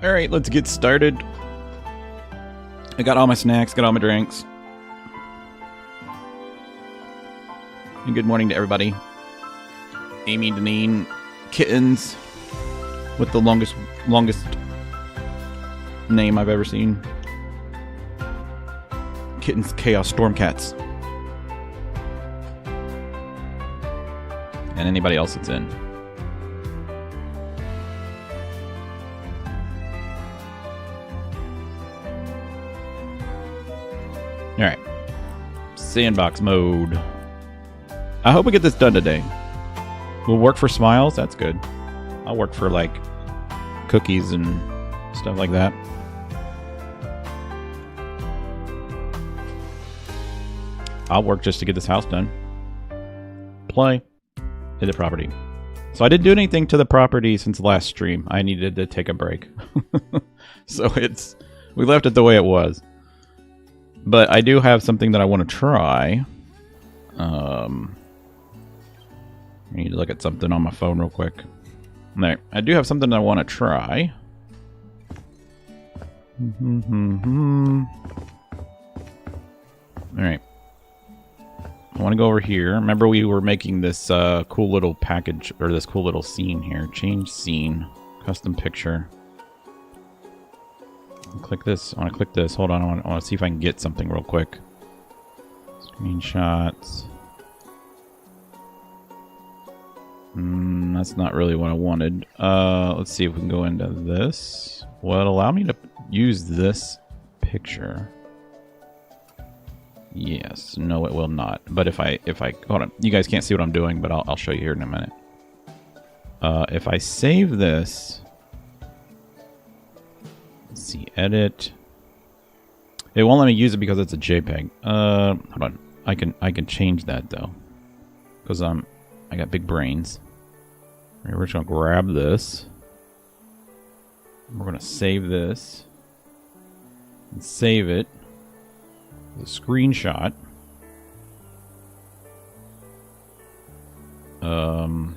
Alright, let's get started. I got all my snacks, got all my drinks. And good morning to everybody. Amy, Deneen, Kittens, with the longest name I've ever seen. Kittens, Chaos, Stormcats. And anybody else that's in. Alright. Sandbox mode. I hope we get this done today. We'll work for smiles. That's good. I'll work for, like, cookies and stuff like that. I'll work just to get this house done. Play. Hit the property. So I didn't do anything to the property since the last stream. I needed to take a break. So we left it the way it was. But I do have something that I want to try. I need to look at something on my phone real quick. There, I do have something I want to try. Alright. I want to go over here. Remember we were making this cool little package, or this cool little scene here. Change scene. Custom picture. Click this. I want to click this. Hold on. I want to see if I can get something real quick. Screenshots. That's not really what I wanted. Let's see if we can go into this. Will it allow me to use this picture? Yes. No, it will not. But if I hold on, you guys can't see what I'm doing, but I'll show you here in a minute. If I save this. Let's see, edit. It won't let me use it because it's a JPEG. Hold on. I can change that though, because I got big brains. Right, we're just gonna grab this. We're gonna save this and save it. The screenshot. Yeah,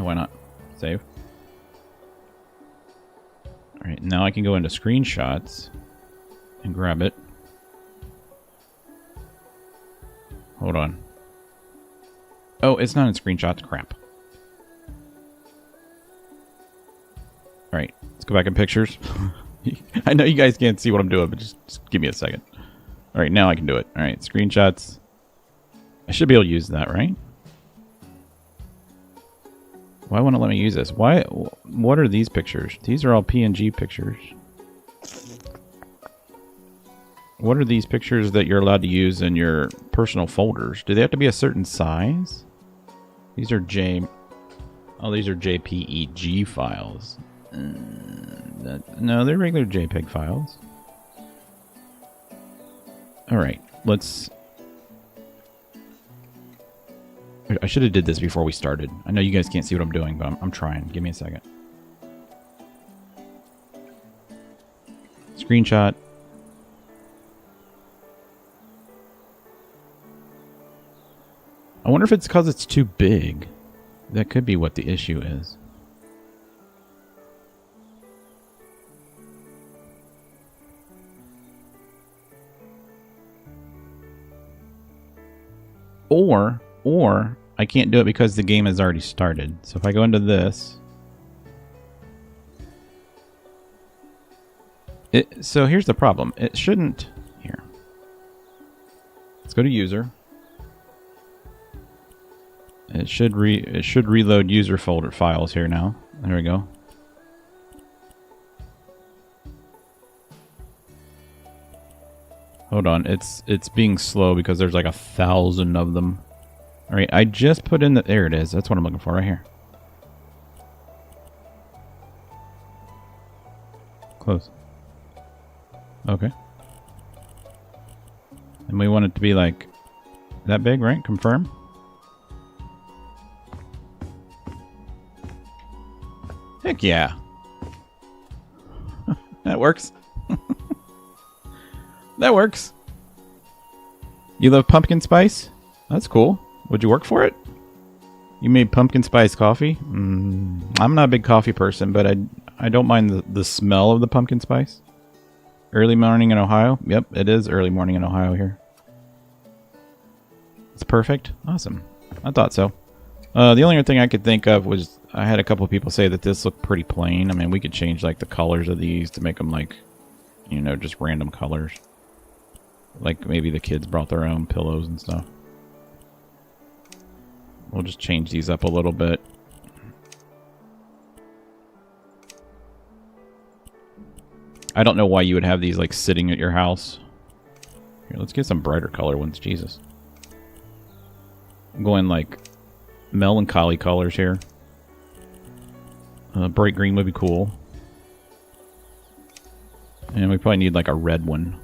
why not? Save. Alright, now I can go into screenshots and grab it. Hold on. Oh, it's not in screenshots. Crap. Alright, let's go back in pictures. I know you guys can't see what I'm doing, but just give me a second. Alright, now I can do it. Alright, screenshots. I should be able to use that, right? Why won't it let me use this? Why? What are these pictures? These are all PNG pictures. What are these pictures that you're allowed to use in your personal folders? Do they have to be a certain size? These are these are JPEG files. No, they're regular JPEG files. Alright, let's... I should have did this before we started. I know you guys can't see what I'm doing, but I'm trying. Give me a second. Screenshot. I wonder if it's because it's too big. That could be what the issue is. Or I can't do it because the game has already started. So if I go into this... So here's the problem. It shouldn't... Here. Let's go to user. It should reload user folder files here now. There we go. Hold on, it's being slow because there's like 1,000 of them. All right, I just put in the... There it is. That's what I'm looking for right here. Close. Okay. And we want it to be like that big, right? Confirm. Heck yeah. That works. That works. You love pumpkin spice? That's cool. Would you work for it? You made pumpkin spice coffee? I'm not a big coffee person, but I don't mind the smell of the pumpkin spice. Early morning in Ohio. Yep, it is early morning in Ohio here. It's perfect. Awesome. I thought so. The only other thing I could think of was I had a couple of people say that this looked pretty plain. I mean, we could change like the colors of these to make them like, you know, just random colors. Like maybe the kids brought their own pillows and stuff. We'll just change these up a little bit. I don't know why you would have these like sitting at your house. Here, let's get some brighter color ones. Jesus. I'm going like melancholy colors here. Bright green would be cool. And we probably need like a red one.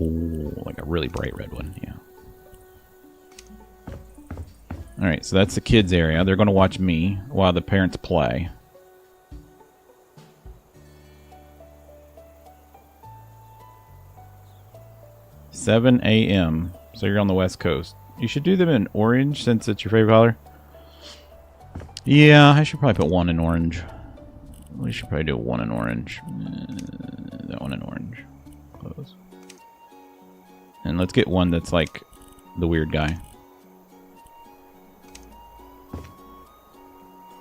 Oh, like a really bright red one, yeah. Alright, so that's the kids area. They're going to watch me while the parents play. $7 a.m. So you're on the West Coast. You should do them in orange since it's your favorite color. Yeah, I should probably put one in orange. We should probably do one in orange. That one in orange. Close. And let's get one that's like the weird guy.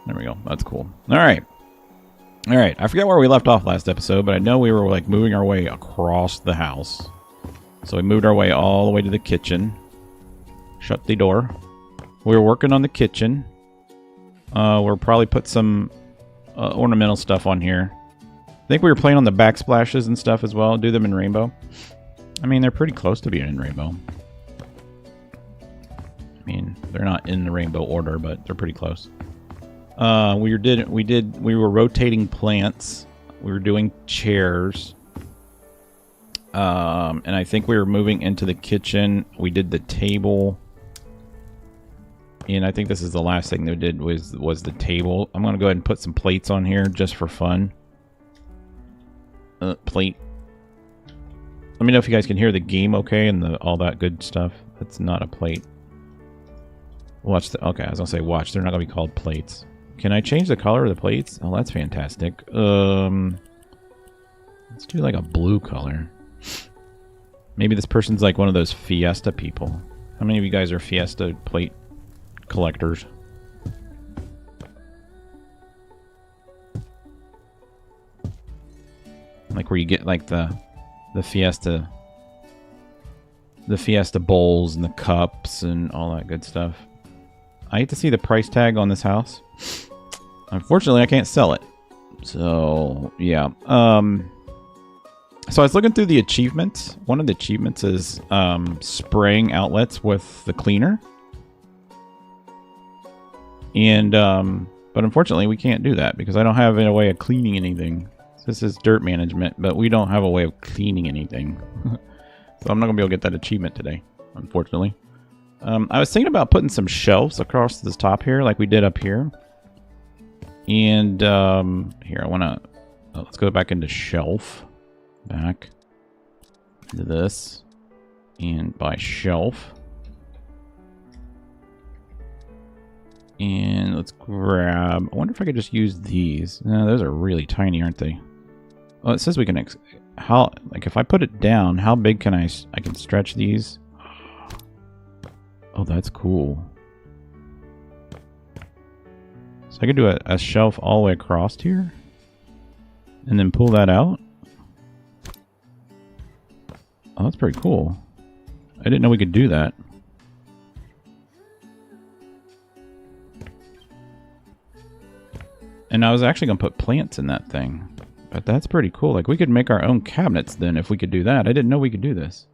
There we go. That's cool. Alright. Alright. I forget where we left off last episode, but I know we were like moving our way across the house. So we moved our way all the way to the kitchen. Shut the door. We were working on the kitchen. We'll probably put some ornamental stuff on here. I think we were playing on the backsplashes and stuff as well. Do them in rainbow. I mean, they're pretty close to being in rainbow. I mean, they're not in the rainbow order, but they're pretty close. We were rotating plants. We were doing chairs. And I think we were moving into the kitchen. We did the table. And I think this is the last thing they did was the table. I'm going to go ahead and put some plates on here just for fun. Plate. Let me know if you guys can hear the game okay and all that good stuff. That's not a plate. Watch the... Okay, I was going to say watch. They're not going to be called plates. Can I change the color of the plates? Oh, that's fantastic. Let's do like a blue color. Maybe this person's like one of those Fiesta people. How many of you guys are Fiesta plate collectors? Like where you get like the Fiesta bowls and the cups and all that good stuff. I hate to see the price tag on this house. Unfortunately, I can't sell it. So, yeah. So I was looking through the achievements. One of the achievements is spraying outlets with the cleaner. And, but unfortunately, we can't do that because I don't have a way of cleaning anything. This is dirt management, but we don't have a way of cleaning anything. So I'm not going to be able to get that achievement today, unfortunately. I was thinking about putting some shelves across this top here, like we did up here. And here, I want to... let's go back into shelf. Back into this. And by shelf. And let's grab... I wonder if I could just use these. No, those are really tiny, aren't they? Well, it says we can... like, if I put it down, how big can I can stretch these? Oh, that's cool. So I could do a shelf all the way across here. And then pull that out. Oh, that's pretty cool. I didn't know we could do that. And I was actually going to put plants in that thing. But that's pretty cool. Like, we could make our own cabinets then if we could do that. I didn't know we could do this.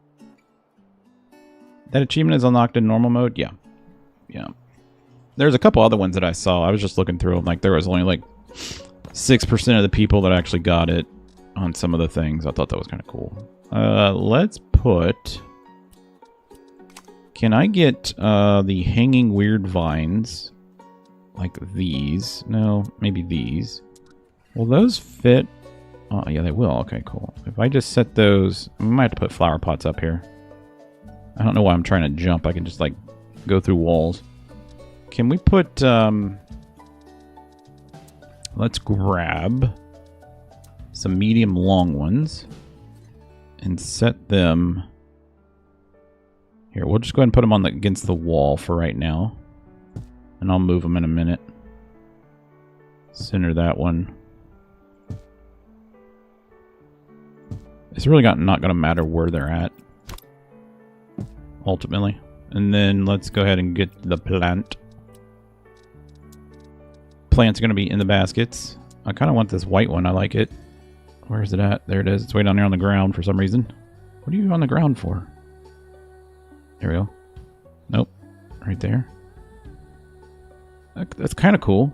That achievement is unlocked in normal mode? Yeah. Yeah. There's a couple other ones that I saw. I was just looking through them. Like, there was only like 6% of the people that actually got it on some of the things. I thought that was kind of cool. Let's put... Can I get the hanging weird vines like these? No, maybe these. Will those fit? Oh, yeah, they will. Okay, cool. If I just set those... I might have to put flower pots up here. I don't know why I'm trying to jump. I can just, like, go through walls. Can we put, Let's grab some medium long ones and set them here. We'll just go ahead and put them on against the wall for right now, and I'll move them in a minute. Center that one. It's really not going to matter where they're at ultimately. And then let's go ahead and get the plant. Plants are going to be in the baskets. I kind of want this white one. I like it. Where is it at? There it is. It's way down there on the ground for some reason. What are you on the ground for? There we go. Nope. Right there. That's kind of cool.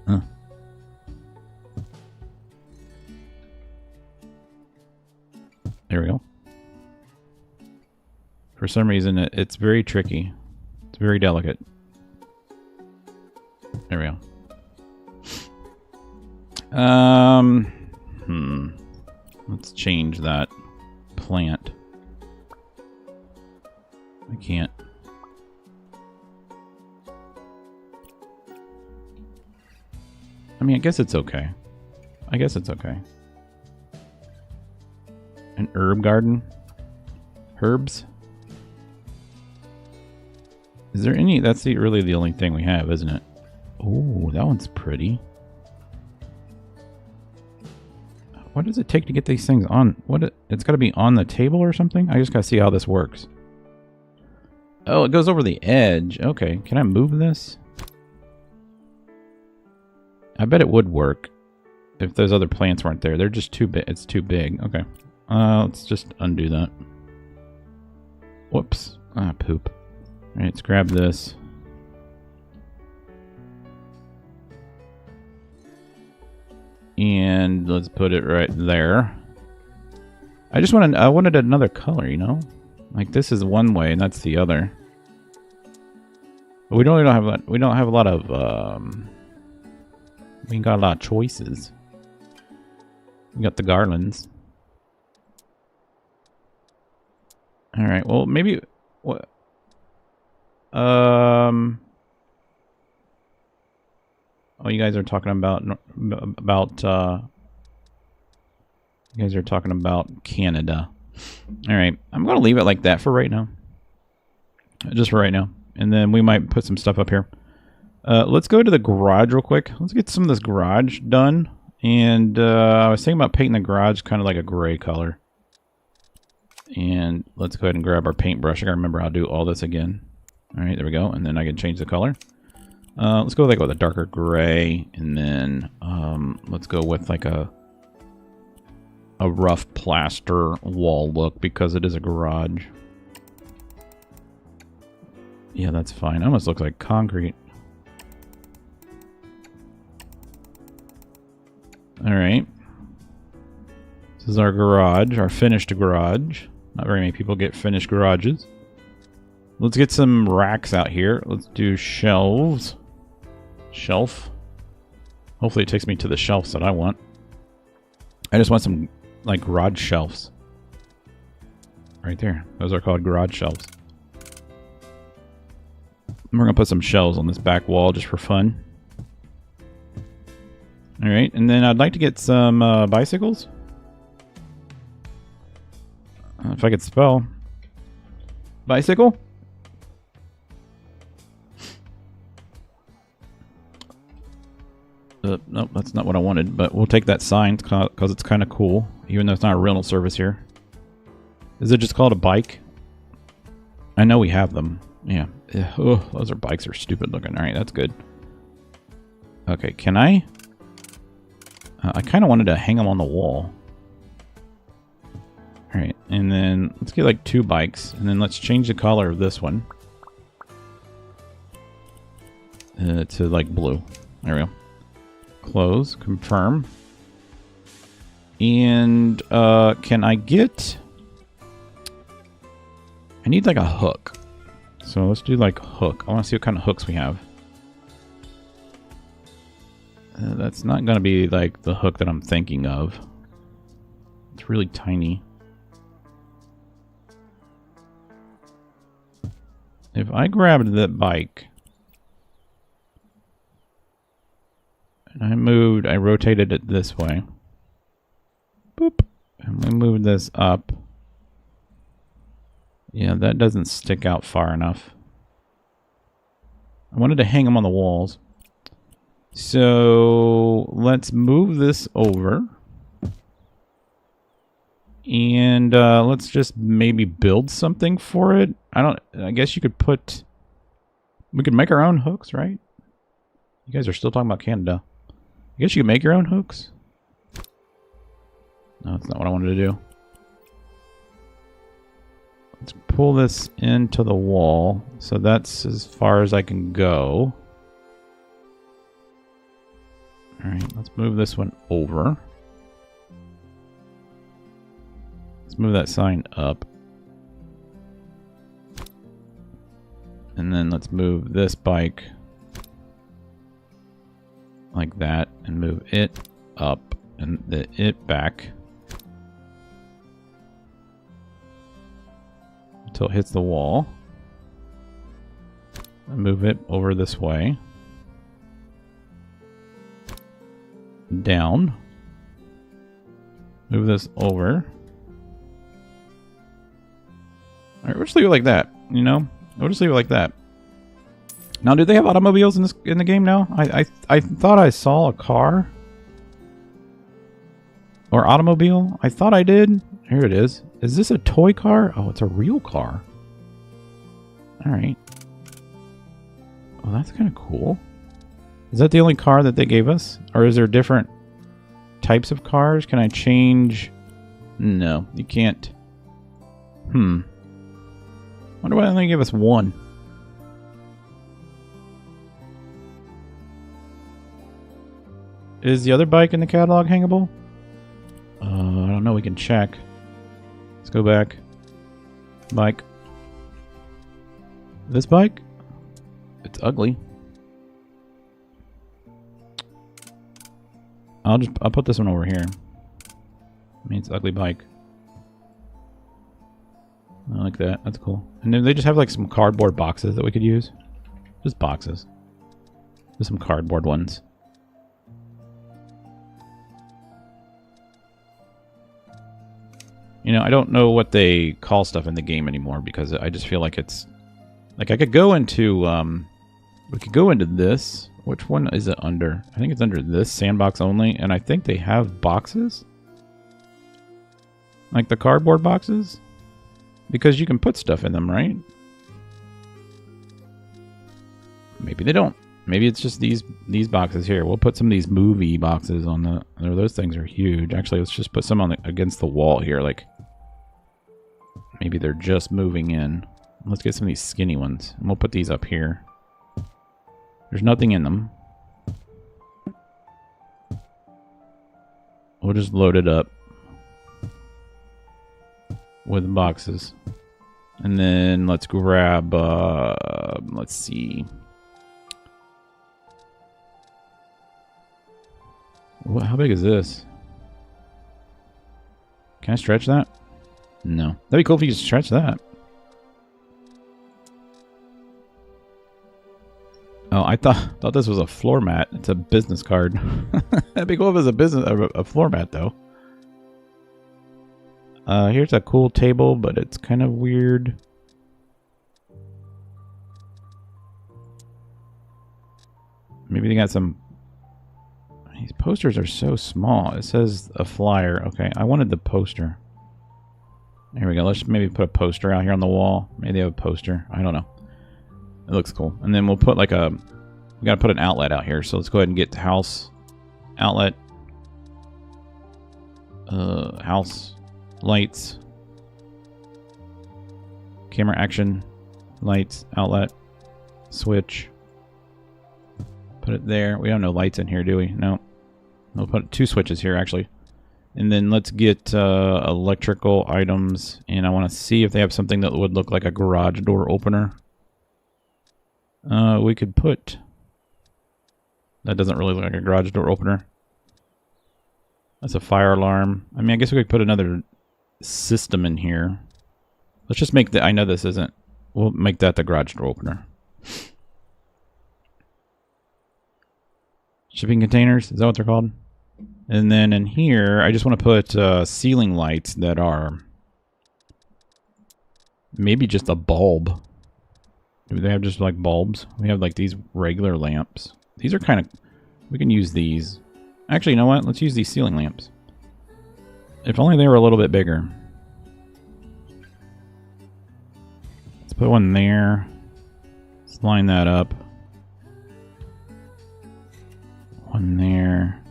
Huh. There we go. For some reason, it's very tricky. It's very delicate. There we go. Let's change that plant. I can't. I mean, I guess it's okay. I guess it's okay. An herb garden? Herbs? Is there any... That's really the only thing we have, isn't it? Oh, that one's pretty. What does it take to get these things on? It's got to be on the table or something? I just got to see how this works. Oh, it goes over the edge. Okay, can I move this? I bet it would work if those other plants weren't there. They're just too big. It's too big. Okay. Let's just undo that. Whoops. Ah, poop. All right, let's grab this. And let's put it right there. I wanted another color, you know? Like this is one way and that's the other. But we don't have a lot of we ain't got a lot of choices. We got the garlands. All right. Well, maybe what oh, you guys are talking about you guys are talking about Canada. All right, I'm gonna leave it like that for right now, just for right now, and then we might put some stuff up here. Let's go to the garage real quick. Let's get some of this garage done. And I was thinking about painting the garage kind of like a gray color. And let's go ahead and grab our paintbrush. I gotta remember how to do all this again. All right, there we go, and then I can change the color. Let's go with a darker gray, and then let's go with like a rough plaster wall look because it is a garage. Yeah, that's fine. It almost looks like concrete. All right. This is our garage, our finished garage. Not very many people get finished garages. Let's get some racks out here. Let's do shelves. Shelf. Hopefully it takes me to the shelves that I want. I just want some like garage shelves. Right there. Those are called garage shelves. And we're going to put some shelves on this back wall just for fun. Alright, and then I'd like to get some bicycles. If I could spell. Bicycle? Nope, that's not what I wanted, but we'll take that sign because it's kind of cool, even though it's not a rental service here. Is it just called a bike? I know we have them. Yeah. Oh, those bikes are stupid looking. Alright, that's good. Okay, can I? I kind of wanted to hang them on the wall. Alright, and then let's get like 2 bikes, and then let's change the color of this one. To like blue. There we go. Close, confirm. And can I get... I need like a hook. So let's do like hook. I want to see what kind of hooks we have. That's not going to be like the hook that I'm thinking of. It's really tiny. If I grabbed that bike I rotated it this way. Boop. And we moved this up. Yeah, that doesn't stick out far enough. I wanted to hang them on the walls. So let's move this over. And let's just maybe build something for it. I guess you could put... We could make our own hooks, right? You guys are still talking about Canada. I guess you could make your own hooks. No, that's not what I wanted to do. Let's pull this into the wall. So that's as far as I can go. Alright, let's move this one over. Let's move that sign up. And then let's move this bike like that and move it up and it back until it hits the wall. And move it over this way. Down. Move this over. Alright, we'll just leave it like that, you know? We'll just leave it like that. Now, do they have automobiles in the game now? I thought I saw a car. Or automobile. I thought I did. Here it is. Is this a toy car? Oh, it's a real car. Alright. Well, that's kind of cool. Is that the only car that they gave us? Or is there different types of cars? Can I change? No, you can't. Wonder why they only gave us one. Is the other bike in the catalog hangable? I don't know. We can check. Let's go back. Bike. This bike? It's ugly. I'll put this one over here. I mean, it's an ugly bike. I like that. That's cool. And then they just have like some cardboard boxes that we could use. Just boxes. Just some cardboard ones. You know, I don't know what they call stuff in the game anymore because I just feel like it's... Like I could go into... we could go into this. Which one is it under? I think it's under this, Sandbox only. And I think they have boxes. Like the cardboard boxes. Because you can put stuff in them, right? Maybe they don't. Maybe it's just these boxes here. We'll put some of these movie boxes on the... Those things are huge. Actually, let's just put some on against the wall here. Like, maybe they're just moving in. Let's get some of these skinny ones. And we'll put these up here. There's nothing in them. We'll just load it up with boxes. And then let's grab, let's see. How big is this? Can I stretch that? No. That'd be cool if you could stretch that. Oh, I thought this was a floor mat. It's a business card. That'd be cool if it was a floor mat, though. Here's a cool table, but it's kind of weird. Maybe they got some... These posters are so small. It says a flyer. Okay, I wanted the poster. There we go. Let's maybe put a poster out here on the wall. Maybe they have a poster. I don't know. It looks cool. And then we'll put like a... We gotta put an outlet out here. So let's go ahead and get house outlet. House lights. Camera action. Lights. Outlet. Switch. Put it there. We don't know lights in here, do we? No. We'll put 2 switches here, actually. And then let's get electrical items. And I want to see if they have something that would look like a garage door opener. We could put... That doesn't really look like a garage door opener. That's a fire alarm. I mean, I guess we could put another system in here. Let's just make the... I know this isn't... We'll make that the garage door opener. Shipping containers, is that what they're called? And then in here, I just want to put ceiling lights that are maybe just a bulb. Do they have just like bulbs? We have like these regular lamps. These are kind of, we can use these. Actually, you know what? Let's use these ceiling lamps. If only they were a little bit bigger. Let's put one there. Let's line that up. One there.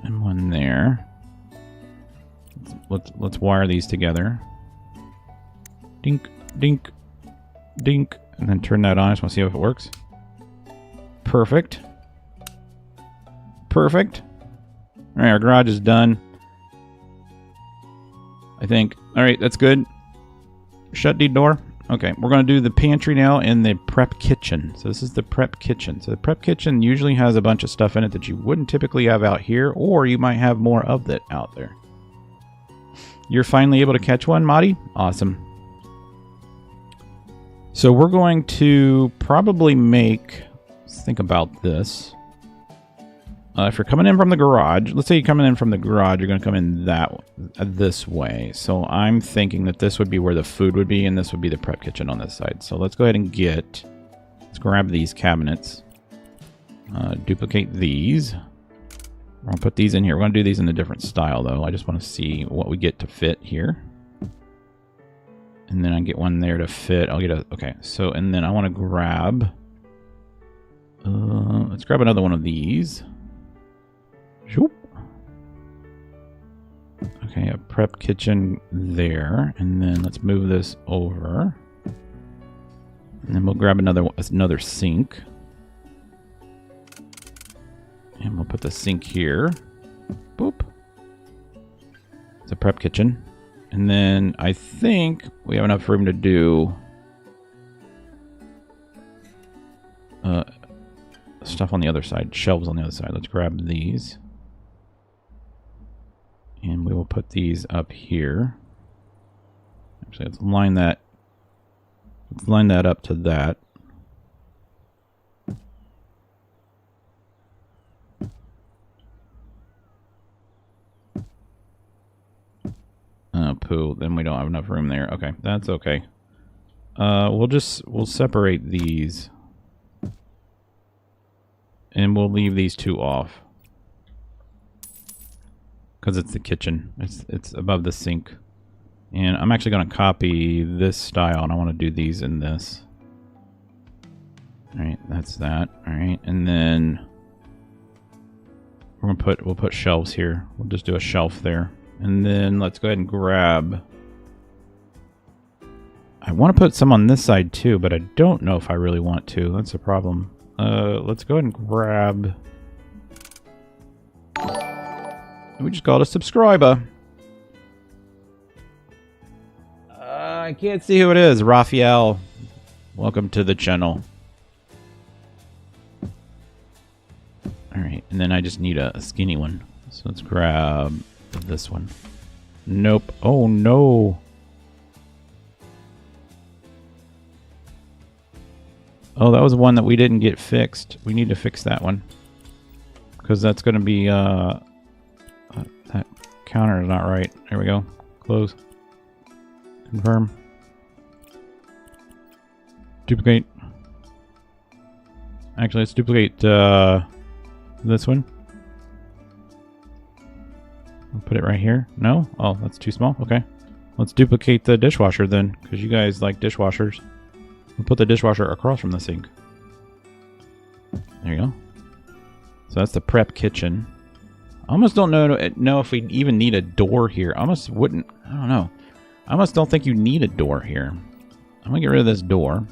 And one there. Let's wire these together. Dink, dink, dink. And then turn that on. I just want to see if it works. Perfect. Perfect. Alright, our garage is done. I think. Alright, that's good. Shut the door. Okay, we're going to do the pantry now and the prep kitchen. So this is the prep kitchen. So the prep kitchen usually has a bunch of stuff in it that you wouldn't typically have out here, or you might have more of it out there. You're finally able to catch one, Marty? Awesome. So we're going to probably make... Let's think about this. If you're coming in from the garage, let's say you're coming in from the garage, you're going to come in this way. So I'm thinking that this would be where the food would be, and this would be the prep kitchen on this side. So let's go ahead and let's grab these cabinets. Duplicate these. We're going to put these in here. We're going to do these in a different style, though. I just want to see what we get to fit here. And then I get one there to fit. I'll get a... Okay, so, and then I want to grab... let's grab another one of these. Shoop. Okay, a prep kitchen there. And then let's move this over. And then we'll grab another sink. And we'll put the sink here. Boop. It's a prep kitchen. And then I think we have enough room to do stuff on the other side. Shelves on the other side. Let's grab these. And we will put these up here. Actually, let's line that up to that. Oh, poo. Then we don't have enough room there. Okay, that's okay. We'll separate these. And we'll leave these two off. Because it's the kitchen. It's above the sink. And I'm actually going to copy this style, and I want to do these in this. Alright, that's that. Alright, and then we'll put shelves here. We'll just do a shelf there. And then let's go ahead and grab... I want to put some on this side too, but I don't know if I really want to. That's a problem. Let's go ahead and grab... We just got a subscriber. I can't see who it is. Raphael. Welcome to the channel. Alright, and then I just need a skinny one. So let's grab this one. Nope. Oh no. Oh, that was one that we didn't get fixed. We need to fix that one. Because that's going to be... that counter is not right. There we go. Close. Confirm. Duplicate. Actually, let's duplicate this one. I'll put it right here. No? Oh, that's too small. Okay. Let's duplicate the dishwasher then, because you guys like dishwashers. We'll put the dishwasher across from the sink. There you go. So that's the prep kitchen. I almost don't know if we even need a door here. I almost wouldn't. I don't know. I almost don't think you need a door here. I'm going to get rid of this door.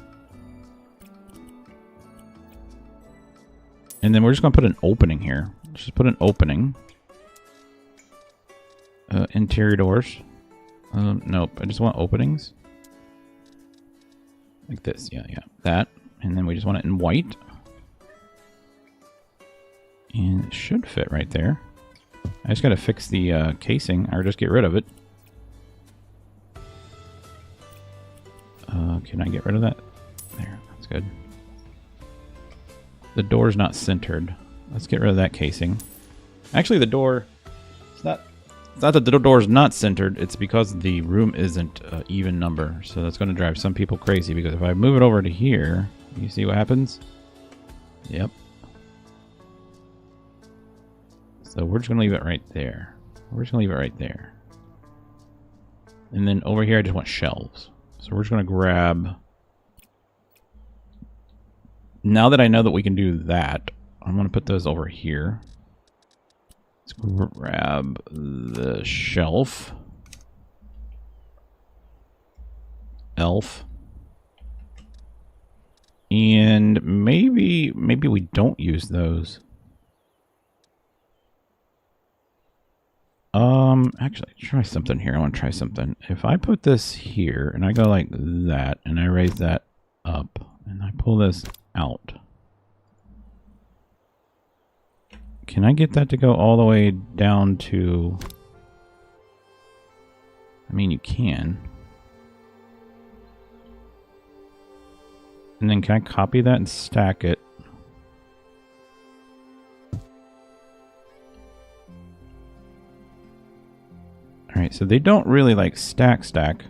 And then we're just going to put an opening here. Just put an opening. Interior doors. Nope. I just want openings. Like this. Yeah. That. And then we just want it in white. And it should fit right there. I just got to fix the casing, or just get rid of it. Can I get rid of that? There, that's good. The door's not centered. Let's get rid of that casing. Actually, the door... It's not that the door's not centered. It's because the room isn't an even number. So that's going to drive some people crazy. Because if I move it over to here... You see what happens? Yep. So we're just going to leave it right there. We're just going to leave it right there. And then over here I just want shelves. So we're just going to grab... Now that I know that we can do that, I'm going to put those over here. Let's grab the shelf. Elf. And maybe we don't use those. Actually, try something here. I want to try something. If I put this here and I go like that and I raise that up and I pull this out, can I get that to go all the way down to... I mean, you can. And then can I copy that and stack it? Alright, so they don't really like stack,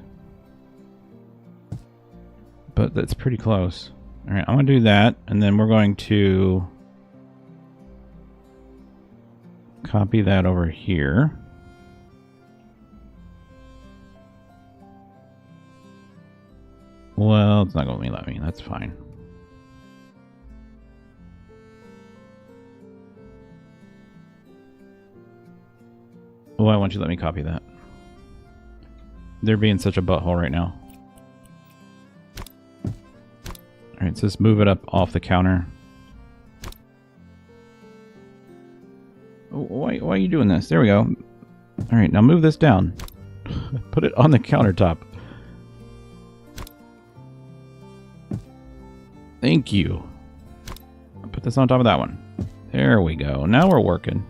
but that's pretty close. Alright, I'm going to do that, and then we're going to copy that over here. Well, it's not going to let me. That's fine. Why won't you let me copy that? They're being such a butthole right now. Alright, so let's move it up off the counter. Why are you doing this? There we go. Alright, now move this down. Put it on the countertop. Thank you. I'll put this on top of that one. There we go. Now we're working.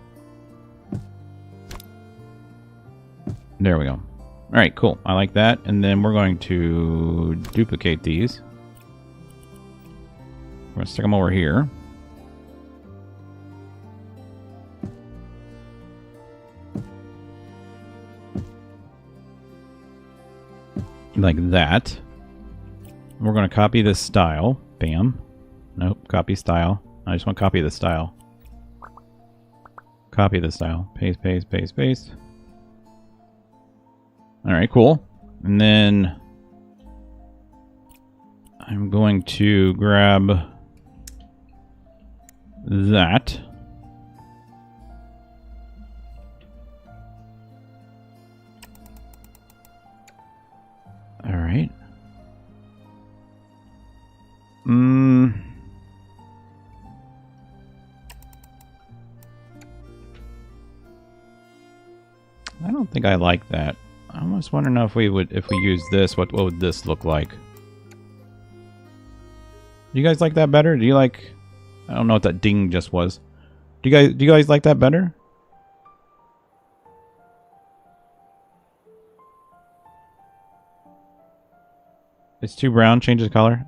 There we go. Alright, cool. I like that. And then we're going to duplicate these. We're going to stick them over here. Like that. We're going to copy this style. Bam. Nope, copy style. I just want to copy the style. Copy the style. Paste, paste, paste, paste. Alright, cool. And then I'm going to grab that. Alright. I don't think I like that. I almost want to know if we use this, what would this look like? Do you guys like that better? Do you like... I don't know what that ding just was. Do you guys like that better? It's too brown, changes color.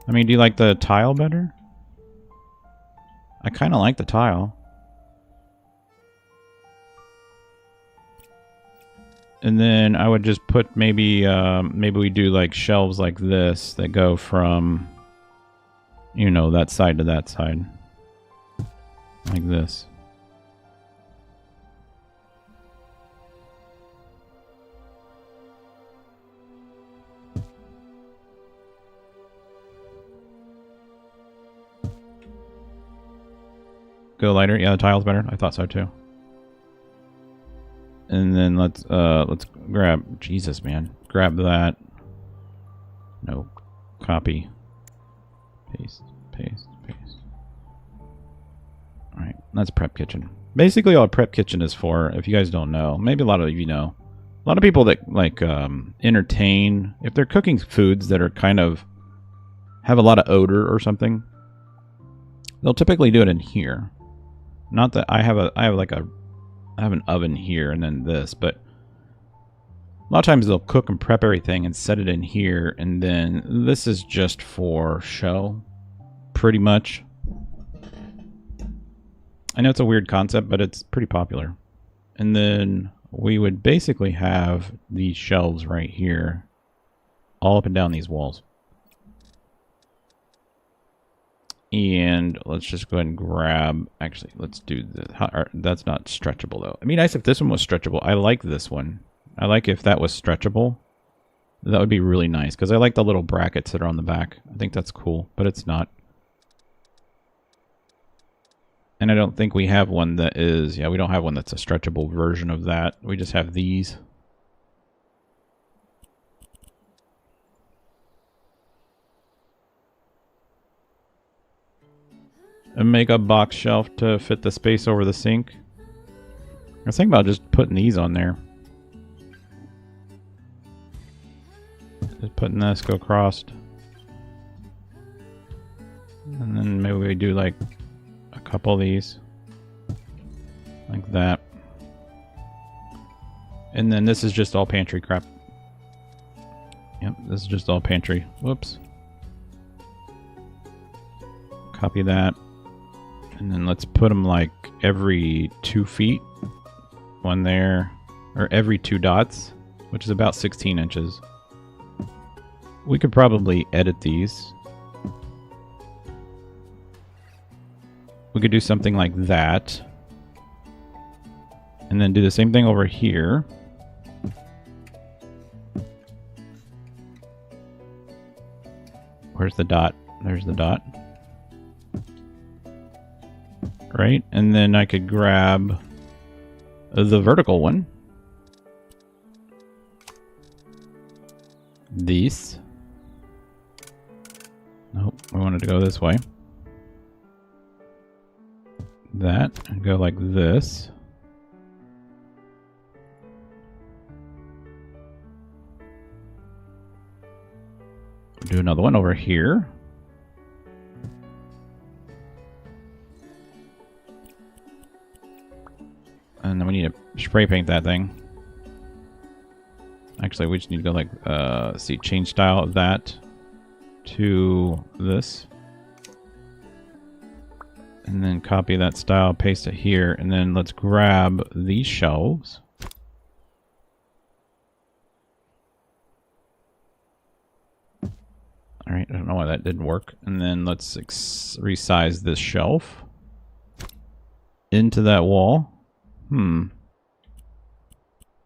I mean, do you like the tile better? I kind of like the tile. And then I would just put maybe we do like shelves like this that go from, you know, that side to that side. Like this. Go lighter. Yeah, the tile's better. I thought so too. And then let's grab, Jesus, man. Grab that. No. Copy. Paste, paste, paste. Alright, that's prep kitchen. Basically all a prep kitchen is for, if you guys don't know, maybe a lot of you know, a lot of people that like entertain, if they're cooking foods that are kind of, have a lot of odor or something, they'll typically do it in here. Not that I have an oven here and then this, but a lot of times they'll cook and prep everything and set it in here, and then this is just for show, pretty much. I know it's a weird concept, but it's pretty popular. And then we would basically have these shelves right here, all up and down these walls. And let's just go ahead and grab, actually, let's do this. That's not stretchable though. It'd be nice if this one was stretchable. I like this one. I like if that was stretchable. That would be really nice, because I like the little brackets that are on the back. I think that's cool, but it's not. And I don't think we have one that is, yeah, we don't have one that's a stretchable version of that. We just have these. And make a box shelf to fit the space over the sink. I was thinking about just putting these on there. Just putting this, go across. And then maybe we do like a couple of these. Like that. And then this is just all pantry crap. Yep, this is just all pantry. Whoops. Copy that. And then let's put them like every 2 feet. One there. Or every 2 dots. Which is about 16 inches. We could probably edit these. We could do something like that. And then do the same thing over here. Where's the dot? There's the dot. Right? And then I could grab the vertical one. These. Nope, we wanted to go this way. That, and go like this. Do another one over here. And then we need to spray paint that thing. Actually, we just need to go like, see, change style of that to this. And then copy that style, paste it here, and then let's grab these shelves. Alright, I don't know why that didn't work. And then let's resize this shelf into that wall.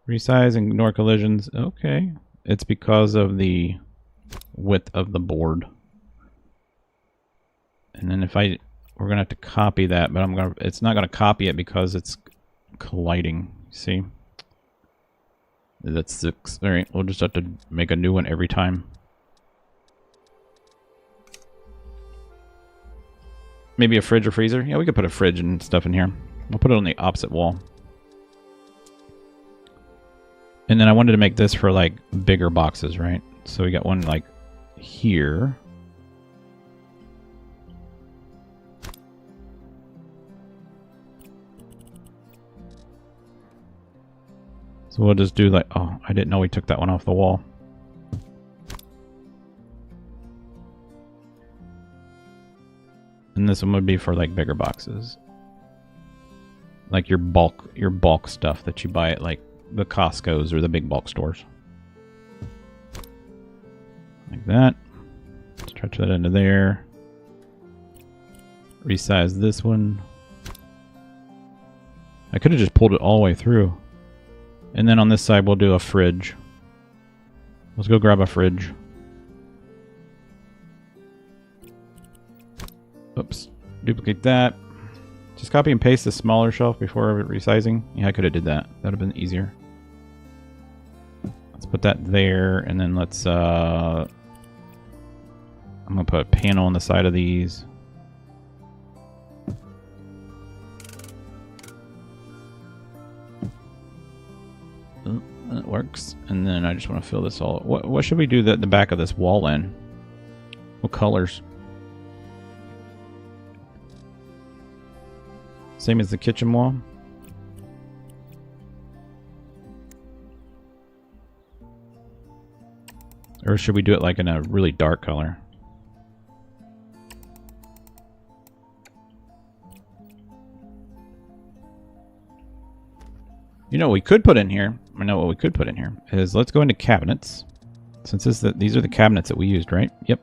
Resize and ignore collisions. Okay. It's because of the width of the board. And then if we're gonna have to copy that, but it's not gonna copy it because it's colliding. See? That's 6. Alright, we'll just have to make a new one every time. Maybe a fridge or freezer? Yeah, we could put a fridge and stuff in here. We'll put it on the opposite wall. And then I wanted to make this for like bigger boxes, right? So we got one like here. So we'll just do like, oh, I didn't know we took that one off the wall. And this one would be for like bigger boxes. Like your bulk stuff that you buy at like the Costco's or the big bulk stores. Like that. Stretch that into there. Resize this one. I could have just pulled it all the way through. And then on this side we'll do a fridge. Let's go grab a fridge. Oops. Duplicate that. Just copy and paste the smaller shelf before resizing. Yeah, I could have did that. That would have been easier. Let's put that there, and then let's I'm gonna put a panel on the side of these. Oh, that works. And then I just want to fill this all. What should we do the back of this wall in? What colors? Same as the kitchen wall. Or should we do it like in a really dark color? You know what we could put in here? I know what we could put in here is let's go into cabinets. Since these are the cabinets that we used, right? Yep.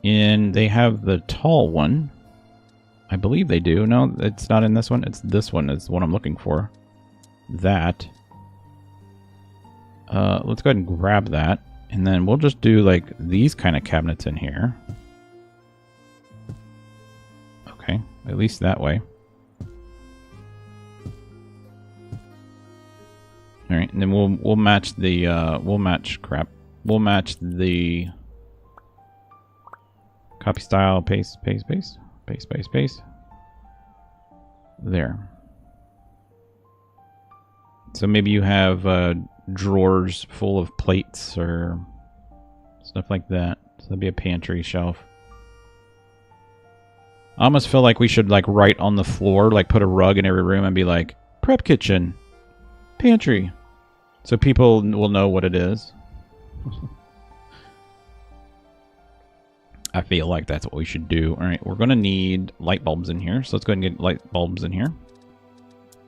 And they have the tall one. I believe they do. No, it's not in this one. It's this one is what I'm looking for. That. Let's go ahead and grab that. And then we'll just do like these kind of cabinets in here. Okay, at least that way. All right, and then we'll match the we'll match the copy style paste. There. So maybe you have drawers full of plates or stuff like that. So that'd be a pantry shelf. I almost feel like we should like write on the floor, like put a rug in every room and be like prep kitchen, pantry. So people will know what it is. I feel like that's what we should do. All right, we're going to need light bulbs in here. So let's go ahead and get light bulbs in here.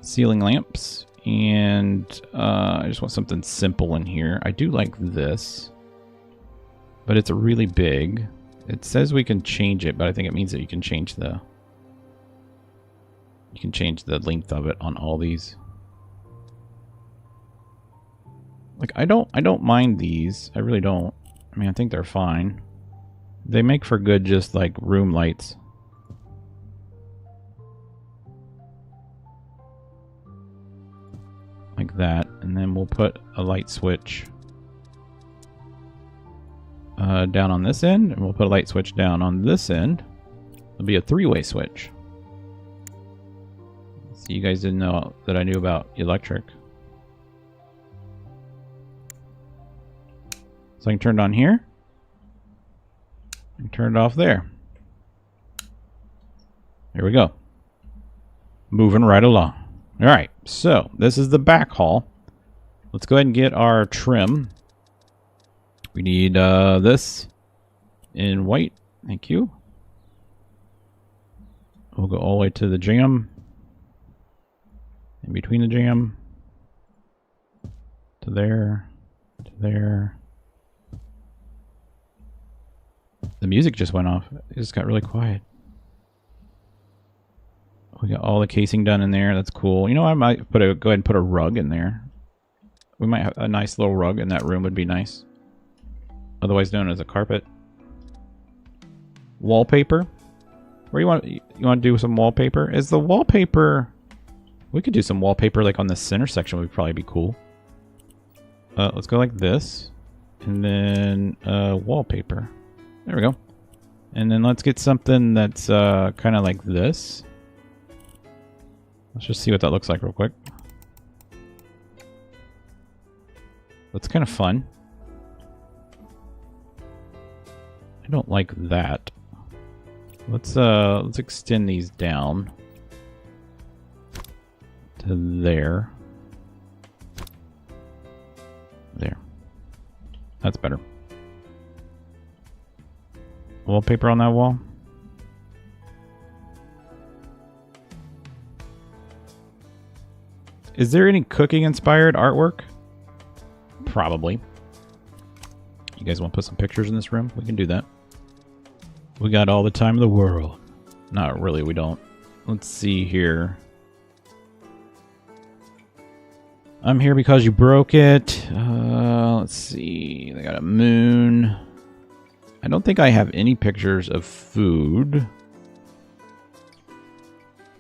Ceiling lamps. And I just want something simple in here. I do like this. But it's really big. It says we can change it, but I think it means that you can change the... You can change the length of it on all these. Like, I don't mind these. I really don't. I mean, I think they're fine. They make for good just, like, room lights. Like that. And then we'll put a light switch down on this end. And we'll put a light switch down on this end. It'll be a three-way switch. So you guys didn't know that I knew about electric. So I can turn it on here. And turn it off there. There we go. Moving right along. Alright, so this is the back hall. Let's go ahead and get our trim. We need this in white. Thank you. We'll go all the way to the jamb. In between the jamb. To there. To there. The music just went off. It just got really quiet. We got all the casing done in there. That's cool. You know, I might go ahead and put a rug in there. We might have a nice little rug in that room would be nice. Otherwise known as a carpet. Wallpaper. Where you want to do some wallpaper? Is the wallpaper... We could do some wallpaper like on the center section would probably be cool. Let's go like this. And then wallpaper. There we go. And then let's get something that's kind of like this. Let's just see what that looks like real quick. That's kind of fun. I don't like that. Let's extend these down to there. There. That's better. Wallpaper on that wall. Is there any cooking inspired artwork? Probably. You guys want to put some pictures in this room? We can do that. We got all the time in the world. Not really, we don't. Let's see here. I'm here because you broke it. Let's see. They got a moon. I don't think I have any pictures of food.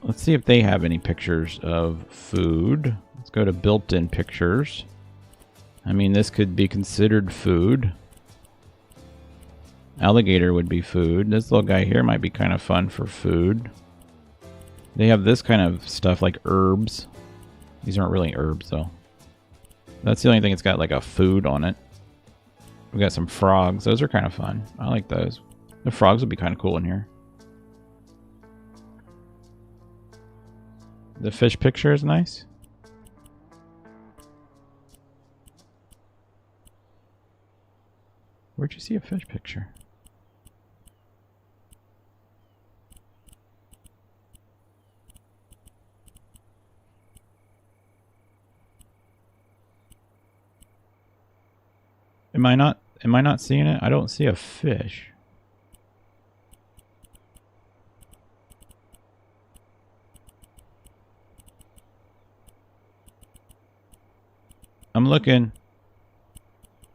Let's see if they have any pictures of food. Let's go to built-in pictures. I mean, this could be considered food. Alligator would be food. This little guy here might be kind of fun for food. They have this kind of stuff like herbs. These aren't really herbs, though. That's the only thing that's got like a food on it. We got some frogs. Those are kind of fun. I like those. The frogs would be kind of cool in here. The fish picture is nice. Where'd you see a fish picture? Am I not seeing it? I don't see a fish. I'm looking.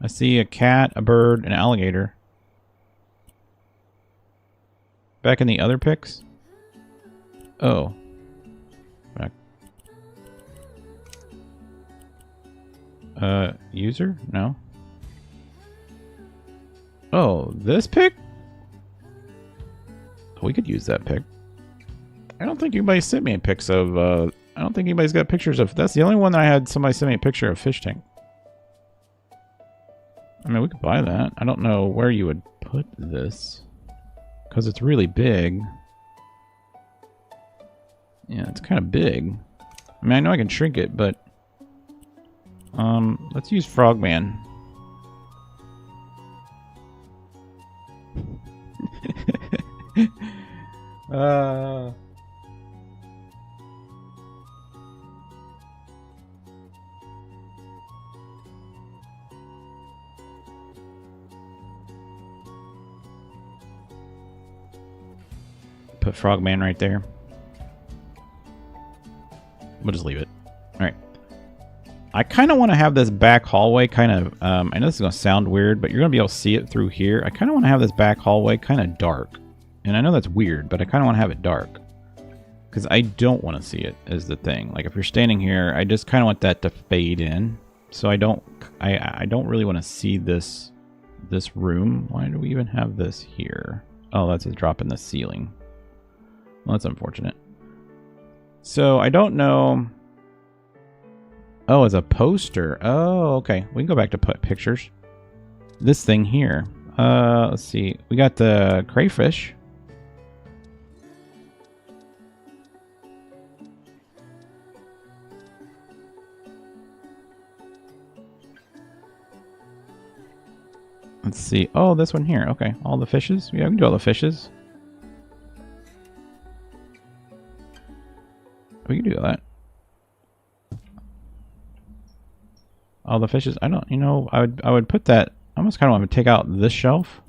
I see a cat, a bird, an alligator. Back in the other pics? Oh. Back. User? No. Oh, this pic? We could use that pic. I don't think anybody sent me pics of, I don't think anybody's got pictures of... That's the only one that I had somebody send me a picture of fish tank. I mean, we could buy that. I don't know where you would put this. Because it's really big. Yeah, it's kind of big. I mean, I know I can shrink it, but... let's use Frogman. Put Frogman right there. We'll just leave it. Alright. I kind of want to have this back hallway kind of... I know this is going to sound weird, but you're going to be able to see it through here. I kind of want to have this back hallway kind of dark. And I know that's weird, but I kind of want to have it dark. Because I don't want to see it, is the thing. Like, if you're standing here, I just kind of want that to fade in. So I don't really want to see this room. Why do we even have this here? Oh, that's a drop in the ceiling. Well, that's unfortunate. So, I don't know... Oh, it's a poster. Oh, okay. We can go back to put pictures. This thing here. Let's see. We got the crayfish. Let's see. Oh, this one here. Okay. All the fishes. Yeah, we can do all the fishes. We can do that. All the fishes. I don't, you know, I would put that. I almost kind of want to take out this shelf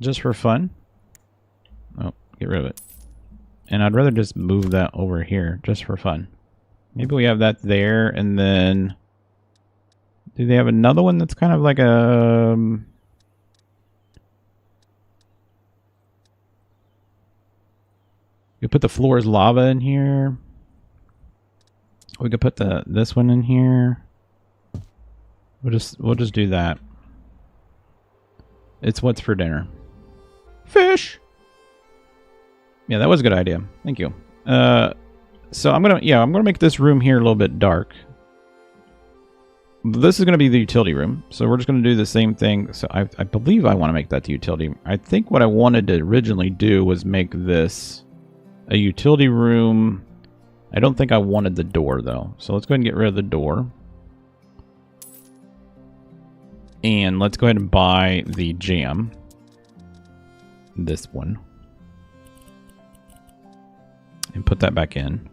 just for fun. Oh, get rid of it. And I'd rather just move that over here just for fun. Maybe we have that there, and then do they have another one that's kind of like a you put the floor as lava in here. We could put this one in here. We'll just do that. It's what's for dinner. Fish. Yeah, that was a good idea. Thank you. So I'm gonna make this room here a little bit dark. This is gonna be the utility room. So we're just gonna do the same thing. So I believe I want to make that the utility. I think what I wanted to originally do was make this a utility room. I don't think I wanted the door though. So let's go ahead and get rid of the door. And let's go ahead and buy the jam. This one. And put that back in.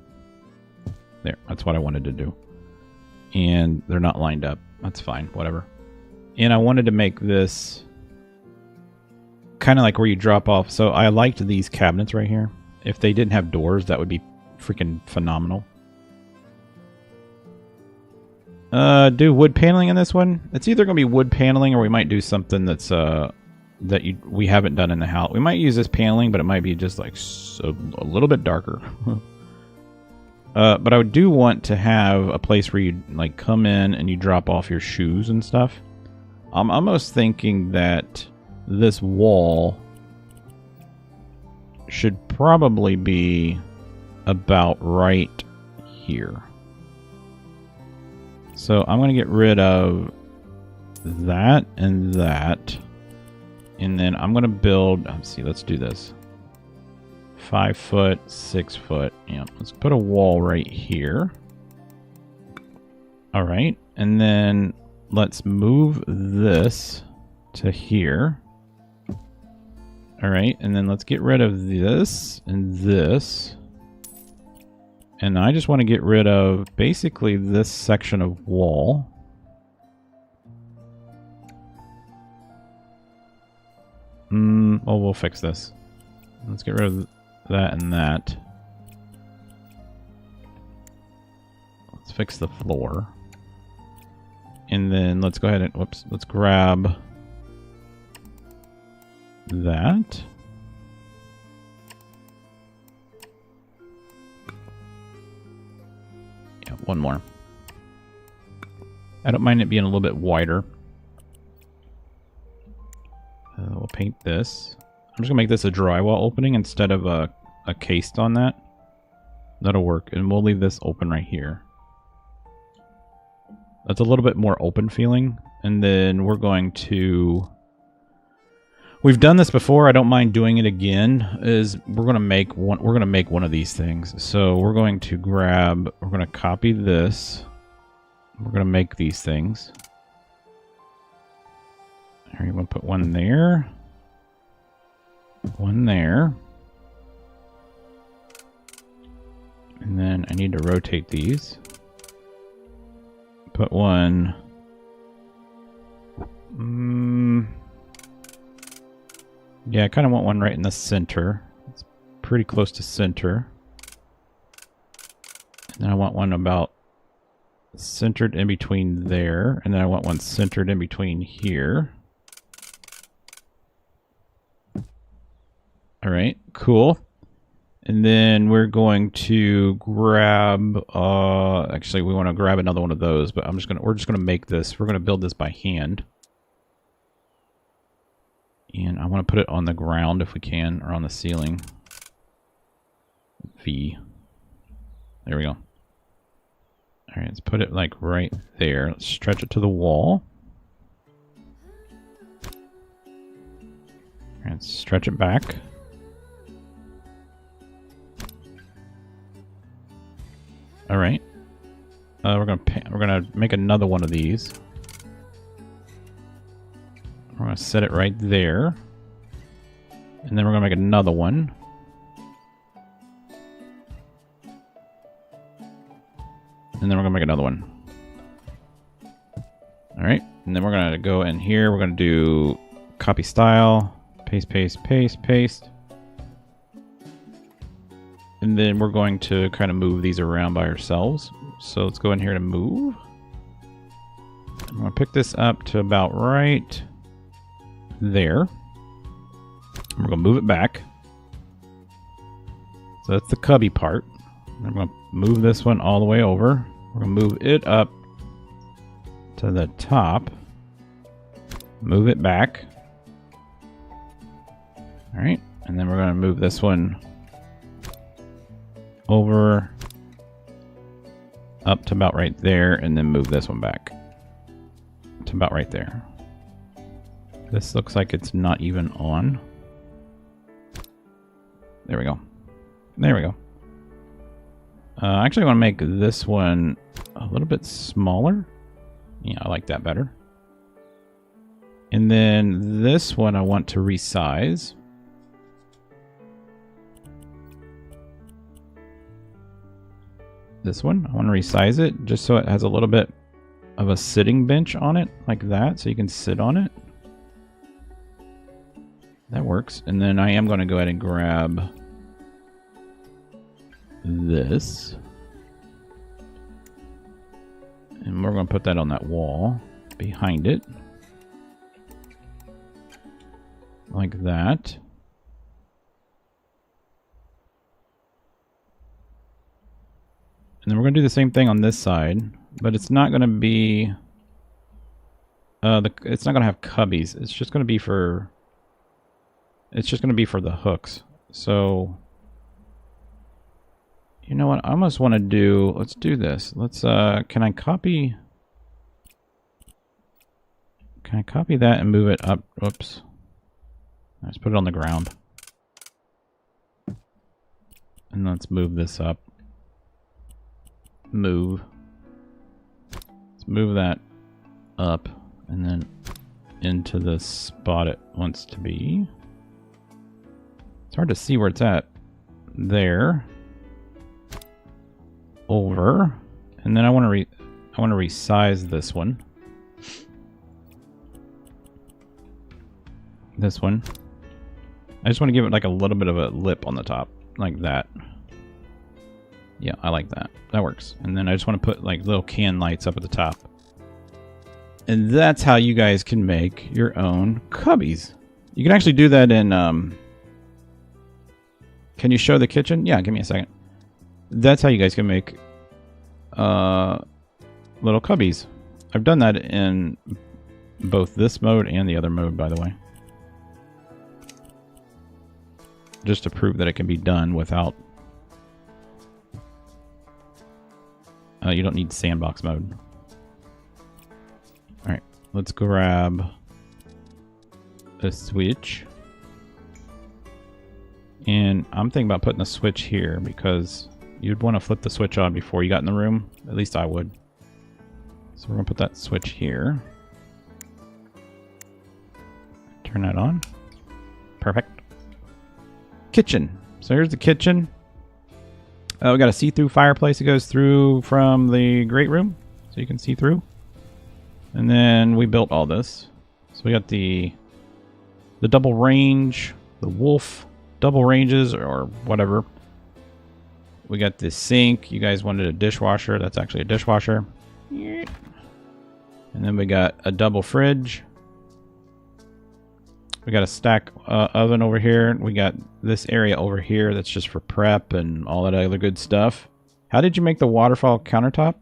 There, that's what I wanted to do. And they're not lined up. That's fine, whatever. And I wanted to make this kind of like where you drop off. So I liked these cabinets right here. If they didn't have doors, that would be freaking phenomenal. Do wood paneling in this one. It's either going to be wood paneling, or we might do something that's we haven't done in the house. We might use this paneling, but it might be just like a little bit darker. But I do want to have a place where you like come in and you drop off your shoes and stuff. I'm almost thinking that this wall should probably be about right here. So I'm going to get rid of that and that. And then I'm going to build, let's see, let's do this. 5 foot, 6 foot. Yeah, let's put a wall right here. All right. And then let's move this to here. All right. And then let's get rid of this and this. And I just want to get rid of basically this section of wall. Oh, we'll fix this. Let's get rid of that and that. Let's fix the floor. And then let's go ahead and, whoops, let's grab that. Yeah, one more. I don't mind it being a little bit wider. We'll paint this. I'm just gonna make this a drywall opening instead of a cased on that. That'll work, and we'll leave this open right here. That's a little bit more open feeling, and then we're going to... We've done this before. I don't mind doing it again. We're gonna make one of these things. So we're going to copy this. We're gonna make these things. Here, you want to put one there. One there. And then I need to rotate these. Put one... yeah, I kind of want one right in the center. It's pretty close to center. And then I want one about centered in between there. And then I want one centered in between here. Alright, cool. And then we're going to grab, actually we want to grab another one of those, but we're just gonna make this, we're gonna build this by hand. And I want to put it on the ground if we can, or on the ceiling. V. There we go. Alright, let's put it like right there. Let's stretch it to the wall. And stretch it back. All right. We're gonna make another one of these. We're gonna set it right there, and then we're gonna make another one. And then we're gonna make another one. All right, and then we're gonna go in here. We're gonna do copy style, paste, paste, paste, paste. And then we're going to kind of move these around by ourselves. So let's go in here to move. I'm going to pick this up to about right there. And we're going to move it back. So that's the cubby part. I'm going to move this one all the way over. We're going to move it up to the top. Move it back. All right. And then we're going to move this one over up to about right there, and then move this one back to about right there. This looks like it's not even on. There we go. There we go. I actually want to make this one a little bit smaller. Yeah, I like that better. And then this one I want to resize. This one, I want to resize it just so it has a little bit of a sitting bench on it, like that, so you can sit on it. That works. And then I am going to go ahead and grab this. And we're going to put that on that wall behind it. Like that. And then we're going to do the same thing on this side, but it's not going to be, it's not going to have cubbies. It's just going to be for, the hooks. So, you know what? I almost want to do, let's do this. Let's, can I copy that and move it up? Whoops. Let's put it on the ground. And let's move this up. Move. Let's move that up and then into the spot it wants to be. It's hard to see where it's at. There. Over. And then I want to resize this one. This one. I just want to give it like a little bit of a lip on the top, like that. Yeah, I like that. That works. And then I just want to put like little can lights up at the top. And that's how you guys can make your own cubbies. You can actually do that in... Can you show the kitchen? Yeah, give me a second. That's how you guys can make little cubbies. I've done that in both this mode and the other mode, by the way. Just to prove that it can be done without... you don't need sandbox mode. Alright, let's grab a switch. And I'm thinking about putting a switch here because you'd want to flip the switch on before you got in the room. At least I would. So we're going to put that switch here. Turn that on. Perfect. Kitchen. So here's the kitchen. We got a see-through fireplace that goes through from the great room, so you can see through. And then we built all this. So we got the double range, the wolf double ranges or whatever. We got the sink. You guys wanted a dishwasher. That's actually a dishwasher. And then we got a double fridge. We got a stack oven over here. We got this area over here that's just for prep and all that other good stuff. How did you make the waterfall countertop?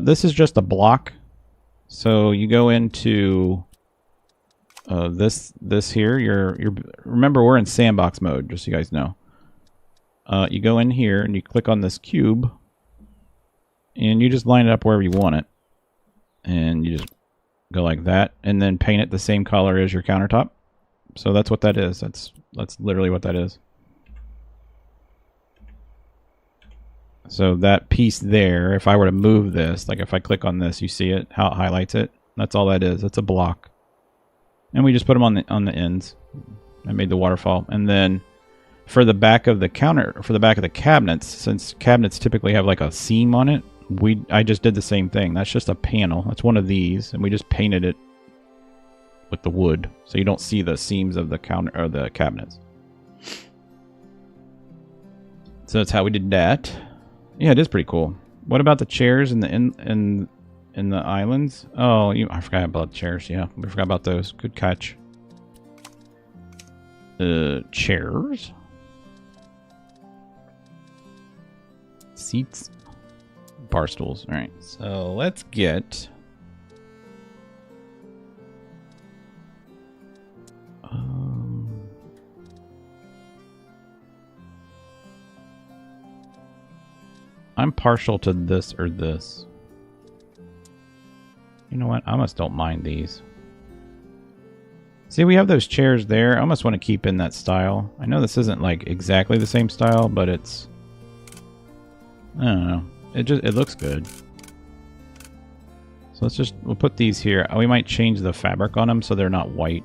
This is just a block. So you go into this here. Remember, we're in sandbox mode, just so you guys know. You go in here and you click on this cube, and you just line it up wherever you want it, and you just go like that, and then paint it the same color as your countertop. So that's what that is. That's literally what that is. So that piece there, if I were to move this, like if I click on this, you see it, how it highlights it. That's all that is. It's a block, and we just put them on the ends. I made the waterfall, and then for the back of the cabinets, since cabinets typically have like a seam on it, I just did the same thing. That's just a panel. That's one of these, and we just painted it with the wood, so you don't see the seams of the counter or the cabinets. So that's how we did that. Yeah, it is pretty cool. What about the chairs in the islands? Oh, I forgot about the chairs. Yeah, we forgot about those. Good catch. Chairs, seats. Bar stools. All right, so let's get I'm partial to this or this. You know what? I almost don't mind these. See, we have those chairs there. I almost want to keep in that style. I know this isn't like exactly the same style, but it's, I don't know. It looks good. So we'll put these here. We might change the fabric on them so they're not white.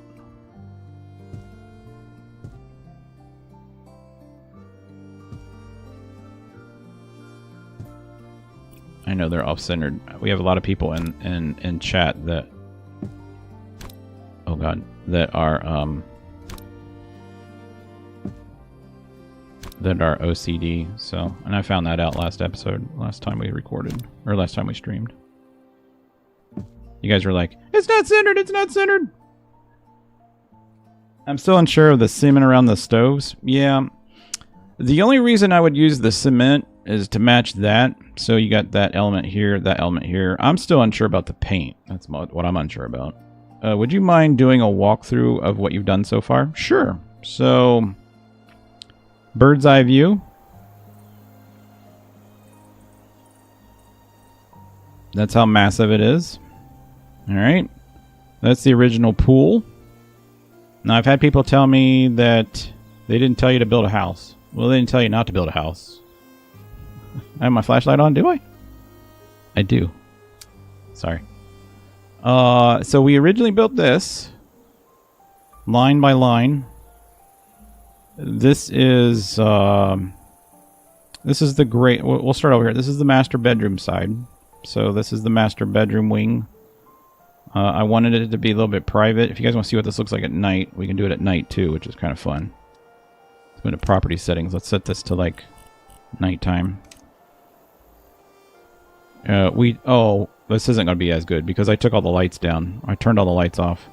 I know they're off-centered. We have a lot of people in chat that, oh god, that are OCD. So, and I found that out last time we recorded, or last time we streamed. You guys were like, it's not centered, it's not centered. I'm still unsure of the cement around the stoves. Yeah. The only reason I would use the cement is to match that. So you got that element here, that element here. I'm still unsure about the paint. That's what I'm unsure about. Would you mind doing a walkthrough of what you've done so far? Sure. So, bird's eye view. That's how massive it is. All right. That's the original pool. Now, I've had people tell me that they didn't tell you to build a house. Well, they didn't tell you not to build a house. I have my flashlight on, do I? I do. Sorry. So we originally built this line by line. This is the great. We'll start over here. This is the master bedroom side. So this is the master bedroom wing. I wanted it to be a little bit private. If you guys want to see what this looks like at night, we can do it at night too, which is kind of fun. Let's go to property settings. Let's set this to like nighttime. Oh, this isn't going to be as good because I took all the lights down. I turned all the lights off.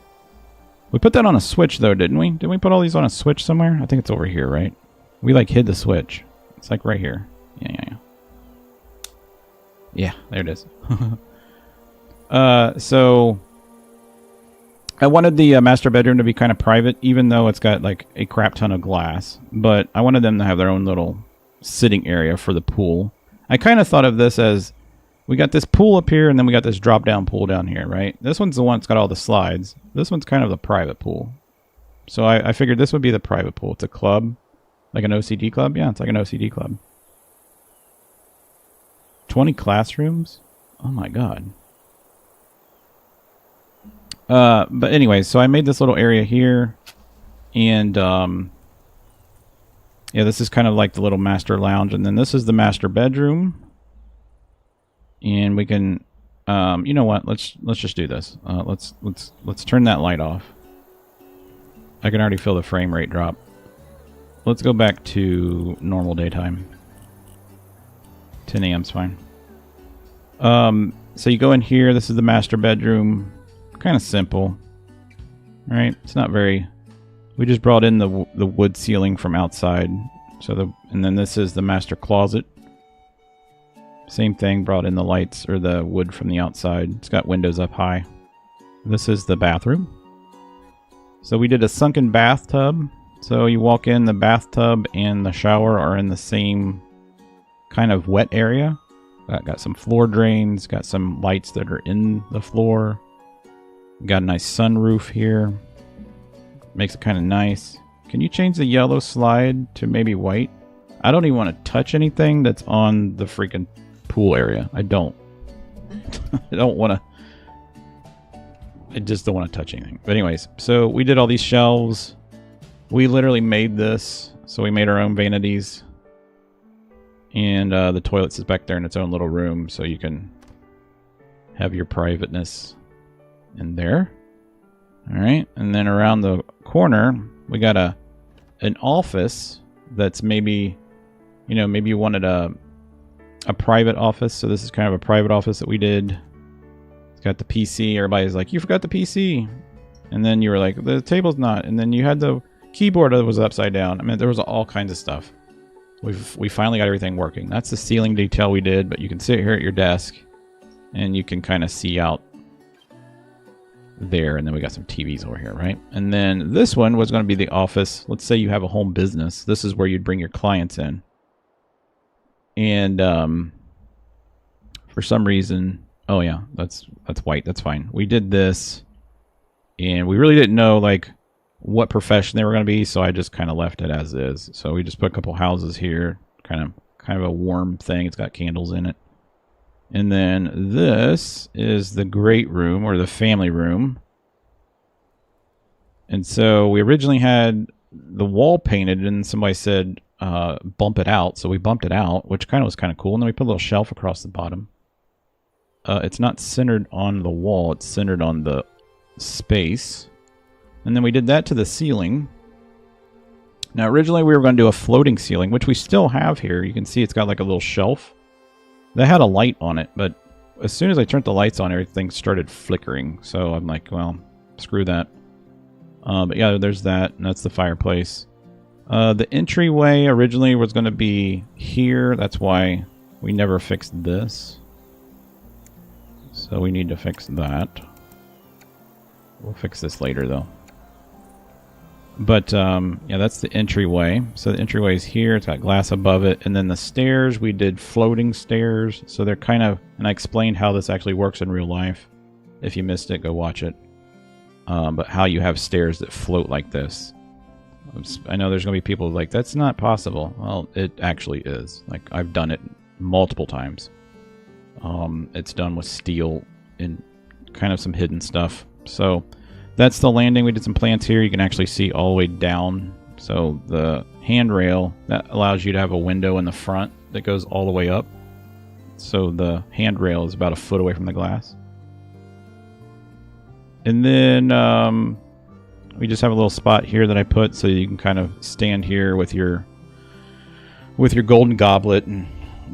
We put that on a switch though, didn't we? Didn't we put all these on a switch somewhere? I think it's over here, right? We like hid the switch. It's like right here. Yeah. Yeah, there it is. So I wanted the master bedroom to be kind of private, even though it's got like a crap ton of glass. But I wanted them to have their own little sitting area for the pool. I kind of thought of this as we got this pool up here, and then we got this drop-down pool down here, right? This one's the one that's got all the slides. This one's kind of the private pool. So I figured this would be the private pool. It's a club, like an OCD club. Yeah, it's like an OCD club. 20 classrooms? Oh my god. But anyway, so I made this little area here, and yeah, this is kind of like the little master lounge, and then this is the master bedroom. And we can, you know what? Let's just do this. Let's turn that light off. I can already feel the frame rate drop. Let's go back to normal daytime. 10 a.m.'s fine. So you go in here. This is the master bedroom. Kind of simple, right? It's not very. We just brought in the wood ceiling from outside. And then this is the master closet. Same thing, brought in the lights or the wood from the outside. It's got windows up high. This is the bathroom. So we did a sunken bathtub. So you walk in, the bathtub and the shower are in the same kind of wet area. Got some floor drains, got some lights that are in the floor. Got a nice sunroof here. Makes it kind of nice. Can you change the yellow slide to maybe white? I don't even want to touch anything that's on the freaking pool area. I don't. I don't want to. I just don't want to touch anything. But anyways, so we did all these shelves. We literally made this. So we made our own vanities. And the toilet sits back there in its own little room, so you can have your privateness in there. All right, and then around the corner, we got an office that's maybe, you know, maybe you wanted a private office. So this is kind of a private office that we did. It's got the PC. Everybody's like, you forgot the PC. And then you were like, the table's not. And then you had the keyboard that was upside down. I mean, there was all kinds of stuff. We finally got everything working. That's the ceiling detail we did, but you can sit here at your desk and you can kind of see out there. And then we got some TVs over here, right? And then this one was going to be the office. Let's say you have a home business. This is where you'd bring your clients in. And for some reason, oh yeah, that's white. That's fine. We did this, and we really didn't know like what profession they were going to be, so I just kind of left it as is. So we just put a couple houses here, kind of a warm thing. It's got candles in it. And then this is the great room, or the family room. And so we originally had the wall painted, and somebody said bump it out. So we bumped it out, which was kind of cool. And then we put a little shelf across the bottom. It's not centered on the wall. It's centered on the space. And then we did that to the ceiling. Now, originally we were going to do a floating ceiling, which we still have here. You can see it's got like a little shelf. That had a light on it, but as soon as I turned the lights on, everything started flickering. So I'm like, well, screw that. But yeah, there's that, and that's the fireplace. The entryway originally was going to be here. That's why we never fixed this. So we need to fix that. We'll fix this later, though. But, yeah, that's the entryway. So the entryway is here. It's got glass above it. And then the stairs, we did floating stairs. So they're kind of... And I explained how this actually works in real life. If you missed it, go watch it. But how you have stairs that float like this. I know there's going to be people like, that's not possible. Well, it actually is. Like, I've done it multiple times. It's done with steel and kind of some hidden stuff. So... That's the landing. We did some plants here. You can actually see all the way down. So the handrail, that allows you to have a window in the front that goes all the way up. So the handrail is about a foot away from the glass. And then we just have a little spot here that I put so you can kind of stand here with your golden goblet and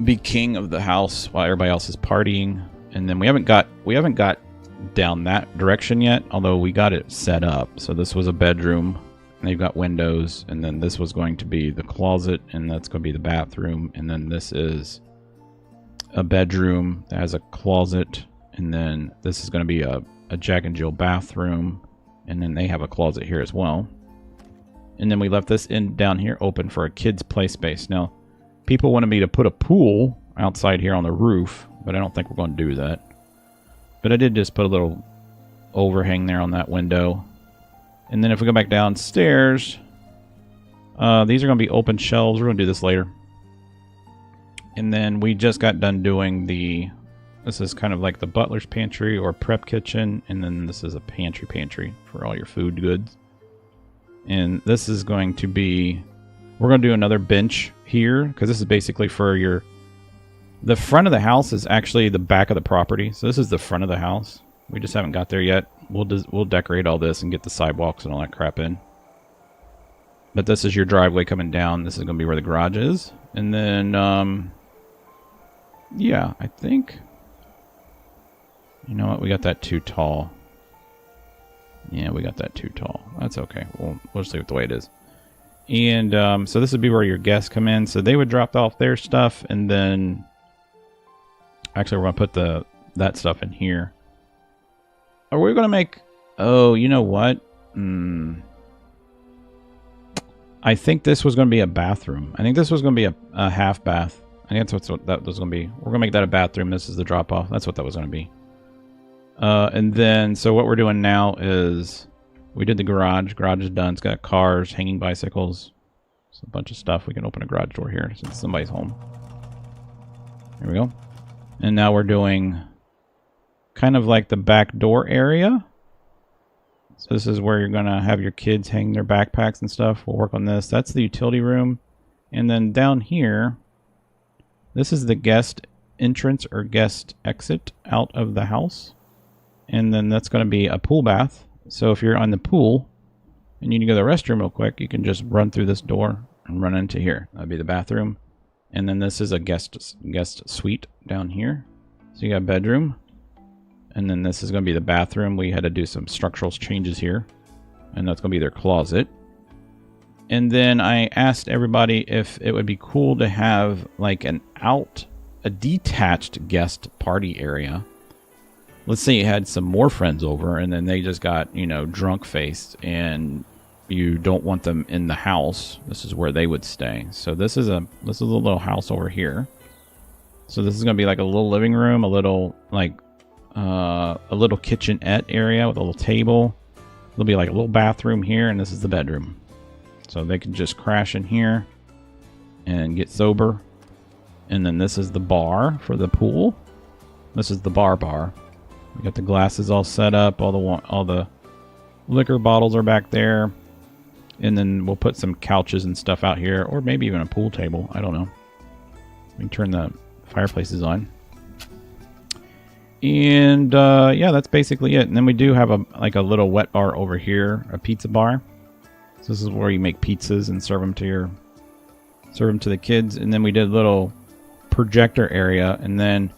be king of the house while everybody else is partying. And then we haven't got down that direction yet, although we got it set up. So this was a bedroom, and they've got windows, and then this was going to be the closet, and that's going to be the bathroom, and then this is a bedroom that has a closet, and then this is going to be a Jack and Jill bathroom, and then they have a closet here as well. And then we left this in down here open for a kid's play space. Now, people wanted me to put a pool outside here on the roof, but I don't think we're going to do that. But I did just put a little overhang there on that window. And then if we go back downstairs, these are going to be open shelves. We're going to do this later. And then we just got done doing this is kind of like the butler's pantry or prep kitchen. And then this is a pantry for all your food goods. And this is going to be, we're going to do another bench here, because this is basically for the front of the house is actually the back of the property. So this is the front of the house. We just haven't got there yet. We'll decorate all this and get the sidewalks and all that crap in. But this is your driveway coming down. This is going to be where the garage is. And then, yeah, I think, you know what? We got that too tall. Yeah, we got that too tall. That's okay. We'll just leave it the way it is. And so this would be where your guests come in. So they would drop off their stuff, and then actually we're going to put that stuff in here. Are we going to make... Oh, you know what? I think this was going to be a bathroom. I think this was going to be a half bath. I think that's what that was going to be. We're going to make that a bathroom. This is the drop off. That's what that was going to be. And then, so what we're doing now is we did the garage. Garage is done. It's got cars, hanging bicycles, a bunch of stuff. We can open a garage door here since somebody's home. There we go. And now we're doing kind of like the back door area. So this is where you're going to have your kids hang their backpacks and stuff. We'll work on this. That's the utility room. And then down here, this is the guest entrance or guest exit out of the house. And then that's going to be a pool bath. So if you're on the pool and you need to go to the restroom real quick, you can just run through this door and run into here. That'd be the bathroom. And then this is a guest suite down here. So you got a bedroom. And then this is going to be the bathroom. We had to do some structural changes here. And that's going to be their closet. And then I asked everybody if it would be cool to have like a detached guest party area. Let's say you had some more friends over and then they just got, you know, drunk faced and you don't want them in the house. This is where they would stay. So this is a little house over here. So this is going to be like a little living room, a little like a little kitchenette area with a little table. There'll be like a little bathroom here, and this is the bedroom. So they can just crash in here and get sober. And then this is the bar for the pool. This is the bar. We got the glasses all set up. All the liquor bottles are back there. And then we'll put some couches and stuff out here, or maybe even a pool table. I don't know. We can turn the fireplaces on. And yeah, that's basically it. And then we do have a little wet bar over here, a pizza bar. So this is where you make pizzas and serve them to the kids. And then we did a little projector area, and then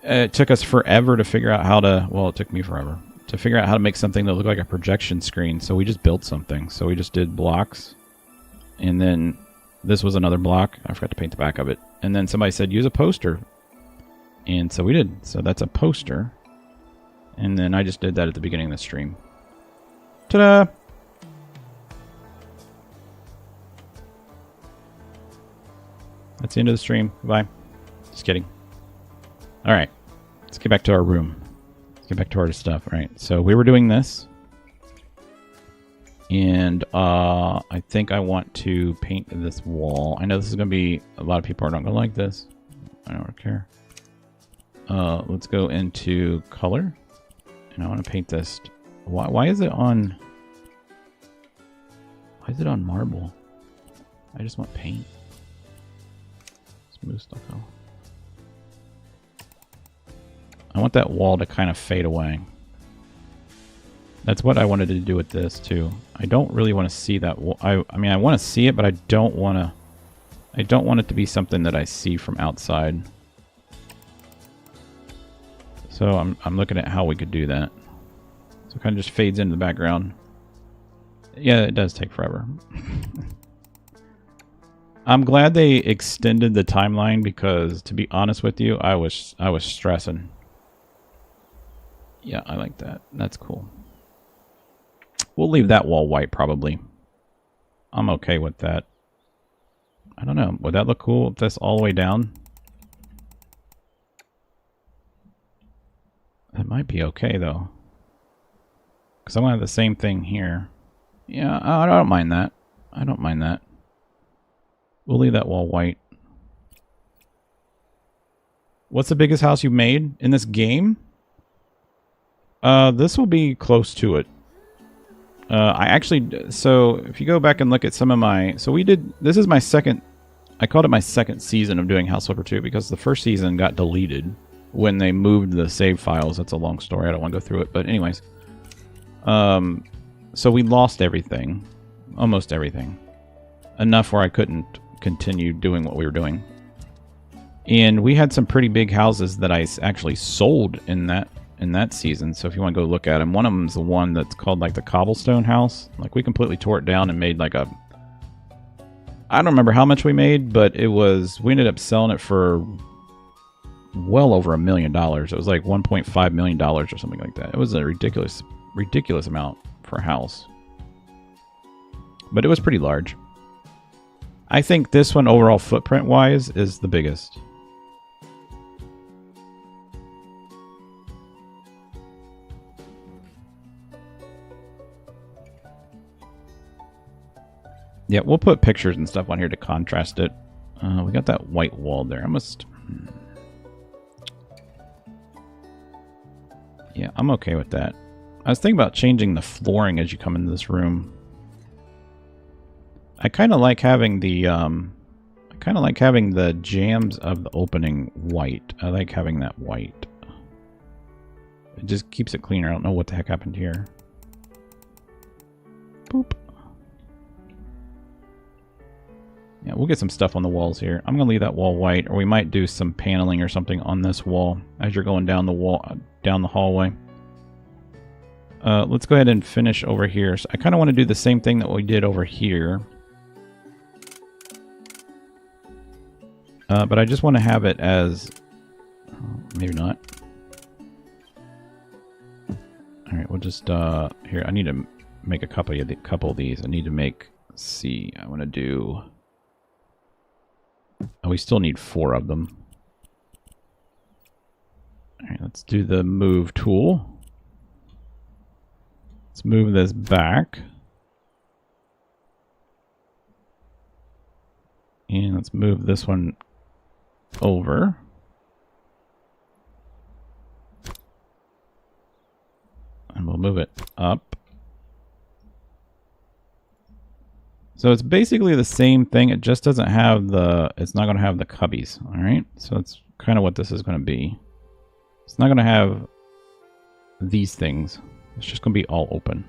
it took us forever to figure out how to, well, it took me forever to figure out how to make something that looked like a projection screen. So we just built something. So we just did blocks, and then this was another block. I forgot to paint the back of it. And then somebody said, use a poster. And so we did. So that's a poster. And then I just did that at the beginning of the stream. Ta-da! That's the end of the stream. Goodbye. Just kidding. All right. Let's get back to our room. Let's get back to our stuff. All right. So we were doing this. And I think I want to paint this wall. I know this is going to be... A lot of people are not going to like this. I don't care. Let's go into color. And I want to paint this. Why is it on... Why is it on marble? I just want paint. Smooth stucco. I want that wall to kind of fade away. That's what I wanted to do with this too. I don't really want to see that. I mean, I want to see it, but I don't want to. I don't want it to be something that I see from outside. So I'm looking at how we could do that. So it kind of just fades into the background. Yeah, it does take forever. I'm glad they extended the timeline because, to be honest with you, I was stressing. Yeah, I like that. That's cool. We'll leave that wall white, probably. I'm okay with that. I don't know. Would that look cool if that's all the way down? That might be okay, though. Because I'm going to have the same thing here. Yeah, I don't mind that. I don't mind that. We'll leave that wall white. What's the biggest house you've made in this game? This will be close to it. I actually, so if you go back and look at some of my, so we did, this is my second, I called it my second season of doing House Flipper 2 because the first season got deleted when they moved the save files. That's a long story. I don't want to go through it, but anyways. So we lost everything, almost everything, enough where I couldn't continue doing what we were doing. And we had some pretty big houses that I actually sold in that season. So if you want to go look at them, one of them is the one that's called like the cobblestone house. Like we completely tore it down and made like a, I don't remember how much we made, but it was, we ended up selling it for well over $1 million. It was like $1.5 million or something like that. It was a ridiculous amount for a house, but it was pretty large. I think this one overall footprint wise is the biggest. Yeah, we'll put pictures and stuff on here to contrast it. We got that white wall there. I must... Yeah, I'm okay with that. I was thinking about changing the flooring as you come into this room. I kind of like having the jambs of the opening white. I like having that white. It just keeps it cleaner. I don't know what the heck happened here. Boop. Yeah, we'll get some stuff on the walls here. I'm gonna leave that wall white, or we might do some paneling or something on this wall as you're going down the wall, down the hallway. Let's go ahead and finish over here. So I kind of want to do the same thing that we did over here. But I just want to have it as... maybe not. Alright, we'll just... here, I need to make a couple of these. I need to make... Let's see, I want to do... Oh, we still need 4 of them. Alright, let's do the move tool. Let's move this back. And let's move this one over. And we'll move it up. So it's basically the same thing. It just doesn't have the, it's not going to have the cubbies. All right. So that's kind of what this is going to be. It's not going to have these things. It's just going to be all open.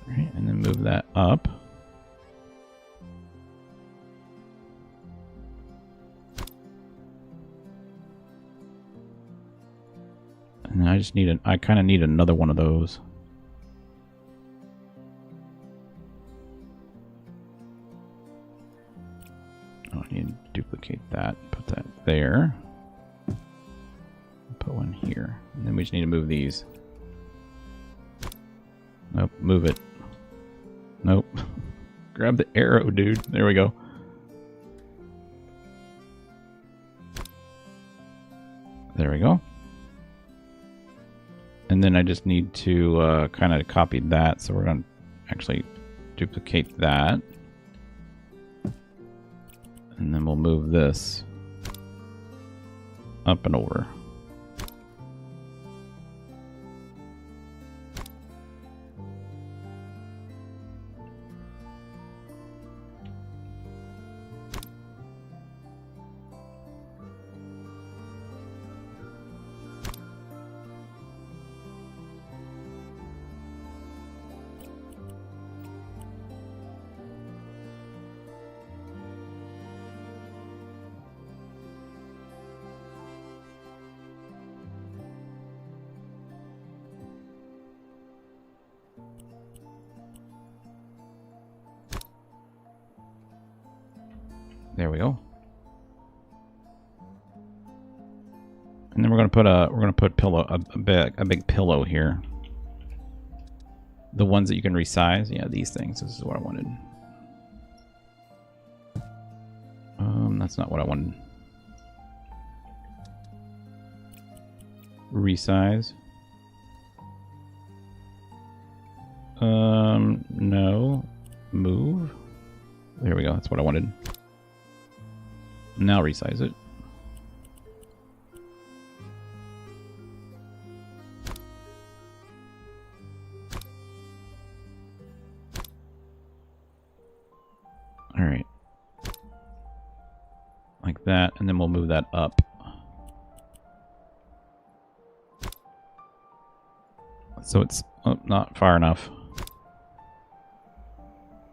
All right. And then move that up. And I just need I kind of need another one of those. Oh, I need to duplicate that. Put that there. Put one here. And then we just need to move these. Nope, move it. Nope. Grab the arrow, dude. There we go. There we go. And then I just need to kind of copy that. So we're going to actually duplicate that. And then we'll move this up and over. There we go. And then we're gonna put pillow a big pillow here. The ones that you can resize, yeah, these things. This is what I wanted. That's not what I wanted. Resize. No. Move. There we go. That's what I wanted. Now resize it. All right. Like that, and then we'll move that up. So it's not far enough.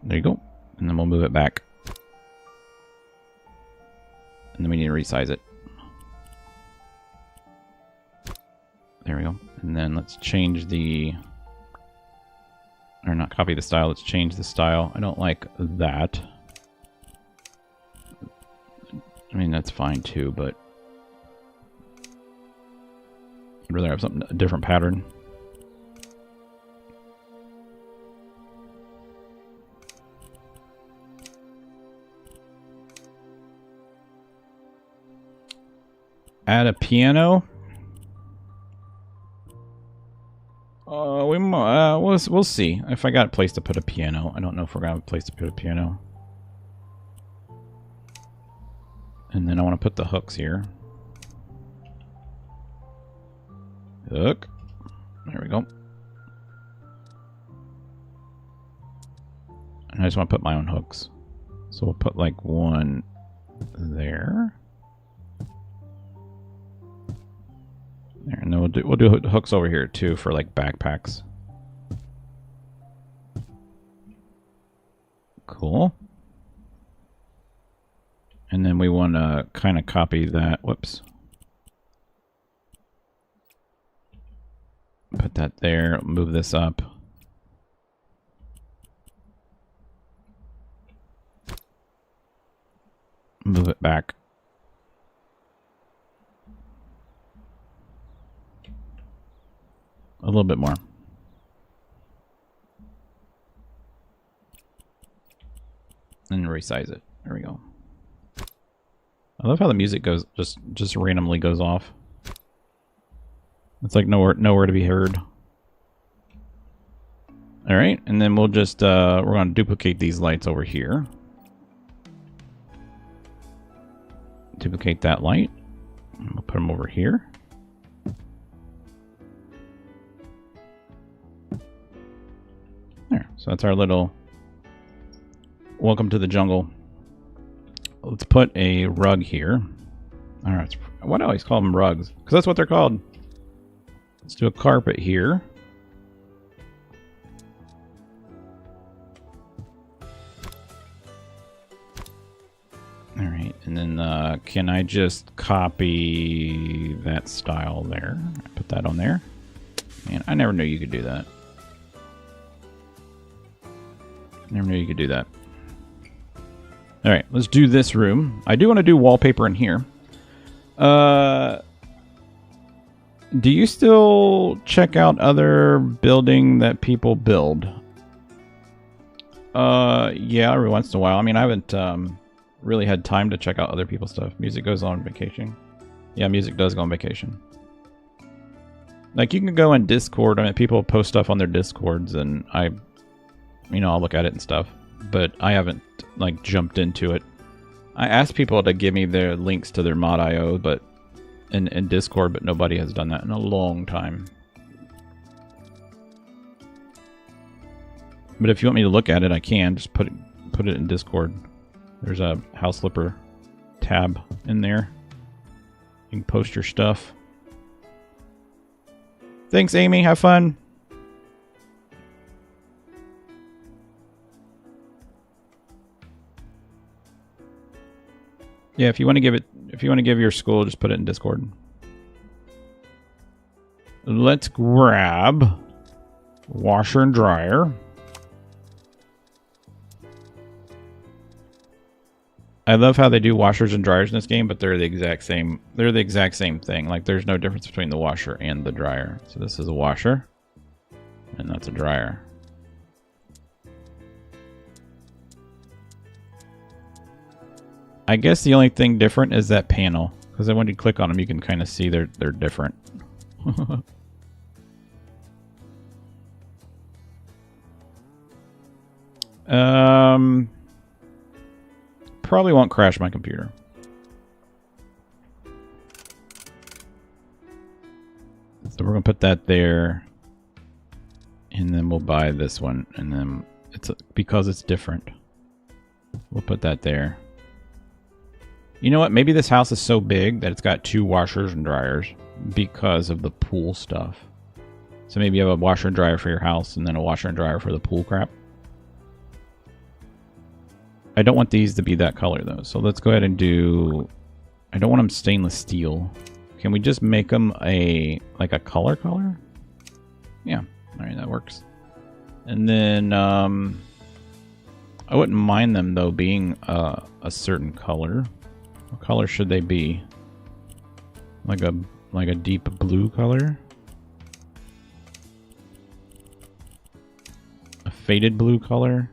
There you go. And then we'll move it back. And then we need to resize it. There we go. And then let's change the... Or not copy the style, let's change the style. I don't like that. I mean, that's fine too, but... I'd rather have something, a different pattern. Add a piano. We'll see if I got a place to put a piano. I don't know if we're gonna have a place to put a piano. And then I want to put the hooks here. Hook. There we go. And I just want to put my own hooks. So we'll put like one there. There, and then we'll do hooks over here too for like backpacks. Cool. And then we want to kind of copy that. Whoops. Put that there. Move this up. Move it back. A little bit more. And resize it. There we go. I love how the music goes just randomly goes off. It's like nowhere to be heard. All right, and then we'll just we're going to duplicate these lights over here. Duplicate that light. We'll put them over here. There. So that's our little welcome to the jungle. Let's put a rug here. All right. Why do I always call them rugs? Because that's what they're called. Let's do a carpet here. All right. And then can I just copy that style there? Put that on there. Man, I never knew you could do that. Never knew you could do that. All right, let's do this room. I do want to do wallpaper in here. Do you still check out other building that people build? Yeah, every once in a while. I mean, I haven't really had time to check out other people's stuff. Music goes on vacation. Yeah, music does go on vacation. Like, you can go on Discord. I mean, people post stuff on their Discords, and I'll look at it and stuff. But I haven't, like, jumped into it. I asked people to give me their links to their mod.io, but in Discord, but nobody has done that in a long time. But if you want me to look at it, I can. Just put it in Discord. There's a House Flipper tab in there. You can post your stuff. Thanks, Amy. Have fun. Yeah, if you want to give your school, just put it in Discord. Let's grab washer and dryer. I love how they do washers and dryers in this game, but they're the exact same. They're the exact same thing. Like there's no difference between the washer and the dryer. So this is a washer, and that's a dryer. I guess the only thing different is that panel, because then when you click on them, you can kind of see they're different. Probably won't crash my computer. So we're gonna put that there, and then we'll buy this one, and then because it's different, we'll put that there. You know what? Maybe this house is so big that it's got 2 washers and dryers because of the pool stuff. So maybe you have a washer and dryer for your house, and then a washer and dryer for the pool crap. I don't want these to be that color though, so let's go ahead and do... I don't want them stainless steel. Can we just make them like a color? Yeah, alright, that works. And then I wouldn't mind them though being a certain color. What color should they be? Like a deep blue color? A faded blue color?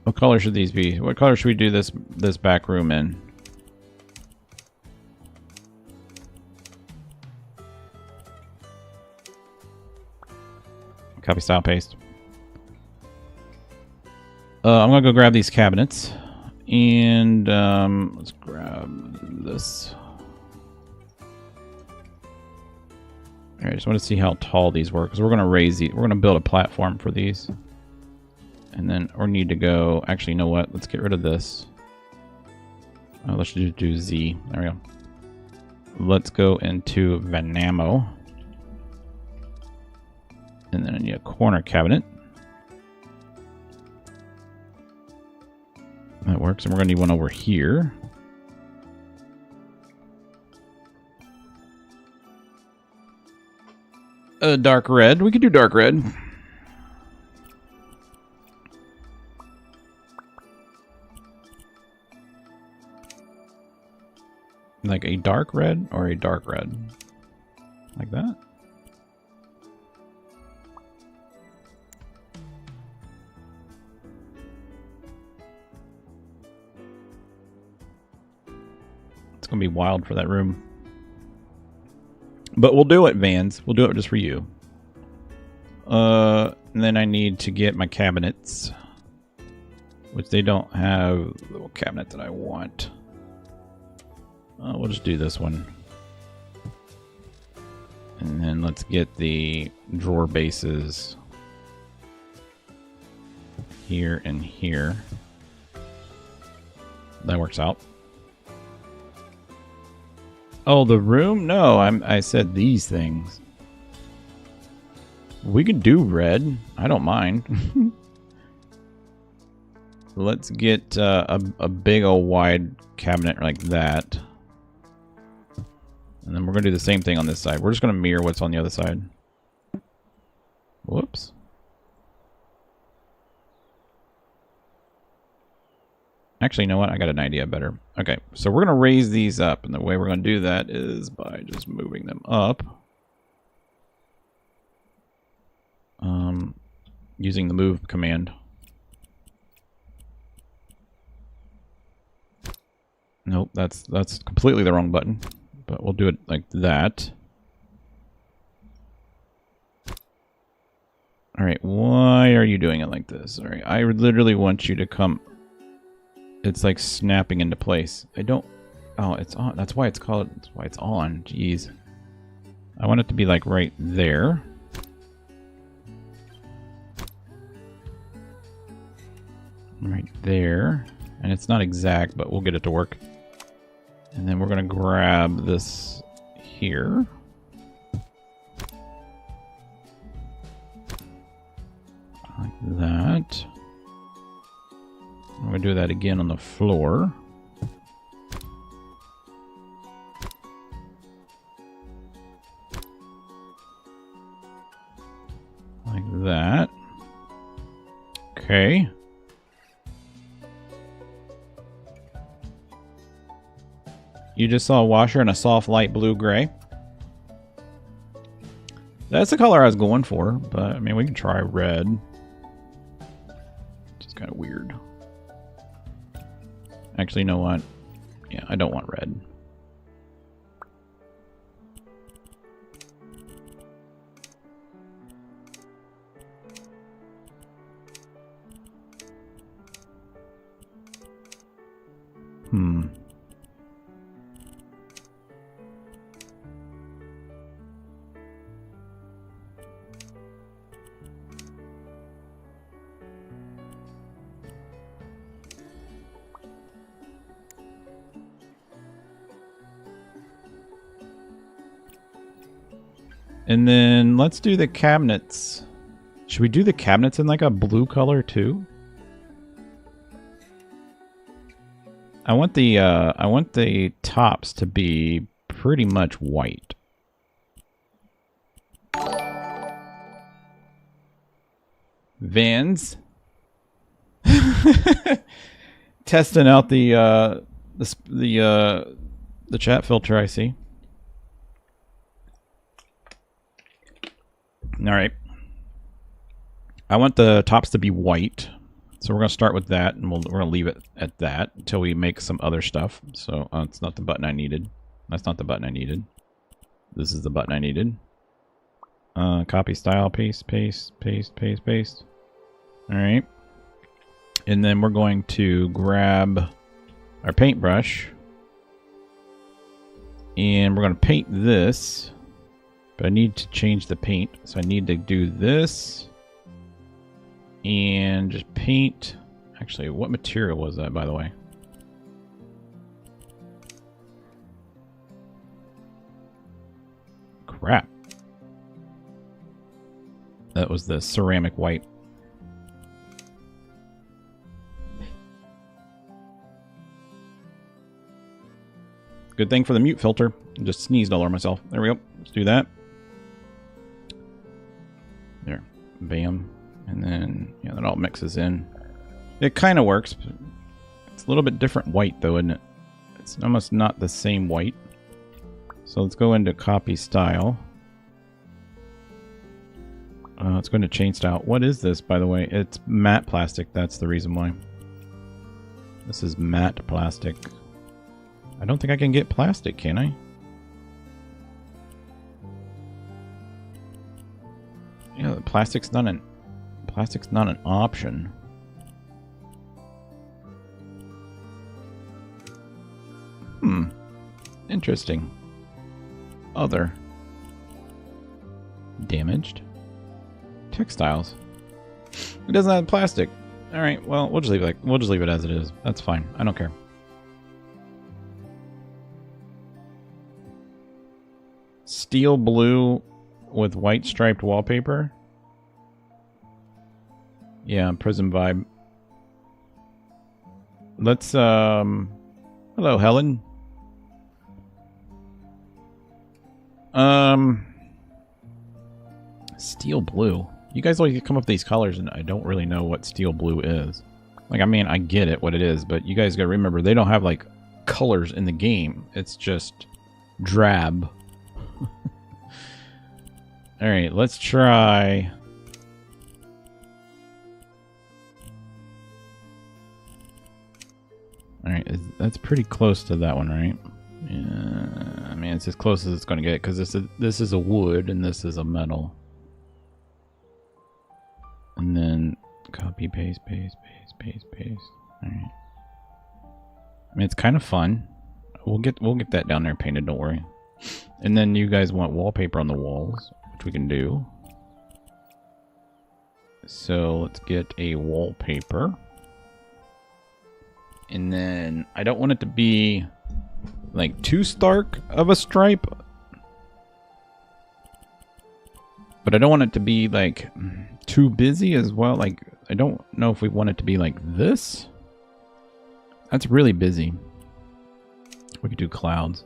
What color should these be? What color should we do this back room in? Copy, style, paste. I'm gonna go grab these cabinets, and let's grab this. All right, I just want to see how tall these were, because we're gonna raise these. We're gonna build a platform for these. And then we need to go... Actually, you know what? Let's get rid of this. Let's just do Z. There we go. Let's go into Venamo. And then I need a corner cabinet. That works. And we're going to need one over here. Dark red. We could do dark red. Like a dark red or a dark red? Like that? It's gonna be wild for that room. But we'll do it, Vans. We'll do it just for you. And then I need to get my cabinets. Which they don't have the little cabinet that I want. We'll just do this one. And then let's get the drawer bases here and here. That works out. Oh, the room? No, I said these things. We could do red. I don't mind. Let's get a big old wide cabinet like that. And then we're going to do the same thing on this side. We're just going to mirror what's on the other side. Whoops. Actually, you know what? I got an idea better. Okay, so we're going to raise these up. And the way we're going to do that is by just moving them up. Using the move command. Nope, that's completely the wrong button. But we'll do it like that. Alright, why are you doing it like this? Alright, I literally want you to come... It's like snapping into place. I don't... Oh, it's on. That's why it's called... That's why it's on. Jeez. I want it to be like right there. Right there. And it's not exact, but we'll get it to work. And then we're going to grab this here. Like that. I'm going to do that again on the floor. that. Okay. You just saw a washer in a soft light blue-gray. That's the color I was going for, but I mean, we can try red. Just kind of weird. Actually, you know what? Yeah, I don't want red. And then let's do the cabinets. Should we do the cabinets in like a blue color too? I want the tops to be pretty much white. Vans. Testing out the chat filter, I see. All right. I want the tops to be white. So we're going to start with that, and we're going to leave it at that until we make some other stuff. So it's not the button I needed. That's not the button I needed. This is the button I needed. Copy style, paste, paste, paste, paste, paste. All right. And then we're going to grab our paintbrush. And we're going to paint this. But I need to change the paint. So I need to do this. And just paint. Actually, what material was that, by the way? Crap. That was the ceramic white. Good thing for the mute filter. I just sneezed all over myself. There we go. Let's do that. There. Bam. And then, yeah, that all mixes in. It kind of works. It's a little bit different white, though, isn't it? It's almost not the same white. So let's go into copy style. It's going to change style. What is this, by the way? It's matte plastic. That's the reason why. This is matte plastic. I don't think I can get plastic, can I? Yeah, plastic's not an option. Interesting. Other. Damaged. Textiles. It doesn't have plastic. All right. Well, we'll just leave it as it is. That's fine. I don't care. Steel blue with white striped wallpaper. Yeah, prison vibe. Let's hello Helen. Steel blue. You guys always come up with these colors and I don't really know what steel blue is. Like, I mean, I get it what it is, but you guys gotta remember they don't have like colors in the game. It's just drab. Alright, let's try. Alright, that's pretty close to that one, right? Yeah, I mean, it's as close as it's going to get, because this is a wood and this is a metal. And then copy, paste, paste, paste, paste, paste. Alright. I mean, it's kind of fun. We'll get that down there painted, don't worry. And then you guys want wallpaper on the walls, which we can do. So let's get a wallpaper. And then I don't want it to be like too stark of a stripe, but I don't want it to be like too busy as well. Like, I don't know if we want it to be like this. That's really busy. We could do clouds.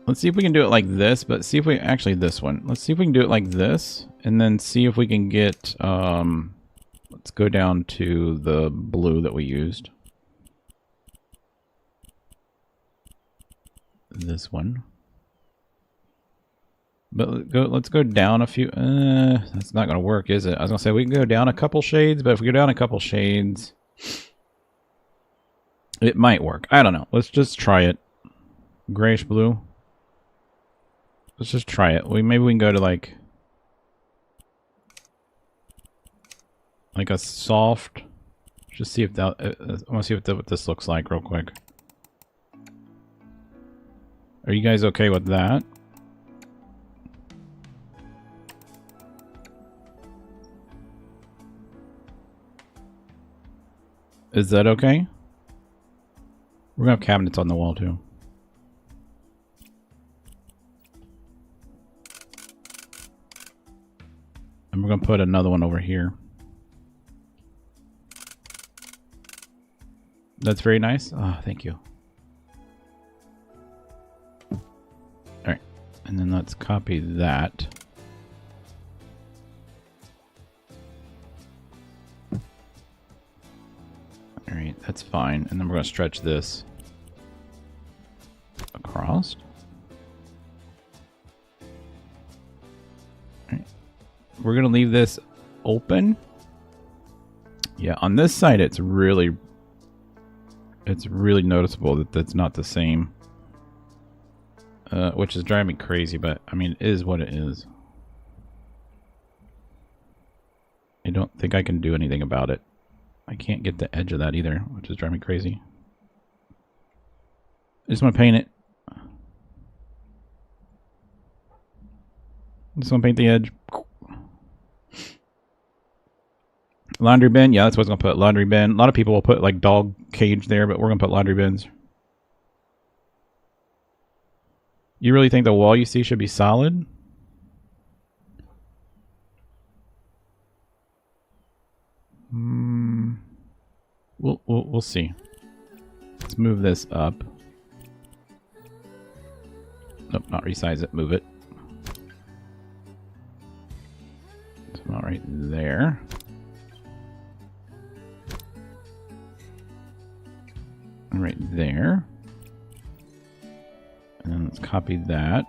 Let's see if we can do it like this, but see if we... Actually, this one. Let's see if we can do it like this, and then see if we can get... let's go down to the blue that we used. This one. But let's go down a few... that's not going to work, is it? I was going to say we can go down a couple shades, but if we go down a couple shades... It might work. I don't know. Let's just try it. Grayish blue. Let's just try it. Maybe we can go to like a soft. Just see if that. I want to see what this looks like real quick. Are you guys okay with that? Is that okay? We're gonna have cabinets on the wall too. And we're going to put another one over here. That's very nice. Oh, thank you. Alright. And then let's copy that. Alright, that's fine. And then we're going to stretch this across. We're going to leave this open. Yeah, on this side it's really noticeable that that's not the same. Which is driving me crazy, but I mean, it is what it is. I don't think I can do anything about it. I can't get the edge of that either, which is driving me crazy. I just want to paint it. Just want to paint the edge. Laundry bin, yeah, that's what I was going to put. Laundry bin. A lot of people will put like dog cage there, but we're going to put laundry bins. You really think the wall you see should be solid? We'll see. Let's move this up. Nope, not resize it. Move it. It's about right there. Right there. And then let's copy that.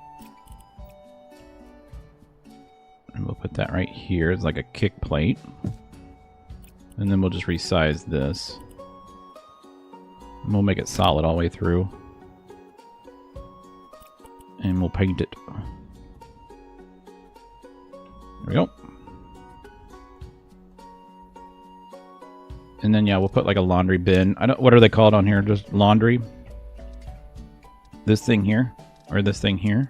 And we'll put that right here as like a kick plate. And then we'll just resize this. And we'll make it solid all the way through. And we'll paint it. There we go. And then, yeah, we'll put like a laundry bin. I don't. What are they called on here? Just laundry. This thing here, or this thing here.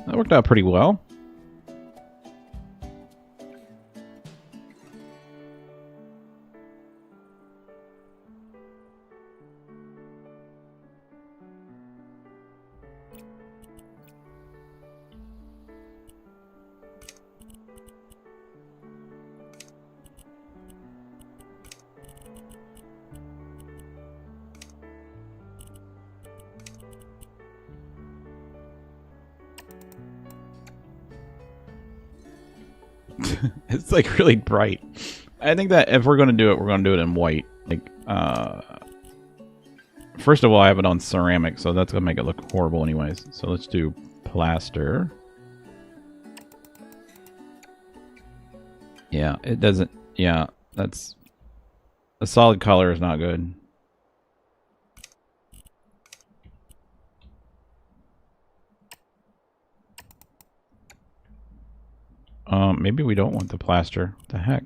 That worked out pretty well. It's like really bright. I think that if we're going to do it, we're going to do it in white. Like, first of all, I have it on ceramic, so that's going to make it look horrible anyways. So let's do plaster. Yeah, it doesn't. Yeah, that's a solid color is not good. Maybe we don't want the plaster. What the heck?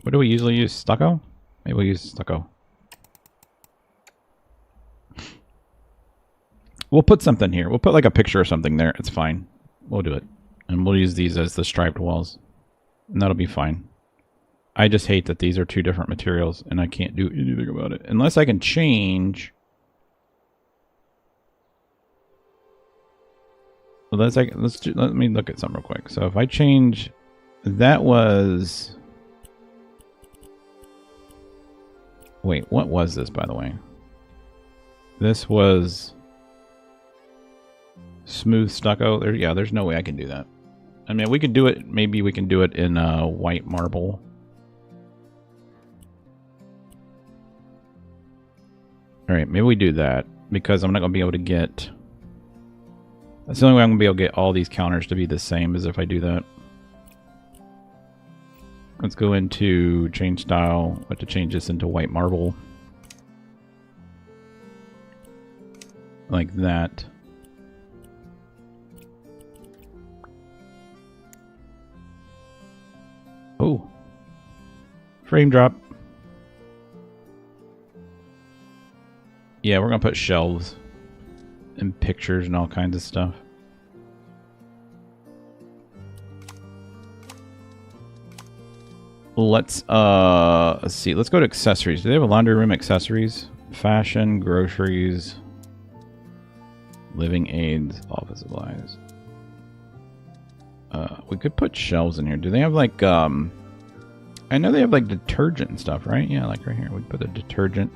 What do we usually use? Stucco? Maybe we'll use stucco. We'll put something here. We'll put like a picture or something there. It's fine. We'll do it. And we'll use these as the striped walls. And that'll be fine. I just hate that these are two different materials and I can't do anything about it. Unless I can change... Well, let me look at something real quick. So if I change... That was... Wait, what was this, by the way? This was smooth stucco. There's no way I can do that. I mean, we can do it. Maybe we can do it in white marble. All right, maybe we do that because I'm not going to be able to get... That's the only way I'm going to be able to get all these counters to be the same as if I do that. Let's go into change style. I have to change this into white marble. Like that. Oh. Frame drop. Yeah, we're going to put shelves and pictures and all kinds of stuff. Let's see. Let's go to accessories. Do they have a laundry room accessories? Fashion, groceries, living aids, office supplies. We could put shelves in here. Do they have like I know they have like detergent and stuff, right? Yeah, like right here. We put the detergent.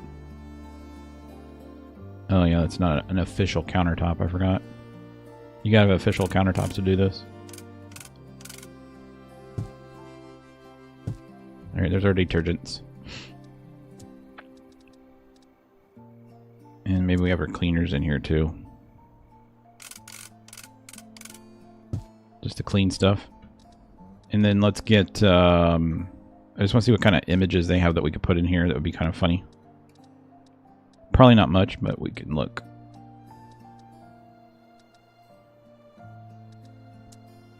Oh yeah, that's not an official countertop. I forgot. You gotta have official countertops to do this. Alright, there's our detergents. And maybe we have our cleaners in here too. Just to clean stuff. And then let's get, I just want to see what kind of images they have that we could put in here that would be kind of funny. Probably not much, but we can look.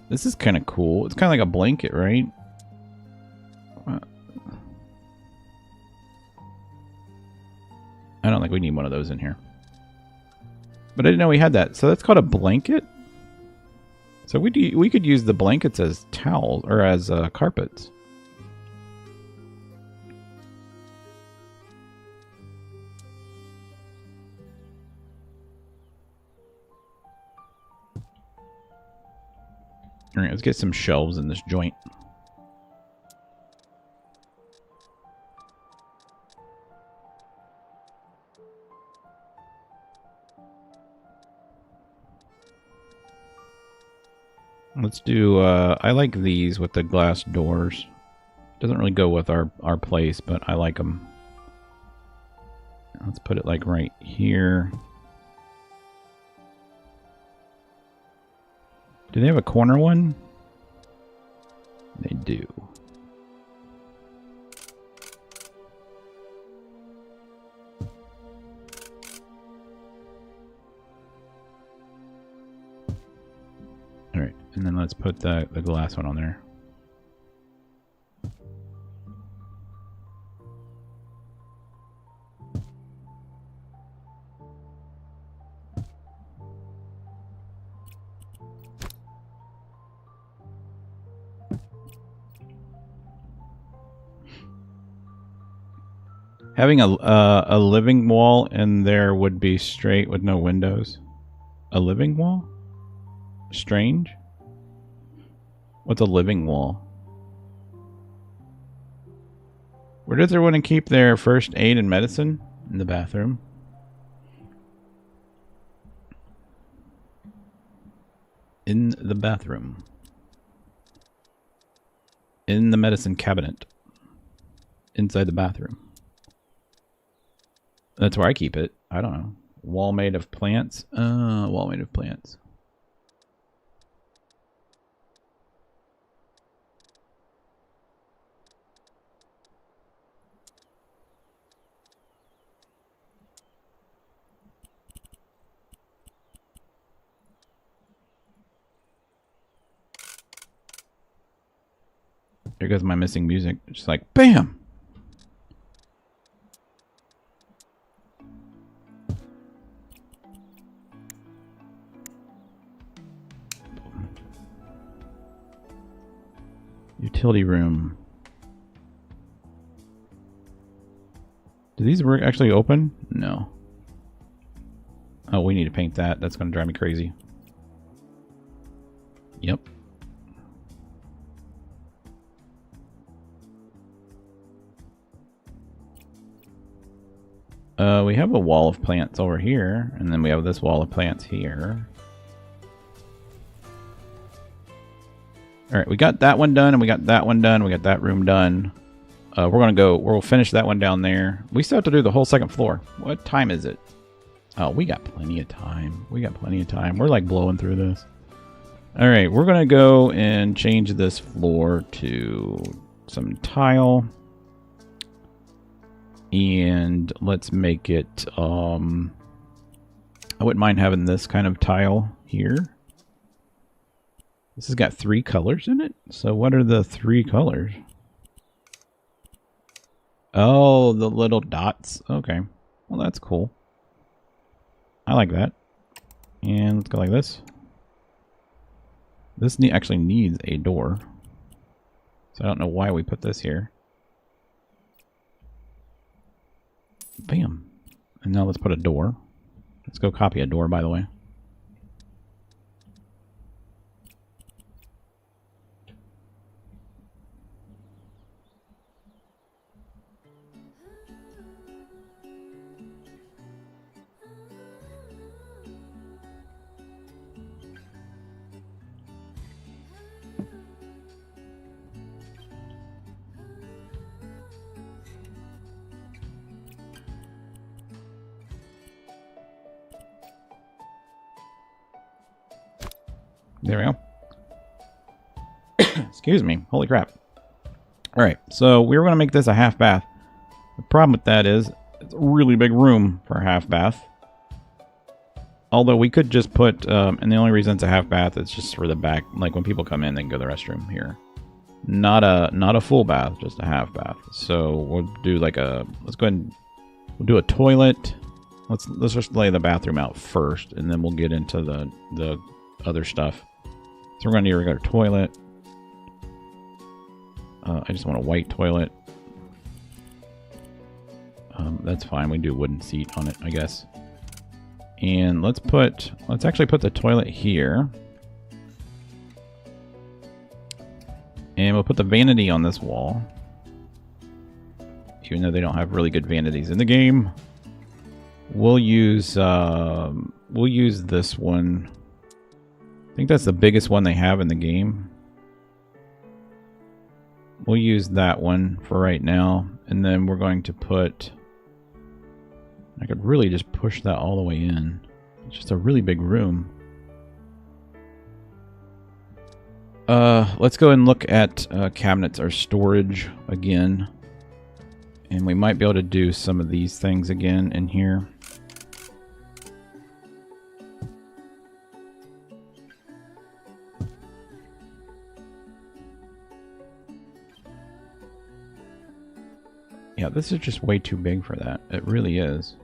This is kind of cool. It's kind of like a blanket, right? I don't think we need one of those in here. But I didn't know we had that. So that's called a blanket? So we could use the blankets as towels or as carpets. All right, let's get some shelves in this joint. Let's do, I like these with the glass doors. Doesn't really go with our place, but I like them. Let's put it like right here. Do they have a corner one? They do. All right, and then let's put the glass one on there. Having a living wall in there would be straight with no windows. A living wall? Strange. What's a living wall? Where does everyone keep their first aid and medicine? In the bathroom. In the bathroom. In the medicine cabinet. Inside the bathroom. That's where I keep it. I don't know. Wall made of plants? Wall made of plants. There goes my missing music. Just like, BAM! Utility room. Do these work actually open? No. Oh, we need to paint that. That's going to drive me crazy. Yep. We have a wall of plants over here, and then we have this wall of plants here. Alright, we got that one done, and we got that one done, we got that room done. We'll finish that one down there. We still have to do the whole second floor. What time is it? Oh, we got plenty of time. We got plenty of time. We're like blowing through this. Alright, we're gonna go and change this floor to some tile. And let's make it, I wouldn't mind having this kind of tile here. This has got 3 colors in it. So what are the 3 colors? Oh, the little dots. Okay. Well, that's cool. I like that. And let's go like this. This actually needs a door. So I don't know why we put this here. Bam. And now let's put a door. Let's go copy a door, by the way. There we go. Excuse me. Holy crap. Alright, so we were going to make this a half bath. The problem with that is it's a really big room for a half bath. Although we could just put, and the only reason it's a half bath is just for the back. Like when people come in, they can go to the restroom here. Not a full bath, just a half bath. So we'll do like let's go ahead and we'll do a toilet. Let's just lay the bathroom out first, and then we'll get into the other stuff. So we're going to need a regular toilet. I just want a white toilet. That's fine. We do wooden seat on it, I guess. And let's actually put the toilet here. And we'll put the vanity on this wall. Even though they don't have really good vanities in the game. We'll use this one. I think that's the biggest one they have in the game. We'll use that one for right now. And then we're going to put... I could really just push that all the way in. It's just a really big room. Let's go and look at cabinets or storage again. And we might be able to do some of these things again in here. Yeah, this is just way too big for that. It really is.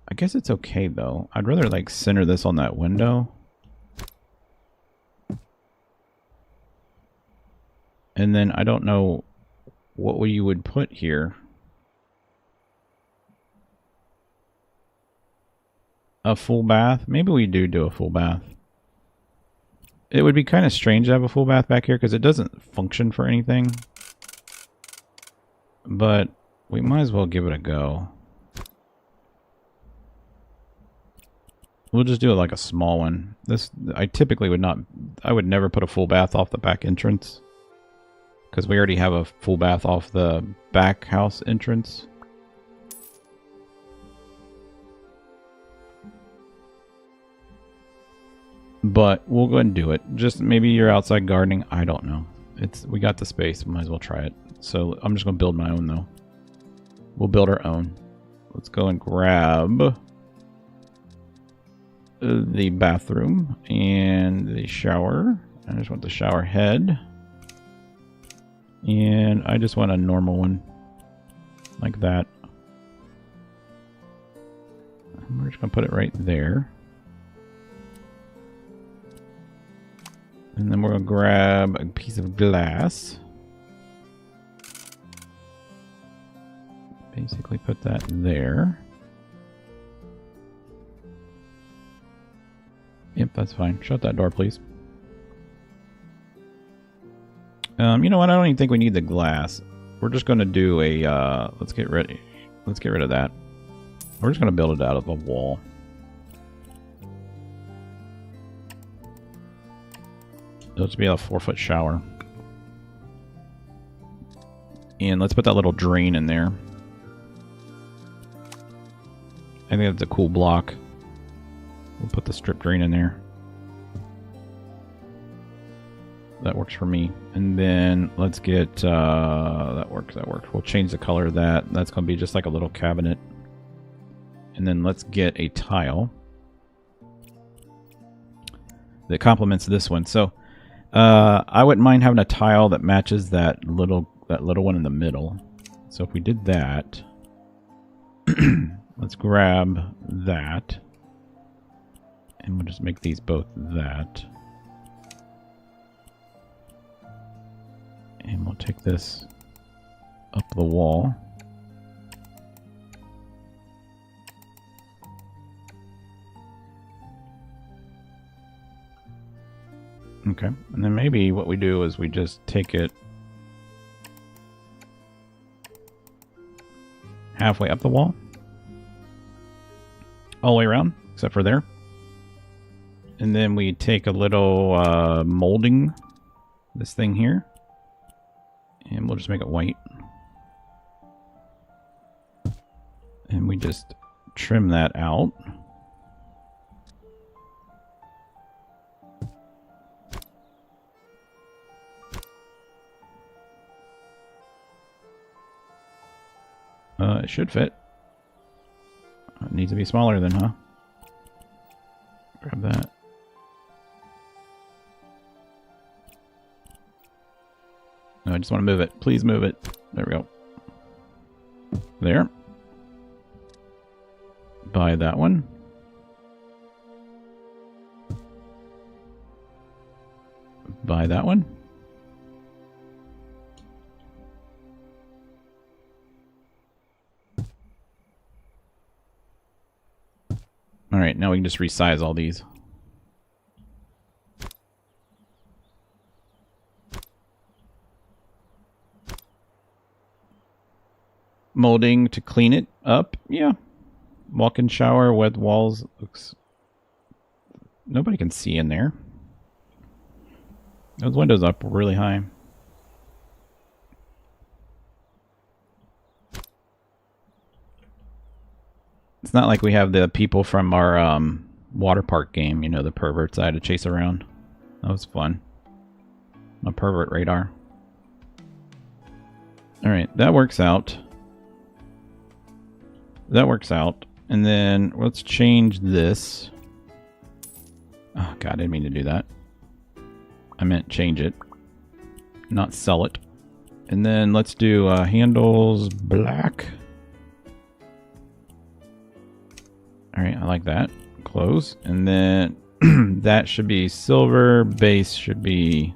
I guess it's okay though. I'd rather like center this on that window. And then I don't know what you would put here. A full bath? Maybe we do a full bath. It would be kind of strange to have a full bath back here because it doesn't function for anything. But we might as well give it a go. We'll just do it like a small one. I typically would not... I would never put a full bath off the back entrance. Because we already have a full bath off the back house entrance. But we'll go ahead and do it. Just maybe you're outside gardening. I don't know. We got the space. Might as well try it. So I'm just going to build my own though. We'll build our own. Let's go and grab the bathroom and the shower. I just want the shower head. And I just want a normal one. Like that. And we're just going to put it right there. And then we're going to grab a piece of glass. Basically put that there. Yep, that's fine. Shut that door, please. You know what? I don't even think we need the glass. We're just going to do a... let's get ready. let's get rid of that. We're just going to build it out of a wall. It'll just be a 4-foot shower. And let's put that little drain in there. I think that's a cool block. We'll put the strip drain in there. That works for me. And then let's get, that works. We'll change the color of that. That's going to be just like a little cabinet. And then let's get a tile that complements this one. So I wouldn't mind having a tile that matches that little one in the middle. So if we did that, let's grab that, and we'll just make these both that. And we'll take this up the wall. Okay, and then maybe what we do is we just take it halfway up the wall. All the way around, except for there. And then we take a little molding, this thing here. And we'll just make it white. And we just trim that out. It should fit. It needs to be smaller then, huh? Grab that. No, I just want to move it. Please move it. There we go. There. Buy that one. Buy that one. Alright, now we can just resize all these. Molding to clean it up, yeah. Walk-in shower with walls looks... Nobody can see in there. Those windows up really high. It's not like we have the people from our water park game, you know, the perverts I had to chase around. That was fun. My pervert radar. Alright, that works out. That works out. And then let's change this. Oh god, I didn't mean to do that. I meant change it, not sell it. And then let's do handles black. Alright, I like that. Close. And then that should be silver. Base should be...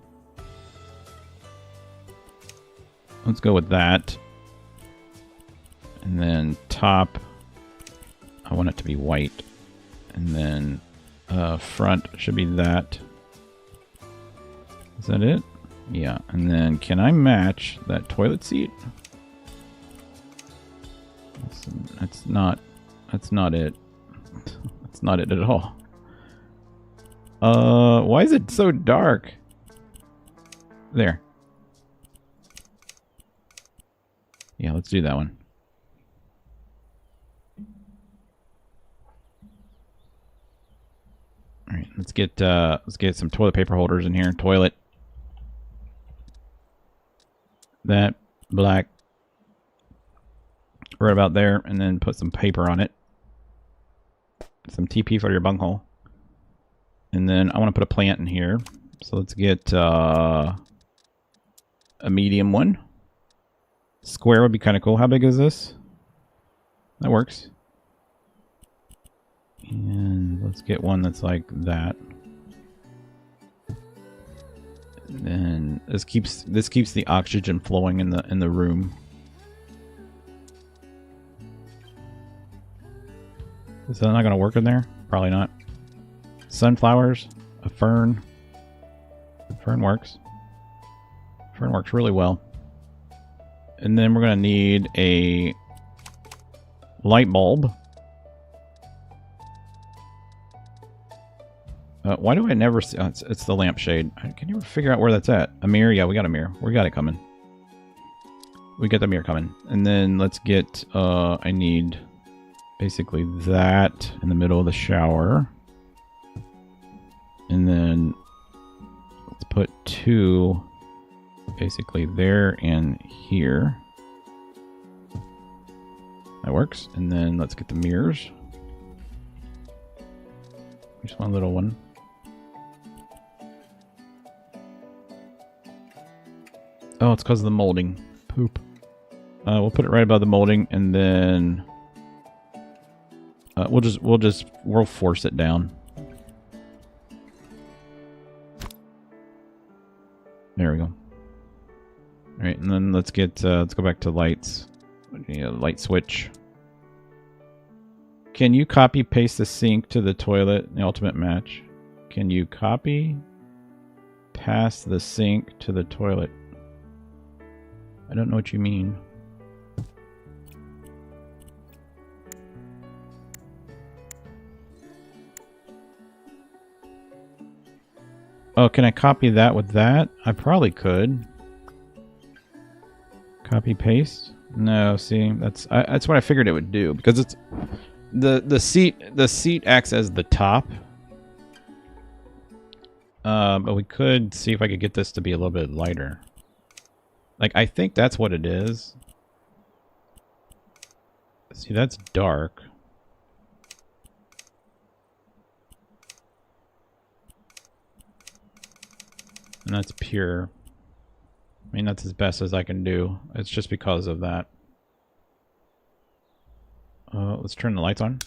Let's go with that. And then top, I want it to be white. And then front should be that. Is that it? Yeah. And then can I match that toilet seat? That's not it. That's not it at all. Why is it so dark? There. Yeah, let's do that one. All right, let's get some toilet paper holders in here. Toilet. That black. Right about there, and then put some paper on it. Some TP for your bunghole. And then I want to put a plant in here. So let's get a medium one. Square would be kind of cool. How big is this? That works. And let's get one that's like that. And then this keeps the oxygen flowing in the room. Is that not going to work in there? Probably not. Sunflowers, a fern. Fern works. Fern works really well. And then we're going to need Light bulb. Why do I never see... Oh, it's the lampshade. Can you ever figure out where that's at? A mirror? Yeah, we got a mirror. We got it coming. We got the mirror coming. And then let's get... I need basically that in the middle of the shower. And then let's put 2 basically there and here. That works. And then let's get the mirrors. Just one little one. Oh, it's because of the molding. Poop. We'll put it right above the molding, and then we'll force it down. There we go. All right, and then let's go back to lights. We need a light switch. Can you copy paste the sink to the toilet in the ultimate match? Can you copy paste the sink to the toilet? I don't know what you mean. Oh, can I copy that with that? I probably could. Copy paste? No, see, that's what I figured it would do, because it's the seat acts as the top. But we could see if I could get this to be a little bit lighter. Like, I think that's what it is. See, that's dark. And that's pure. I mean, that's as best as I can do. It's just because of that. Let's turn the lights on.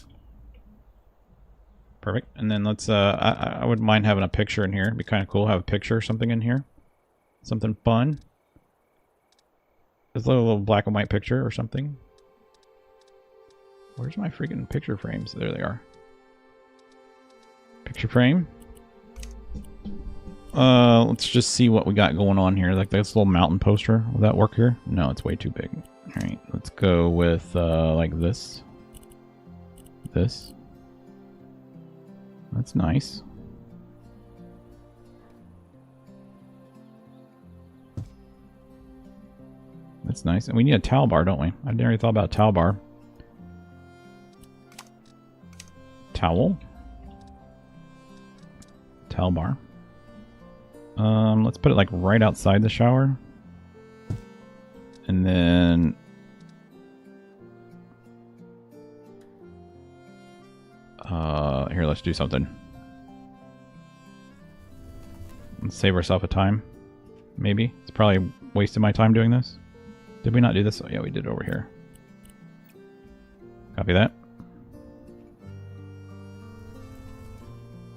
Perfect. And then let's, I wouldn't mind having a picture in here. It'd be kind of cool to have a picture or something in here. Something fun. Just a little black and white picture or something. Where's my freaking picture frames? There they are. Picture frame. Let's just see what we got going on here. Like this little mountain poster. Will that work here? No, it's way too big. Alright, let's go with, like this. This. That's nice. That's nice. And we need a towel bar, don't we? I never thought about a towel bar. Towel. Towel bar. Let's put it like right outside the shower. And then here, let's do something. Let's save ourselves a time. Maybe. It's probably wasting my time doing this. Did we not do this? Oh yeah, we did it over here. Copy that.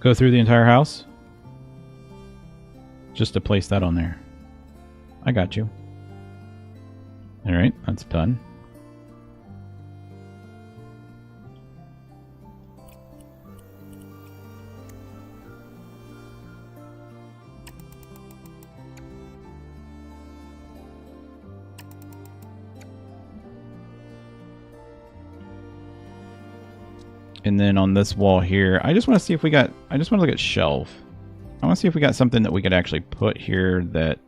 Go through the entire house. Just to place that on there. I got you. Alright, that's done. And then on this wall here, I just want to see if we got, I just want to look at shelf. I want to see if we got something that we could actually put here that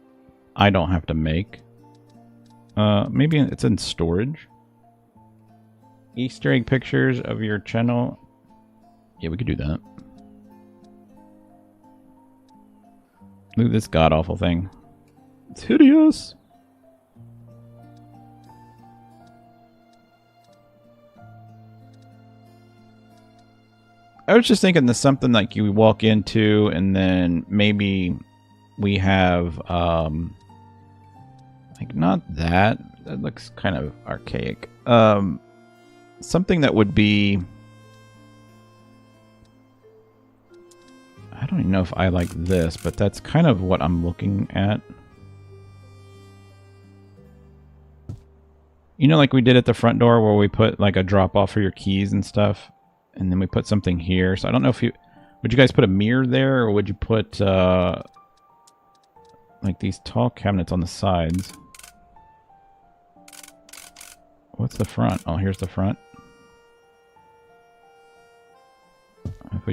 I don't have to make. Maybe it's in storage. Easter egg pictures of your channel. Yeah, we could do that. Look at this god-awful thing. It's hideous. I was just thinking there's something like you walk into and then maybe we have, like not that. That looks kind of archaic. Something that would be, I don't even know if I like this, but that's kind of what I'm looking at. You know, like we did at the front door where we put like a drop off for your keys and stuff. And then we put something here. So I don't know if you... Would you guys put a mirror there? Or would you put... like these tall cabinets on the sides? What's the front? Oh, here's the front.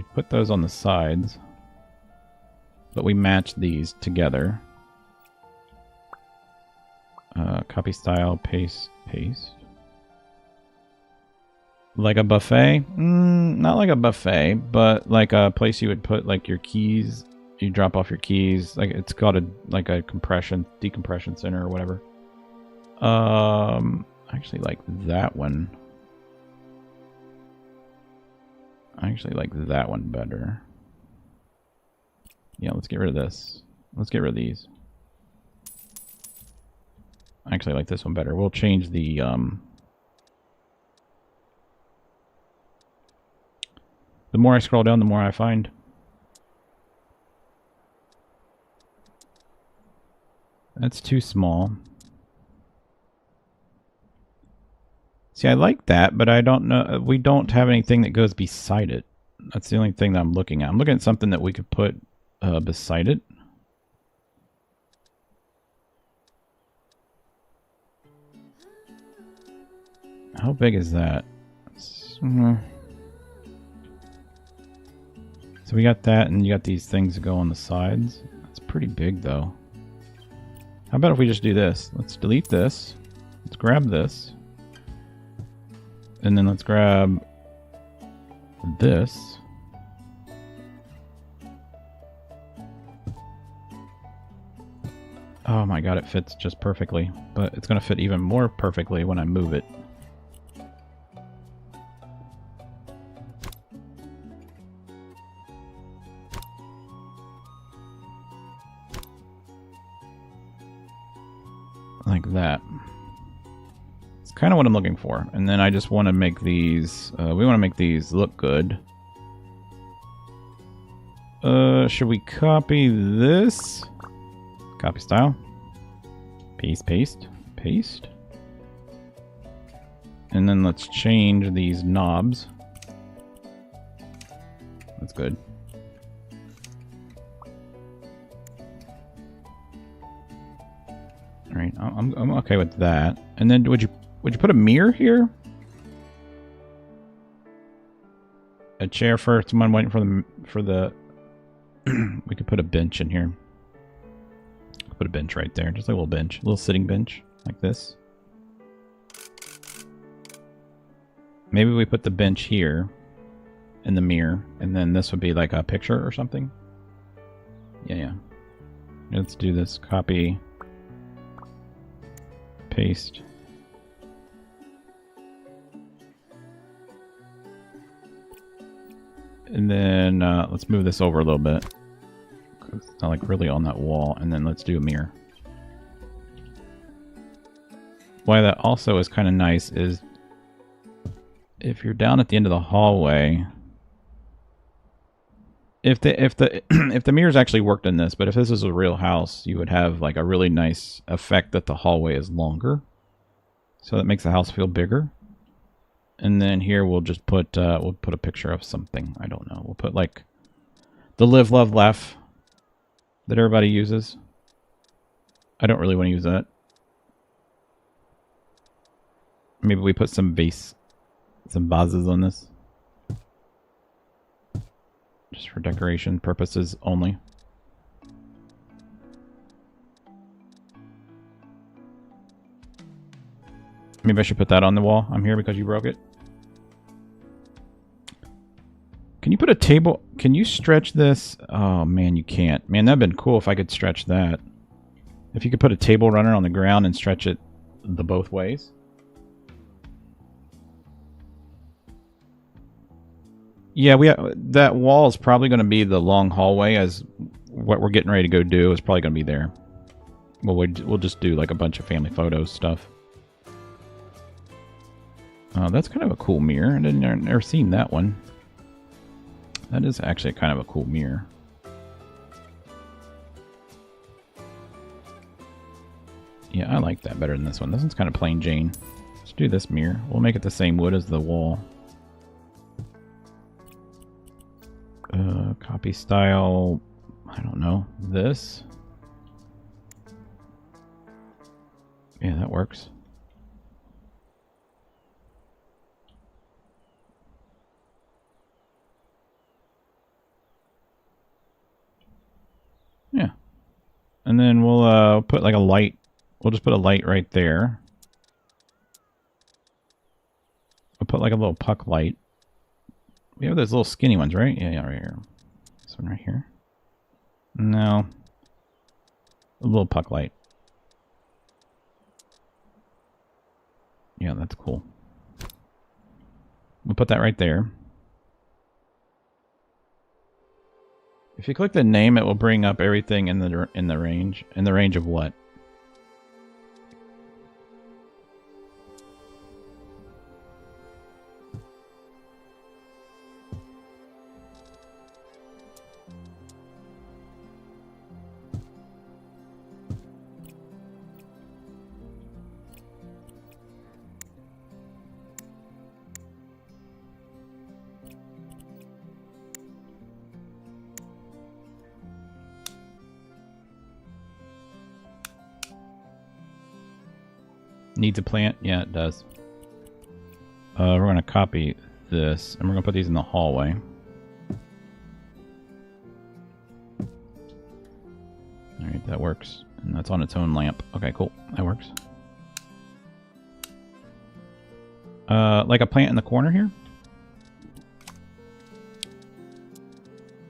we put those on the sides, but we match these together. Copy style, paste. Like a buffet? Not like a buffet, but like a place you would put like your keys. You drop off your keys. Like it's got a decompression center or whatever. I actually like that one. I actually like that one better. Yeah, let's get rid of this. Let's get rid of these. I actually like this one better. We'll change the more I scroll down, the more I find. That's too small. See, I like that, but I don't know. We don't have anything that goes beside it. That's the only thing that I'm looking at. I'm looking at something that we could put beside it. How big is that? So we got that, and you got these things that go on the sides. It's pretty big, though. How about if we just do this? Let's delete this. Let's grab this. And then let's grab this. Oh my god, it fits just perfectly. But it's going to fit even more perfectly when I move it. Like that. It's kind of what I'm looking for. And then I just want to make these, we want to make these look good. Should we copy this? Copy style. Paste. And then let's change these knobs. That's good. All right, I'm okay with that. And then would you put a mirror here? A chair for someone waiting for the we could put a bench in here. Put a bench right there, just like a little bench, a little sitting bench like this. Maybe we put the bench here in the mirror, and then this would be like a picture or something. Yeah. Let's do this. Copy. Paste. And then let's move this over a little bit. It's not like really on that wall. And then let's do a mirror. Why that also is kind of nice is if you're down at the end of the hallway, if the mirrors actually worked in this, but if this is a real house, you would have like a really nice effect that the hallway is longer. So that makes the house feel bigger. And then here we'll just put we'll put a picture of something. I don't know. We'll put like the live, love, laugh that everybody uses. I don't really want to use that. Maybe we put some vases on this. Just for decoration purposes only. Maybe I should put that on the wall. I'm here because you broke it. Can you put a table? Can you stretch this? Oh man, you can't. Man, that'd been cool if I could stretch that. If you could put a table runner on the ground and stretch it the both ways. Yeah, that wall is probably going to be the long hallway, as what we're getting ready to go do is probably going to be there. Well, we'll just do like a bunch of family photos stuff. That's kind of a cool mirror. I've never seen that one. That is actually kind of a cool mirror. Yeah, I like that better than this one. This one's kind of plain Jane. Let's do this mirror. We'll make it the same wood as the wall. Copy style, I don't know, this. Yeah, that works. And then we'll put like a light. We'll just put a light right there. We'll put like a little puck light. We have those little skinny ones, right? Yeah, right here. This one right here. No. A little puck light. Yeah, that's cool. We'll put that right there. If you click the name, it will bring up everything in the range. In the range of what? Needs a plant? Yeah, it does. We're going to copy this, and we're going to put these in the hallway. Alright, that works. And that's on its own lamp. Okay, cool. That works. Like a plant in the corner here?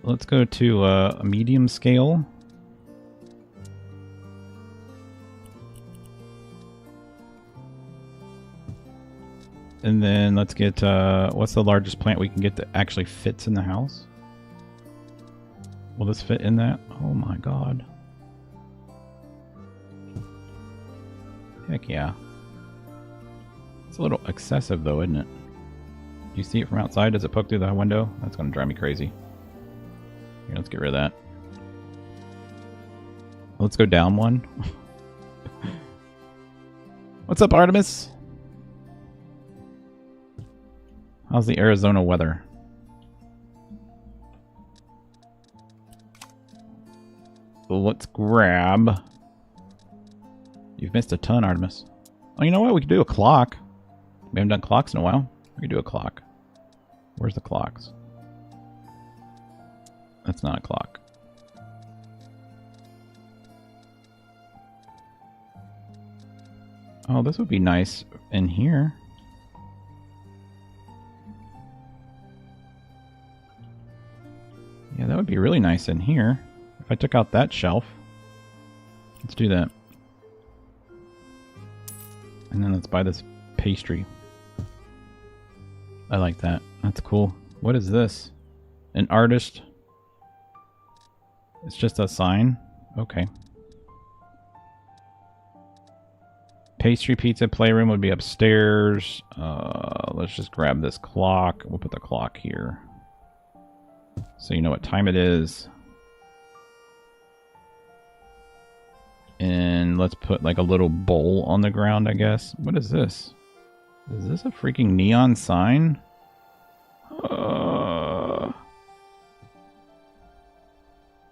Let's go to a medium scale. And then let's get, what's the largest plant we can get that actually fits in the house? Will this fit in that? Oh my god. Heck yeah. It's a little excessive though, isn't it? Do you see it from outside? Does it poke through the window? That's gonna drive me crazy. Here, let's get rid of that. Let's go down one. What's up, Artemis? How's the Arizona weather? Let's grab... You've missed a ton, Artemis. Oh, you know what? We could do a clock. We haven't done clocks in a while. We could do a clock. Where's the clocks? That's not a clock. Oh, this would be nice in here. Yeah, that would be really nice in here. If I took out that shelf. Let's do that. And then let's buy this pastry. I like that. That's cool. What is this? An artist? It's just a sign? Okay. Pastry pizza playroom would be upstairs. Let's just grab this clock. We'll put the clock here. So you know what time it is. And let's put like a little bowl on the ground, I guess. What is this? Is this a freaking neon sign?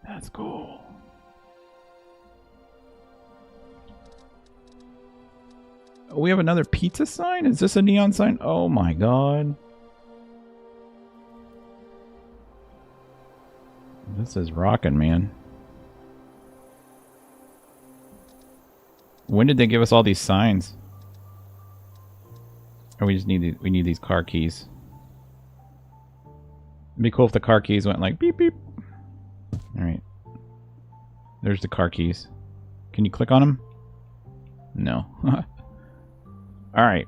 That's cool. Oh, we have another pizza sign? Is this a neon sign? Oh my god. This is rocking, man. When did they give us all these signs? Or we just need we need these car keys. It'd be cool if the car keys went like beep beep. Alright. There's the car keys. Can you click on them? No. Alright.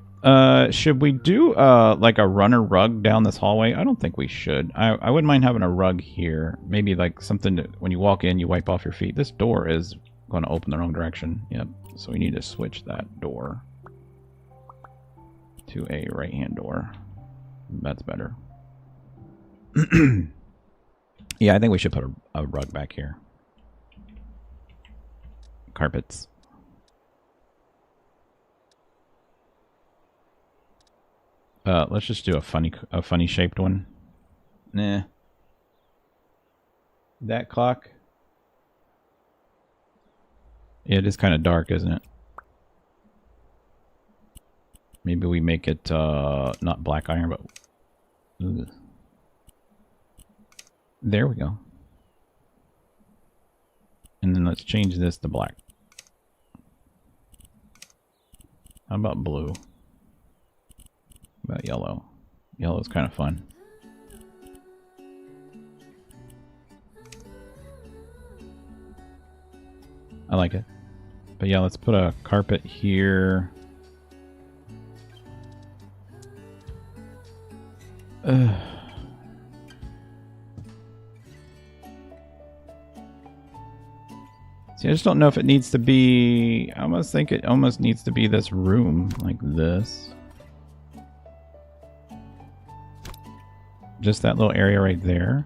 Should we do like a runner rug down this hallway? I don't think we should. I wouldn't mind having a rug here. Maybe like something that when you walk in, you wipe off your feet. This door is going to open the wrong direction. Yep. So we need to switch that door to a right-hand door. That's better. Yeah, I think we should put a rug back here. Carpets. Let's just do a funny shaped one. Nah. That clock. Yeah, it is kind of dark, isn't it? Maybe we make it not black iron, but ugh. There we go. And then let's change this to black. How about blue? How about yellow? Yellow's kind of fun. I like it. But yeah, let's put a carpet here. See, I just don't know if it needs to be... I almost think it almost needs to be this room, like this. Just that little area right there.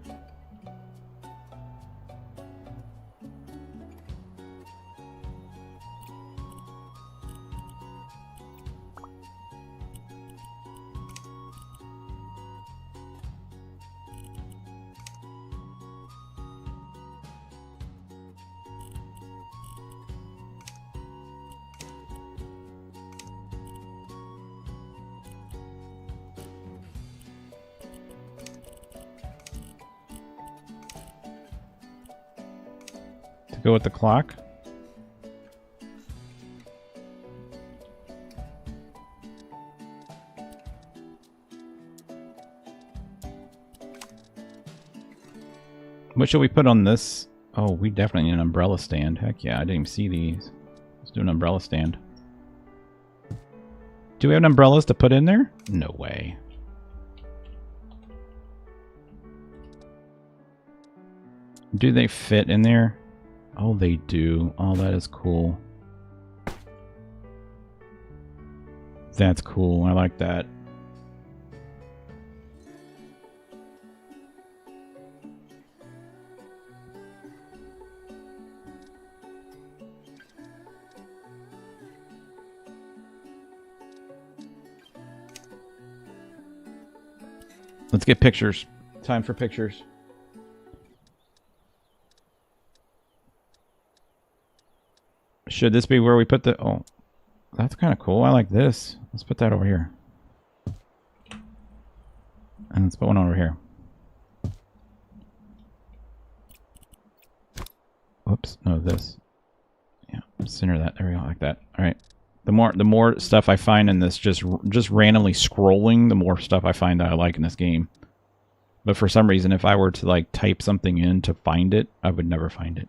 Go with the clock. What should we put on this? Oh, we definitely need an umbrella stand. Heck yeah, I didn't even see these. Let's do an umbrella stand. Do we have umbrellas to put in there? No way. Do they fit in there? Oh, they do. Oh, that is cool. That's cool. I like that. Let's get pictures. Time for pictures. Should this be where we put the... Oh, that's kind of cool. I like this. Let's put that over here. And let's put one over here. Whoops. No, this. Yeah, center that. There we go. Like that. All right. The more stuff I find in this, just randomly scrolling, the more stuff I find that I like in this game. But for some reason, if I were to like type something in to find it, I would never find it.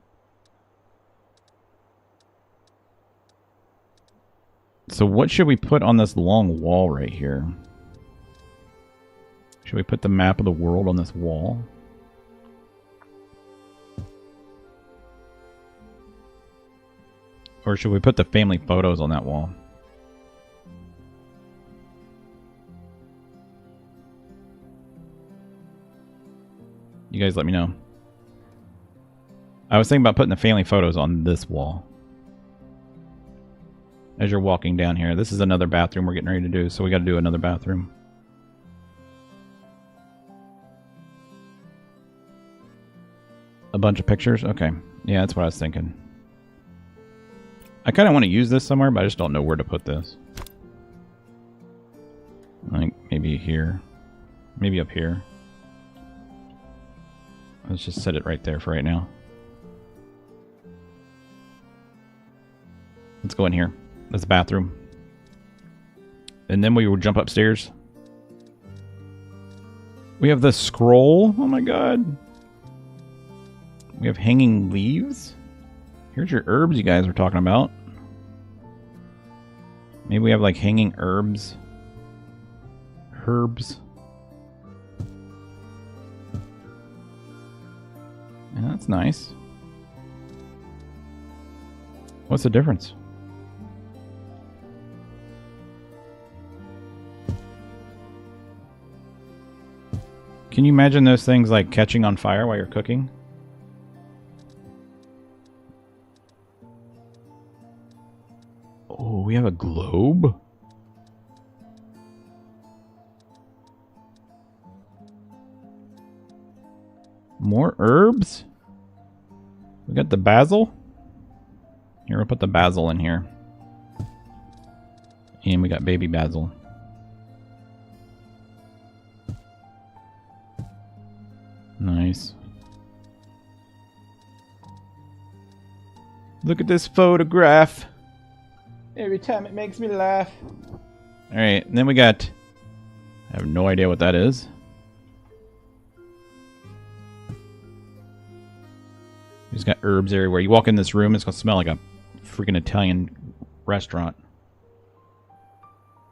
So what should we put on this long wall right here? Should we put the map of the world on this wall? Or should we put the family photos on that wall? You guys let me know. I was thinking about putting the family photos on this wall. As you're walking down here. This is another bathroom we're getting ready to do, so we got to do another bathroom. A bunch of pictures? Okay. Yeah, that's what I was thinking. I kind of want to use this somewhere, but I just don't know where to put this. I think maybe here. Maybe up here. Let's just set it right there for right now. Let's go in here. That's the bathroom. And then we will jump upstairs. We have the scroll. Oh my god. We have hanging leaves. Here's your herbs you guys were talking about. Maybe we have like hanging herbs. Herbs. Yeah, that's nice. What's the difference? Can you imagine those things like catching on fire while you're cooking? Oh, we have a globe? More herbs? We got the basil? Here, we'll put the basil in here. And we got baby basil. Nice. Look at this photograph. Every time it makes me laugh. Alright, and then we got... I have no idea what that is. He's got herbs everywhere. You walk in this room, it's going to smell like a freaking Italian restaurant.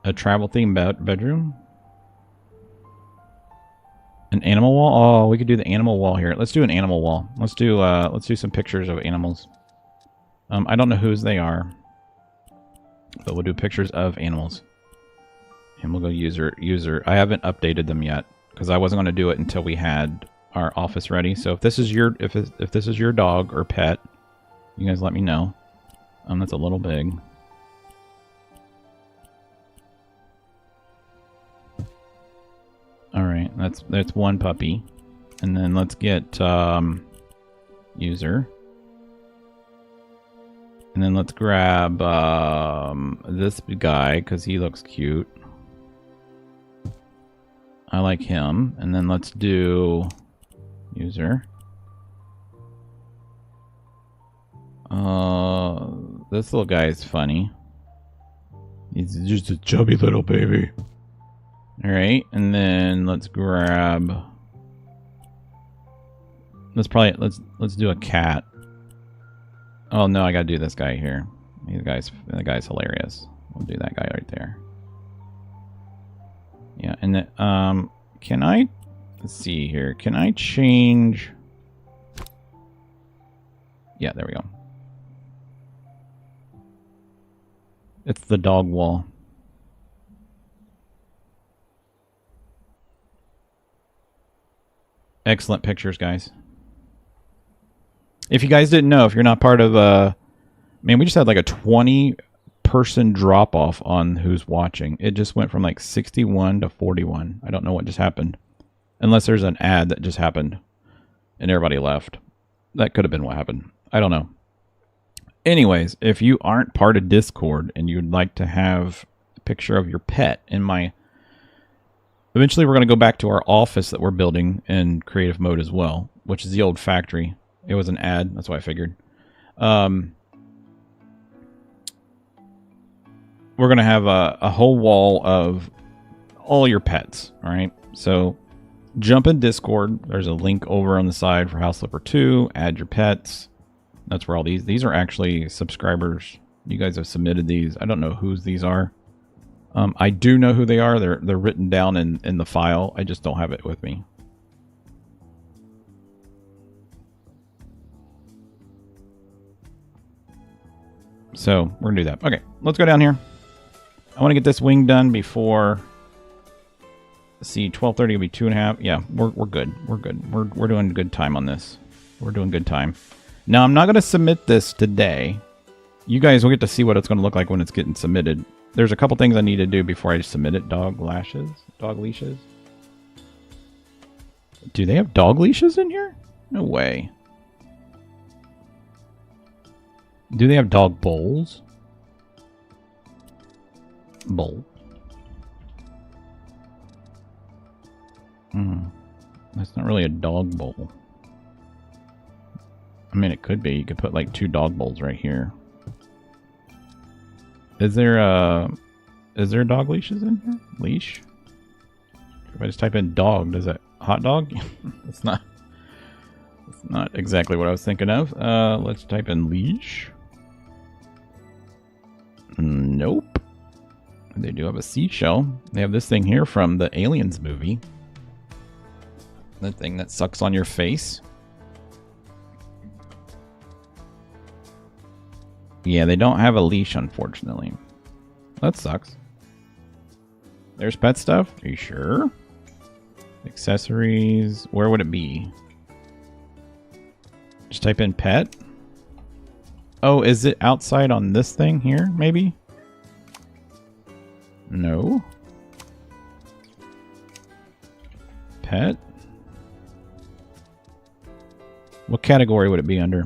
A travel theme bedroom. An animal wall? Oh, we could do the animal wall here. Let's do an animal wall. Let's do some pictures of animals. I don't know whose they are. But we'll do pictures of animals. And we'll go user. I haven't updated them yet because I wasn't going to do it until we had our office ready. So if this is your if this is your dog or pet, you guys let me know. That's a little big. All right, that's one puppy, and then let's get user. And then let's grab this guy because he looks cute. I like him. And then let's do user. This little guy is funny. He's just a chubby little baby. Alright, and then let's grab... Let's do a cat. Oh no, I gotta do this guy here. The guy's hilarious. We'll do that guy right there. Yeah, and then can I let's see here. Can I change? Yeah, there we go. It's the dog wall. Excellent pictures, guys. If you guys didn't know, if you're not part of man, we just had like a 20-person drop-off on who's watching. It just went from like 61 to 41. I don't know what just happened. Unless there's an ad that just happened and everybody left. That could have been what happened. I don't know. Anyways, if you aren't part of Discord and you'd like to have a picture of your pet in my... Eventually we're going to go back to our office that we're building in creative mode as well, which is the old factory. It was an ad. That's what I figured. We're going to have a whole wall of all your pets. All right. So jump in Discord. There's a link over on the side for House Flipper 2. Add your pets. That's where all these are actually subscribers. You guys have submitted these. I don't know whose these are. I do know who they are. They're written down in the file. I just don't have it with me. So we're gonna do that. Okay, let's go down here. I want to get this wing done before. Let's see, 12:30 will be 2.5. Yeah, we're good. We're good. We're doing good time on this. We're doing good time. Now I'm not gonna submit this today. You guys will get to see what it's gonna look like when it's getting submitted. There's a couple things I need to do before I submit it. Dog leashes. Do they have dog leashes in here? No way. Do they have dog bowls? Bowl. That's not really a dog bowl. I mean, it could be. You could put like 2 dog bowls right here. Is there dog leashes in here? Leash? If I just type in dog, does it hot dog? That's not exactly what I was thinking of. Let's type in leash. Nope. They do have a seashell. They have this thing here from the Aliens movie. The thing that sucks on your face. Yeah, they don't have a leash, unfortunately. That sucks. There's pet stuff? Are you sure? Accessories. Where would it be? Just type in pet. Oh, is it outside on this thing here, maybe? No. Pet? What category would it be under?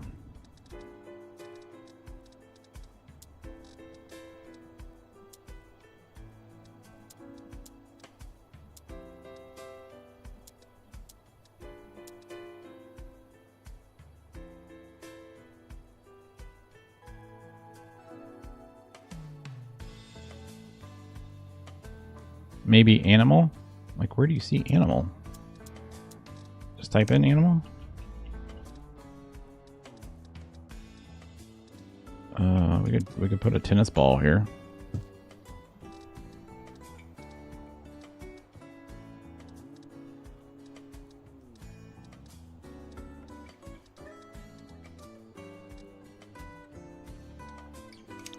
Maybe animal? Like, where do you see animal? Just type in animal? We could put a tennis ball here.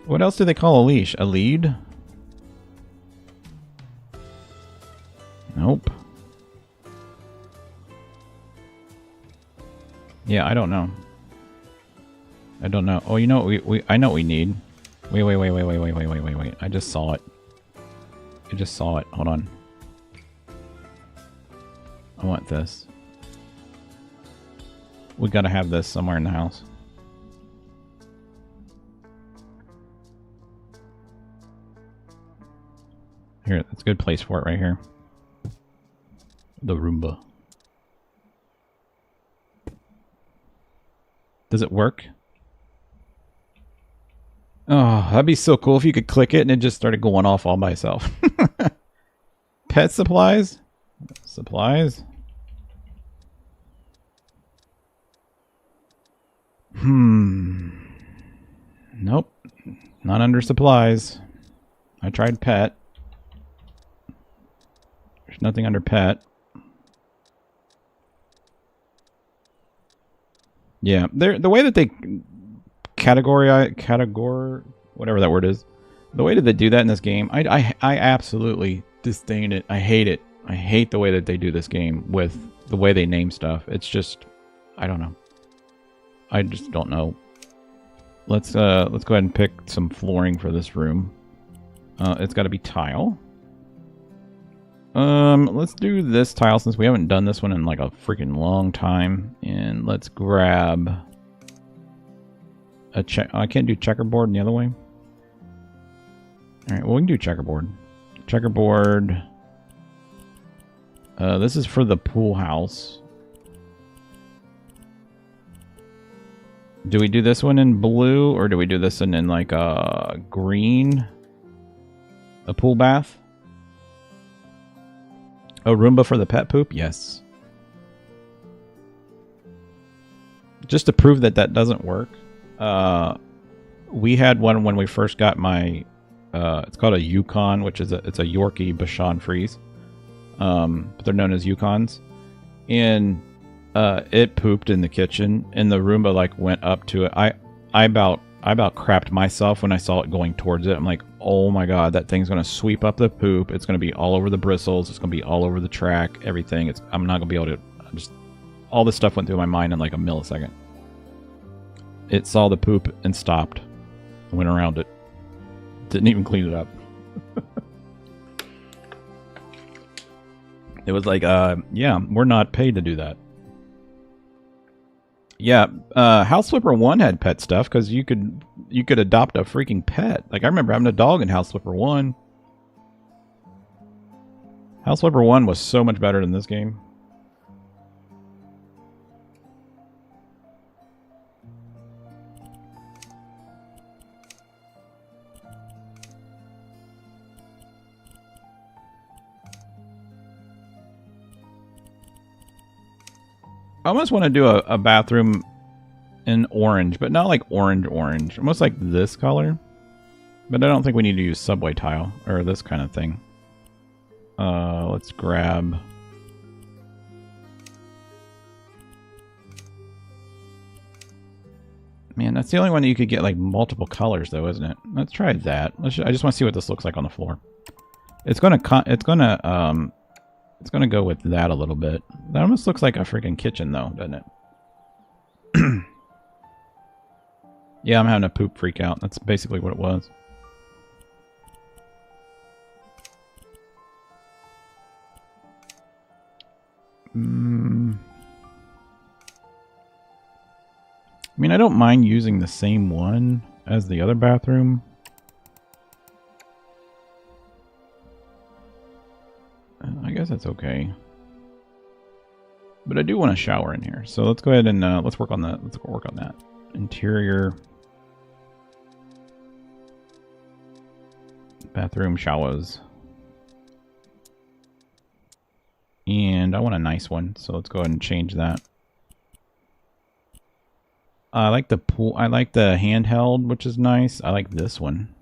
What else do they call a leash? A lead? Nope. Yeah, I don't know. I don't know. Oh, you know what I know what we need. Wait. I just saw it. I just saw it. Hold on. I want this. We gotta have this somewhere in the house. Here, that's a good place for it right here. The Roomba. Does it work? Oh, that'd be so cool if you could click it and it just started going off all by itself. Pet supplies? Supplies? Nope. Not under supplies. I tried pet. There's nothing under pet. Yeah, the way that they categorize, whatever that word is, the way that they do that in this game, I absolutely disdain it. I hate it. I hate the way that they do this game with the way they name stuff. It's just, I don't know. I just don't know. Let's go ahead and pick some flooring for this room. It's got to be tile. Let's do this tile since we haven't done this one in like a freaking long time. And let's grab a I can't do checkerboard in the other way. Alright, well we can do checkerboard. Checkerboard. This is for the pool house. Do we do this one in blue or do we do this one in like a green? A pool bath? A Roomba for the pet poop? Yes. Just to prove that that doesn't work, we had one when we first got my, it's called a Yukon, which is it's a Yorkie Bashan Frise. But they're known as Yukons. And it pooped in the kitchen, and the Roomba like went up to it. I about crapped myself when I saw it going towards it. I'm like, oh my god, that thing's gonna sweep up the poop. It's gonna be all over the bristles. It's gonna be all over the track. Everything. I'm not gonna be able to. All this stuff went through my mind in like a millisecond. It saw the poop and stopped. Went around it. Didn't even clean it up. It was like, yeah, we're not paid to do that. Yeah, House Flipper 1 had pet stuff because you could adopt a freaking pet. Like I remember having a dog in House Flipper 1. House Flipper 1 was so much better than this game. I almost want to do a bathroom in orange, but not like orange. Almost like this color. But I don't think we need to use subway tile or this kind of thing. Let's grab... Man, that's the only one that you could get like multiple colors though, isn't it? Let's try that. I just want to see what this looks like on the floor. It's gonna go with that a little bit. That almost looks like a freaking kitchen though, doesn't it? Yeah, I'm having a poop freak out. That's basically what it was. I mean, I don't mind using the same one as the other bathroom. I guess that's okay. But I do want a shower in here. So let's go ahead and let's work on that. Let's work on that. Interior. Bathroom showers. And I want a nice one, so let's go ahead and change that. I like the pool. I like the handheld, which is nice. I like this one.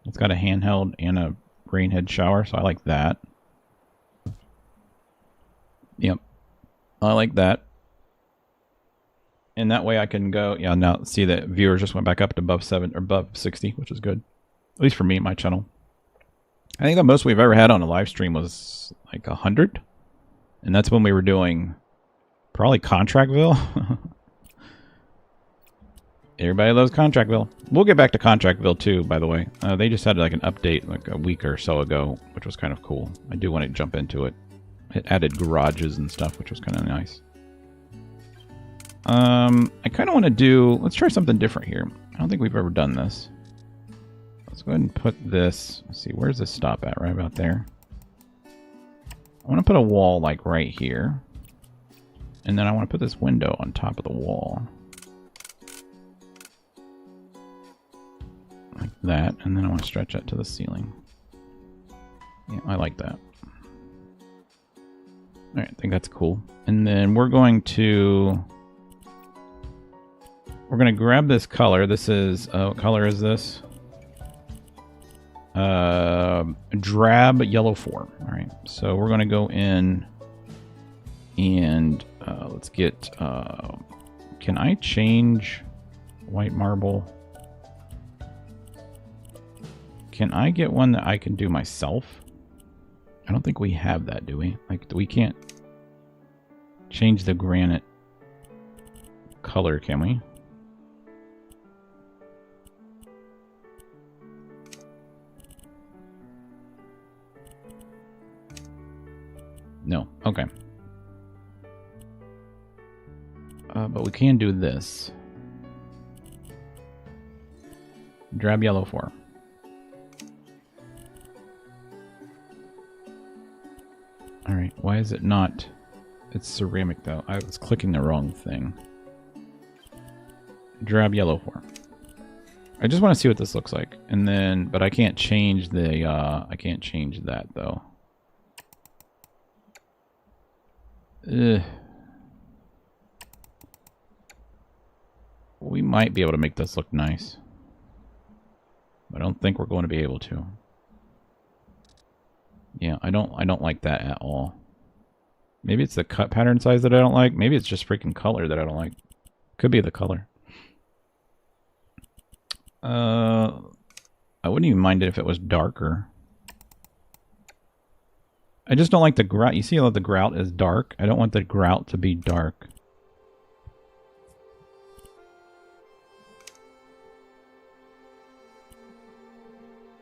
It's got a handheld and a rain head shower, so I like that. Yep. I like that. And that way I can go, yeah, now see that viewers just went back up to above 7 or above 60, which is good. At least for me, my channel. I think the most we've ever had on a live stream was like 100. And that's when we were doing probably Contractville. Everybody loves Contractville. We'll get back to Contractville too, by the way. They just had like an update like a week or so ago, which was kind of cool. I do want to jump into it. It added garages and stuff, which was kind of nice. I kind of want to do... Let's try something different here. I don't think we've ever done this. Let's go ahead and put this... Let's see, where's this stop at? Right about there. I want to put a wall like right here. And then I want to put this window on top of the wall. Like that. And then I want to stretch that to the ceiling. Yeah, I like that. Alright, I think that's cool. And then we're going to... We're going to grab this color. This is... what color is this? Drab yellow 4. Alright, so we're going to go in and let's get... can I change white marble? Can I get one that I can do myself? I don't think we have that, do we? Like, we can't change the granite color, can we? No. Okay. But we can do this. Drab yellow 4. Alright, why is it not... It's ceramic though. I was clicking the wrong thing. Drab yellow 4. I just want to see what this looks like. And then, but I can't change the, I can't change that though. Ugh. We might be able to make this look nice. But I don't think we're going to be able to. Yeah, I don't like that at all. Maybe it's the cut pattern size that I don't like. Maybe it's just freaking color that I don't like. Could be the color. I wouldn't even mind it if it was darker. I just don't like the grout. You see how the grout is dark? I don't want the grout to be dark.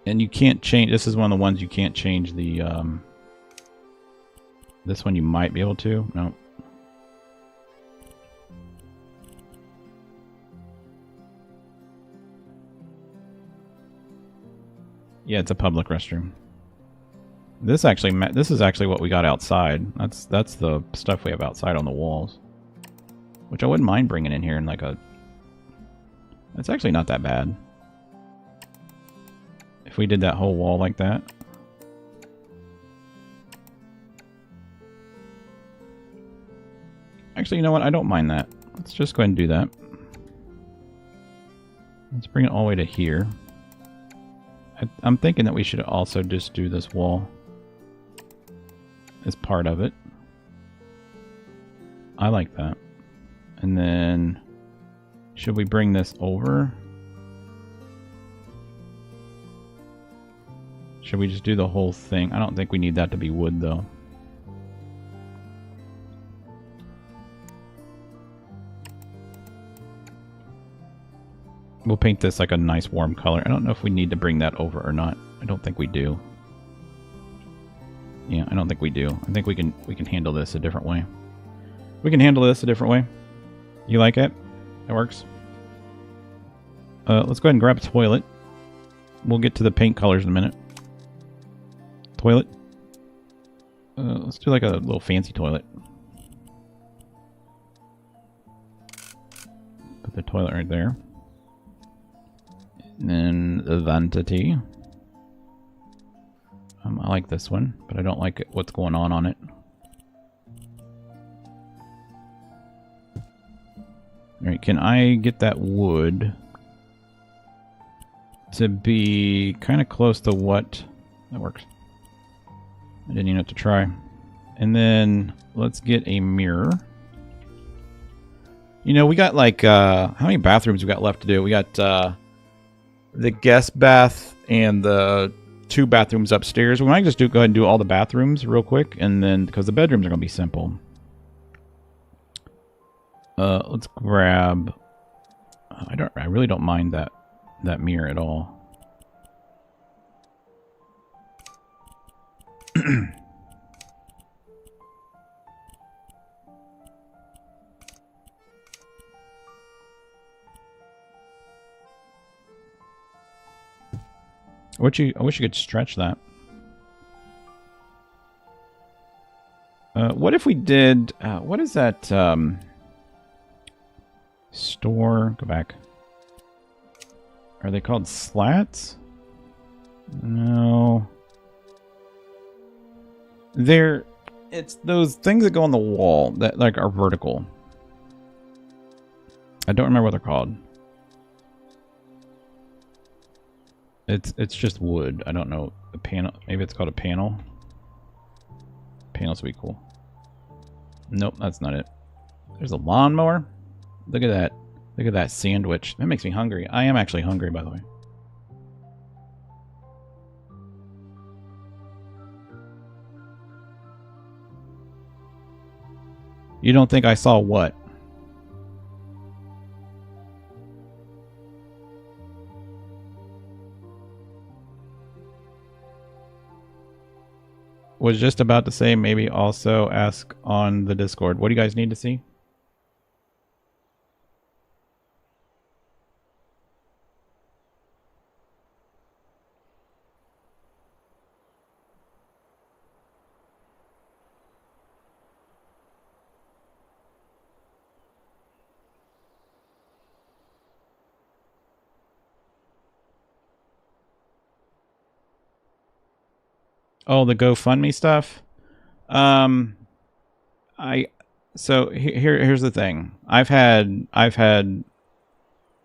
And you can't change... This is one of the ones you can't change the... This one you might be able to. No. Yeah, it's a public restroom. This is actually what we got outside. That's the stuff we have outside on the walls. Which I wouldn't mind bringing in here in like a... It's actually not that bad. If we did that whole wall like that. Actually, you know what? I don't mind that. Let's just go ahead and do that. Let's bring it all the way to here. I'm thinking that we should also just do this wall as part of it. I like that. And then, should we bring this over? Should we just do the whole thing? I don't think we need that to be wood, though. We'll paint this like a nice warm color. I don't know if we need to bring that over or not. I don't think we do. Yeah, I don't think we do. I think we can handle this a different way. We can handle this a different way. You like it? That works. Let's go ahead and grab a toilet. We'll get to the paint colors in a minute. Toilet. Let's do like a little fancy toilet. Put the toilet right there. And then the vanity. I like this one, but I don't like what's going on it. Alright, can I get that wood to be kind of close to what... That works. I didn't even have to try. And then let's get a mirror. You know, we got like, how many bathrooms we got left to do? We got the guest bath and the 2 bathrooms upstairs. We might just go ahead and do all the bathrooms real quick, and then, because the bedrooms are going to be simple. Let's grab... I really don't mind that mirror at all. I wish you could stretch that. What if we did... what is that... store... Go back. Are they called slats? No. It's those things that go on the wall that like are vertical. I don't remember what they're called. It's just wood. I don't know. A panel. Maybe it's called a panel. Panels would be cool. Nope, that's not it. There's a lawnmower. Look at that. Look at that sandwich. That makes me hungry. I am actually hungry, by the way. You don't think I saw what? Was just about to say maybe also ask on the Discord. What do you guys need to see? Oh, the GoFundMe stuff. Here's the thing. I've had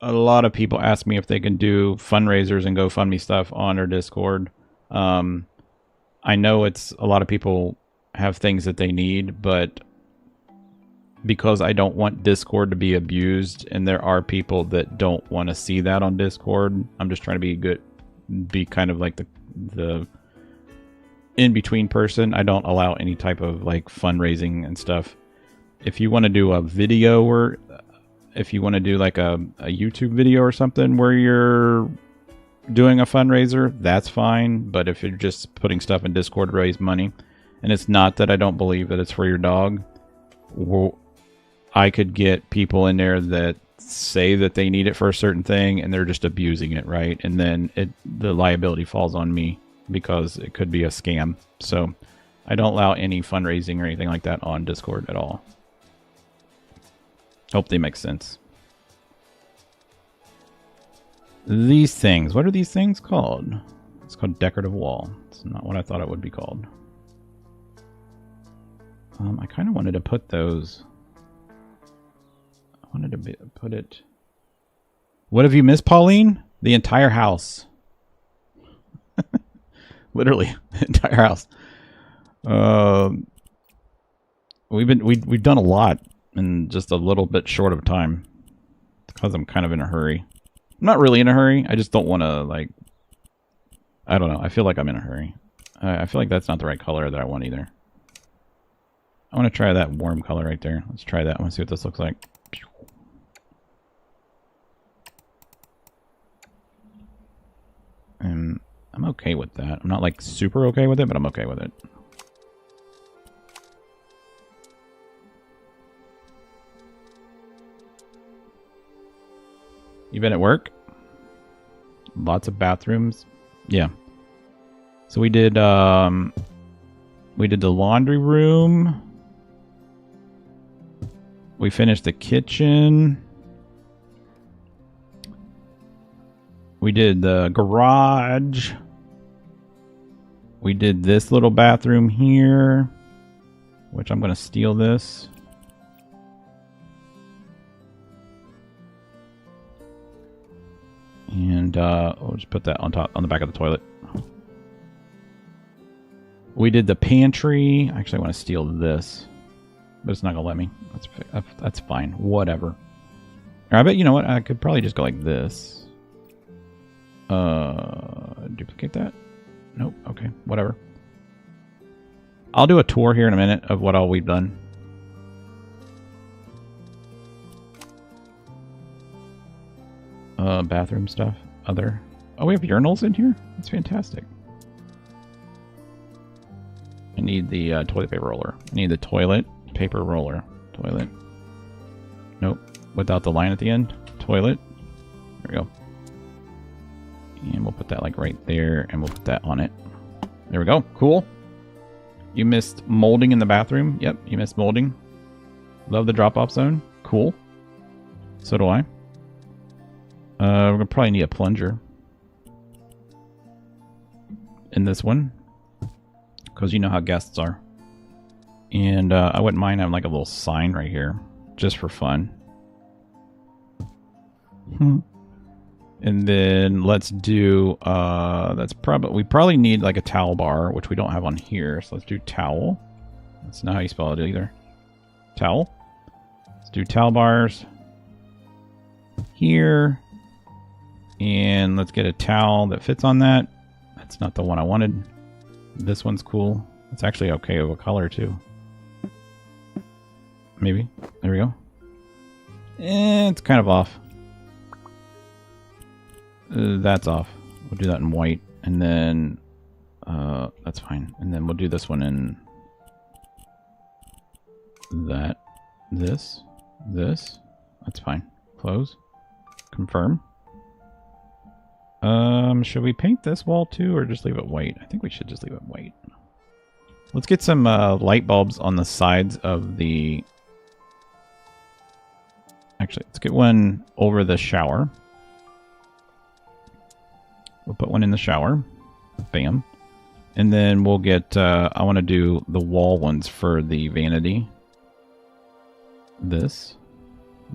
a lot of people ask me if they can do fundraisers and GoFundMe stuff on our Discord. I know it's a lot of people have things that they need, but because I don't want Discord to be abused, and there are people that don't want to see that on Discord, I'm just trying to be kind of like the in-between person. I don't allow any type of like fundraising and stuff. If you want to do a video, or if you want to do like a YouTube video or something where you're doing a fundraiser, that's fine. But if you're just putting stuff in Discord to raise money, and it's not that I don't believe that it's for your dog, I could get people in there that say that they need it for a certain thing and they're just abusing it, right? And then the liability falls on me, because it could be a scam. So I don't allow any fundraising or anything like that on Discord at all. Hope they make sense. These things. What are these things called? It's called decorative wall. It's not what I thought it would be called. I kind of wanted to put those... I wanted to put it... What have you missed, Pauline? The entire house. Literally, the entire house. We've done a lot in just a little bit short of time. It's because I'm kind of in a hurry. I'm not really in a hurry. I just don't want to, like... I don't know. I feel like I'm in a hurry. I feel like that's not the right color that I want either. I want to try that warm color right there. Let's try that. I want to see what this looks like. And I'm okay with that. I'm not like super okay with it, but I'm okay with it. You been at work? Lots of bathrooms. Yeah. So we did the laundry room. We finished the kitchen. We did the garage. We did this little bathroom here, which I'm going to steal this. And we'll just put that on top, on the back of the toilet. We did the pantry. Actually, I want to steal this, but it's not gonna let me. That's fine. Whatever. Or I bet, you know what? I could probably just go like this. Duplicate that. Nope. Okay. Whatever. I'll do a tour here in a minute of what all we've done. Bathroom stuff. Other. Oh, we have urinals in here? That's fantastic. I need the toilet paper roller. I need the toilet paper roller. Toilet. Nope. Without the line at the end. Toilet. There we go. And we'll put that like right there, and we'll put that on it. There we go. Cool. You missed molding in the bathroom. Yep, you missed molding. Love the drop-off zone. Cool. So do I. We're going to probably need a plunger in this one, because you know how guests are. And I wouldn't mind having like a little sign right here, just for fun. And then let's do, we probably need like a towel bar, which we don't have on here. So let's do towel. That's not how you spell it either. Towel. Let's do towel bars here. And let's get a towel that fits on that. That's not the one I wanted. This one's cool. It's actually okay of a color too. Maybe. There we go. It's kind of off. That's off. We'll do that in white. And then that's fine. And then we'll do this one in that. This. That's fine. Close. Confirm. Should we paint this wall too, or just leave it white? I think we should just leave it white. Let's get some light bulbs on the sides of the... Actually, let's get one over the shower. We'll put one in the shower. Bam. And then we'll get... I want to do the wall ones for the vanity. These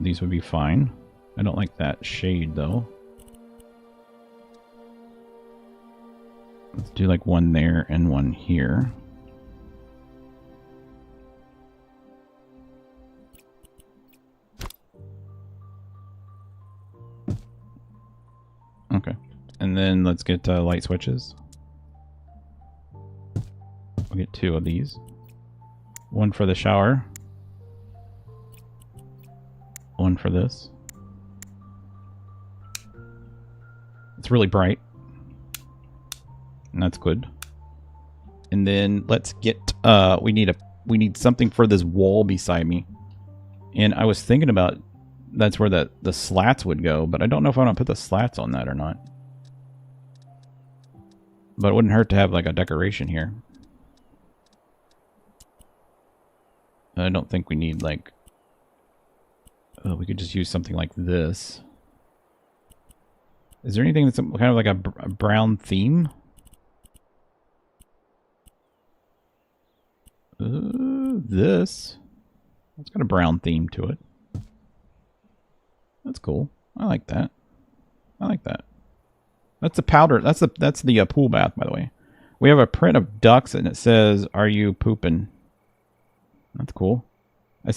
would be fine. I don't like that shade though. Let's do like one there and one here. Okay. And then let's get light switches. We'll get 2 of these. One for the shower. One for this. It's really bright. And that's good. And then let's get we need something for this wall beside me. And I was thinking about that's where the slats would go, but I don't know if I want to put the slats on that or not. But it wouldn't hurt to have like a decoration here. I don't think we need like we could just use something like this. Is there anything that's kind of like a brown theme? This. It's got a brown theme to it. That's cool. I like that. I like that. That's the powder. That's the pool bath, by the way. We have a print of ducks, and it says, "Are you pooping?" That's cool. I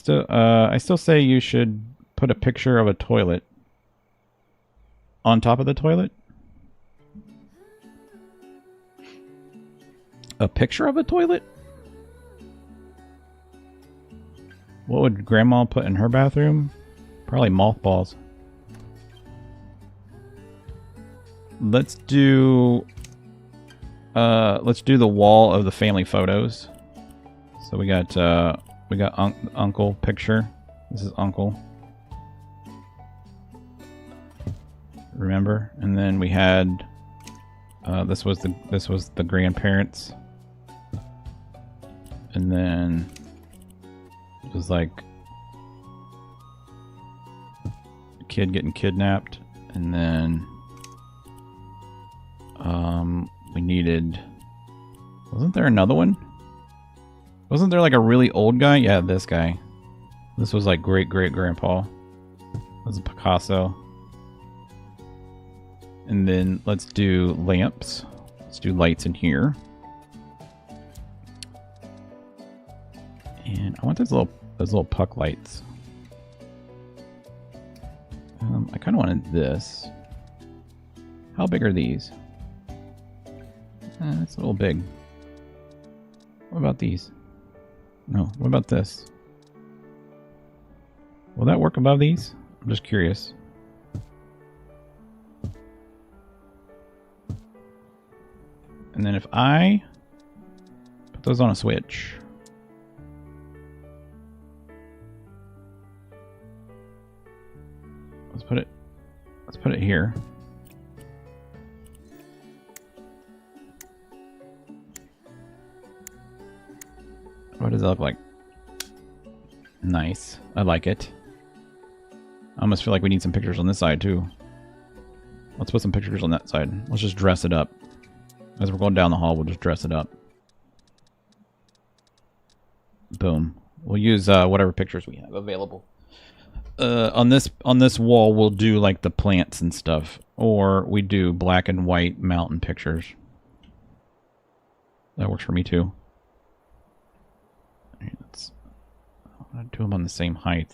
still say you should put a picture of a toilet on top of the toilet. A picture of a toilet? What would Grandma put in her bathroom? Probably mothballs. Let's do the wall of the family photos. So we got Uncle picture. This is Uncle. Remember? And then we had this was the grandparents. And then it was like a kid getting kidnapped, and then we needed, wasn't there another one? Wasn't there like a really old guy? Yeah, this guy. This was like great grandpa. This is Picasso. And then let's do lamps. Let's do lights in here. And I want those little puck lights. I kind of wanted this. How big are these? It's a little big. What about these? No, what about this? Will that work above these? I'm just curious. And then if I put those on a switch. Let's put it here. What does that look like? Nice. I like it. I almost feel like we need some pictures on this side too. Let's put some pictures on that side. Let's just dress it up. As we're going down the hall, we'll just dress it up. Boom. We'll use whatever pictures we have available. On this wall, we'll do like the plants and stuff, or we do black and white mountain pictures. That works for me too. Let's do them on the same height.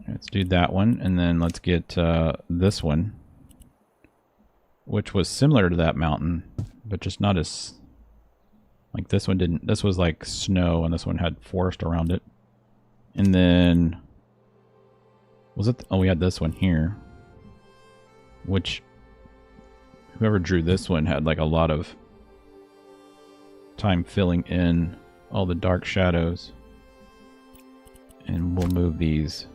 Let's do that one, and then let's get this one, which was similar to that mountain, but just not as like this one didn't. This was like snow, and this one had forest around it. And then was it? Oh, we had this one here, which whoever drew this one had like a lot of time filling in all the dark shadows. And we'll move these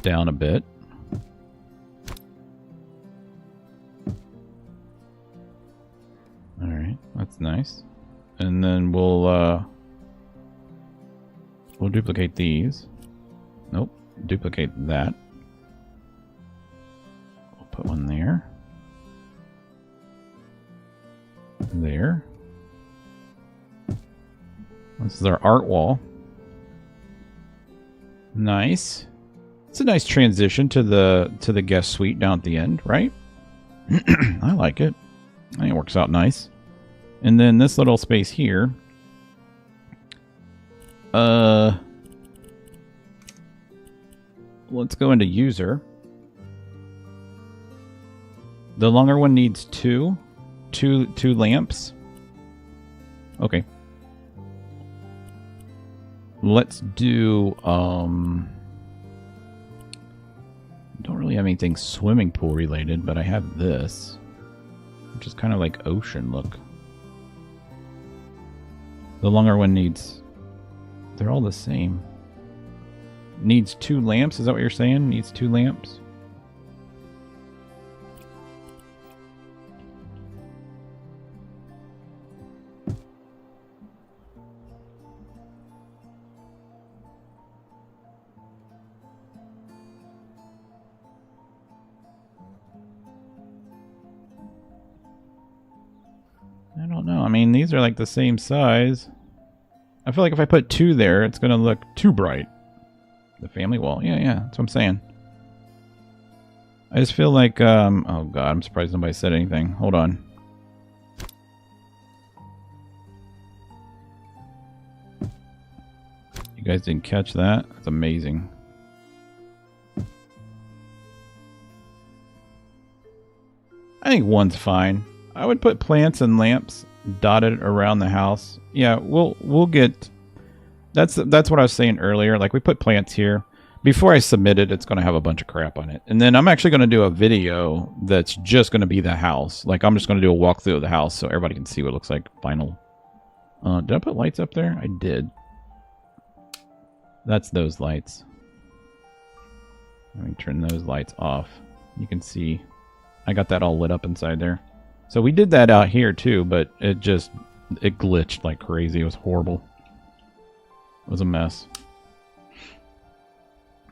down a bit. All right, that's nice. And then we'll duplicate these. Nope, duplicate that. We'll put one there. There. This is our art wall. Nice. It's a nice transition to the guest suite down at the end, right? I like it. I think it works out nice. And then this little space here. Let's go into user. The longer one needs two lamps. Okay. Let's do don't really have anything swimming pool related, but I have this, which is kind of like ocean look. The longer one needs, they're all the same. Needs 2 lamps, is that what you're saying? Needs 2 lamps? I don't know. I mean, these are like the same size. I feel like if I put 2 there, it's going to look too bright. The family wall. Yeah, that's what I'm saying. I just feel like, oh god, I'm surprised nobody said anything. Hold on. You guys didn't catch that? That's amazing. I think 1's fine. I would put plants and lamps dotted around the house. Yeah, we'll get. That's what I was saying earlier. Like, we put plants here. Before I submit it, it's going to have a bunch of crap on it. And then I'm actually going to do a video that's just going to be the house. Like, I'm just going to do a walkthrough of the house so everybody can see what it looks like final. Did I put lights up there? I did. That's those lights. Let me turn those lights off. You can see I got that all lit up inside there. So we did that out here too, but it glitched like crazy. It was horrible. It was a mess.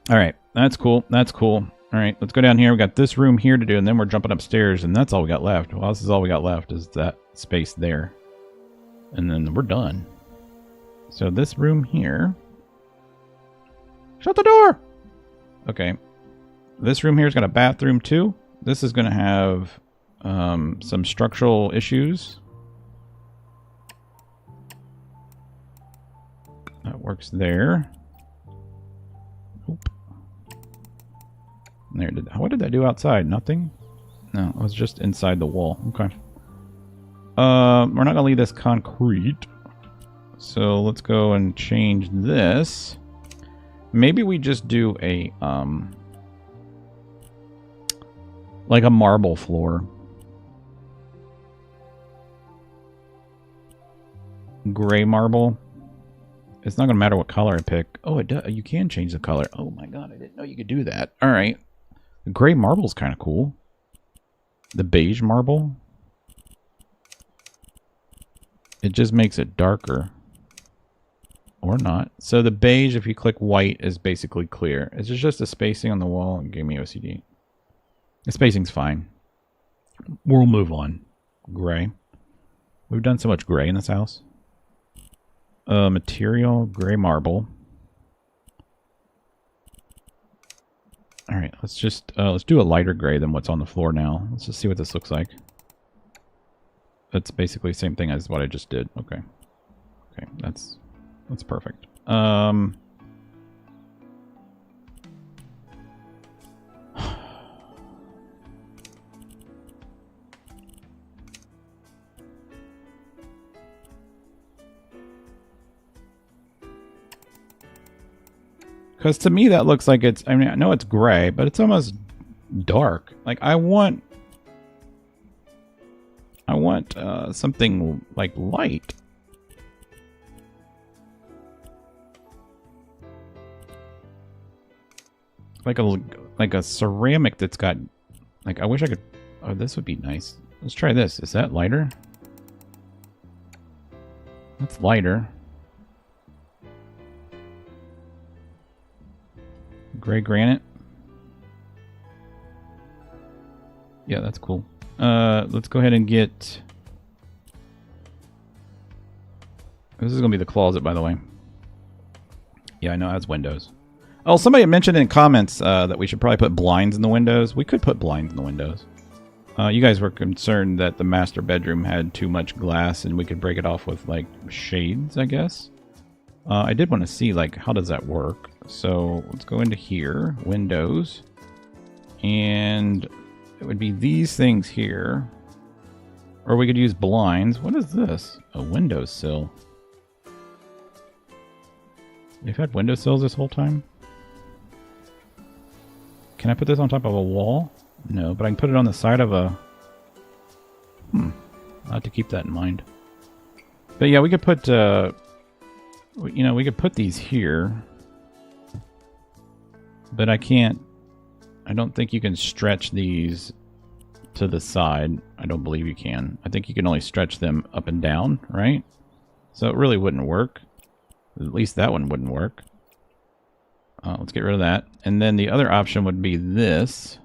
All right, that's cool. That's cool. All right, let's go down here. We got this room here to do, and then we're jumping upstairs, and that's all we got left. Well, this is all we got left is that space there. And then we're done. So this room here. Shut the door! Okay. This room here's got a bathroom too. This is going to have some structural issues. That works there. Oop. There. What did that do outside? Nothing? No, it was just inside the wall. Okay. We're not going to leave this concrete. So let's go and change this. Maybe we just do a, like a marble floor. Gray marble. It's not going to matter what color I pick. Oh, it does. You can change the color. Oh my god, I didn't know you could do that. All right. The gray marble's kind of cool. The beige marble. It just makes it darker. Or not. So the beige, if you click white, is basically clear. It's just a spacing on the wall. Give me OCD. The spacing's fine. We'll move on. Gray. We've done so much gray in this house. Material, gray marble. Alright, let's just, let's do a lighter gray than what's on the floor now. Let's just see what this looks like. That's basically the same thing as what I just did. Okay. Okay, that's perfect. Because to me that looks like it's, I mean, I know it's gray, but it's almost dark. Like I want something like light. Like a ceramic that's got, like, I wish I could, oh, this would be nice. Let's try this. Is that lighter? That's lighter. Gray granite. Yeah, that's cool. Let's go ahead and get... This is going to be the closet, by the way. Yeah, I know it has windows. Oh, somebody mentioned in comments that we should probably put blinds in the windows. We could put blinds in the windows. You guys were concerned that the master bedroom had too much glass and we could break it off with, like, shades, I guess. I did want to see, like, how does that work? So let's go into here, windows, and it would be these things here. Or we could use blinds. What is this? A windowsill. They've had windowsills this whole time? Can I put this on top of a wall? No, but I can put it on the side of a... I'll have to keep that in mind. But yeah, we could put, you know, we could put these here. But I can't... I don't think you can stretch these to the side. I don't believe you can. I think you can only stretch them up and down, right? So it really wouldn't work. At least that one wouldn't work. Let's get rid of that. And then the other option would be this.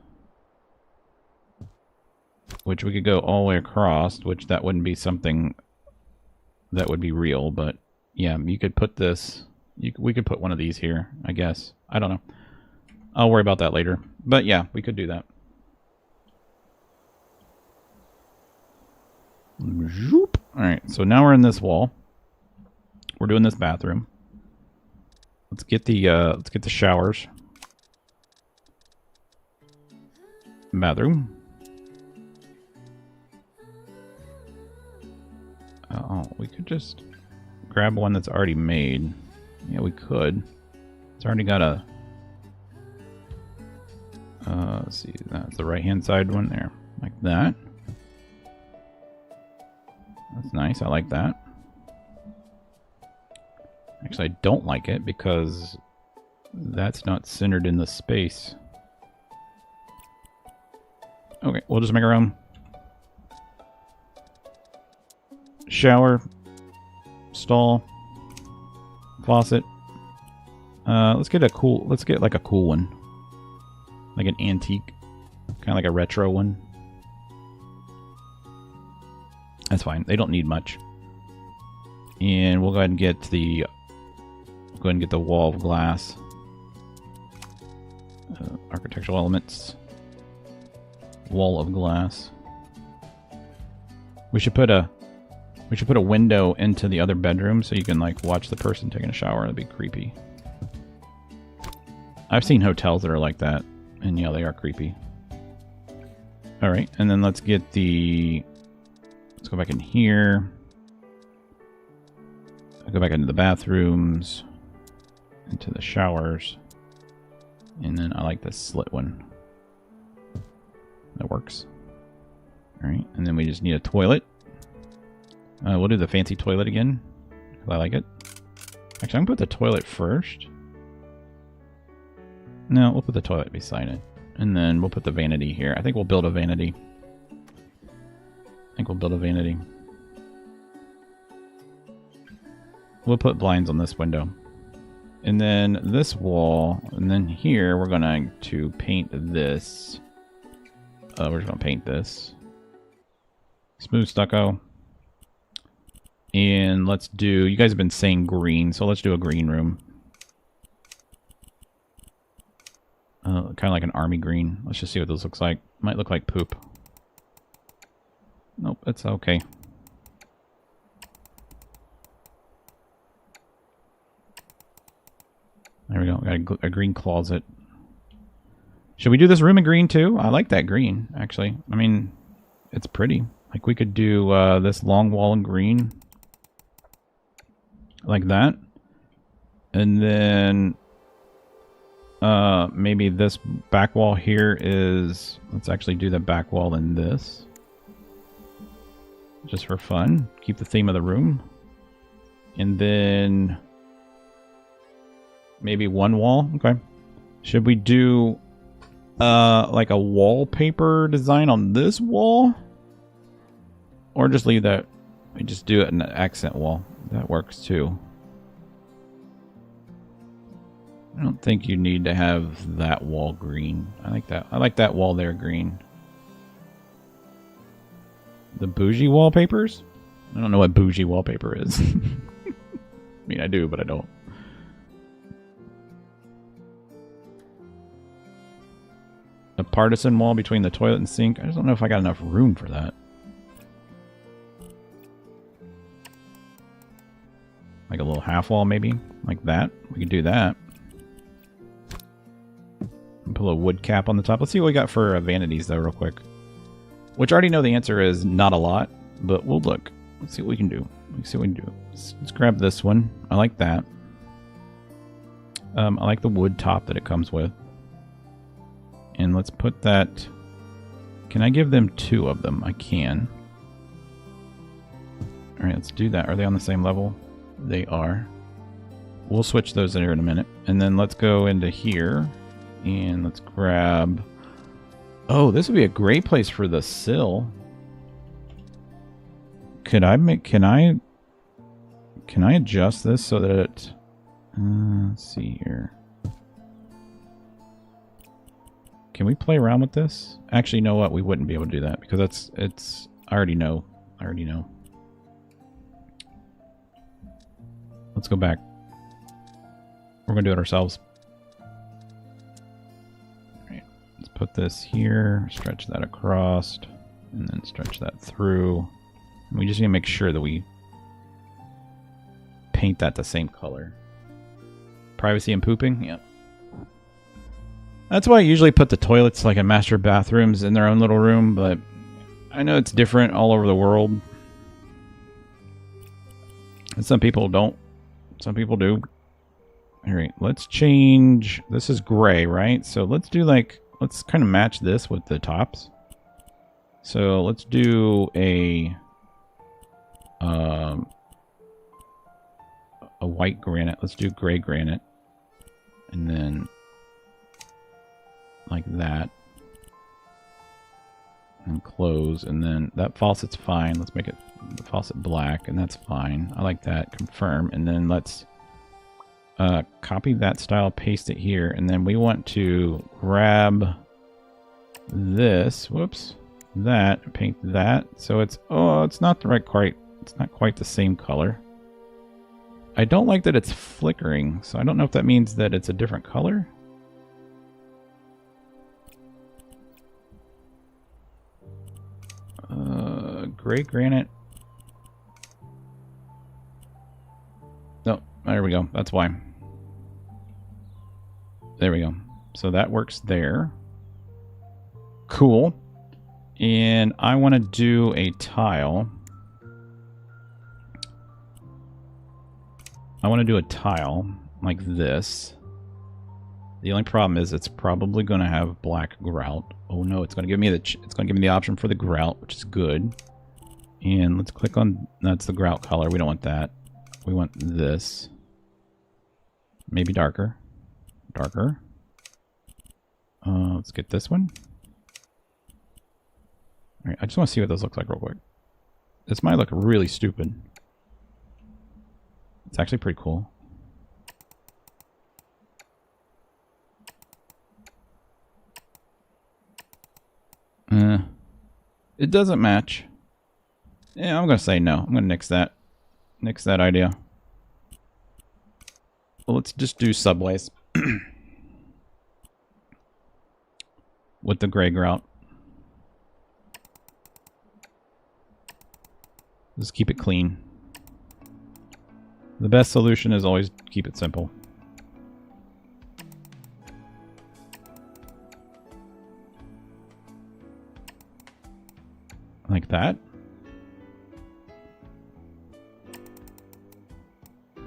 Which we could go all the way across, which that wouldn't be something that would be real. But yeah, you could put this... we could put one of these here, I guess. I don't know. I'll worry about that later. But yeah, we could do that. Alright, so now we're in this wall. We're doing this bathroom. Let's get the showers. Bathroom. Oh, we could just grab one that's already made. Yeah, we could. It's already got a... let's see, that's the right-hand side one there. Like that. That's nice, I like that. Actually, I don't like it because that's not centered in the space. Okay, we'll just make our own. Shower. Stall. Faucet. Let's get like a cool one. Like an antique. Kind of like a retro one. That's fine. They don't need much. And we'll go ahead and get the wall of glass. Architectural elements. Wall of glass. We should put a window into the other bedroom so you can like watch the person taking a shower. That'd be creepy. I've seen hotels that are like that, and yeah, they are creepy. All right, and then let's get the. Let's go back in here. I'll go back into the bathrooms, into the showers, and then I like this slit one. That works. All right, and then we just need a toilet. We'll do the fancy toilet again, because I like it. Actually, I'm going to put the toilet first. No, we'll put the toilet beside it. And then we'll put the vanity here. I think we'll build a vanity. We'll put blinds on this window. And then this wall, and then here we're going to paint this. We're just going to paint this. Smooth stucco. And let's do, you guys have been saying green, so let's do a green room. Kind of like an army green. Let's just see what this looks like. Might look like poop. Nope, it's okay. There we go. Got a green closet. Should we do this room in green too? I like that green, actually. I mean, it's pretty. Like we could do this long wall in green. Like that. And then maybe this back wall here is... Let's actually do the back wall in this. Just for fun. Keep the theme of the room. And then... maybe one wall. Okay. Should we do like a wallpaper design on this wall? Or just leave that... we just do it in an accent wall. That works too. I don't think you need to have that wall green. I like that. I like that wall there green. The bougie wallpapers? I don't know what bougie wallpaper is. I mean, I do, but I don't. A partisan wall between the toilet and sink? I just don't know if I got enough room for that. Like a little half wall, maybe? Like that? We could do that. Put a little wood cap on the top. Let's see what we got for vanities, though, real quick. Which I already know the answer is not a lot, but we'll look. Let's see what we can do. Let's see what we can do. Let's grab this one. I like that. I like the wood top that it comes with. And let's put that... Can I give them 2 of them? I can. Alright, let's do that. Are they on the same level? They are. We'll switch those in here in a minute. And then let's go into here. And let's grab... Oh, this would be a great place for the sill. Could I make... Can I adjust this so that it... let's see here. Can we play around with this? Actually, you know what? We wouldn't be able to do that because it's... I already know. Let's go back. We're going to do it ourselves. Alright. Let's put this here. Stretch that across. And then stretch that through. And we just need to make sure that we paint that the same color. Privacy and pooping? Yep. That's why I usually put the toilets like in master bathrooms in their own little room, but I know it's different all over the world. And some people don't. Some people do. Alright, let's change... This is gray, right? So let's do like... Let's kind of match this with the tops. So let's do a white granite. Let's do gray granite. And then... like that. And close. And then that faucet's fine. Let's make it the faucet black. And that's fine. I like that. Confirm. And then let's copy that style, paste it here. And then we want to grab this. Whoops. That. Paint that. So it's... Oh, it's not the right quite... It's not quite the same color. I don't like that it's flickering. So I don't know if that means that it's a different color. gray granite? No, there we go. That's why. There we go. So that works there. Cool. And I want to do a tile. I want to do a tile like this. The only problem is it's probably going to have black grout. Oh no, it's going to give me the option for the grout, which is good. And let's click on, that's the grout color. We don't want that. We want this. Maybe darker. Darker. Let's get this one. All right, I just want to see what this looks like real quick. This might look really stupid. It's actually pretty cool. It doesn't match. Yeah, I'm going to say no. I'm going to nix that. Nix that idea. Well, let's just do subways. With the gray grout. Just keep it clean. The best solution is always keep it simple. Like that.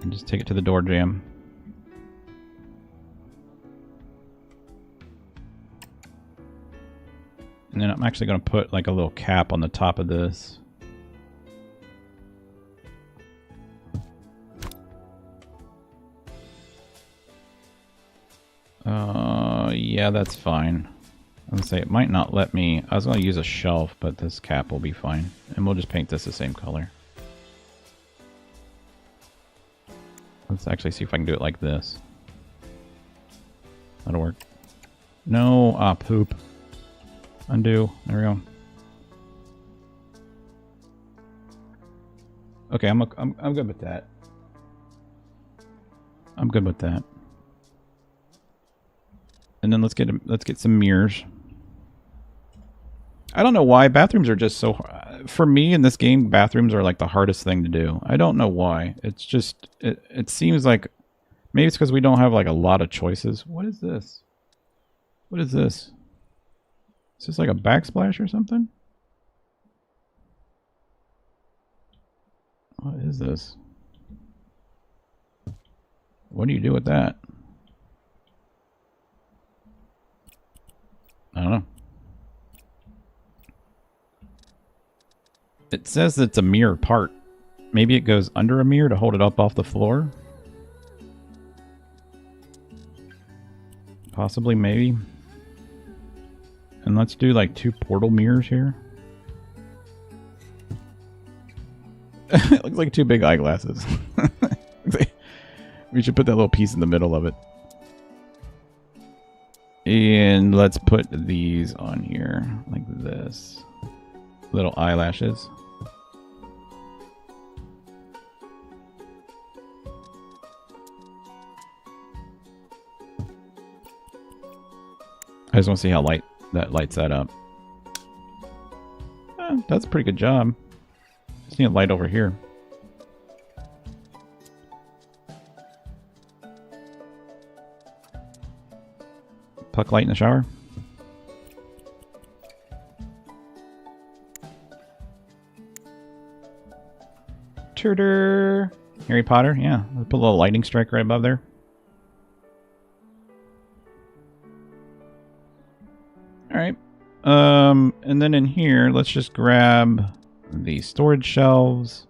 And just take it to the door jamb. And then I'm actually going to put like a little cap on the top of this. Yeah, that's fine. I was gonna say it might not let me. I was going to use a shelf, but this cap will be fine. And we'll just paint this the same color. Let's actually see if I can do it like this. That'll work. No, poop. Undo. There we go. Okay, I'm good with that. I'm good with that. And then let's get some mirrors. I don't know why bathrooms are just so. For me in this game, bathrooms are like the hardest thing to do. I don't know why. It's just it seems like maybe it's because we don't have like a lot of choices. What is this? What is this? Is this like a backsplash or something? What is this? What do you do with that? I don't know. It says it's a mirror part. Maybe it goes under a mirror to hold it up off the floor. Possibly, maybe. And let's do like 2 portal mirrors here. It looks like 2 big eyeglasses. We should put that little piece in the middle of it. And let's put these on here like this. Little eyelashes. I just want to see how that lights that up. That's a pretty good job. Just need a light over here. Puck light in the shower. Turder. Harry Potter, yeah. Put a little lighting strike right above there. Alright. And then in here, let's just grab the storage shelves.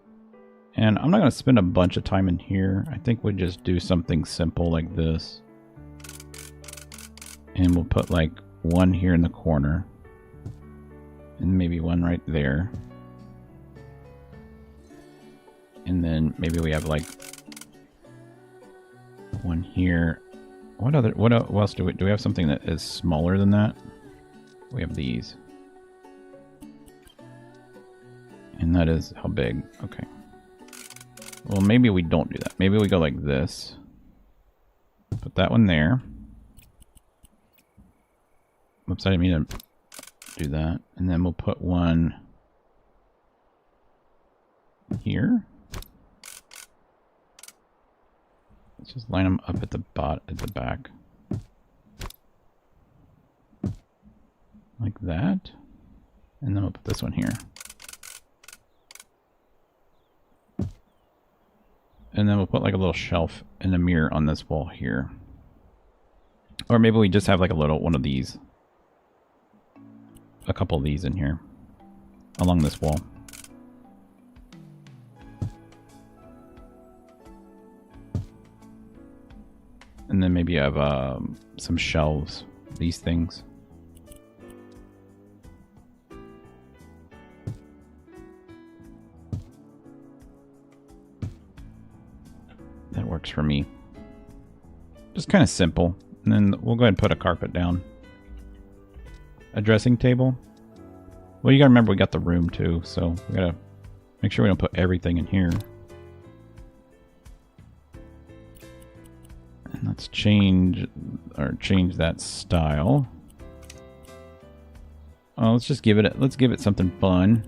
And I'm not going to spend a bunch of time in here. I think we'll just do something simple like this. And we'll put like 1 here in the corner. And maybe 1 right there. And then maybe we have like 1 here. What else do we have something that is smaller than that? We have these. And that is how big? Okay. Well, maybe we don't do that. Maybe we go like this. Put that one there. Oops, I didn't mean to do that. And then we'll put 1 here. Let's just line them up at the back. Like that. And then we'll put this one here. And then we'll put like a little shelf and a mirror on this wall here. Or maybe we just have like a little one of these. A couple of these in here. Along this wall. And then maybe you have some shelves. These things. That works for me. Just kind of simple. And then we'll go ahead and put a carpet down. A dressing table. Well, you gotta remember we got the room too, so we gotta make sure we don't put everything in here. And let's change that style. Oh, let's just give it something fun.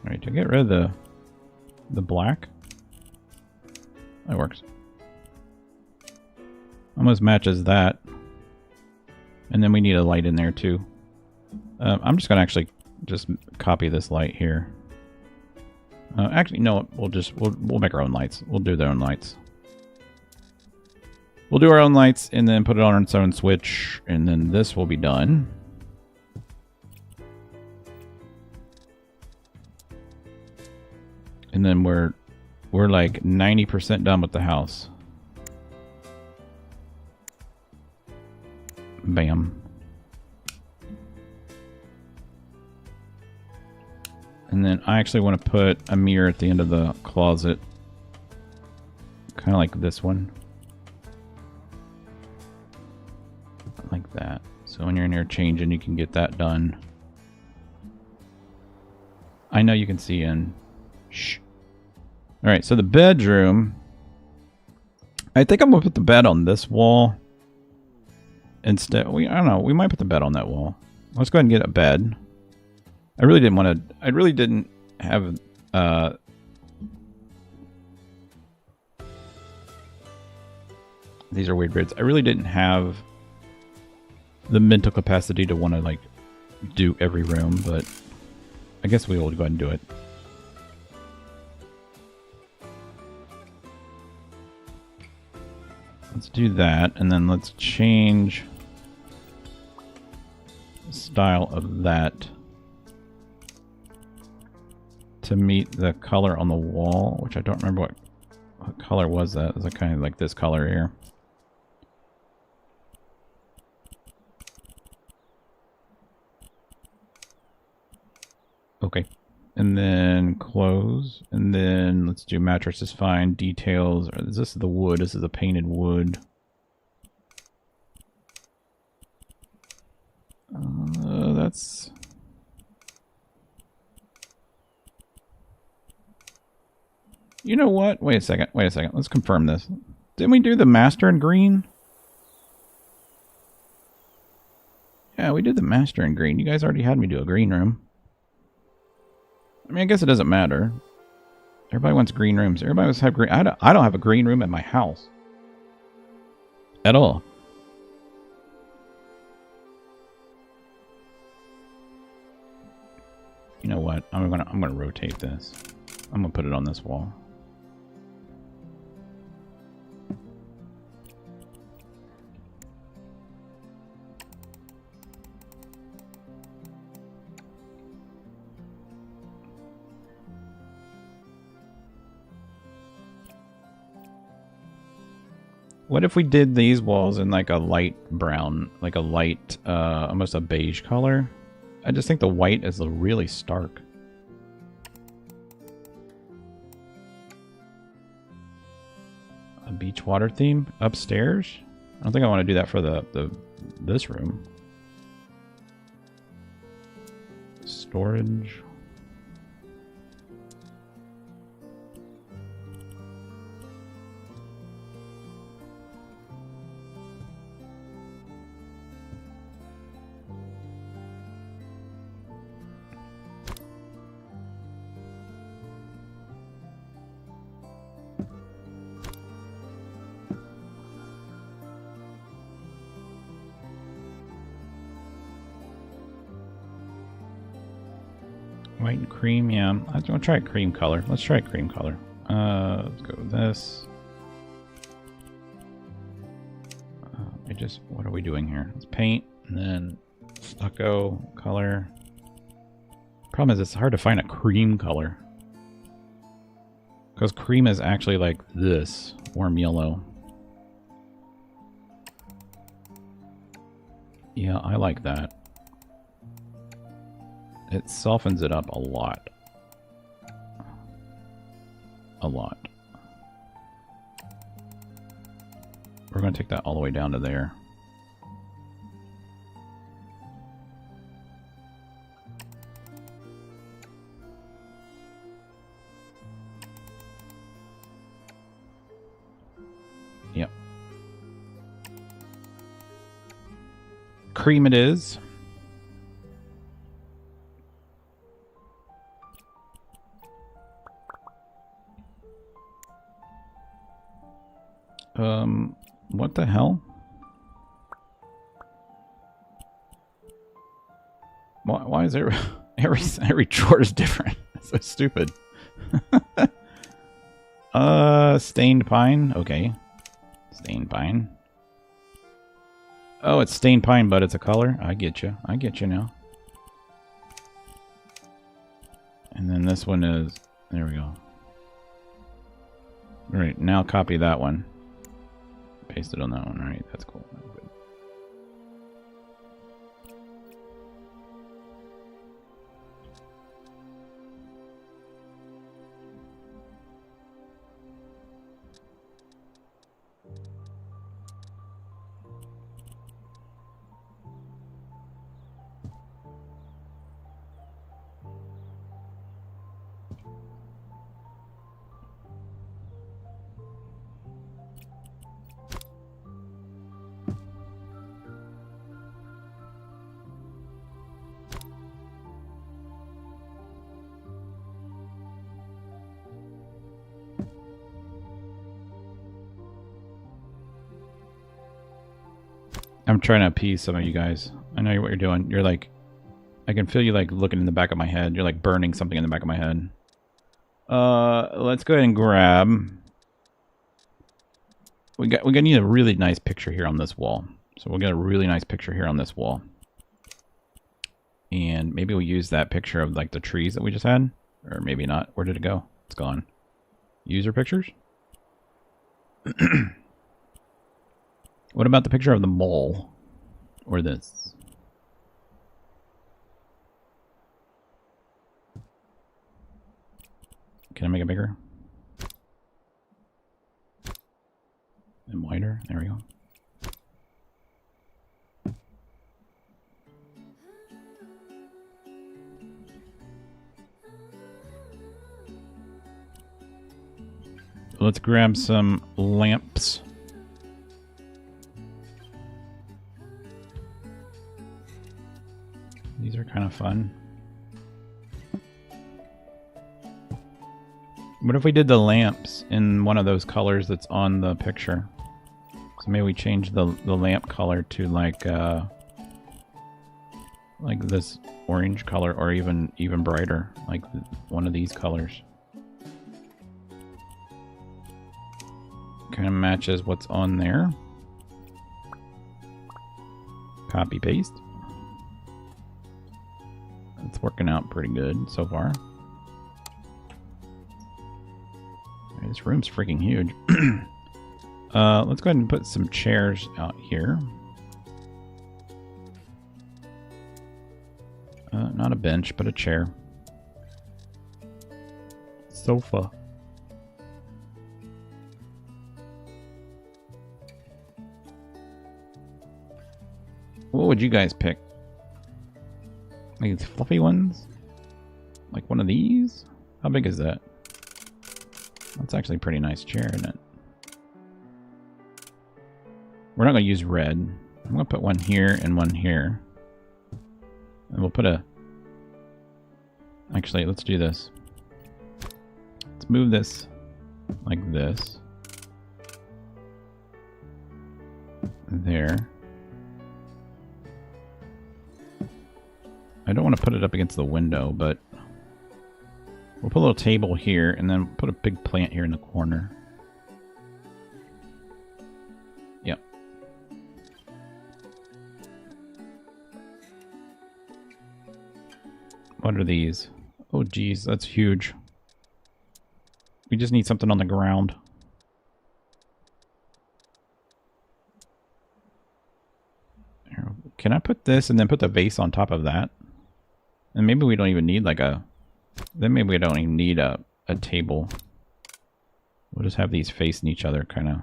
Alright, to get rid of the black. That works. Almost matches that. And then we need a light in there too. I'm just gonna actually just copy this light here. Actually, no, we'll make our own lights. We'll do their own lights. We'll do our own lights and then put it on its own switch, and then this will be done. And then we're like 90% done with the house. Bam. And then I actually want to put a mirror at the end of the closet. Kind of like this one. Like that. So when you're in here changing, you can get that done. I know you can see in. Shh. Alright, so the bedroom. I think I'm going to put the bed on this wall. Instead, I don't know, we might put the bed on that wall. Let's go ahead and get a bed. I really didn't have, these are weird grids. I really didn't have the mental capacity to want to, like, do every room, but I guess we will go ahead and do it. Let's do that, and then let's change the style of that to meet the color on the wall, which I don't remember what color was that. Is it kind of like this color here? Okay. And then close. And then let's do mattress is fine. Details. Is this the wood? This is the painted wood. That's... You know what? Wait a second. Wait a second. Let's confirm this. Didn't we do the master in green? Yeah, we did the master in green. You guys already had me do a green room. I mean, I guess it doesn't matter. Everybody wants green rooms. Everybody wants to have green. I don't have a green room at my house. At all. You know what? I'm gonna rotate this. I'm gonna put it on this wall. What if we did these walls in like a light brown, like a light, almost a beige color? I just think the white is really stark. A beach water theme upstairs? I don't think I want to do that for this room. Storage. White and cream, yeah. I'm gonna try cream color. Let's try cream color. Let's go with this. What are we doing here? Let's paint, and then stucco color. Problem is, it's hard to find a cream color. Because cream is actually like this, warm yellow. Yeah, I like that. It softens it up a lot. A lot. We're going to take that all the way down to there. Yep. Cream it is. What the hell? Why is there every drawer is different? That's so stupid. Stained pine. Okay. Stained pine. Oh, it's stained pine, but it's a color. I get you. I get you now. And then this one is... There we go. All right, now copy that one. Paste it on that one. All right, that's cool. Good. I'm trying to appease some of you guys. I know what you're doing. You're like, I can feel you like looking in the back of my head. You're like burning something in the back of my head. Let's go ahead and grab. We need a really nice picture here on this wall. So we'll get a really nice picture here on this wall. And maybe we'll use that picture of like the trees that we just had. Or maybe not. Where did it go? It's gone. User pictures? What about the picture of the mole? Or this? Can I make it bigger? And wider? There we go. Let's grab some lamps. These are kind of fun. What if we did the lamps in one of those colors that's on the picture? So maybe we change the lamp color to like this orange color, or even brighter, like one of these colors. Kind of matches what's on there. Copy paste. It's working out pretty good so far. This room's freaking huge. Let's go ahead and put some chairs out here. Not a bench, but a chair. Sofa. What would you guys pick? Like these fluffy ones? Like one of these? How big is that? That's actually a pretty nice chair, isn't it? We're not going to use red. I'm going to put one here and one here. And we'll put a... Actually, let's do this. Let's move this like this. There. I don't want to put it up against the window, but We'll put a little table here and then put a big plant here in the corner. Yep. What are these? Oh, geez, that's huge. We just need something on the ground. Can I put this and then put the vase on top of that? And maybe we don't even need like a... Then maybe we don't even need a table. We'll just have these facing each other, kind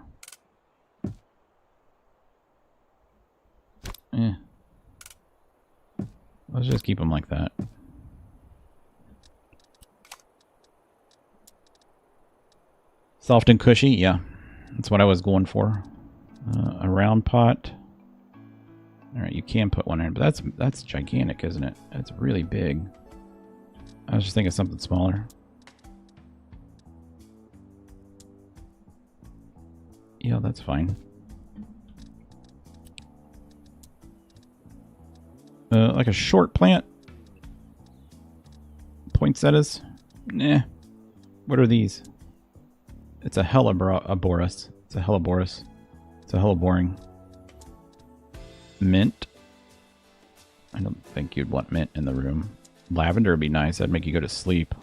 of. Let's just keep them like that. Soft and cushy, yeah. That's what I was going for. A round pot. Alright, you can put one in, but that's gigantic, isn't it? That's really big. I was just thinking something smaller. Yeah, that's fine. Like a short plant? Poinsettias? Nah. What are these? It's a Helleborus. It's a Helleborus. It's a Helleborine. Mint. I don't think you'd want mint in the room. Lavender would be nice. That'd make you go to sleep.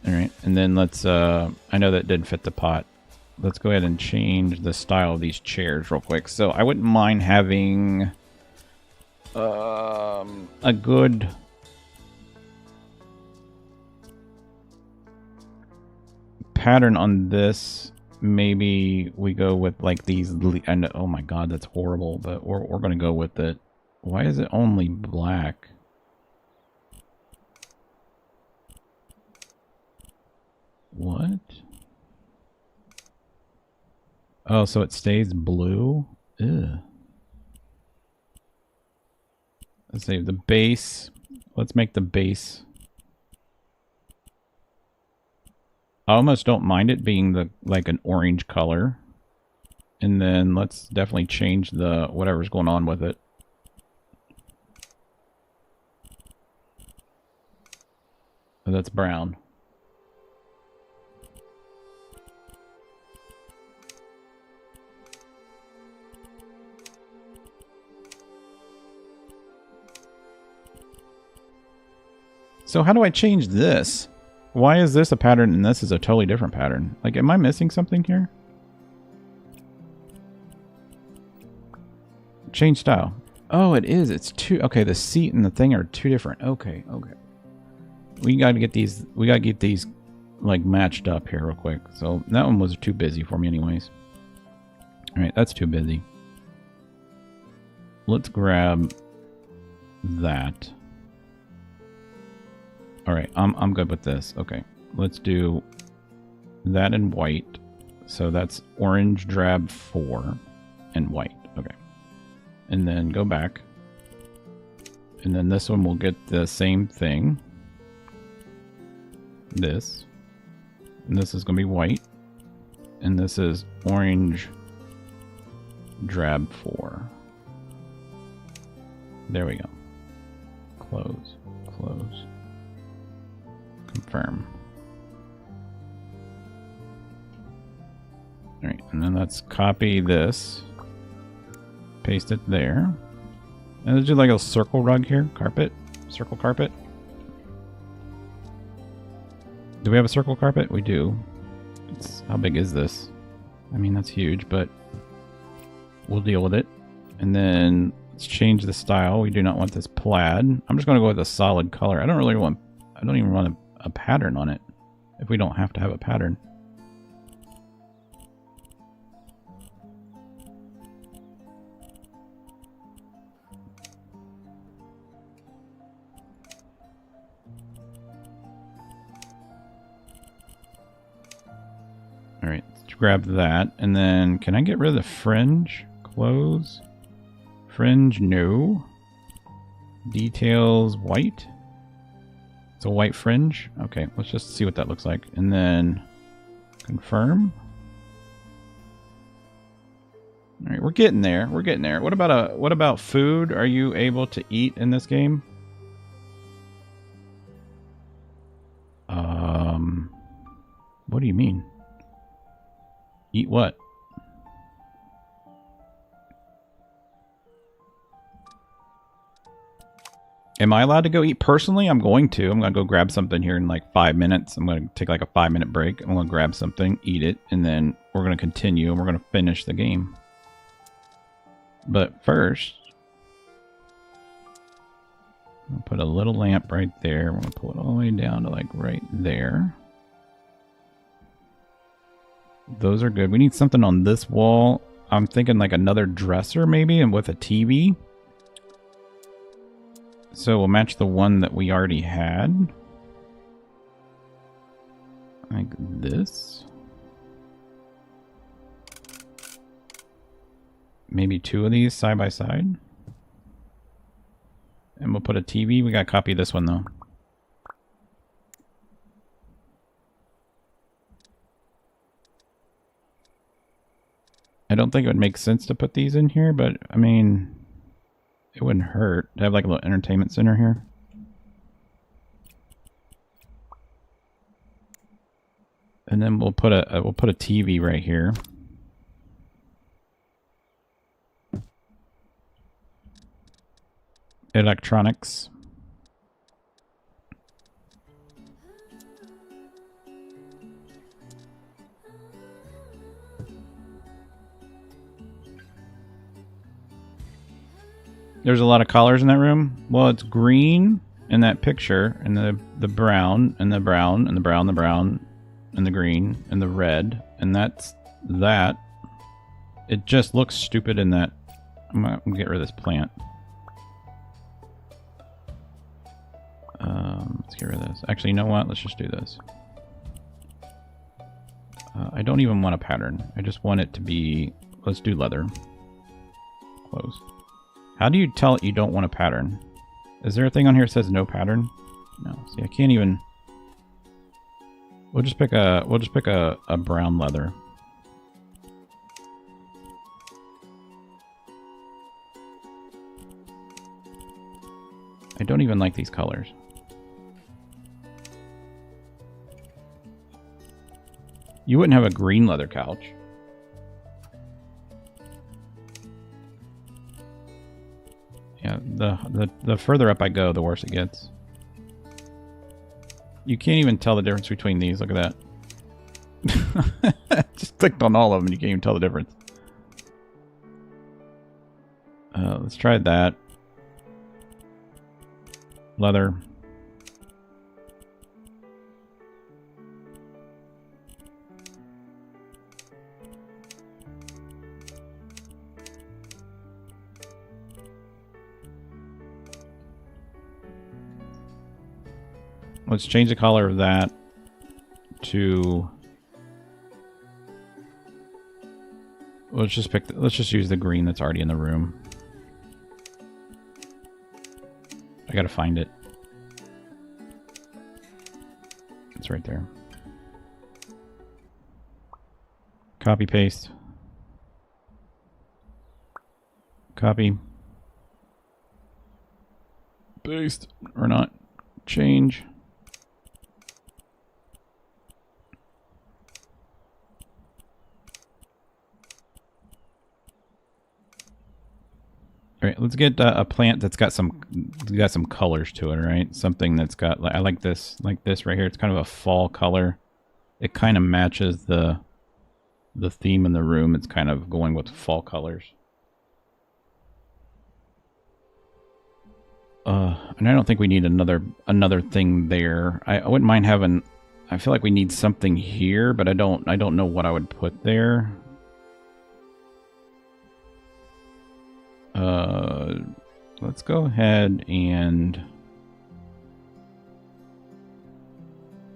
Alright, and then let's, I know that didn't fit the pot. Let's go ahead and change the style of these chairs real quick. So I wouldn't mind having a good pattern on this. Maybe we go with like these, and oh my god, that's horrible, but we're going to go with it. Why is it only black? What? Oh, so it stays blue? Ew. Let's see, the base. Let's make the base. I almost don't mind it being the like an orange color. And then let's definitely change the whatever's going on with it. Oh, that's brown. So how do I change this? Why is this a pattern and this is a totally different pattern? Like, am I missing something here? Change style. Oh, it is. It's two. Okay, the seat and the thing are two different. Okay, okay. We gotta get these. We gotta get these like matched up here real quick. So that one was too busy for me, anyways. All right, that's too busy. Let's grab that. All right, I'm good with this. Okay, let's do that in white. So that's orange drab 4 and white. Okay, and then go back. And then this one will get the same thing. This. And this is going to be white. And this is orange drab 4. There we go. Close. Close. Confirm. Alright, and then let's copy this. Paste it there. And let's do like a circle rug here. Carpet. Circle carpet. Do we have a circle carpet? We do. How big is this? I mean, that's huge, but we'll deal with it. And then let's change the style. We do not want this plaid. I'm just going to go with a solid color. I don't even want a pattern on it if we don't have to have a pattern. All right, let's grab that. And then can I get rid of the fringe? Close. Fringe, no. Details, white. It's a white fringe. Okay, let's just see what that looks like. And then confirm. All right, we're getting there. We're getting there. What about food? Are you able to eat in this game? What do you mean? Eat what? Am I allowed to go eat personally? I'm going to. I'm going to go grab something here in like 5 minutes. I'm going to take like a 5-minute break. I'm going to grab something, eat it, and then we're going to continue and we're going to finish the game. But first, I'll put a little lamp right there. We're going to pull it all the way down to like right there. Those are good. We need something on this wall. I'm thinking like another dresser maybe, and with a TV. So we'll match the one that we already had. Like this. Maybe 2 of these side by side. And we'll put a TV. We gotta copy this one though. I don't think it would make sense to put these in here, but I mean, it wouldn't hurt to have like a little entertainment center here. And then we'll put a TV right here. Electronics. There's a lot of colors in that room. Well, it's green in that picture, and the brown, and the brown, and the brown, the brown, and the green, and the red, and that's that. It just looks stupid in that. I'm gonna get rid of this plant. Let's get rid of this. Actually, you know what? Let's just do this. I don't even want a pattern. I just want it to be... Let's do leather. Close. How do you tell it you don't want a pattern? Is there a thing on here that says no pattern? No. See, I can't even... We'll just pick a brown leather. I don't even like these colors. You wouldn't have a green leather couch. Yeah, the further up I go, the worse it gets. You can't even tell the difference between these. Look at that. Just clicked on all of them and you can't even tell the difference. Let's try that. Leather. Let's change the color of that to... Let's just use the green that's already in the room. I gotta find it. It's right there. Copy, paste. Copy. Paste. Or not. Change. All right, let's get a plant that's got some colors to it, right? Something that's got, I like this right here. It's kind of a fall color. It kind of matches the theme in the room. It's kind of going with fall colors. And I don't think we need another thing there. I wouldn't mind having. I feel like we need something here, but I don't know what I would put there. Let's go ahead and...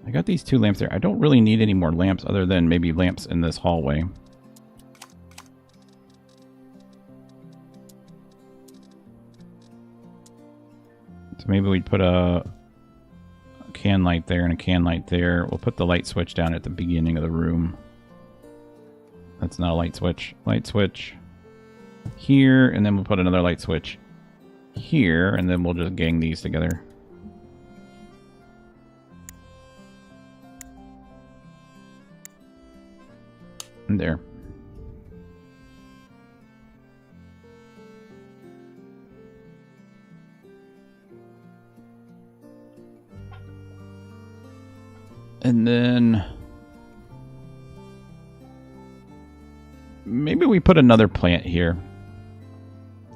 I got these 2 lamps there. I don't really need any more lamps other than maybe lamps in this hallway. So maybe we'd put a can light there and a can light there. We'll put the light switch down at the beginning of the room. That's not a light switch. Light switch here, and then we'll put another light switch here, and then we'll just gang these together. There. And then maybe we put another plant here.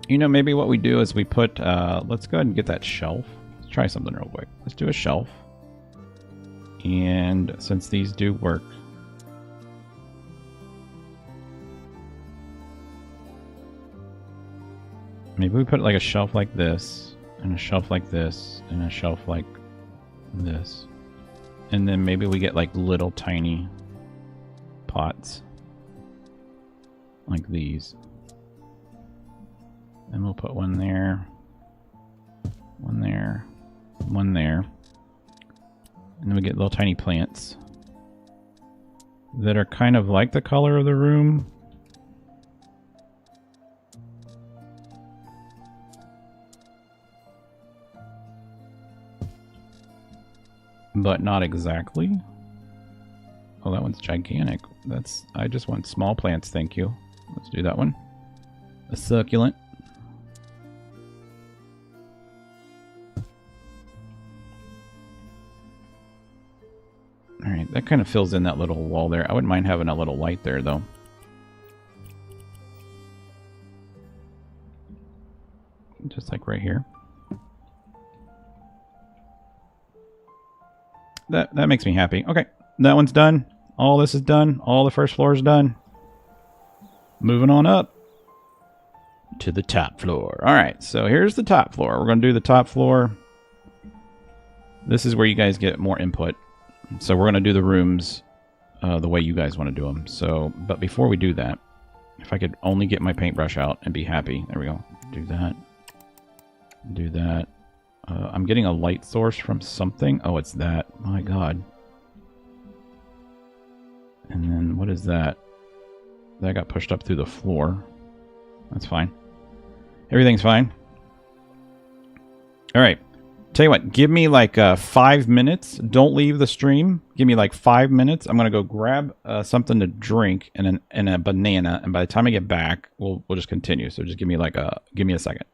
You know, maybe what we do is we put, let's go ahead and get that shelf. Let's try something real quick. Let's do a shelf. And since these do work, maybe we put like a shelf like this, and a shelf like this, and a shelf like this. And then maybe we get like little tiny pots like these. And we'll put one there, one there, one there. And then we get little tiny plants that are kind of like the color of the room. But not exactly. Oh, that one's gigantic. I just want small plants, thank you. Let's do that one. A succulent. Alright, that kind of fills in that little wall there. I wouldn't mind having a little light there, though. Just like right here. That makes me happy. Okay, that one's done. All this is done. All the first floor is done. Moving on up to the top floor. Alright, so here's the top floor. We're going to do the top floor. This is where you guys get more input. So we're going to do the rooms the way you guys want to do them. So, but before we do that, if I could only get my paintbrush out and be happy. There we go. Do that. Do that. I'm getting a light source from something. Oh, it's that. My God. And then what is that? That got pushed up through the floor. That's fine. Everything's fine. All right. Tell you what, give me like 5 minutes. Don't leave the stream. Give me like 5 minutes. I'm gonna go grab something to drink and a banana. And by the time I get back, we'll just continue. So just give me a second.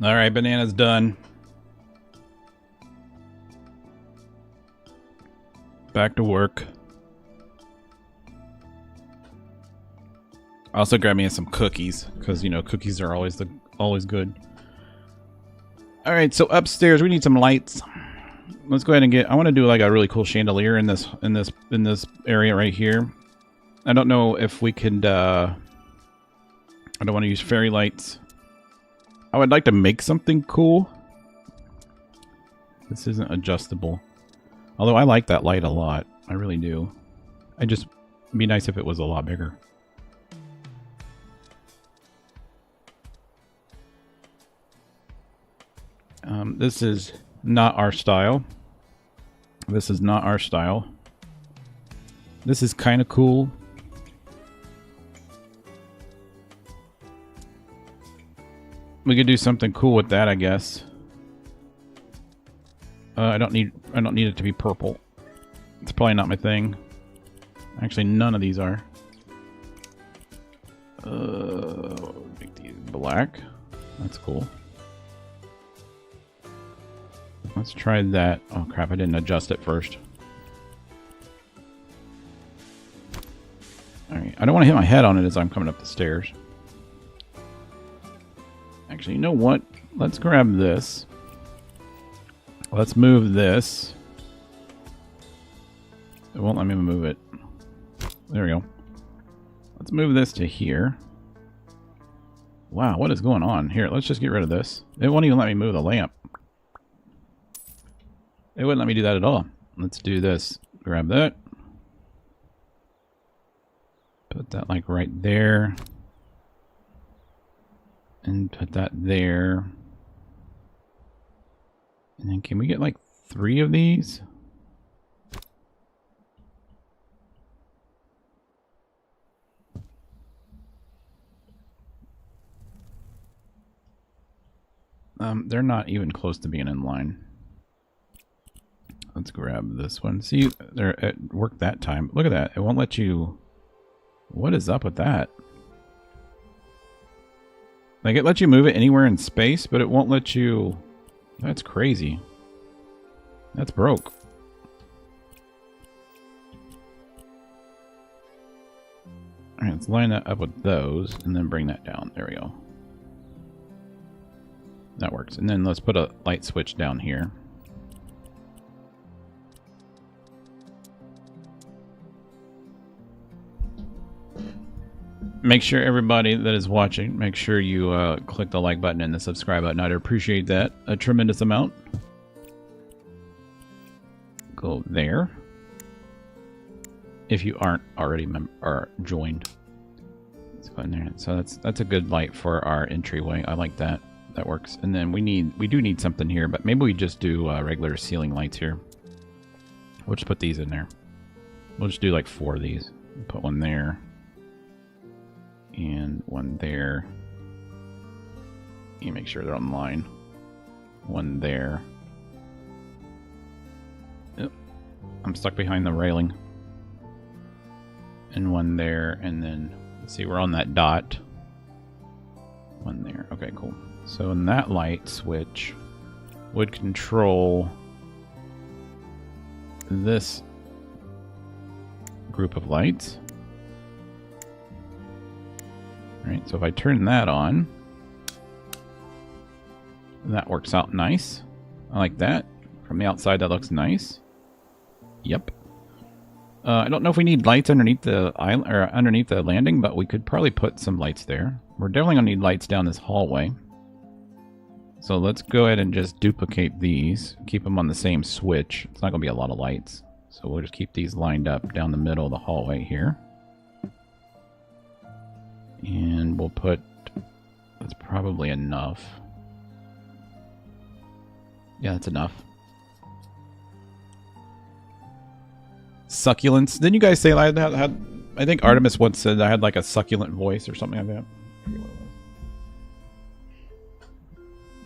All right, banana's done. Back to work. Also grab me some cookies, because, you know, cookies are always good. Alright, so upstairs we need some lights. Let's go ahead and I want to do like a really cool chandelier in this area right here. I don't know if we could I don't want to use fairy lights. I would like to make something cool. This isn't adjustable. Although I like that light a lot. I really do. It'd be nice if it was a lot bigger. This is not our style. This is not our style. This is kind of cool. We could do something cool with that, I guess. I don't need it to be purple. It's probably not my thing. Actually, none of these are. Make these black. That's cool. Let's try that. Oh crap, I didn't adjust it first. Alright, I don't want to hit my head on it as I'm coming up the stairs. Actually, you know what? Let's grab this. Let's move this. It won't let me move it. There we go. Let's move this to here. Wow, what is going on? Here, let's just get rid of this. It won't even let me move the lamp. It wouldn't let me do that at all. Let's do this. Grab that. Put that like right there. And put that there. And then can we get like 3 of these? They're not even close to being in line. Let's grab this one. See, it worked that time. Look at that. It won't let you... What is up with that? Like, it lets you move it anywhere in space, but it won't let you... That's crazy. That's broke. Alright, let's line that up with those, and then bring that down. There we go. That works. And then let's put a light switch down here. Make sure everybody that is watching, make sure you click the like button and the subscribe button. I'd appreciate that a tremendous amount. Go there. If you aren't already joined. Let's go in there. So that's a good light for our entryway. I like that. That works. And then we do need something here, but maybe we just do regular ceiling lights here. We'll just put these in there. We'll just do like 4 of these. Put one there. And one there. You make sure they're on line. One there. Yep. I'm stuck behind the railing. And one there, and then let's see, we're on that dot. One there. Okay, cool. So in that light switch would control this group of lights. Alright, so if I turn that on, that works out nice. I like that. From the outside, that looks nice. Yep. I don't know if we need lights underneath the island or underneath the landing, but we could probably put some lights there. We're definitely gonna need lights down this hallway. So let's go ahead and just duplicate these. Keep them on the same switch. It's not gonna be a lot of lights. So we'll just keep these lined up down the middle of the hallway here. And we'll put... That's probably enough. Yeah, that's enough. Succulents. Didn't you guys say I had... I think Artemis once said I had like a succulent voice or something like that. I forget what it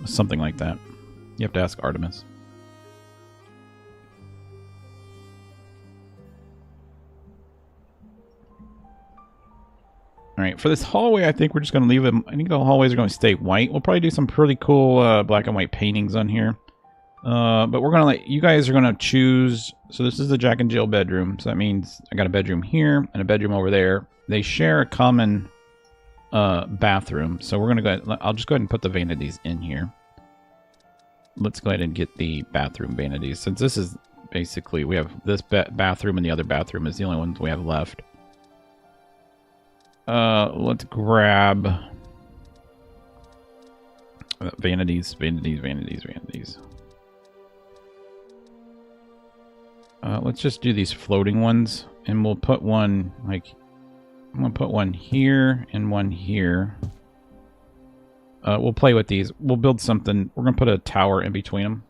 was. Something like that. You have to ask Artemis. Alright, for this hallway, I think we're just going to leave them. I think the hallways are going to stay white. We'll probably do some pretty cool black and white paintings on here. But we're gonna you guys are gonna choose. So this is the Jack and Jill bedroom. So that means I got a bedroom here and a bedroom over there. They share a common bathroom. So we're gonna go. I'll just go ahead and put the vanities in here. Let's go ahead and get the bathroom vanities, since this is basically we have this bathroom and the other bathroom is the only ones we have left. Let's grab vanities. Let's just do these floating ones, and we'll put one, like, I'm going to put one here and one here. We'll play with these. We'll build something. We're going to put a tower in between them.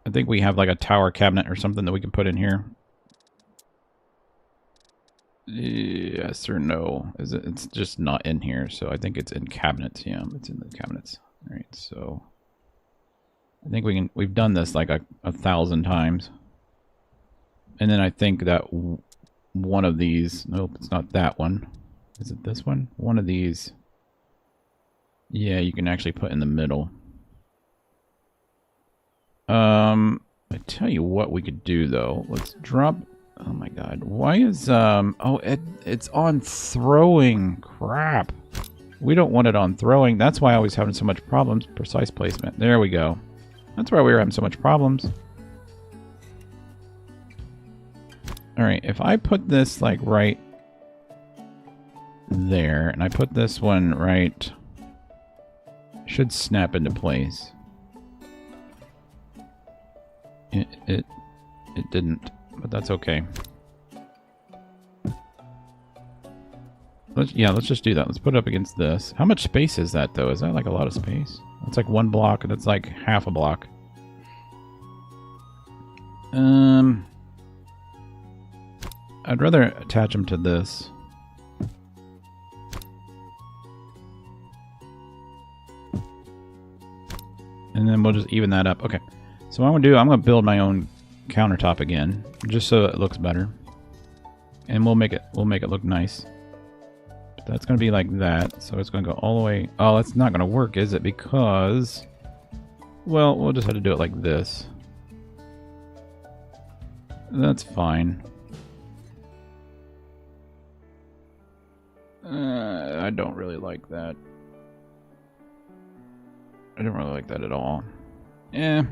I think we have like a tower cabinet or something that we can put in here. Yes or no? It's just not in here, so I think it's in cabinets. Yeah, it's in the cabinets. All right, so I think we've done this like a 1,000 times. And then I think that one of these, nope, it's not that one. Is it this one? One of these. Yeah, you can actually put in the middle. I tell you what we could do though. Let's drop. Oh my god. Why is oh, it's on throwing. Crap. We don't want it on throwing. That's why I was having so much problems. Precise placement. There we go. That's why we were having so much problems. Alright, if I put this like right there, and I put this one right, should snap into place. It didn't, but that's okay. Let's just do that. Let's put it up against this. How much space is that though? Is that like a lot of space? That's like one block, and that's like half a block. I'd rather attach them to this. And then we'll just even that up. Okay. So what I'm going to do, I'm going to build my own countertop again, just so it looks better. And we'll make it look nice. But that's going to be like that. So it's going to go all the way. Oh, that's not going to work, is it? Because, well, we'll just have to do it like this. That's fine. I don't really like that. I don't really like that at all. Eh.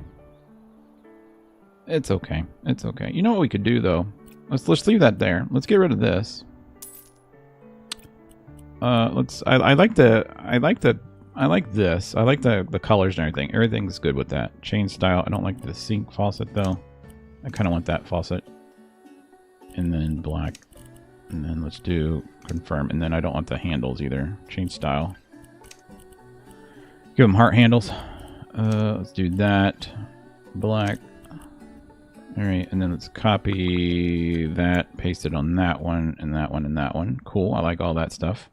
It's okay. It's okay. You know what we could do though? Let's leave that there. Let's get rid of this. I like this. I like the colors and everything. Everything's good with that. Chain style. I don't like the sink faucet though. I kind of want that faucet. And then black. And then let's do confirm. And then I don't want the handles either. Change style. Give them heart handles. Let's do that. Black. Alright, and then let's copy that, paste it on that one, and that one, and that one. Cool, I like all that stuff.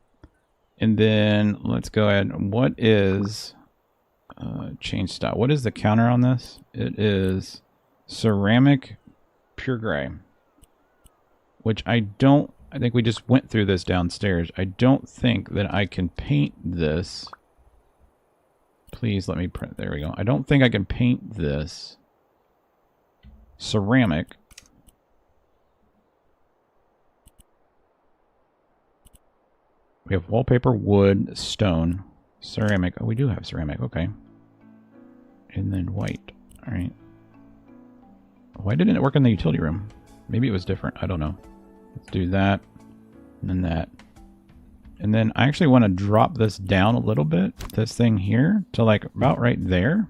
And then let's go ahead. What is change style? What is the counter on this? It is ceramic pure gray. Which I think we just went through this downstairs. I don't think that I can paint this. Please let me print. There we go. I don't think I can paint this ceramic. We have wallpaper, wood, stone, ceramic. Oh, we do have ceramic. Okay. And then white. All right. Why didn't it work in the utility room? Maybe it was different. I don't know. Let's do that. And then that. And then I actually want to drop this down a little bit. This thing here to like about right there.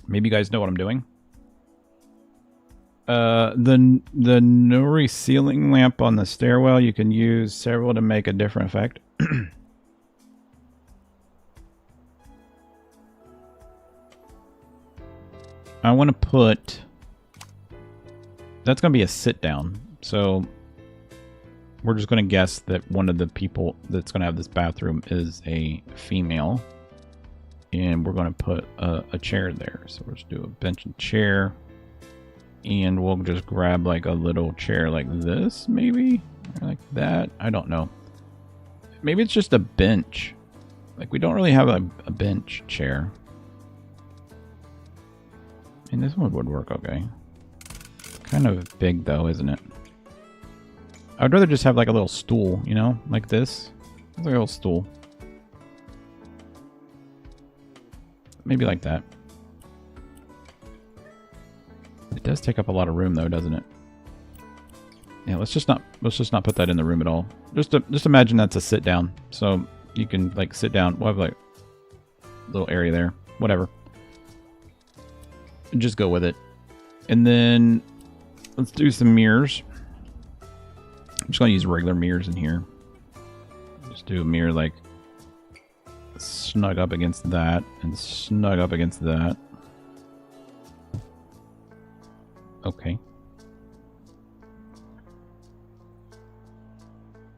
Maybe you guys know what I'm doing. The nursery ceiling lamp on the stairwell, you can use several to make a different effect. I want to put... That's going to be a sit down. So we're just going to guess that one of the people that's going to have this bathroom is a female. And we're going to put a chair there. So we'll just do a bench and chair. And we'll just grab like a little chair like this, maybe? Or like that? I don't know. Maybe it's just a bench. Like, we don't really have a bench chair. And this one would work okay. Kind of big, though, isn't it? I would rather just have, like, a little stool, you know? Like this. It's like a little stool. Maybe like that. It does take up a lot of room, though, doesn't it? Yeah, let's just not put that in the room at all. Just imagine that's a sit down. So you can, like, sit down. We'll have, like, a little area there. Whatever. Just go with it. And then let's do some mirrors. I'm just going to use regular mirrors in here. Just do a mirror, like, snug up against that and snug up against that. Okay.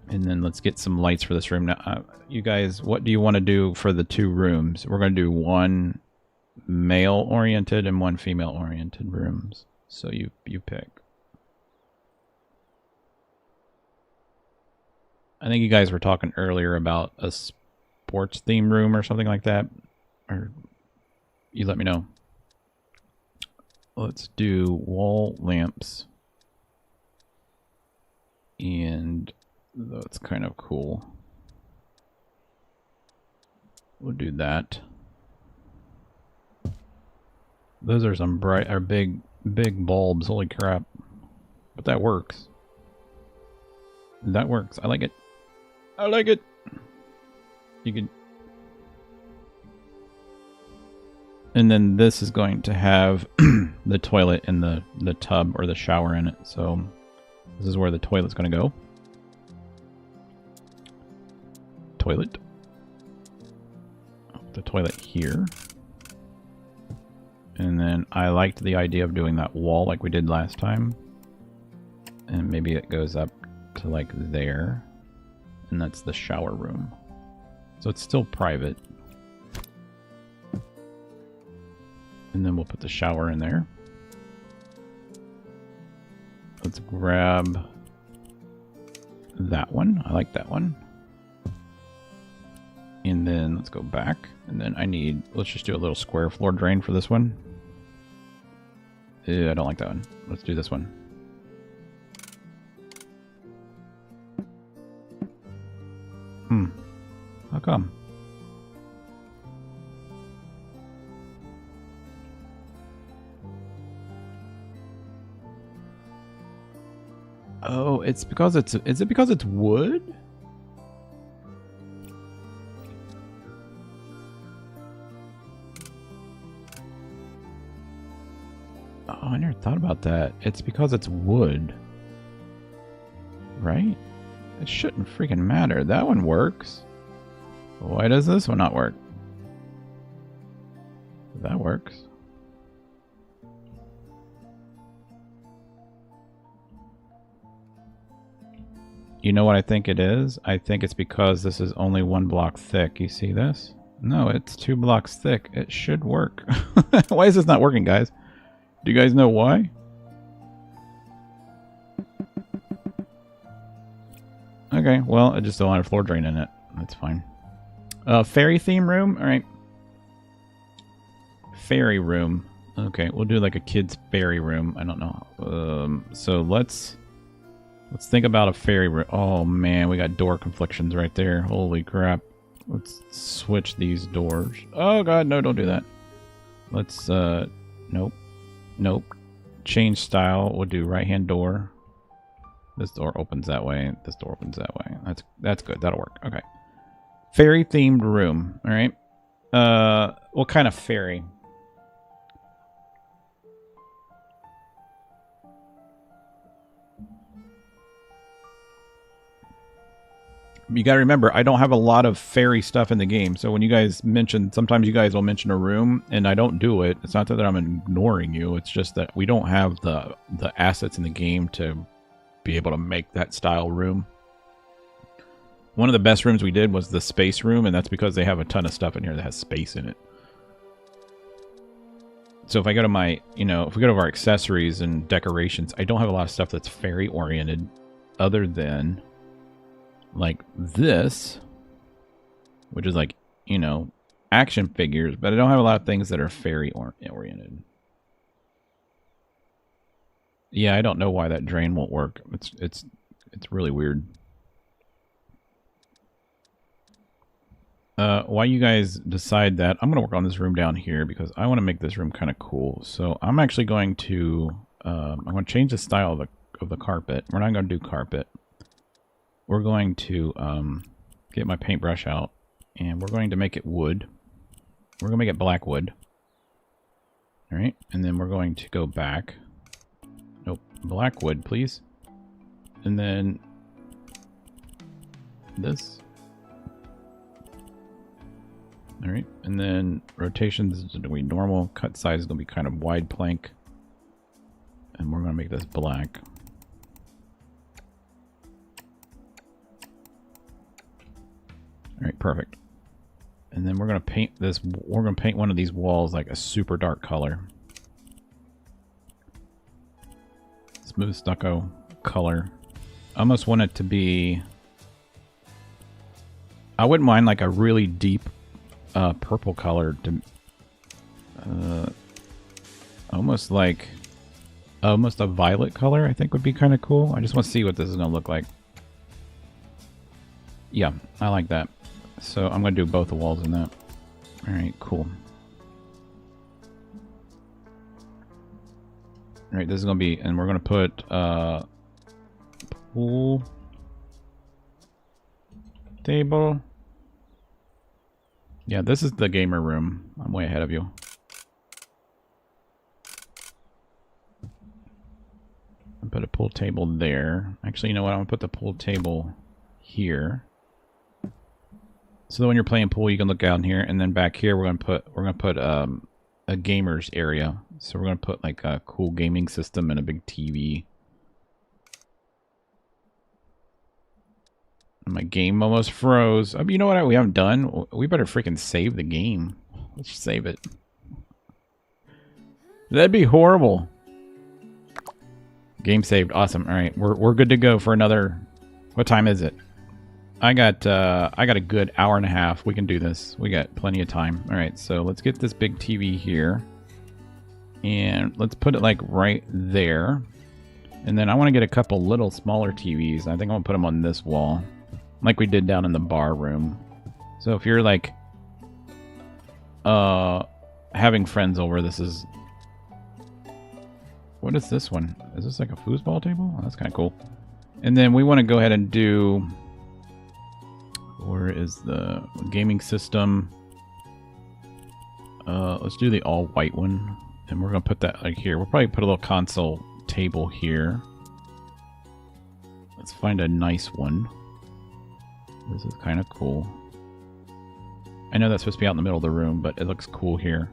And then let's get some lights for this room. Now, you guys, what do you want to do for the two rooms? We're going to do one male-oriented and one female-oriented rooms. So you pick. I think you guys were talking earlier about a sports theme room or something like that. Or you let me know. Let's do wall lamps. And that's kind of cool. We'll do that. Those are some bright, or big bulbs. Holy crap. But that works. That works. I like it. I like it. You can. And then this is going to have the toilet and the tub or the shower in it. So this is where the toilet's going to go. Toilet. The toilet here. And then I liked the idea of doing that wall like we did last time. And maybe it goes up to like there. And that's the shower room. So it's still private. And then we'll put the shower in there. Let's grab that one. I like that one. And then let's go back. And then let's just do a little square floor drain for this one. I don't like that one. Let's do this one. How come? Oh, it's because is it because it's wood? Oh, I never thought about that. It's because it's wood. Right? It shouldn't freaking matter. That one works. Why does this one not work? That works. You know what I think it is? I think it's because this is only 1 block thick. You see this? No, it's 2 blocks thick. It should work. Why is this not working, guys? Do you guys know why? Okay, well, I just don't want a floor drain in it. That's fine. Fairy theme room? Alright. Fairy room. Okay, we'll do like a kid's fairy room. I don't know. So let's think about a fairy room. Oh man, we got door conflictions right there. Holy crap. Let's switch these doors. Oh god, no, don't do that. Let's, nope. Nope. Change style. We'll do right-hand door. This door opens that way. This door opens that way. That's good. That'll work. Okay. Fairy themed room. All right. What kind of fairy? You gotta remember, I don't have a lot of fairy stuff in the game. So when you guys mention, sometimes you guys will mention a room, and I don't do it. It's not that I'm ignoring you. It's just that we don't have the assets in the game to be able to make that style room. One of the best rooms we did was the space room, and that's because they have a ton of stuff in here that has space in it. So if I go to my, if we go to our accessories and decorations, I don't have a lot of stuff that's fairy oriented other than like this, which is like you know, action figures, but I don't have a lot of things that are fairy oriented. Yeah, I don't know why that drain won't work. It's really weird. While you guys decide that, I'm going to work on this room down here because I want to make this room kind of cool. So I'm actually going to I'm going to change the style of the carpet. We're not going to do carpet. We're going to get my paintbrush out, and we're going to make it wood. We're going to make it black wood. All right, and then we're going to go back. Nope, black wood, please. And then this. All right, and then rotations is going to be normal. Cut size is going to be kind of wide plank. And we're going to make this black. All right, perfect. And then we're going to paint this. We're going to paint one of these walls like a super dark color. Smooth stucco color. I almost want it to be... I wouldn't mind like a really deep purple color to almost a violet color. I think would be kind of cool. I just want to see what this is going to look like. Yeah, I like that. So I'm going to do both the walls in that. All right, cool. All right, this is going to be, and we're going to put pool table. Yeah, this is the gamer room. I'm way ahead of you. I'll put a pool table there. Actually, you know what? I'm gonna put the pool table here. So that when you're playing pool, you can look down here, and then back here we're gonna put a gamer's area. So we're gonna put like a cool gaming system and a big TV. My game almost froze. You know what we haven't done? We better freaking save the game. Let's save it. That'd be horrible. Game saved. Awesome. All right, we're good to go for another. What time is it? I got a good hour and a half. We can do this. We got plenty of time. All right, so let's get this big TV here, and let's put it like right there. And then I want to get a couple little smaller TVs. I think I'm gonna put them on this wall, like we did down in the bar room. So if you're like having friends over, this is... What is this one? Is this like a foosball table? Oh, that's kind of cool. And then we want to go ahead and do... Where is the gaming system? Let's do the all white one. And we're going to put that like here. We'll probably put a little console table here. Let's find a nice one. This is kind of cool. I know that's supposed to be out in the middle of the room, but it looks cool here.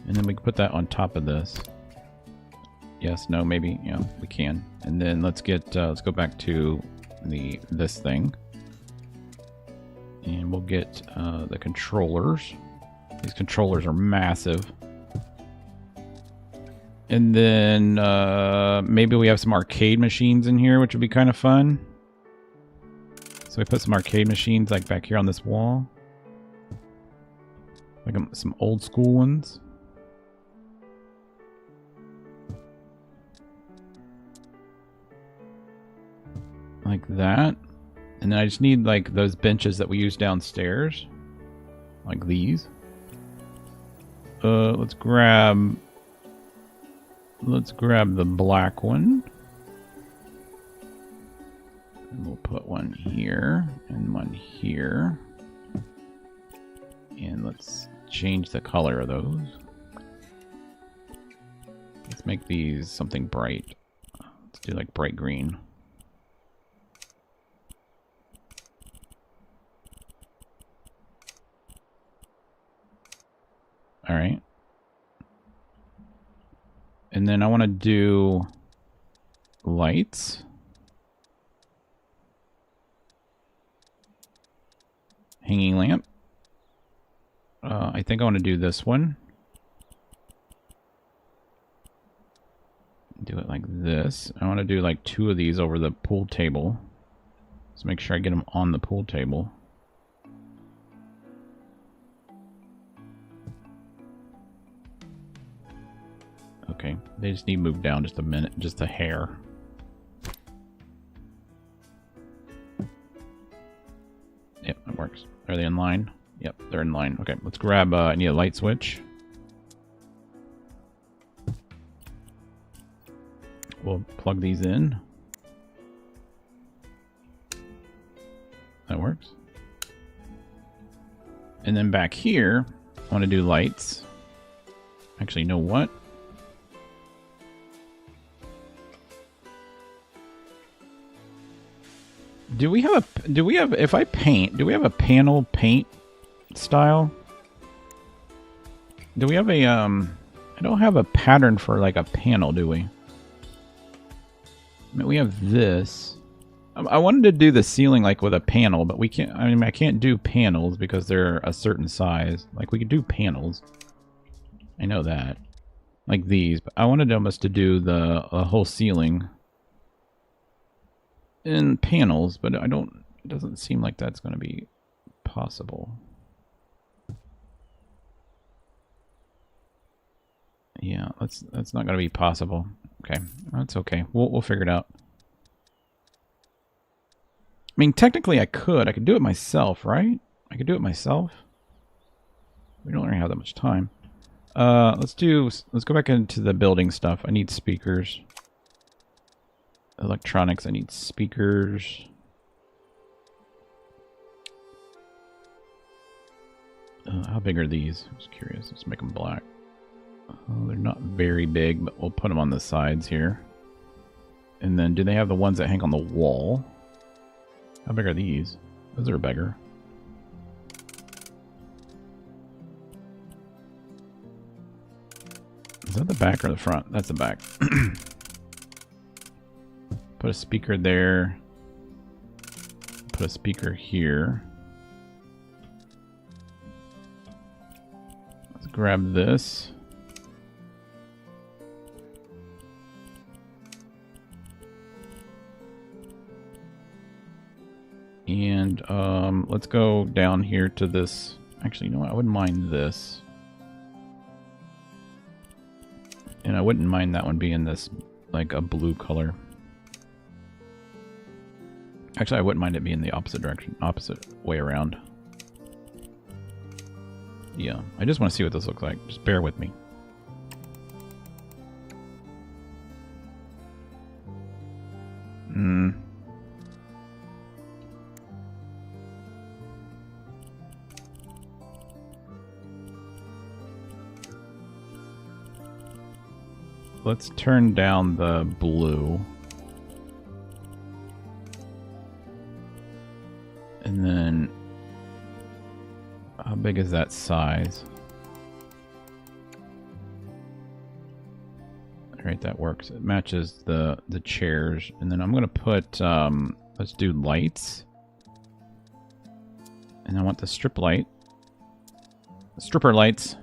And then we can put that on top of this. Yes, no, maybe, yeah, we can. And then let's go back to this thing. And we'll get the controllers. These controllers are massive. And then maybe we have some arcade machines in here, which would be kind of fun. So we put some arcade machines like back here on this wall. Like some old school ones. Like that. And then I just need like those benches that we use downstairs. Like these. Let's grab the black one. And we'll put one here and one here. And let's change the color of those. Let's make these something bright. Let's do like bright green. All right. And then I want to do lights. Hanging lamp. I think I want to do this one. Do it like this. I want to do like 2 of these over the pool table. Let's make sure I get them on the pool table. Okay, they just need to move down just a minute, just a hair. Yep, that works. Are they in line? Yep, they're in line. Okay, let's grab, I need a light switch. We'll plug these in. That works. And then back here, I want to do lights. Actually, you know what? Do we have if I paint, do we have a panel paint style? Do we have a, I don't have a pattern for like a panel, do we? I mean, we have this. I wanted to do the ceiling like with a panel, but we can't, I mean, I can't do panels because they're a certain size. Like we could do panels. I know that. Like these, but I wanted almost to do the whole ceiling in panels, but it doesn't seem like that's going to be possible. Yeah, that's not going to be possible. Okay, that's okay. We'll figure it out. I mean, technically I could do it myself, right? I could do it myself. We don't really have that much time. Let's go back into the building stuff. I need speakers. Electronics, I need speakers. How big are these? I was curious. Let's make them black. They're not very big, but we'll put them on the sides here. And then, do they have the ones that hang on the wall? How big are these? Those are bigger. Is that the back or the front? That's the back. Put a speaker there. Put a speaker here. Let's grab this. And let's go down here to this. Actually, you know what? I wouldn't mind this. And I wouldn't mind that one being this, like a blue color. Actually, I wouldn't mind it being the opposite direction, opposite way around. Yeah, I just want to see what this looks like. Just bear with me. Let's turn down the blue. And then, how big is that size? Alright, that works. It matches the chairs. And then I'm going to put, let's do lights. And I want the strip light. Stripper lights.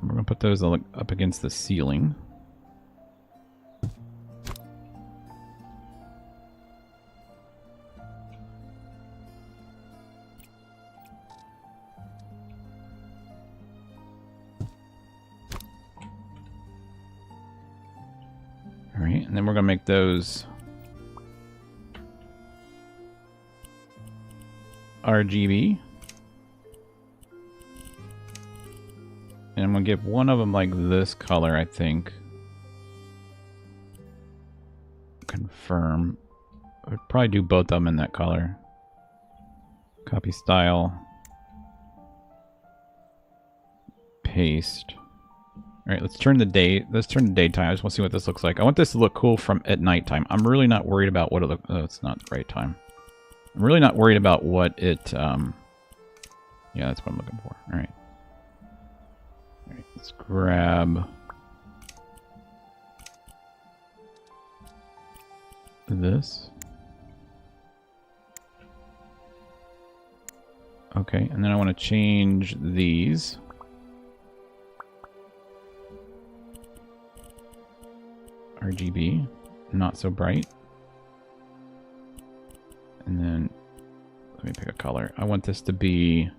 We're going to put those up against the ceiling. Alright, and then we're going to make those RGB. And I'm going to give one of them like this color, I think. Confirm. I would probably do both of them in that color. Copy style. Paste. Alright, let's turn the daytime. I just want to see what this looks like. I want this to look cool from at nighttime. I'm really not worried about what it looks. Oh, it's not the right time. I'm really not worried about what it yeah, that's what I'm looking for. Alright. Alright, let's grab this. Okay, and then I want to change these. RGB, not so bright. And then, let me pick a color. I want this to be,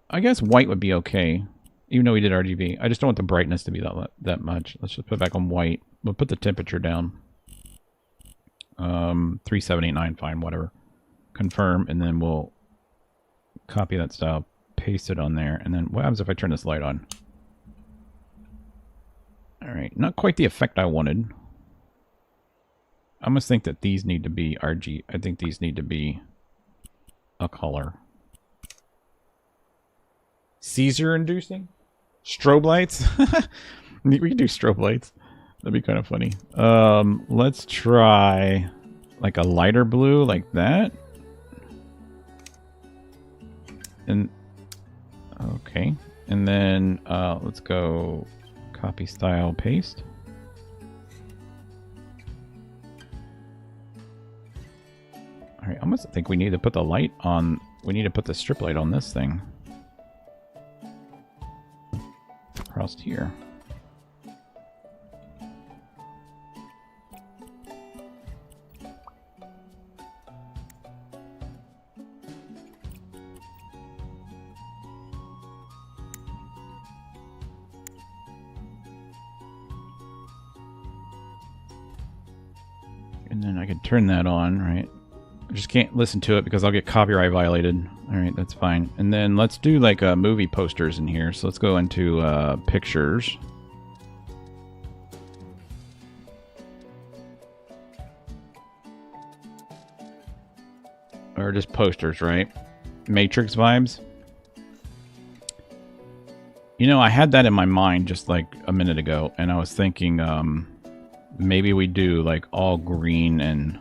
I guess white would be okay. Even though we did RGB. I just don't want the brightness to be that much. Let's just put it back on white. We'll put the temperature down. 3789, fine, whatever. Confirm, and then we'll copy that style, paste it on there, and then what happens if I turn this light on? Alright, not quite the effect I wanted. I almost think that these need to be RG. I think these need to be a color. Seizure-inducing? Strobe lights? We can do strobe lights. That'd be kind of funny. Let's try like a lighter blue like that. And okay. And then let's go copy style paste. Alright, I almost think we need to put the light on. We need to put the strip light on this thing. Across here. And then I can turn that on, right? I just can't listen to it because I'll get copyright violated. Alright, that's fine. And then let's do like movie posters in here. So let's go into pictures. Or just posters, right? Matrix vibes. You know, I had that in my mind just like a minute ago, and I was thinking maybe we do like all green and...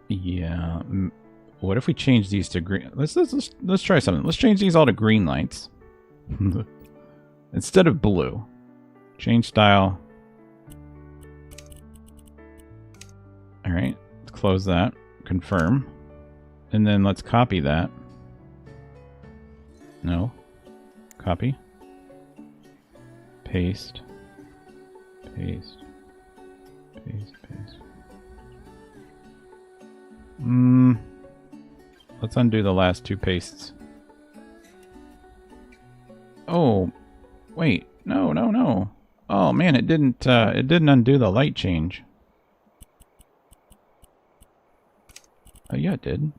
Yeah. What if we change these to green? Let's try something. Let's change these all to green lights. Instead of blue. Change style. Alright. Let's close that. Confirm. And then let's copy that. No. Copy. Paste. Paste. Paste. Paste. Let's undo the last two pastes. Oh, wait. No, no, no. Oh man, it didn't undo the light change. Oh yeah, it did.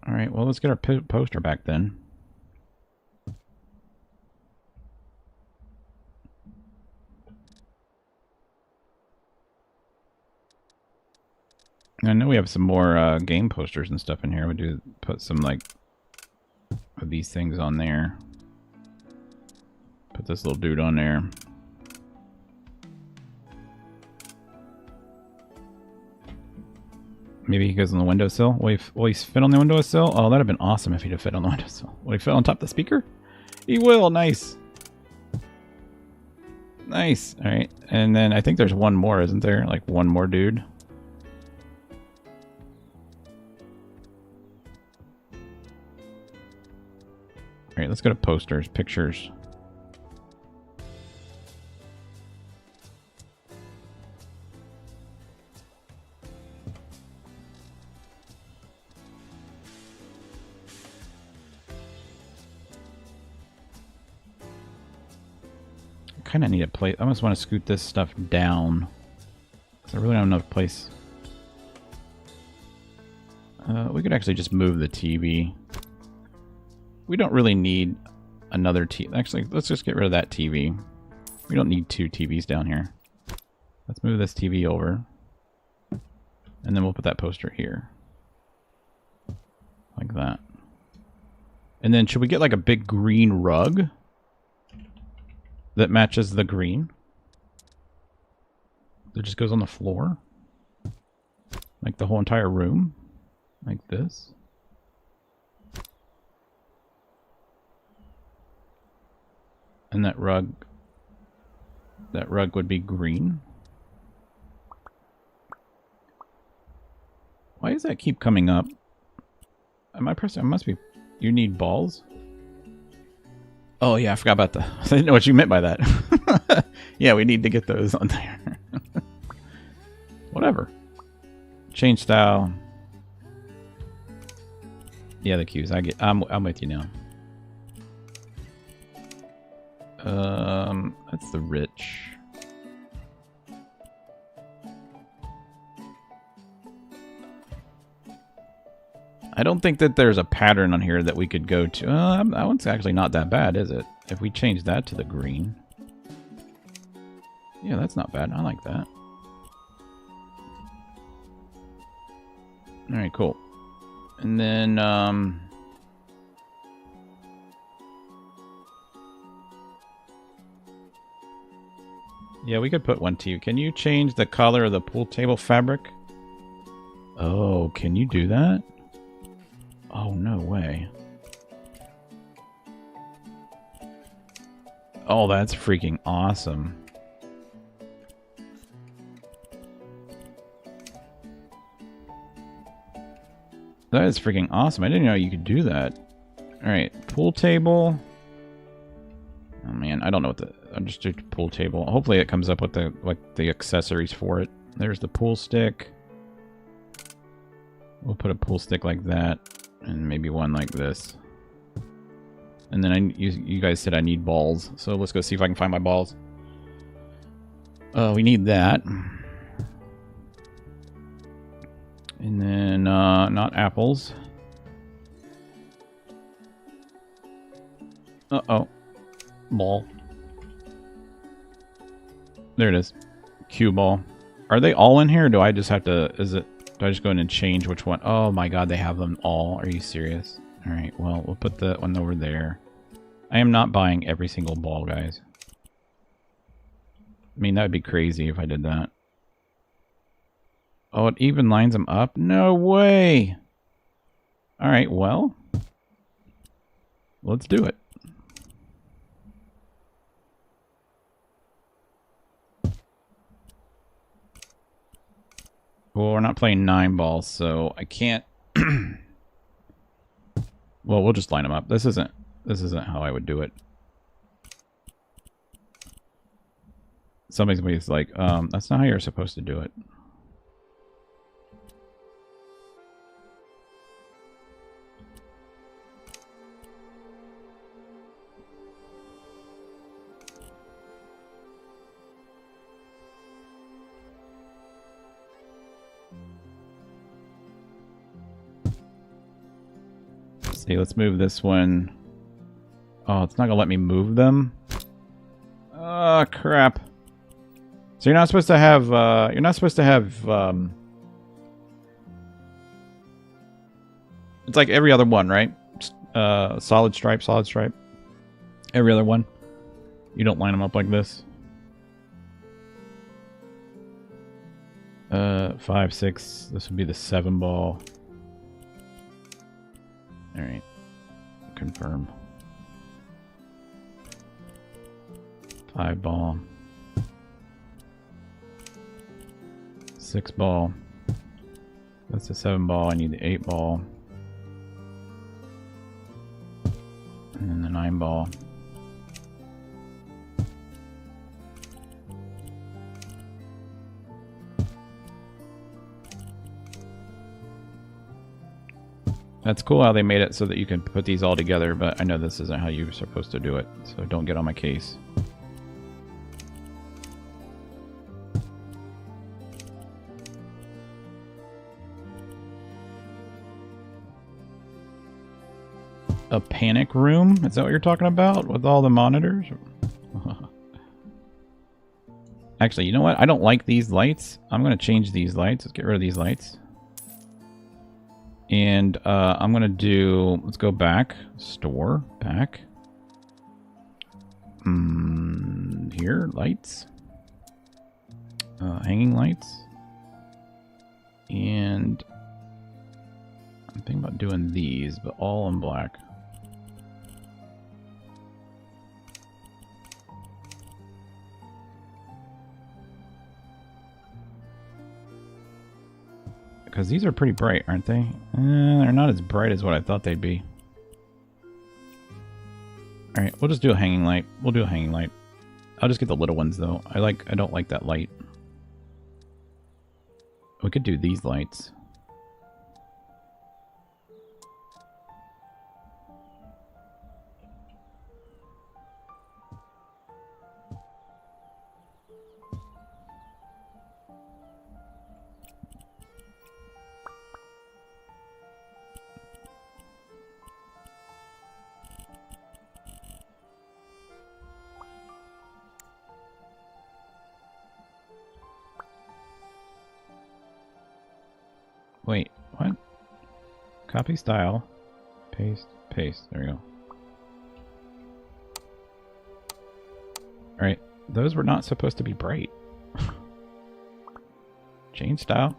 Alright, well let's get our poster back then. I know we have some more game posters and stuff in here. We do put some like of these things on there. Put this little dude on there. Maybe he goes on the windowsill. Will he fit on the windowsill? Oh, that'd have been awesome if he'd have fit on the windowsill. Will he fit on top of the speaker? He will. Nice. Nice. All right. And then I think there's one more, isn't there? Like one more dude. All right, let's go to posters, pictures. I kind of need a place. I almost want to scoot this stuff down. Because I really don't have enough place. We could actually just move the TV. We don't really need another TV. Actually, let's just get rid of that TV. We don't need two TVs down here. Let's move this TV over. And then we'll put that poster here. Like that. And then should we get like a big green rug that matches the green? That just goes on the floor? Like the whole entire room? Like this? And that rug would be green. Why does that keep coming up? Am I pressing? I must be. You need balls? Oh, yeah, I forgot about the... I didn't know what you meant by that. Yeah, we need to get those on there. Whatever. Change style. Yeah, the cues. I'm with you now. That's the rich. I don't think that there's a pattern on here that we could go to. That one's actually not that bad, is it? If we change that to the green. Yeah, that's not bad. I like that. Alright, cool. And then, yeah, we could put one to you. Can you change the color of the pool table fabric? Oh, can you do that? Oh, no way. Oh, that's freaking awesome. That is freaking awesome. I didn't know you could do that. Alright, pool table. Oh man, I don't know what the... I'm just doing pool table. Hopefully it comes up with the accessories for it. There's the pool stick. We'll put a pool stick like that. And maybe one like this. And then you guys said I need balls. So let's go see if I can find my balls. We need that. And then, not apples. Uh-oh. Ball. There it is. Cue ball. Are they all in here? Or do I just have to... Do I just go in and change which one? Oh my god, they have them all. Are you serious? Alright, well, we'll put the one over there. I am not buying every single ball, guys. I mean, that would be crazy if I did that. Oh, it even lines them up? No way! Alright, well. Let's do it. Well, we're not playing 9 balls, so I can't... Well, we'll just line them up. This isn't how I would do it. Somebody's like, that's not how you're supposed to do it. See, let's move this one. Oh, it's not gonna let me move them. Oh, crap. So you're not supposed to have, it's like every other one, right? Solid stripe, solid stripe. Every other one. You don't line them up like this. 5, 6. This would be the 7 ball. Alright. Confirm. 5 ball. 6 ball. That's the 7 ball. I need the 8 ball. And then the 9 ball. That's cool how they made it so that you can put these all together, but I know this isn't how you're supposed to do it, so don't get on my case. A panic room? Is that what you're talking about? With all the monitors? Actually, you know what? I don't like these lights. I'm going to change these lights. Let's get rid of these lights. And I'm going to do... Let's go back. Store. Back. Here. Lights. Hanging lights. And... I'm thinking about doing these, but all in black. Because these are pretty bright, aren't they? They're not as bright as what I thought they'd be. Alright, we'll just do a hanging light. We'll do a hanging light. I'll just get the little ones though. I don't like that light. We could do these lights. Wait, what? Copy style. Paste, paste. There we go. Alright, those were not supposed to be bright. Change style.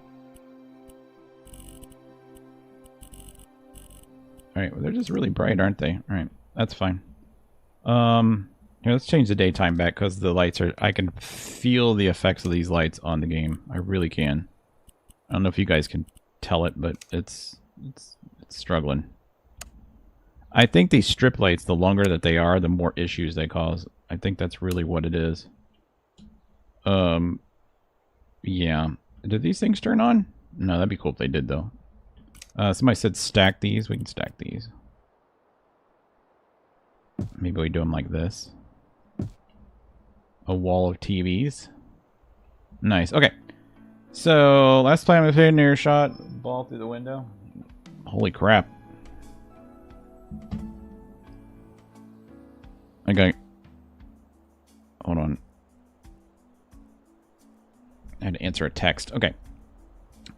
Alright, well, they're just really bright, aren't they? Alright, that's fine. Here, let's change the daytime back because the lights are... I can feel the effects of these lights on the game. I really can. I don't know if you guys can tell it, but it's struggling. I think these strip lights, the longer that they are, the more issues they cause. I think that's really what it is. Yeah. Did these things turn on? No, that'd be cool if they did, though. Somebody said stack these. We can stack these. Maybe we do them like this. A wall of TVs. Nice. Okay. So, last time I played an air shot, ball through the window. Holy crap. Okay. Hold on. I had to answer a text. Okay.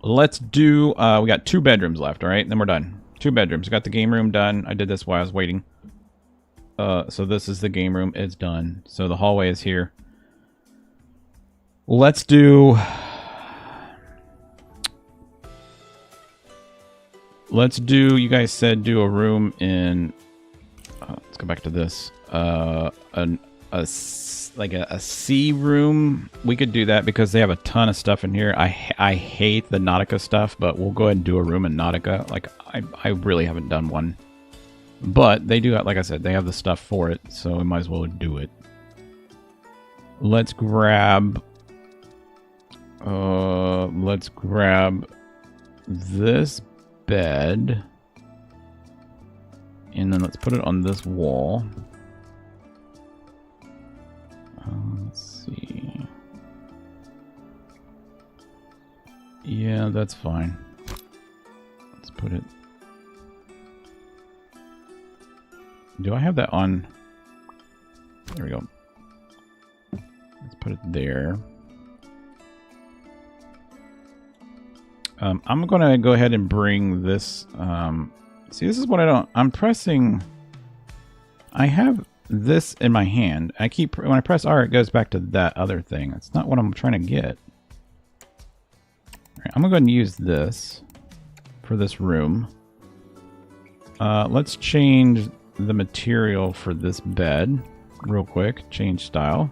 Let's do... we got 2 bedrooms left, alright? Then we're done. 2 bedrooms. Got the game room done. I did this while I was waiting. So this is the game room. It's done. So the hallway is here. Let's do... Let's do, you guys said do a room in, let's go back to this, like a C room. We could do that because they have a ton of stuff in here. I hate the Nautica stuff, but we'll go ahead and do a room in Nautica. Like, I really haven't done one. But they do, like I said, they have the stuff for it, so we might as well do it. Let's grab this bed, and then let's put it on this wall. Let's see. Yeah, that's fine. Let's put it... Do I have that on? There we go. Let's put it there. I'm going to go ahead and bring this... see, this is what I don't... I'm pressing... I have this in my hand. I keep... When I press R, it goes back to that other thing. That's not what I'm trying to get. Right, I'm going to go ahead and use this for this room. Let's change the material for this bed real quick. Change style.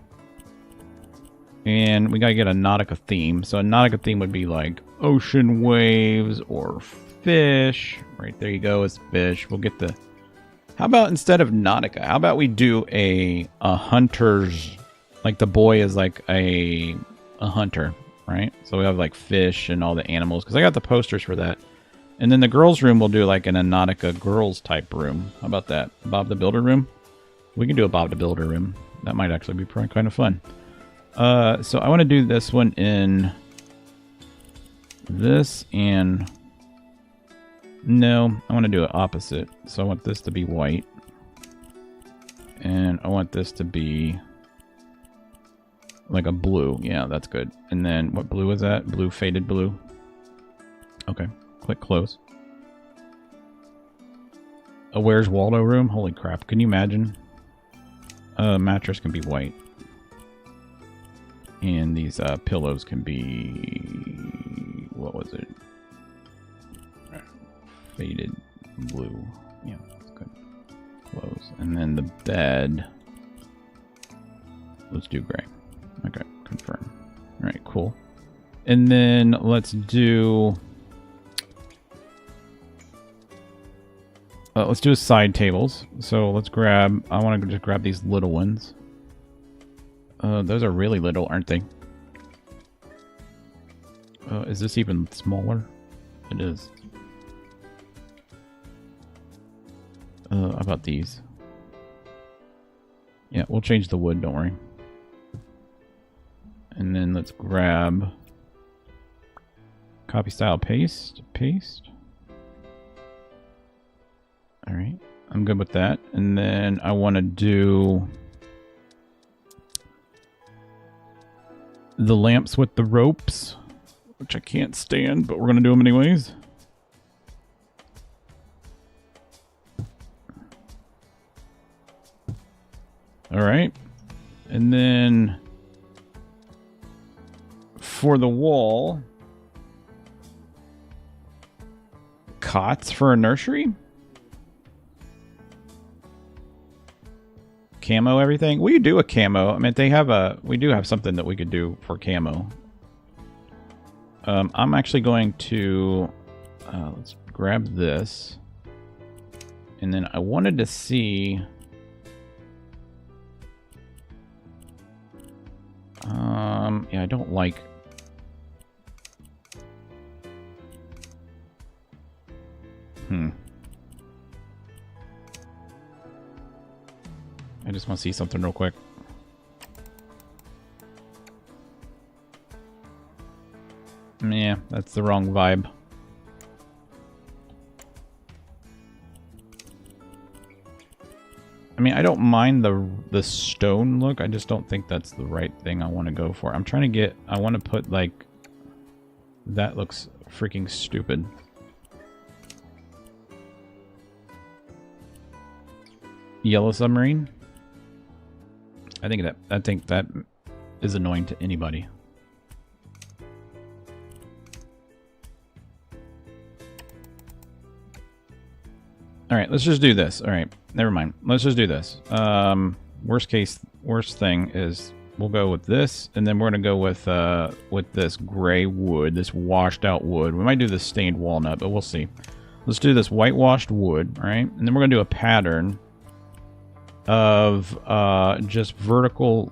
And we got to get a Nautica theme. So a Nautica theme would be like ocean waves or fish. Right there you go, it's fish. We'll get the... How about instead of Nautica, how about we do a hunter's... Like the boy is like a hunter, right? So we have like fish and all the animals. Because I got the posters for that. And then the girls' room we'll do like in a Nautica girls type room. How about that? Bob the Builder room? We can do a Bob the Builder room. That might actually be kind of fun. So I want to do this one in this and... No, I want to do it opposite. So I want this to be white. And I want this to be like a blue. Yeah, that's good. And then what blue is that? Blue, faded blue. Okay, click close. A Where's Waldo room? Holy crap, can you imagine? Mattress can be white. And these pillows can be... What was it? Faded blue. Yeah, that's good. Close. And then the bed. Let's do gray. Okay, confirm. Alright, cool. And then let's do... Let's do side tables. So let's grab... I want to just grab these little ones. Those are really little, aren't they? Is this even smaller? It is. How about these? Yeah, we'll change the wood, don't worry. And then let's grab copy style paste. Alright, I'm good with that. And then I want to do the lamps with the ropes, which I can't stand, but we're going to do them anyways. Alright, and then for the wall, cots for a nursery? Camo everything? We could do a camo. I mean, we do have something that we could do for camo. I'm actually going to, let's grab this. And then I wanted to see, yeah, I don't like, I just want to see something real quick. Yeah, that's the wrong vibe. I mean, I don't mind the stone look. I just don't think that's the right thing I want to go for. I'm trying to get... I want to put, like... That looks freaking stupid. Yellow submarine? I think that is annoying to anybody. Alright, let's just do this. Alright, never mind. Let's just do this. Worst thing is we'll go with this, and then we're going to go with this gray wood, this washed out wood. We might do this stained walnut, but we'll see. Let's do this whitewashed wood, alright? And then we're going to do a pattern of just vertical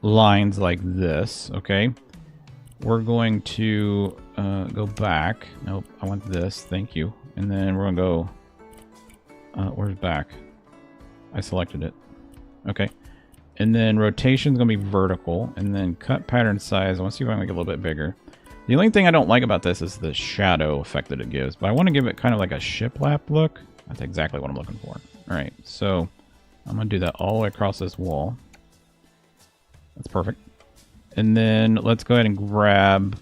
lines like this, okay? We're going to go back. Nope, I want this. Thank you. And then we're going to go... where's back? I selected it. Okay. And then rotation's going to be vertical. And then cut pattern size. I want to see if I can make it a little bit bigger. The only thing I don't like about this is the shadow effect that it gives. But I want to give it kind of like a shiplap look. That's exactly what I'm looking for. Alright, so I'm going to do that all the way across this wall. That's perfect. And then let's go ahead and grab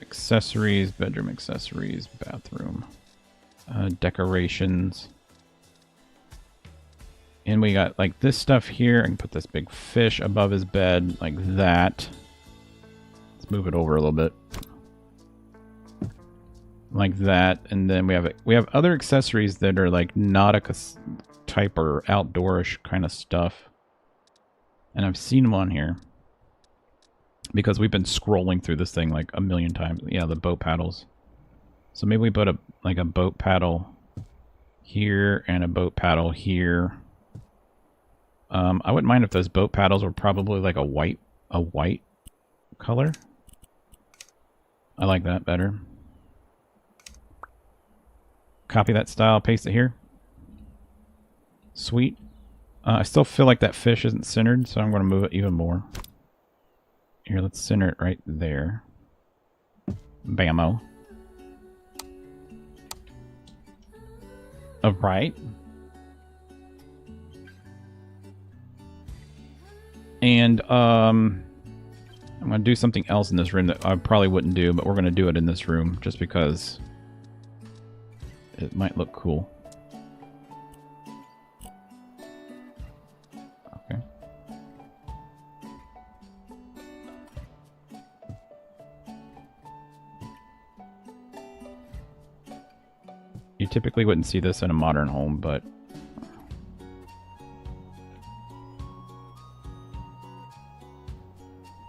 accessories, bedroom accessories, bathroom, decorations. And we got like this stuff here. I can put this big fish above his bed like that. Let's move it over a little bit. Like that. And then we have other accessories that are like Nautical type or outdoorish kind of stuff. And I've seen them on here. Because we've been scrolling through this thing like a million times. Yeah, the boat paddles. So maybe we put a boat paddle here and a boat paddle here. I wouldn't mind if those boat paddles were probably like a white color. I like that better. Copy that style, paste it here. Sweet. I still feel like that fish isn't centered, so I'm going to move it even more. Here, let's center it right there. Bammo. Alright. And I'm going to do something else in this room that I probably wouldn't do, but we're going to do it in this room just because it might look cool. Okay. You typically wouldn't see this in a modern home, but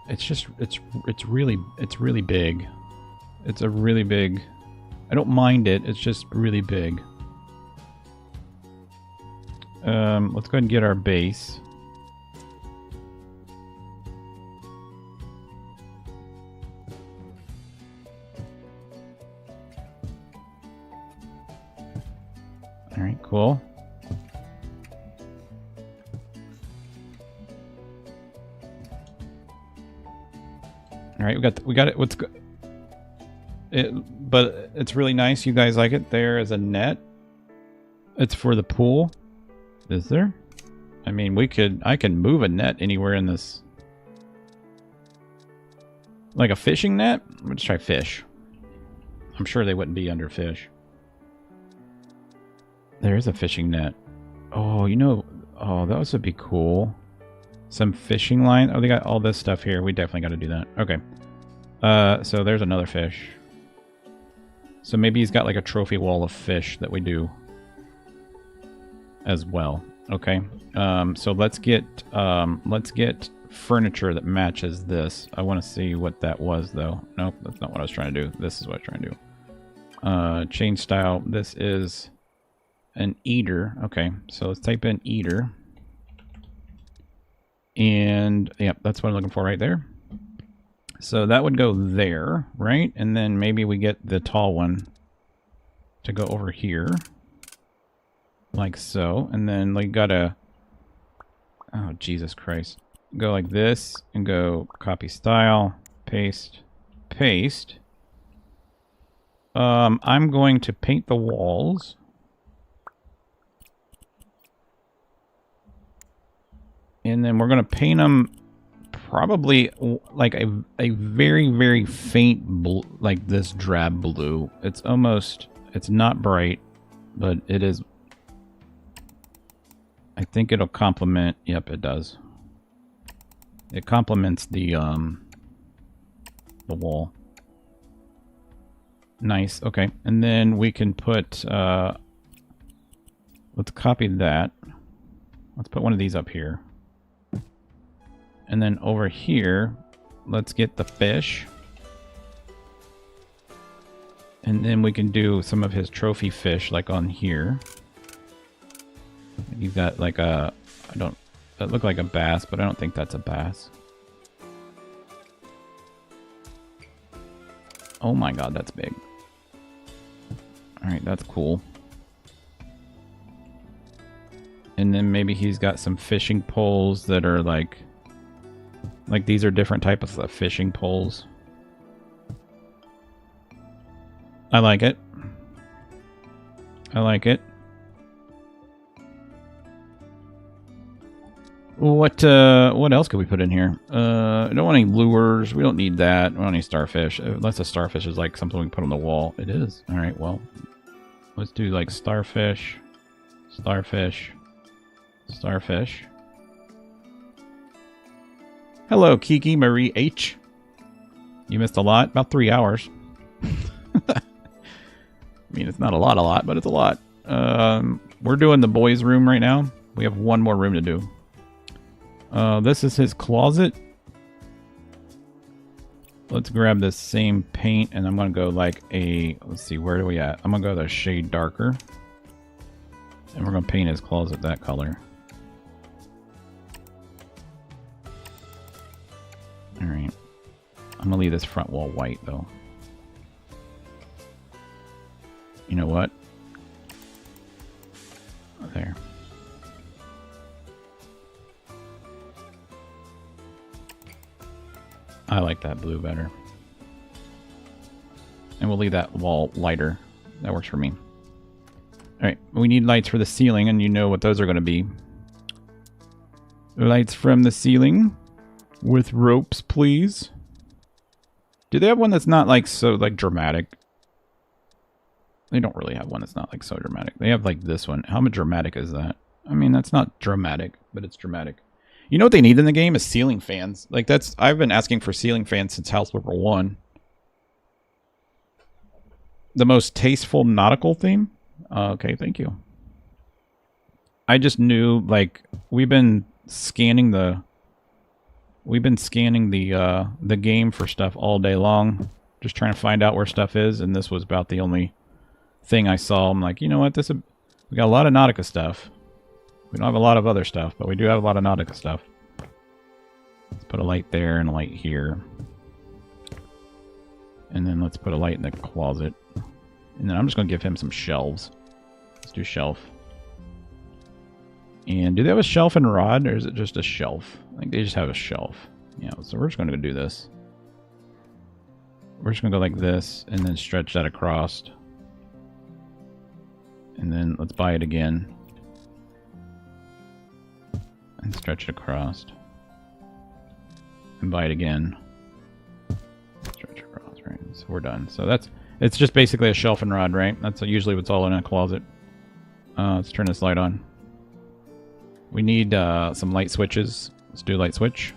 it's just it's really big. It's a really big. I don't mind it. It's just really big. Let's go ahead and get our base. All right, cool. All right, we got it. What's good? But it's really nice. You guys like it. There is a net. It's for the pool. Is there? I mean, I can move a net anywhere in this. Like a fishing net? Let's try fish. I'm sure they wouldn't be under fish. There's a fishing net. Oh, you know, oh, those would be cool. Some fishing line. Oh, they got all this stuff here. We definitely got to do that. Okay. So there's another fish. So maybe he's got like a trophy wall of fish that we do as well. Okay. So let's get furniture that matches this. I want to see what that was though. Nope, that's not what I was trying to do. This is what I'm trying to do. Change style. This is an eater. Okay. So let's type in eater. And yep, that's what I'm looking for right there. So that would go there, right? And then maybe we get the tall one to go over here. Like so. And then we gotta... Oh, Jesus Christ. Go like this and go copy style, paste, paste. I'm going to paint the walls. And then we're going to paint them probably like a very, very faint blue, like this drab blue. It's almost, it's not bright, but it is. I think it'll complement. Yep, it does. It complements the wall. Nice. Okay, and then we can put. Let's copy that. Let's put one of these up here. And then over here, let's get the fish. And then we can do some of his trophy fish like on here. You've got like a, that looked like a bass, but I don't think that's a bass. Oh my god, that's big. Alright, that's cool. And then maybe he's got some fishing poles that are like these are different types of fishing poles. I like it. I like it. What else could we put in here? I don't want any lures. We don't need that. We don't need any starfish. Unless a starfish is like something we can put on the wall. It is. Alright, well. Let's do like starfish. Starfish. Starfish. Hello, Kiki Marie H. You missed a lot? About 3 hours. I mean, it's not a lot, but it's a lot. We're doing the boys' room right now. We have one more room to do. This is his closet. Let's grab this same paint, and I'm going to go like a... Let's see, where are we at? I'm going to go the shade darker. And we're going to paint his closet that color. Alright. I'm going to leave this front wall white, though. You know what? There. I like that blue better. And we'll leave that wall lighter. That works for me. Alright, we need lights for the ceiling, and you know what those are going to be. Lights from the ceiling. With ropes, please. Do they have one that's not like so like dramatic? They don't really have one that's not like so dramatic. They have like this one. How much dramatic is that? I mean, that's not dramatic, but it's dramatic. You know what they need in the game is ceiling fans. Like that's, I've been asking for ceiling fans since House Flipper 1. The most tasteful nautical theme? Okay, thank you. I just knew, like, we've been scanning the game for stuff all day long, just trying to find out where stuff is, and this was about the only thing I saw. I'm like, you know what, we got a lot of Nautica stuff. We don't have a lot of other stuff, but we do have a lot of Nautical stuff. Let's put a light there and a light here. And then let's put a light in the closet. And then I'm just going to give him some shelves. Let's do shelf. And do they have a shelf and rod, or is it just a shelf? I think they just have a shelf. Yeah, so we're just going to do this. We're just going to go like this, and then stretch that across. And then let's buy it again. And stretch it across. And buy it again. Stretch across, right? So we're done. So it's just basically a shelf and rod, right? That's usually what's all in a closet. Let's turn this light on. We need some light switches. Let's do light switch.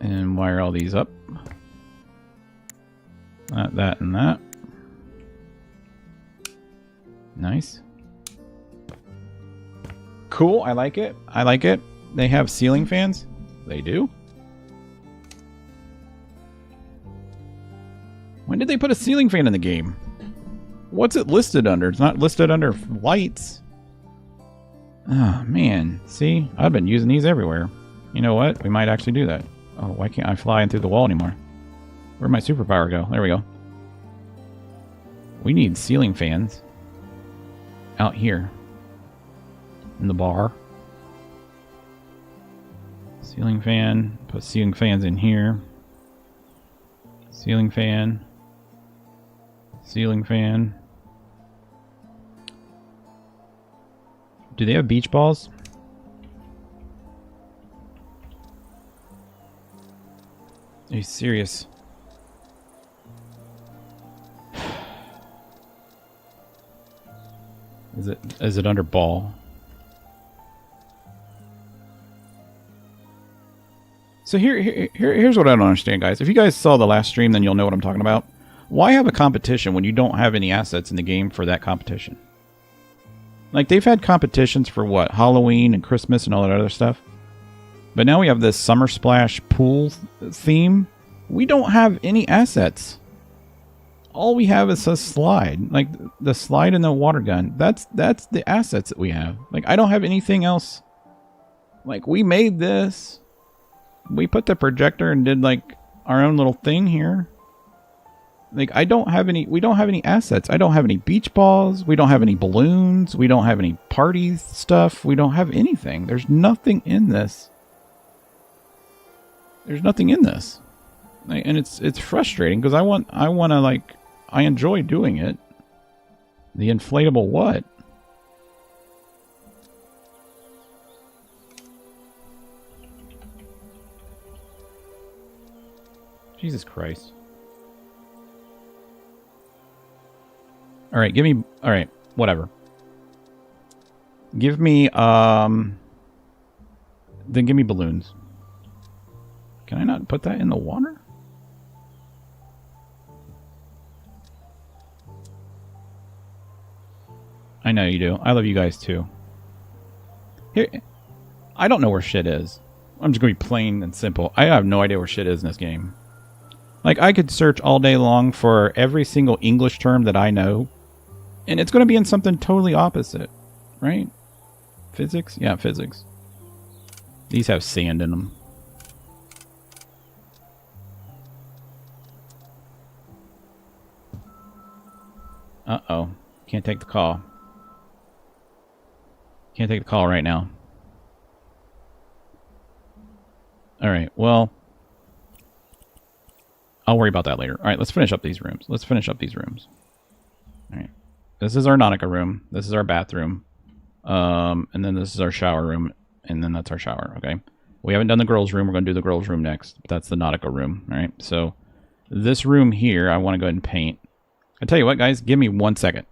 And wire all these up. That, and that. Nice. Cool, I like it. I like it. They have ceiling fans? They do? When did they put a ceiling fan in the game? What's it listed under? It's not listed under lights. Oh, man. See? I've been using these everywhere. You know what? We might actually do that. Oh, why can't I fly in through the wall anymore? Where'd my superpower go? There we go. We need ceiling fans. Out here. In the bar. Ceiling fan. Put ceiling fans in here. Ceiling fan. Ceiling fan. Do they have beach balls? Are you serious? Is it under ball? So here's what I don't understand, guys. If you guys saw the last stream, then you'll know what I'm talking about. Why have a competition when you don't have any assets in the game for that competition? Like, they've had competitions for what? Halloween and Christmas and all that other stuff. But now we have this Summer Splash pool theme. We don't have any assets. All we have is a slide. Like, the slide and the water gun. That's the assets that we have. Like, I don't have anything else. Like, we made this. We put the projector and did, like, our own little thing here. Like, we don't have any assets. I don't have any beach balls. We don't have any balloons. We don't have any party stuff. We don't have anything. There's nothing in this. There's nothing in this. Like, and it's frustrating because I enjoy doing it. The inflatable what? Jesus Christ. Alright, give me... Alright, whatever. Give me, then give me balloons. Can I not put that in the water? I know you do. I love you guys too. Here, I don't know where shit is. I'm just going to be plain and simple. I have no idea where shit is in this game. Like, I could search all day long for every single English term that I know, and it's going to be in something totally opposite, right? Physics? Yeah, physics. These have sand in them. Uh-oh. Can't take the call. Can't take the call right now. Alright, well... I'll worry about that later. Alright, let's finish up these rooms. Let's finish up these rooms. Alright. This is our Nautical room. This is our bathroom. And then this is our shower room. And then that's our shower, okay? We haven't done the girls' room. We're going to do the girls' room next. That's the Nautical room, alright? So, this room here, I want to go ahead and paint. I tell you what, guys, give me 1 second.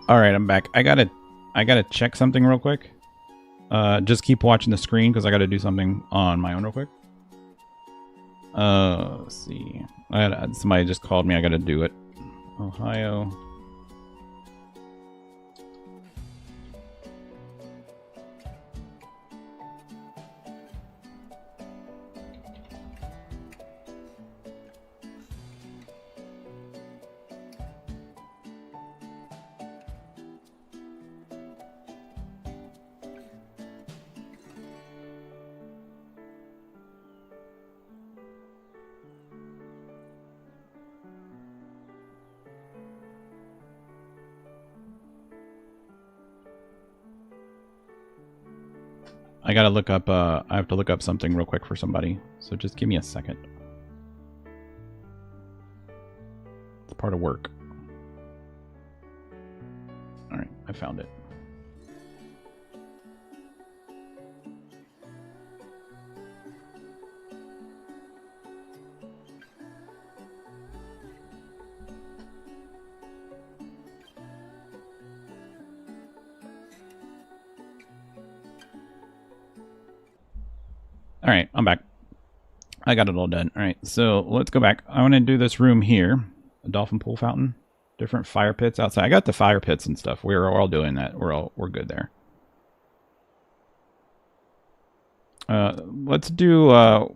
All right, I'm back. I gotta check something real quick. Just keep watching the screen because I gotta do something on my own real quick. Let's see. Somebody just called me. I gotta do it. Ohio. I gotta look up, I have to look up something real quick for somebody. So just give me a second. It's part of work. Alright, I found it. All right, I'm back. I got it all done. All right, so let's go back. I want to do this room here. A dolphin pool fountain. Different fire pits outside. I got the fire pits and stuff. We're all doing that. We're good there. Let's do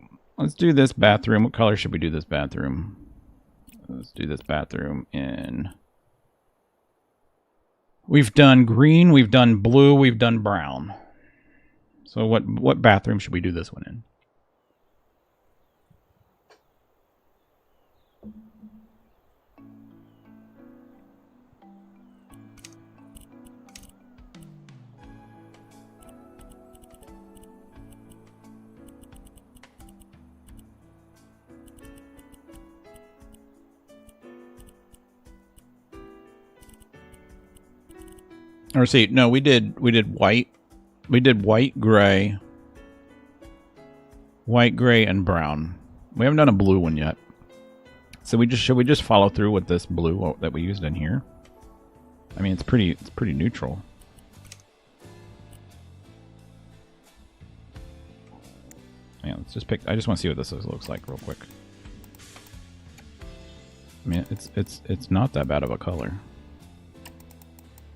this bathroom. What color should we do this bathroom? Let's do this bathroom in... We've done green, we've done blue, we've done brown. So what bathroom should we do this one in? Or see, no, we did white. We did white, gray, and brown. We haven't done a blue one yet. So should we just follow through with this blue that we used in here? I mean, it's pretty neutral. Yeah, let's just pick. I just want to see what this looks like real quick. I mean, it's not that bad of a color.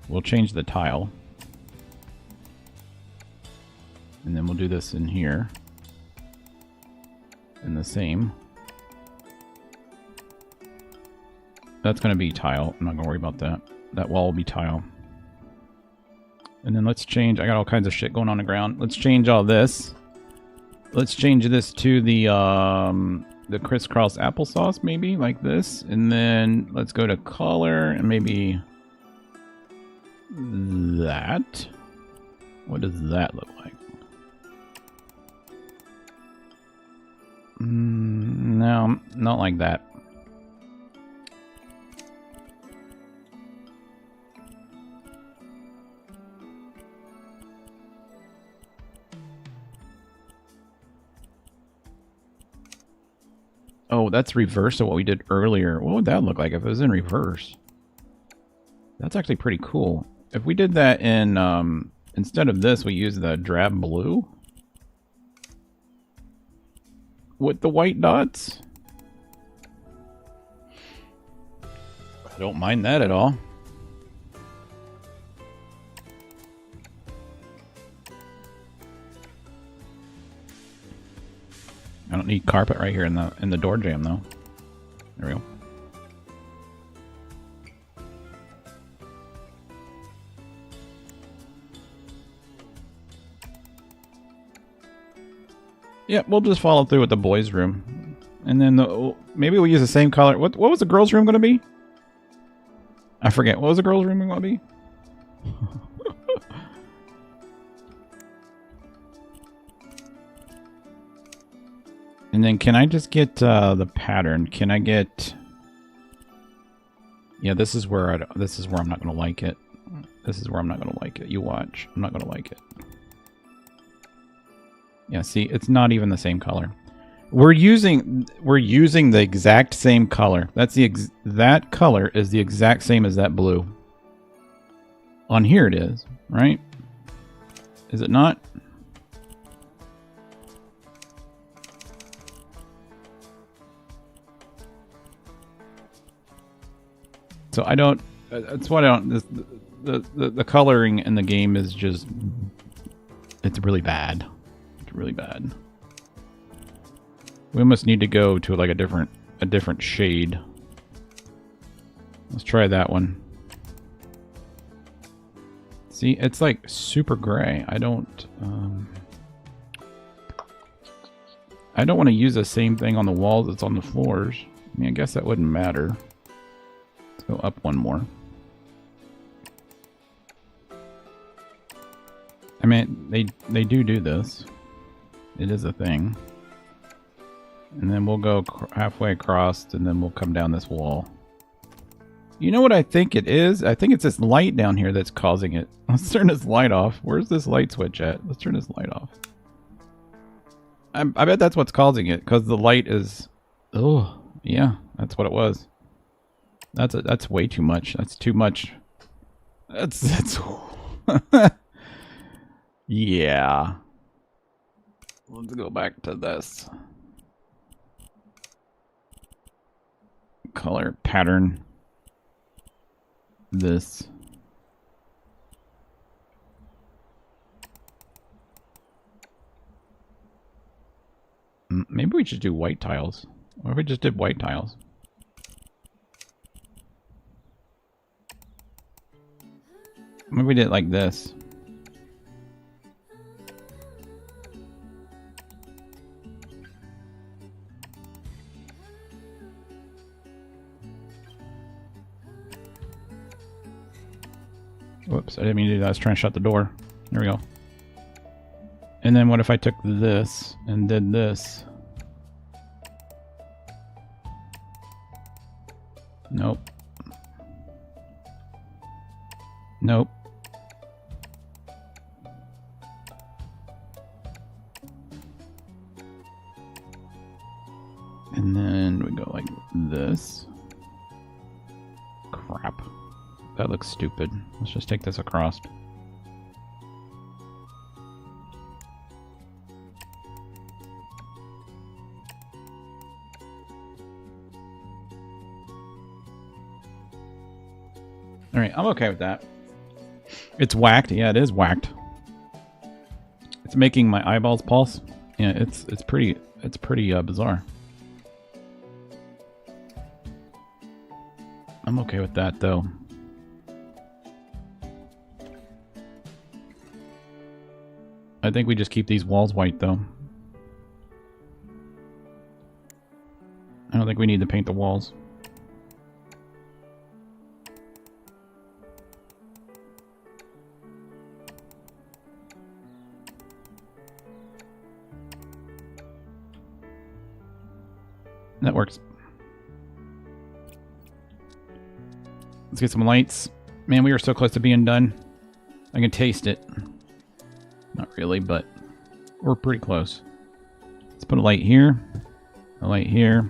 We'll change the tile. And then we'll do this in here. And the same. That's going to be tile. I'm not going to worry about that. That wall will be tile. And then let's change. I got all kinds of shit going on the ground. Let's change all this. Let's change this to the crisscross applesauce, maybe, like this. And then let's go to color and maybe that. What does that look like? No, not like that. Oh, that's reverse of what we did earlier. What would that look like if it was in reverse? That's actually pretty cool. If we did that in, instead of this, we use the drab blue. With the white dots. I don't mind that at all. I don't need carpet right here in the door jamb though. There we go. Yeah, we'll just follow through with the boys' room. And then maybe we'll use the same color. What was the girls' room going to be? I forget. What was the girls' room going to be? And then can I just get the pattern? Can I get... Yeah, this is where I'm not going to like it. This is where I'm not going to like it. You watch. I'm not going to like it. Yeah, see, it's not even the same color. We're using the exact same color. That's that color is the exact same as that blue. On here it is, right? Is it not? So I don't. That's why I don't. The coloring in the game is just. It's really bad. It's really bad. We almost need to go to like a different shade. Let's try that one. See, it's like super gray. I don't want to use the same thing on the walls that's on the floors. I mean, I guess that wouldn't matter. Let's go up one more. I mean, they do this. It is a thing. And then we'll go halfway across, and then we'll come down this wall. You know what I think it is? I think it's this light down here that's causing it. Let's turn this light off. Where's this light switch at? Let's turn this light off. I bet that's what's causing it, because the light is... Oh, yeah, that's what it was. That's way too much. That's too much. That's... Yeah. Let's go back to this. Color pattern. This. Maybe we should do white tiles. Or if we just did white tiles. Maybe we did it like this. Whoops, I didn't mean to do that. I was trying to shut the door. There we go. And then what if I took this and did this? Nope. Nope. And then we go like this. Crap. That looks stupid. Let's just take this across. Alright, I'm okay with that. It's whacked. Yeah, it is whacked. It's making my eyeballs pulse. Yeah, it's pretty bizarre. I'm okay with that though. I think we just keep these walls white, though. I don't think we need to paint the walls. That works. Let's get some lights. Man, we are so close to being done. I can taste it. Not really, but we're pretty close. Let's put a light here. A light here.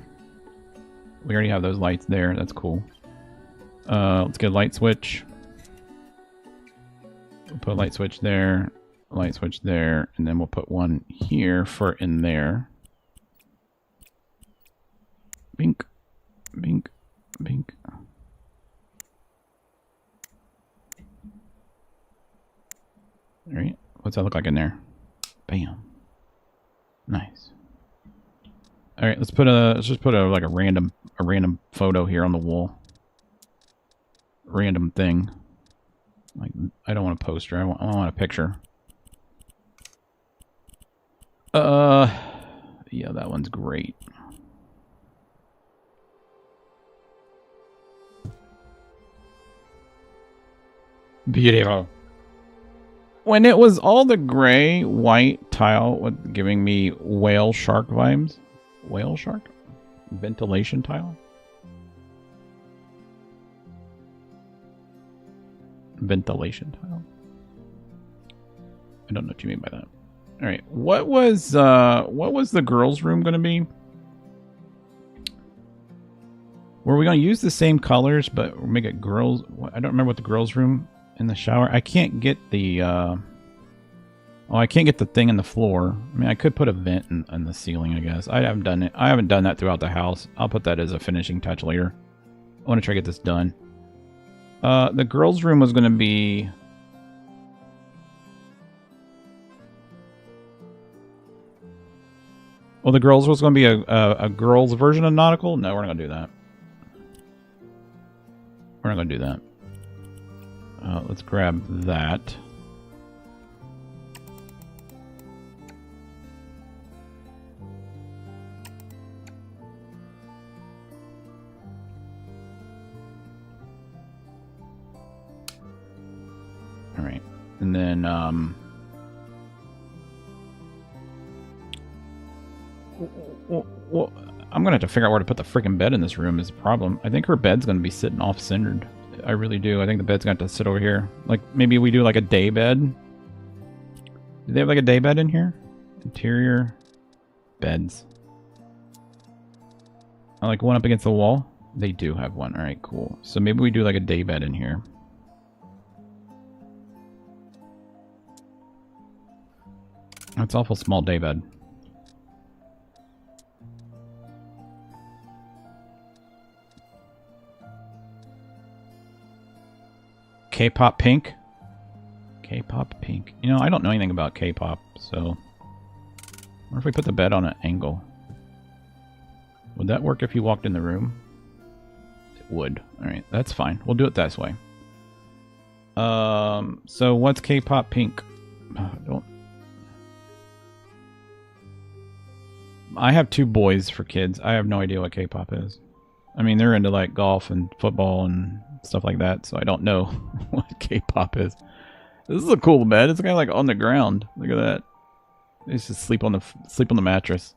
We already have those lights there. That's cool. Let's get a light switch. We'll put a light switch there. A light switch there. And then we'll put one here for in there. Bink. Bink. Bink. Alright. What's that look like in there? Bam. Nice. All right, let's just put a random photo here on the wall. Random thing. Like, I don't want a poster. I want a picture. Yeah, that one's great. Beautiful. When it was all the gray, white tile giving me whale shark vibes. Whale shark? Ventilation tile? Ventilation tile? I don't know what you mean by that. Alright, what was the girls' room gonna be? Were we gonna use the same colors, but make it girls? I don't remember what the girls' room in the shower. I can't get the oh, I can't get the thing in the floor. I mean, I could put a vent in the ceiling, I guess. I haven't done it. I haven't done that throughout the house. I'll put that as a finishing touch later. I want to try to get this done. The girls' room was going to be... Well, the girls was going to be a girls' version of Nautical? No, we're not going to do that. We're not going to do that. Let's grab that. Alright. And then, well, I'm going to have to figure out where to put the freaking bed in this room is the problem. I think her bed's going to be sitting off-centered. I really do. I think the bed's going to have to sit over here. Like, maybe we do like a day bed. Do they have like a day bed in here? Interior beds. I like one up against the wall. They do have one. Alright, cool. So maybe we do like a day bed in here. That's awful small day bed. K-pop pink? K-pop pink. You know, I don't know anything about K-pop, so... What if we put the bed on an angle? Would that work if you walked in the room? It would. Alright, that's fine. We'll do it this way. So what's K-pop pink? I have 2 boys for kids. I have no idea what K-pop is. I mean, they're into like golf and football and stuff like that, so I don't know what K-pop is. This is a cool bed. It's kind of like on the ground. Look at that. They used to sleep on the mattress.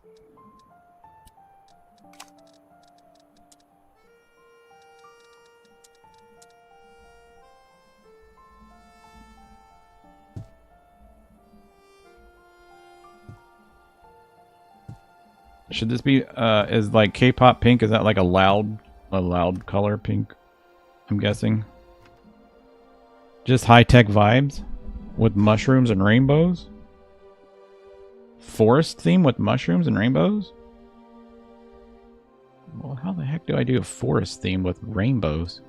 Should this be is like K-pop pink? Is that like a loud color pink? I'm guessing. Just high-tech vibes with mushrooms and rainbows. Forest theme with mushrooms and rainbows. Well, how the heck do I do a forest theme with rainbows?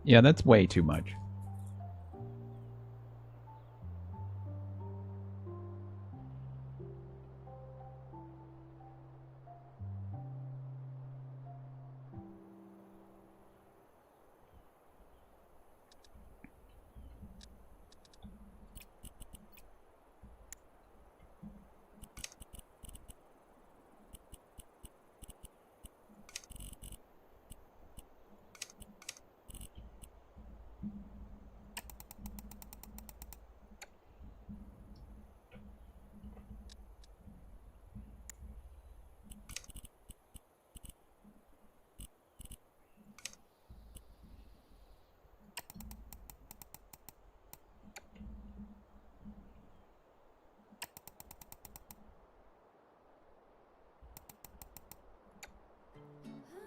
Yeah, that's way too much.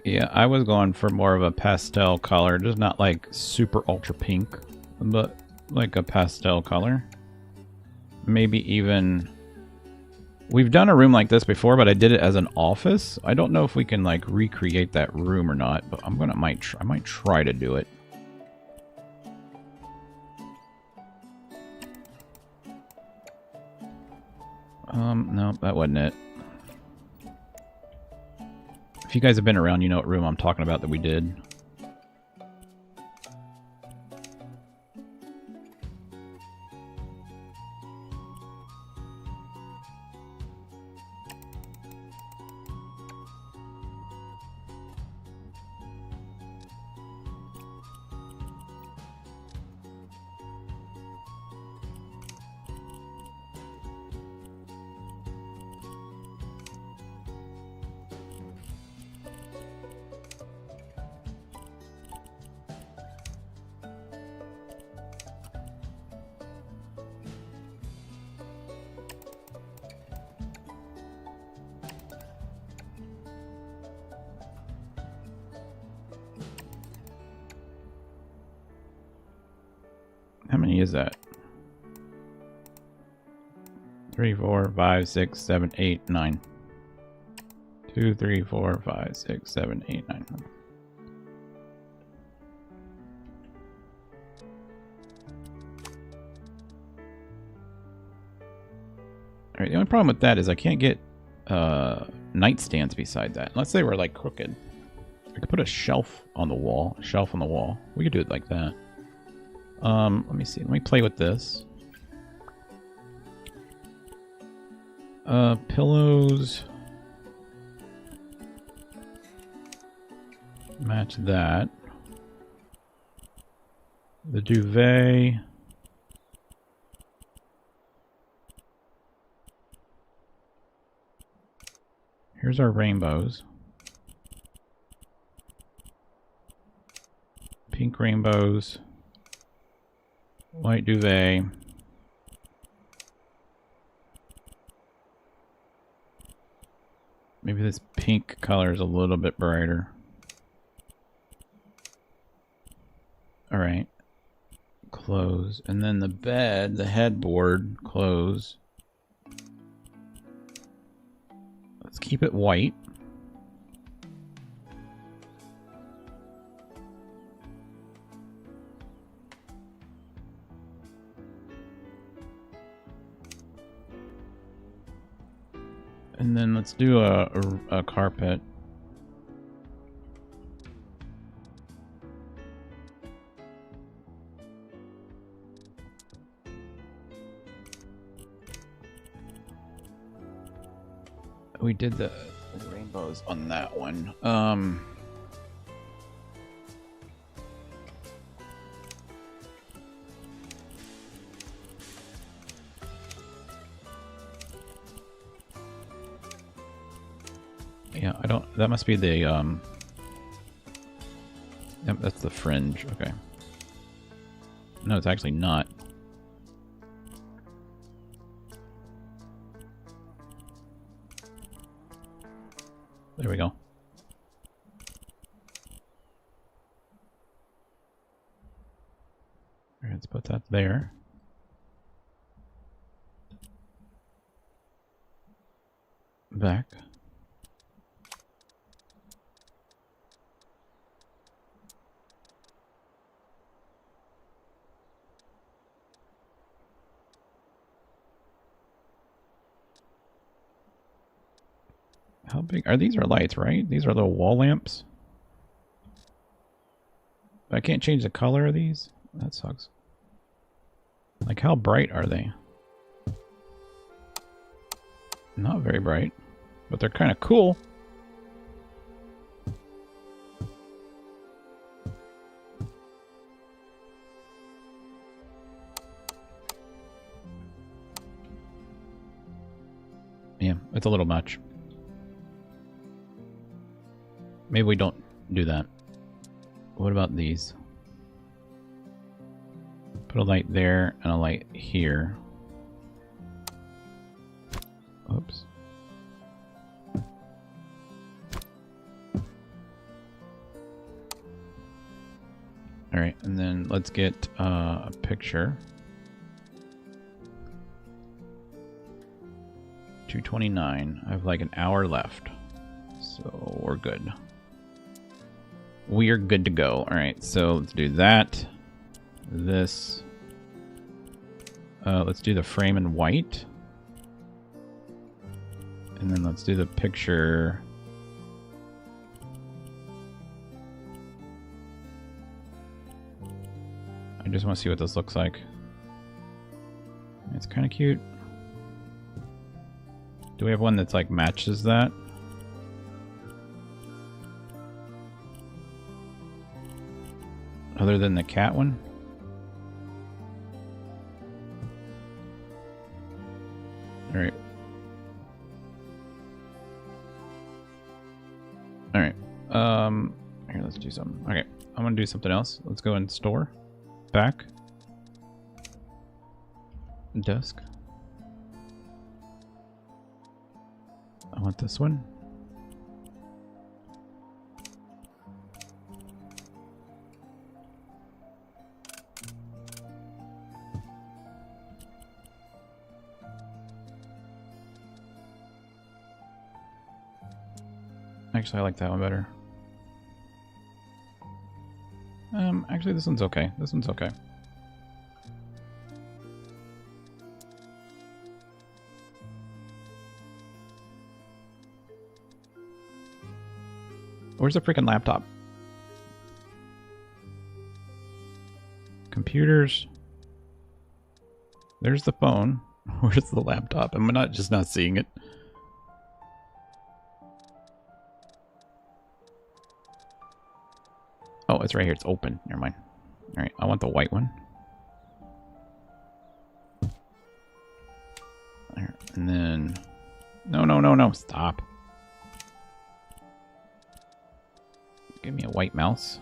Yeah, I was going for more of a pastel color, just not like super ultra pink, but like a pastel color. Maybe even... We've done a room like this before, but I did it as an office. I don't know if we can like recreate that room or not, but I might try to do it. No, that wasn't it. If you guys have been around, you know what room I'm talking about that we did. How many is that? 3, 4, 5, 6, 7, 8, 9. 2, 3, 4, 5, 6, 7, 8, 9. Alright, the only problem with that is I can't get nightstands beside that. Let's say we're like crooked. I could put a shelf on the wall. A shelf on the wall. We could do it like that. Let me see. Let me play with this. Pillows. Match that. The duvet. Here's our rainbows. Pink rainbows. White duvet. Maybe this pink color is a little bit brighter. Alright. Close. And then the bed, the headboard, close. Let's keep it white. And then let's do a carpet. We did the rainbows on that one. Yeah, I don't. That must be the. Yep, that's the fringe. Okay. No, it's actually not. There we go. Alright, let's put that there. Back. How big are these? Are lights, right? These are little wall lamps. I can't change the color of these. That sucks. Like, how bright are they? Not very bright, but they're kind of cool. Yeah, it's a little much. Maybe we don't do that. What about these? Put a light there and a light here. Oops. Alright, and then let's get a picture. 2:29. I have like an hour left. So we're good. We are good to go. Alright, so let's do that. This. Let's do the frame in white. And then let's do the picture. I just want to see what this looks like. It's kind of cute. Do we have one that's like matches that? Other than the cat one? Alright. Alright. Here, let's do something. Okay, I'm gonna do something else. Let's go in store. Back. Desk. I want this one. Actually, I like that one better. Actually, this one's okay. This one's okay. Where's the freaking laptop? Computers. There's the phone. Where's the laptop? Am I not just not seeing it? Oh, it's right here. It's open. Never mind. All right, I want the white one. There. And then... No, no, no, no. Stop. Give me a white mouse.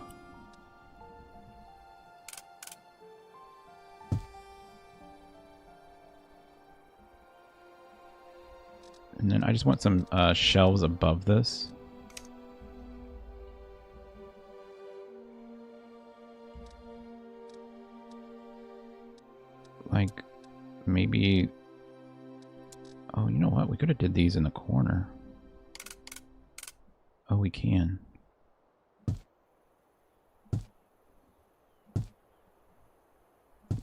And then I just want some shelves above this. Like, maybe... Oh, you know what? We could have did these in the corner. Oh, we can.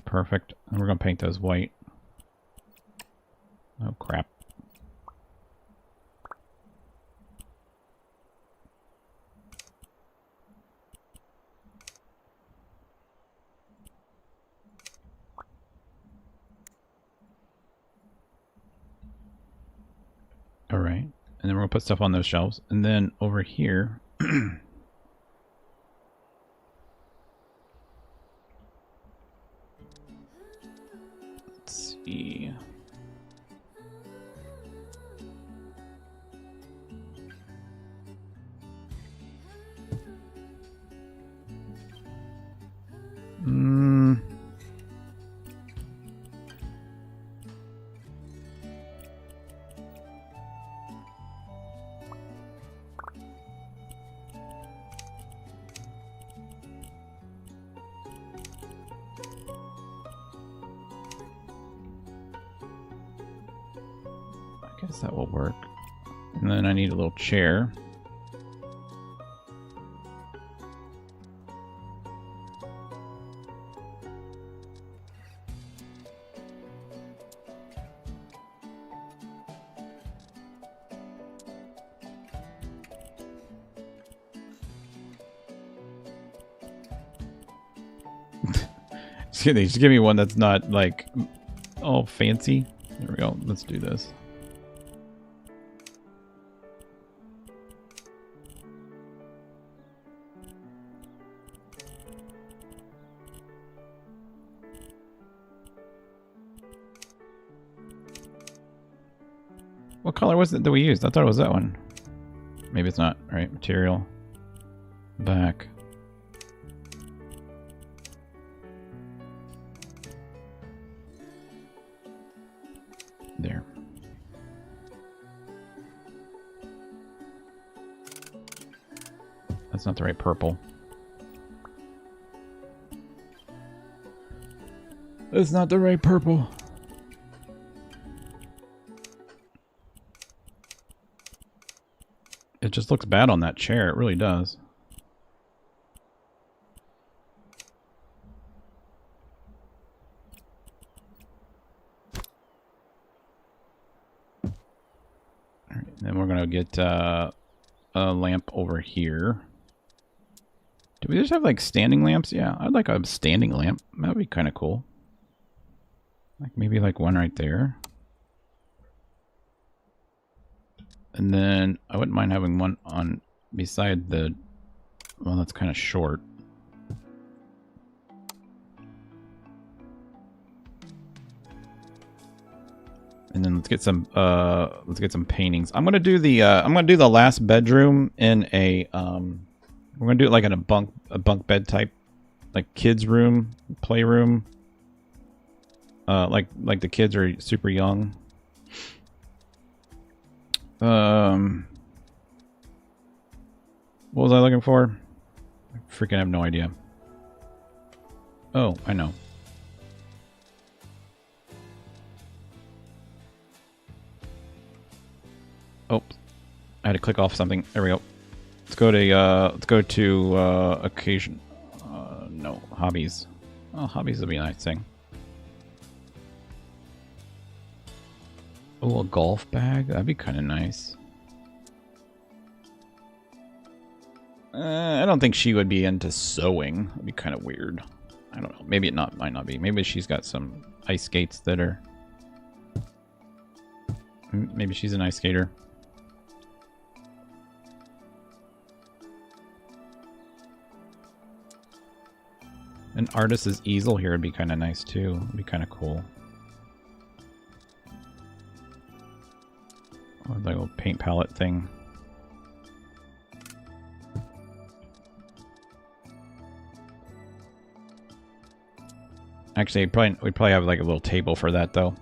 Perfect. And we're going to paint those white. Oh, crap. All right. And then we're going to put stuff on those shelves. And then over here... Let's see... I guess that will work. And then I need a little chair. Just give me one that's not like all fancy. There we go. Let's do this. What color was it that we used? I thought it was that one. Maybe it's not. All right, material. Back. There. That's not the right purple. That's not the right purple. It just looks bad on that chair. It really does. All right, then we're gonna get a lamp over here. Do we just have like standing lamps? Yeah, I'd like a standing lamp. That'd be kind of cool. Like maybe like one right there. And then I wouldn't mind having one on beside the, well, that's kind of short. And then let's get some paintings. I'm gonna do the last bedroom in a we're gonna do it like in a bunk bed type, like kids room, playroom. Like the kids are super young. What was I looking for? I freaking have no idea. Oh, I know. Oh, I had to click off something. There we go. Let's go to occasion. No, hobbies. Oh, hobbies would be a nice thing. Oh, a golf bag? That'd be kind of nice. I don't think she would be into sewing. That'd be kind of weird. I don't know. Maybe might not be. Maybe she's got some ice skates that are... Maybe she's an ice skater. An artist's easel here would be kind of nice too. It'd be kind of cool. Or like a little paint palette thing. Actually, we'd probably have like a little table for that though.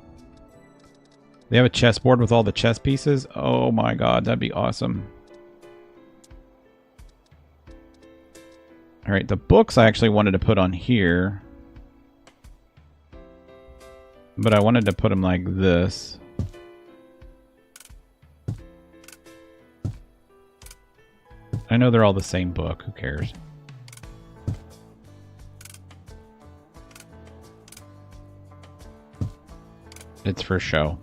They have a chessboard with all the chess pieces. Oh my god, that'd be awesome. Alright, the books I actually wanted to put on here. But I wanted to put them like this. I know they're all the same book. Who cares? It's for show.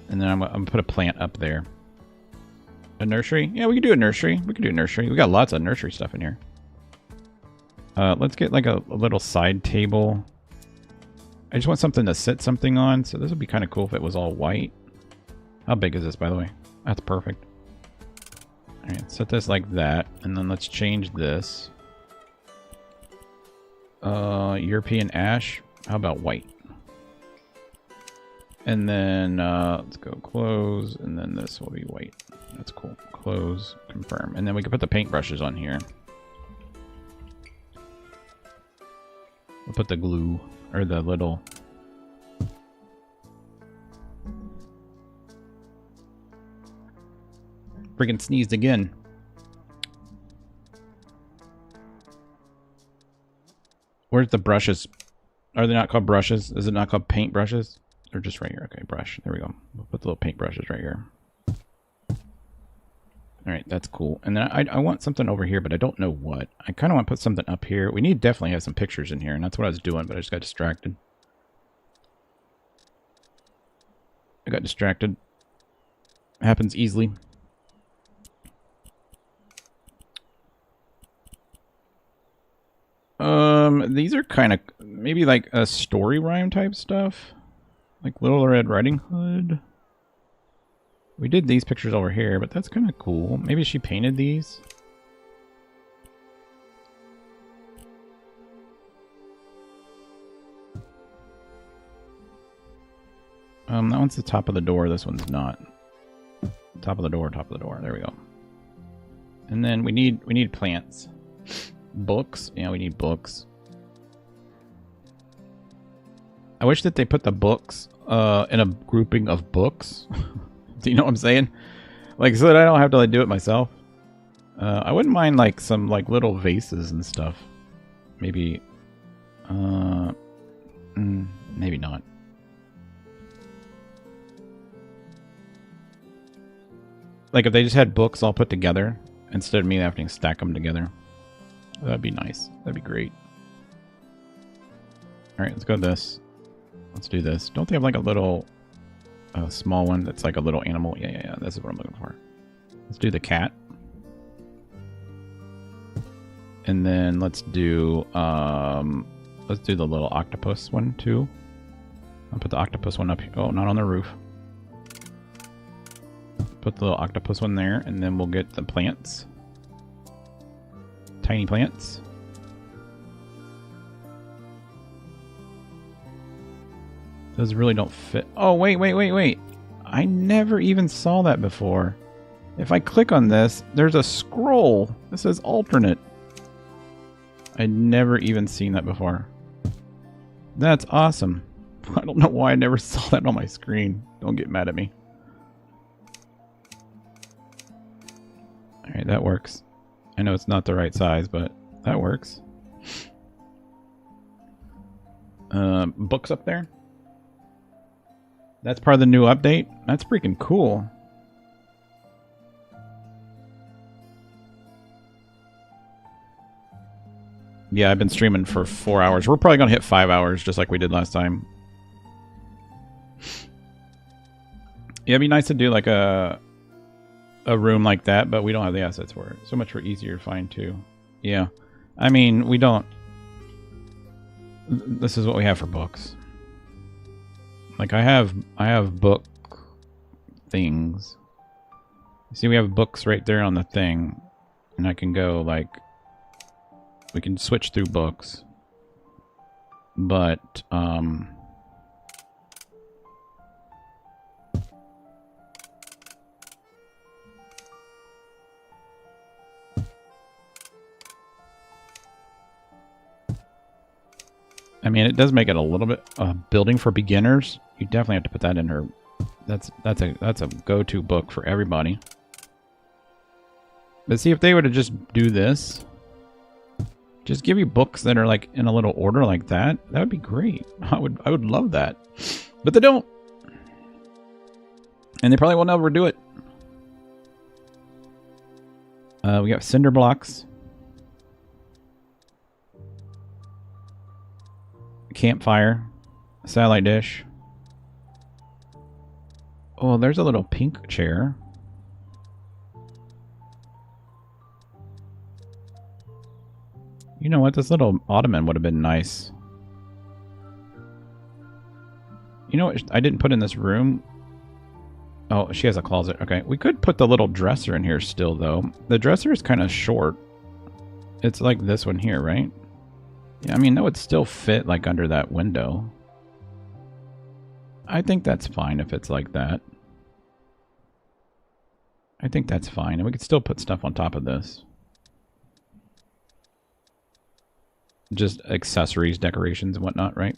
And then I'm going to put a plant up there. A nursery? Yeah, we could do a nursery. We could do a nursery. We got lots of nursery stuff in here. Let's get like a little side table. I just want something to sit something on. So this would be kind of cool if it was all white. How big is this, by the way? That's perfect. Alright, set this like that. And then let's change this. European ash. How about white? And then let's go close. And then this will be white. That's cool. Close, confirm. And then we can put the paintbrushes on here. We'll put the glue, or the little... Freaking sneezed again. Where's the brushes? Are they not called brushes? Is it not called paint brushes? They're just right here. Okay, brush. There we go. We'll put the little paint brushes right here. Alright, that's cool. And then I want something over here, but I don't know what. I kind of want to put something up here. We need definitely have some pictures in here, and that's what I was doing, but I just got distracted. I got distracted. It happens easily. These are kind of maybe like a story rhyme type stuff. Like Little Red Riding Hood. We did these pictures over here, but that's kind of cool. Maybe she painted these. That one's the top of the door. This one's not. Top of the door, top of the door. There we go. And then we need plants. Books. Yeah, we need books. I wish that they put the books in a grouping of books. Do you know what I'm saying? Like, so that I don't have to like do it myself. I wouldn't mind like some like little vases and stuff. Maybe maybe not. Like if they just had books all put together instead of me having to stack them together. That'd be nice. That'd be great. Alright, let's go with this. Let's do this. Don't they have like a little small one that's like a little animal? Yeah. This is what I'm looking for. Let's do the cat. And then let's do the little octopus one too. I'll put the octopus one up here. Oh, not on the roof. Put the little octopus one there, and then we'll get the plants. Tiny plants. Those really don't fit. Oh, wait. I never even saw that before. If I click on this, there's a scroll. This says alternate. I'd never even seen that before. That's awesome. I don't know why I never saw that on my screen. Don't get mad at me. Alright, that works. I know it's not the right size, but that works. Books up there. That's part of the new update. That's freaking cool. Yeah, I've been streaming for 4 hours. We're probably going to hit 5 hours, just like we did last time. Yeah, it'd be nice to do like a room like that, but we don't have the assets for it. So much for easier to find, too. Yeah. I mean, we don't... This is what we have for books. Like, I have book things. See, we have books right there on the thing. And I can go, like... We can switch through books. But, I mean, it does make it a little bit building for beginners. You definitely have to put that in her. That's a go-to book for everybody. But see, if they were to just do this, just give you books that are like in a little order like that, that would be great. I would love that. But they don't. And they probably will never do it. We got cinder blocks. Campfire. Satellite dish. Oh, there's a little pink chair. You know what? This little ottoman would have been nice. You know what I didn't put in this room? Oh, she has a closet. Okay. We could put the little dresser in here still, though. The dresser is kind of short. It's like this one here, right? Yeah, I mean, that would still fit, like, under that window. I think that's fine if it's like that. I think that's fine. And we could still put stuff on top of this. Just accessories, decorations, and whatnot, right?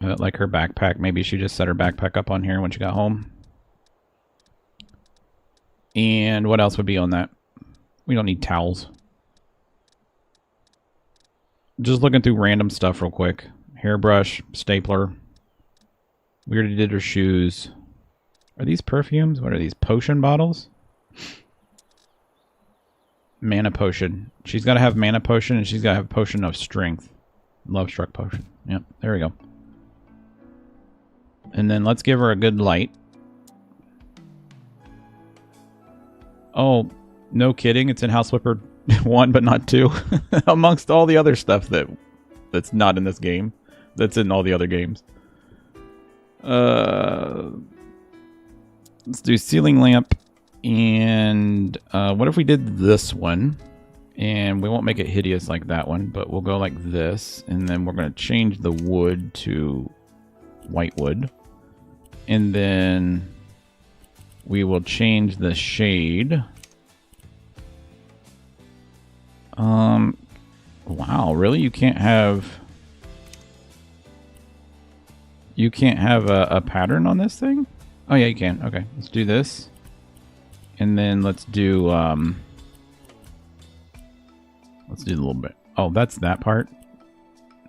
Like her backpack. Maybe she just set her backpack up on here when she got home. And what else would be on that? We don't need towels. Just looking through random stuff real quick. Hairbrush, stapler. We already did her shoes. Are these perfumes? What are these? Potion bottles? Mana potion. She's got to have mana potion, and she's got to have potion of strength. Love struck potion. Yep, there we go. And then let's give her a good light. Oh, no kidding. It's in House Flipper 1, but not 2. Amongst all the other stuff that's not in this game. That's in all the other games. Let's do ceiling lamp. And what if we did this one? And we won't make it hideous like that one, but we'll go like this. And then we're going to change the wood to white wood. And then we will change the shade. Wow, really? You can't have a pattern on this thing? Oh yeah, you can. Okay, let's do this. And then let's do a little bit. Oh, that's that part.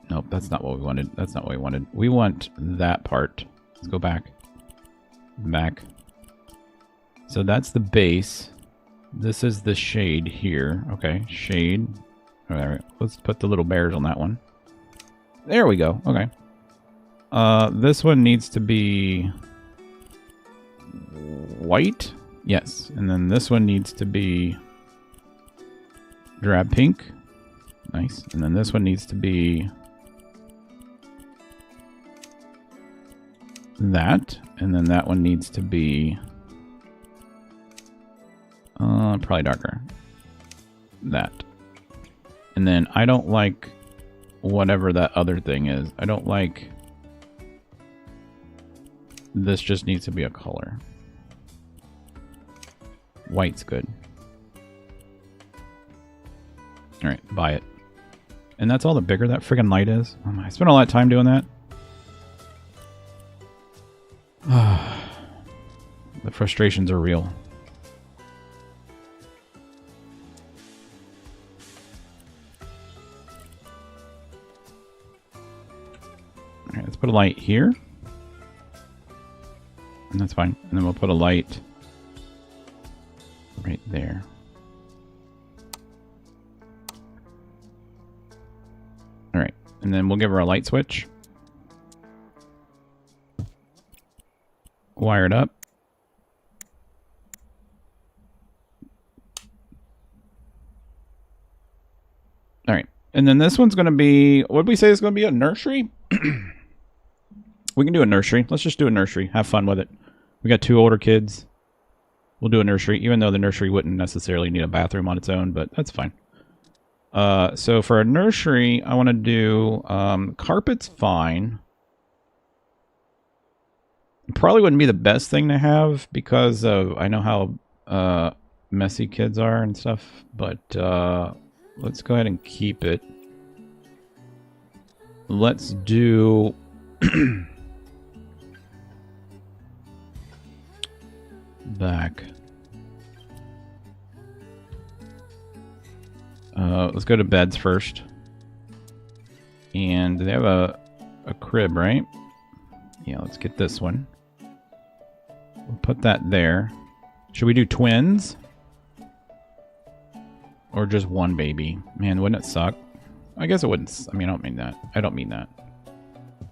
Nope, that's not what we wanted. That's not what we wanted. We want that part. Let's go back. Back. So that's the base. This is the shade here. Okay, shade. All right, let's put the little bears on that one. There we go. Okay. This one needs to be white. Yes, and then this one needs to be drab pink. Nice. And then this one needs to be that. And then that one needs to be probably darker. That. And then I don't like whatever that other thing is. I don't like... This just needs to be a color. White's good. Alright, buy it. And that's all the bigger that friggin' light is. Oh my, I spent a lot of time doing that. The frustrations are real. Alright, let's put a light here. And that's fine. And then we'll put a light right there. And then we'll give her a light switch. Wire it up. All right. And then this one's going to be, what did we say is going to be a nursery? We can do a nursery. Let's just do a nursery. Have fun with it. We got 2 older kids. We'll do a nursery, even though the nursery wouldn't necessarily need a bathroom on its own, but that's fine. So for a nursery, I want to do carpet's fine. Probably wouldn't be the best thing to have because of, I know how messy kids are and stuff, but let's go ahead and keep it. Let's do back. Let's go to beds first. And they have a crib, right? Yeah, let's get this one. We'll put that there. Should we do twins? Or just one baby? Man, wouldn't it suck? I guess it wouldn't. I mean, I don't mean that. I don't mean that.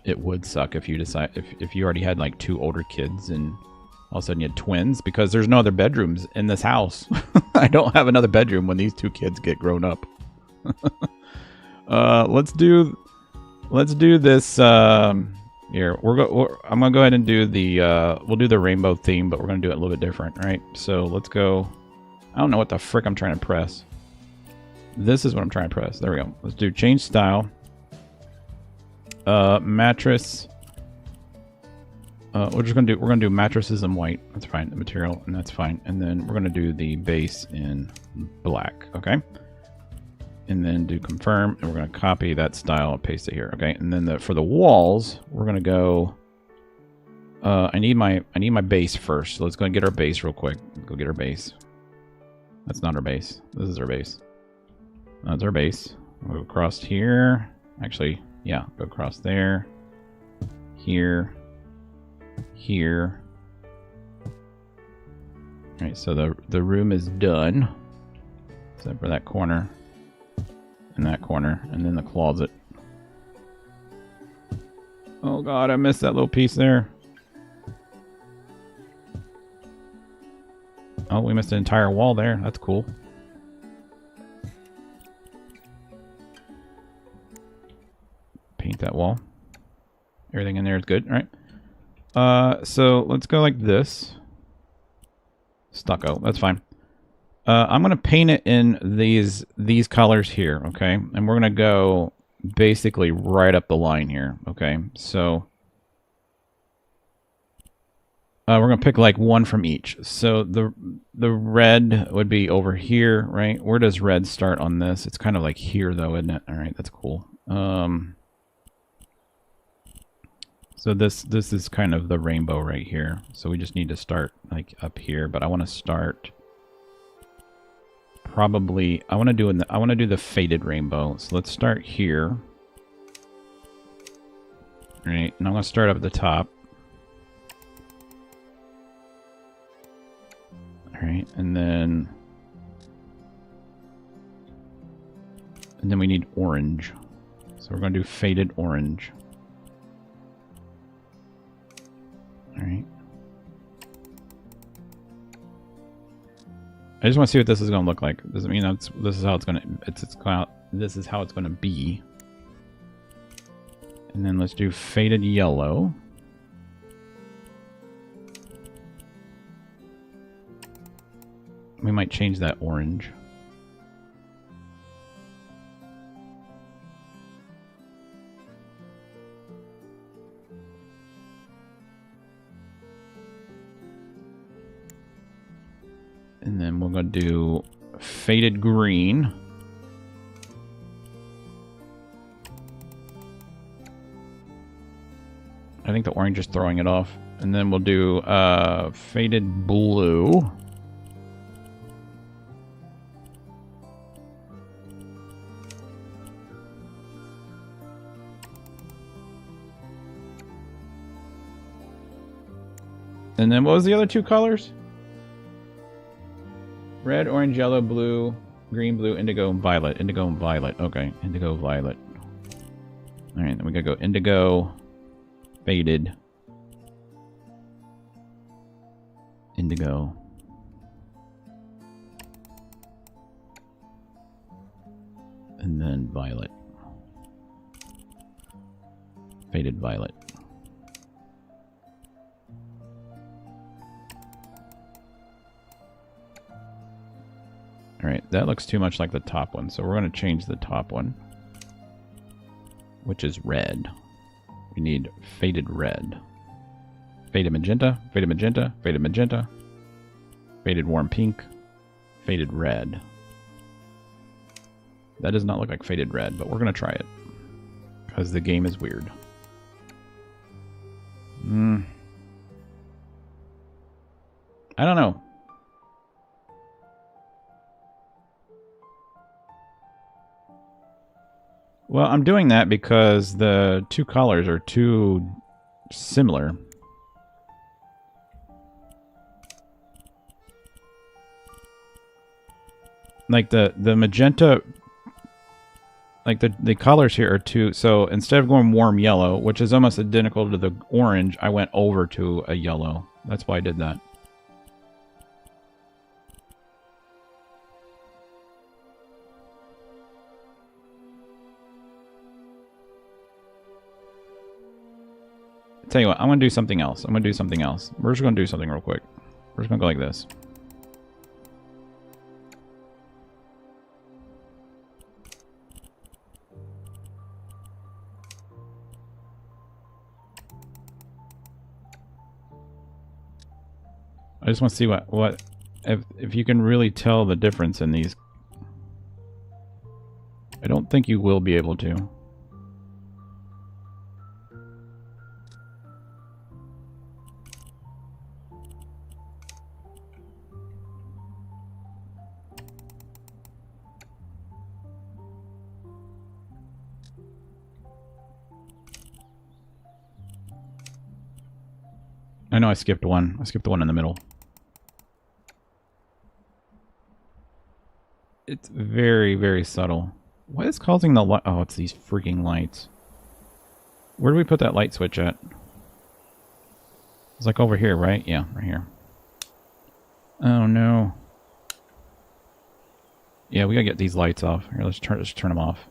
It would suck if you decide if you already had like 2 older kids and all of a sudden you had twins, because there's no other bedrooms in this house. I don't have another bedroom when these 2 kids get grown up. Let's do this. Here I'm gonna go ahead and do the. We'll do the rainbow theme, but we're gonna do it a little bit different, right? So let's go. I don't know what the frick I'm trying to press. This is what I'm trying to press. There we go. Let's do change style. Mattress. We're gonna do mattresses in white. That's fine. The material, and that's fine. And then we're gonna do the base in black. Okay. And then do confirm, and we're gonna copy that style and paste it here. Okay. And then for the walls, we're gonna go. I need my base first. So let's go and get our base real quick. Go get our base. That's not our base. This is our base. That's our base. We'll go across here. Actually, yeah, go across there. Here. Here. Alright, so the room is done. Except for that corner. And that corner. And then the closet. Oh god, I missed that little piece there. Oh, we missed an entire wall there. That's cool. Paint that wall. Everything in there is good, right? So let's go like this. Stucco, that's fine. I'm gonna paint it in these colors here, okay? And we're gonna go basically right up the line here, okay? So we're gonna pick like one from each. So the red would be over here, right? Where does red start on this? It's kind of like here though, isn't it? All right, that's cool. So this is kind of the rainbow right here. So we just need to start like up here, but I want to start probably I want to do the faded rainbow. So let's start here. All right, and I'm going to start up at the top. All right, and then we need orange. So we're going to do faded orange. All right. I just want to see what this is going to look like. Doesn't mean this is how it's going to. This is how it's going to be. And then let's do faded yellow. We might change that orange. And then we're going to do faded green. I think the orange is throwing it off. And then we'll do faded blue. And then what was the other 2 colors? Red, orange, yellow, blue, green, blue, indigo, and violet. Indigo and violet. Okay, indigo, violet. Alright, then we gotta go indigo, faded, indigo, and then violet, faded violet. Alright, that looks too much like the top one, so we're going to change the top one, which is red. We need faded red. Faded magenta, faded magenta, faded magenta, faded warm pink, faded red. That does not look like faded red, but we're going to try it, because the game is weird. I don't know. Well, I'm doing that because the two colors are too similar. Like the magenta, like the colors here are too, so instead of going warm yellow, which is almost identical to the orange, I went over to a yellow. That's why I did that. Tell you what, I'm going to do something else. I'm going to do something else. We're just going to do something real quick. We're just going to go like this. I just want to see what if you can really tell the difference in these. I don't think you will be able to. I know I skipped one. I skipped the one in the middle. It's very, very subtle. What is causing the light? Oh, it's these freaking lights. Where do we put that light switch at? It's like over here, right? Yeah, right here. Oh, no. Yeah, we gotta get these lights off. Here, let's turn them off.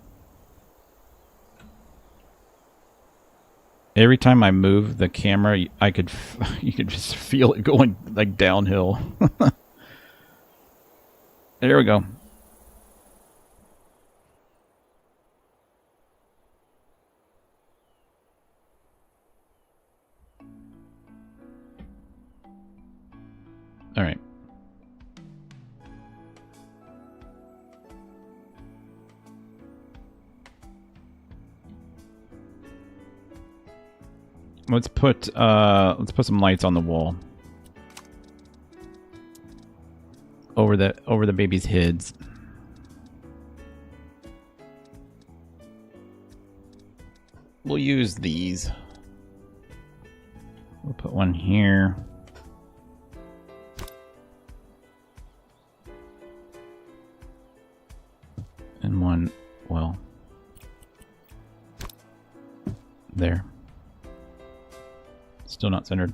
Every time I move the camera, you could just feel it going like downhill. There we go. All right. Let's put some lights on the wall over the baby's heads. We'll use these. We'll put one here. And one, well, there. Still not centered.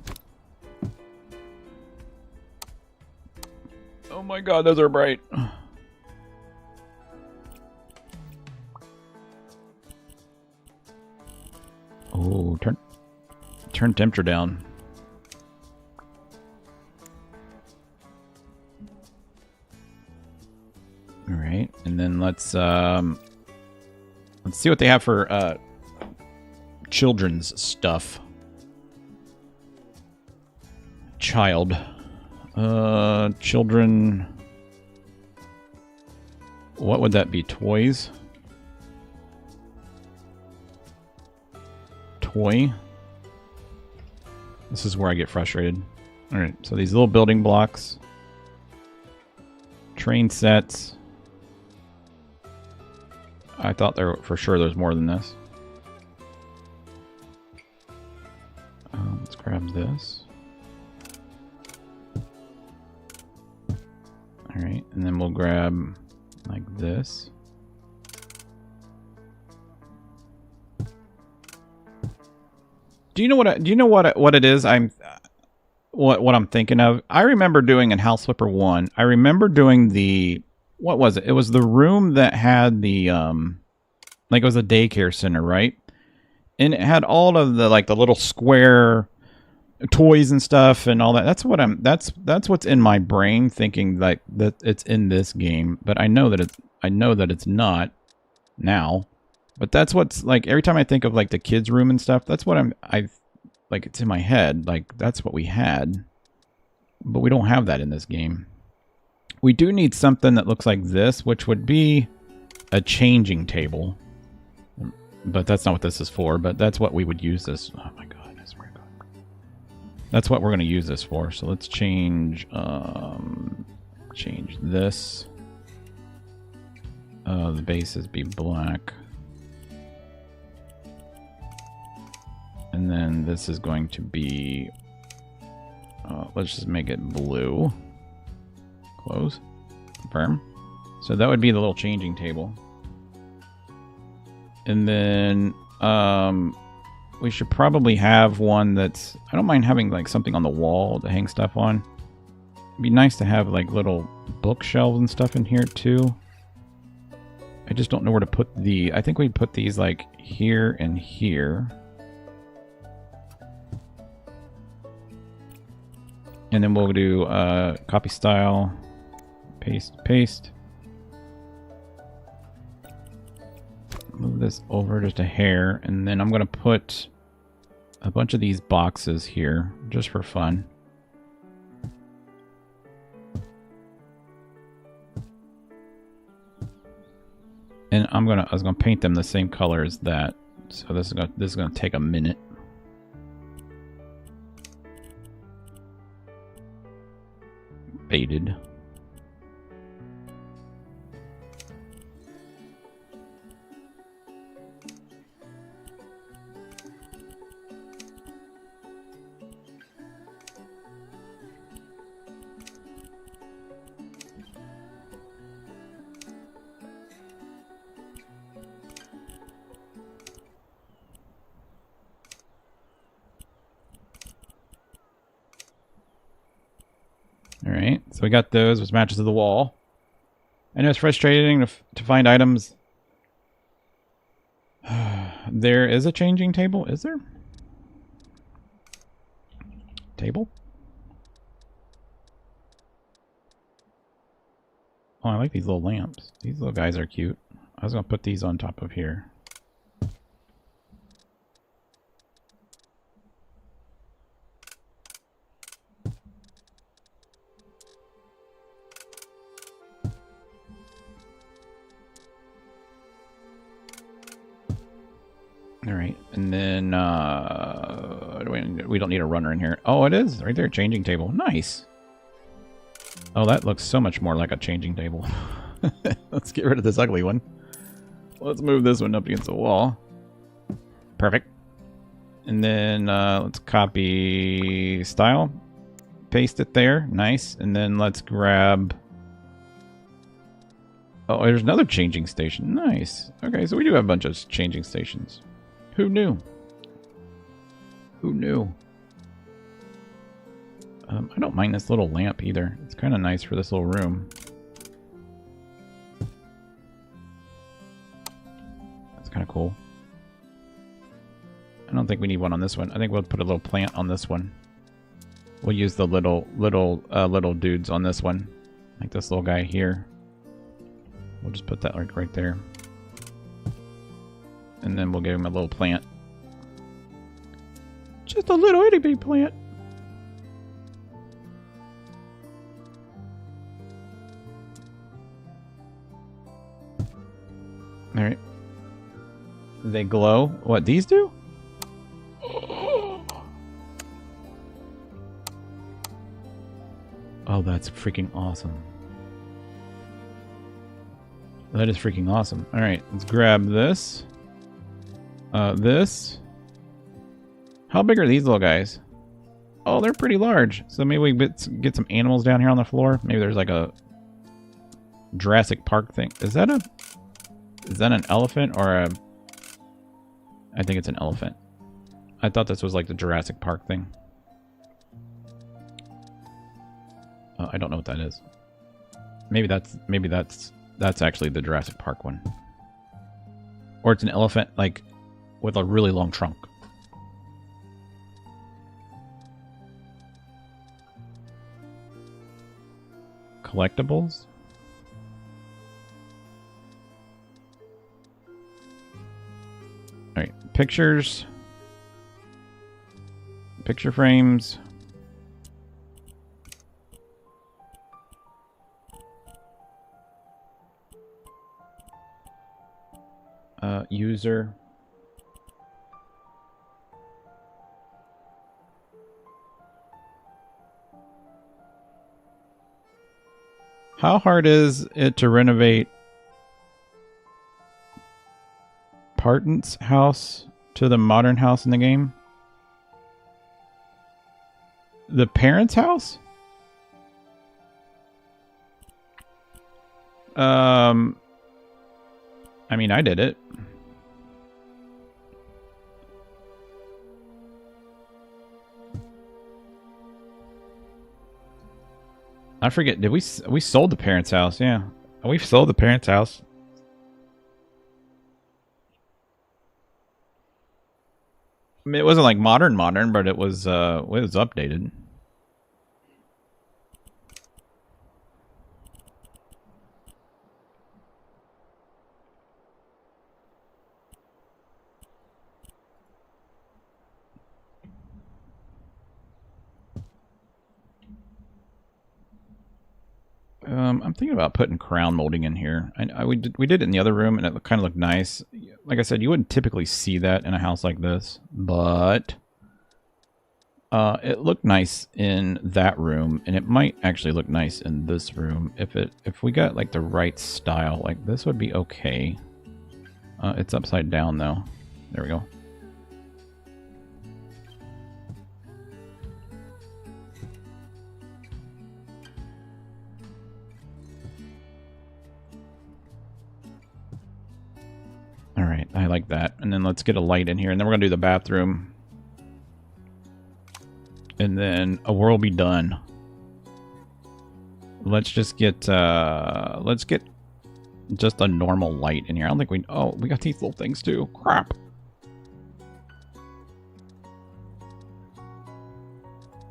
Oh my god, those are bright. Oh, turn temperature down. All right, and then let's see what they have for children's stuff. Child. Children. What would that be? Toys? Toy? This is where I get frustrated. Alright, so these little building blocks. Train sets. I thought there for sure there's more than this. Let's grab this. Alright, and then we'll grab like this. Do you know what it is? What I'm thinking of. I remember doing in House Flipper 1. I remember doing the, what was it? It was the room that had the like it was a daycare center, right? And it had all of the like the little square toys and stuff and all that. That's what's in my brain, thinking like that it's in this game, but I know that it's not now. But that's what's like every time I think of like the kids' room and stuff, that's what I like, it's in my head, like that's what we had. But we don't have that in this game. We do need something that looks like this, which would be a changing table. But that's not what this is for, but that's what we would use this. Oh my god, I swear to God. That's what we're going to use this for. So let's change this. The bases be black. And then this is going to be, let's just make it blue. Close. Confirm. So that would be the little changing table. And then we should probably have one that's, I don't mind having like something on the wall to hang stuff on. It'd be nice to have like little bookshelves and stuff in here too. I just don't know where to put I think we'd put these like here and here. And then we'll do copy style, paste. Move this over just a hair, and then I'm going to put a bunch of these boxes here just for fun. And I was gonna paint them the same color as that. So this is gonna take a minute. Faded. Alright, so we got those, which matches to the wall. I know it's frustrating to find items. There is a changing table, is there? Table? Oh, I like these little lamps. These little guys are cute. I was going to put these on top of here. Alright, and then we don't need a runner in here. Oh, it is right there, changing table. Nice. Oh, that looks so much more like a changing table. Let's get rid of this ugly one. Let's move this one up against the wall. Perfect. And then let's copy style. Paste it there. Nice. And then let's grab... Oh, there's another changing station. Nice. Okay, so we do have a bunch of changing stations. Who knew? Who knew? I don't mind this little lamp either. It's kind of nice for this little room. That's kind of cool. I don't think we need one on this one. I think we'll put a little plant on this one. We'll use the little dudes on this one. Like this little guy here. We'll just put that like right there. And then we'll give him a little plant. Just a little itty bitty plant. Alright. They glow. What, these do? Oh, that's freaking awesome. That is freaking awesome. Alright, let's grab this. This. How big are these little guys? Oh, they're pretty large. So maybe we get some animals down here on the floor. Maybe there's like a Jurassic Park thing. Is that an elephant or a... I think it's an elephant. I thought this was like the Jurassic Park thing. I don't know what that is. Maybe that's actually the Jurassic Park one. Or it's an elephant like with a really long trunk. Collectibles? Alright, pictures. Picture frames. User. How hard is it to renovate Parton's house to the modern house in the game? The parents' house? I mean, I did it. I forget. Did we sold the parents' house? Yeah, we've sold the parents' house. I mean, it wasn't like modern, but it was updated. I'm thinking about putting crown molding in here. We did it in the other room, and it kind of looked nice. Like I said, you wouldn't typically see that in a house like this, but it looked nice in that room, and it might actually look nice in this room if we got like the right style. Like this would be okay. It's upside down though. There we go. Alright, I like that. And then let's get a light in here. And then we're going to do the bathroom. And then we'll be done. Let's just get just a normal light in here. I don't think we... Oh, we got these little things too. Crap.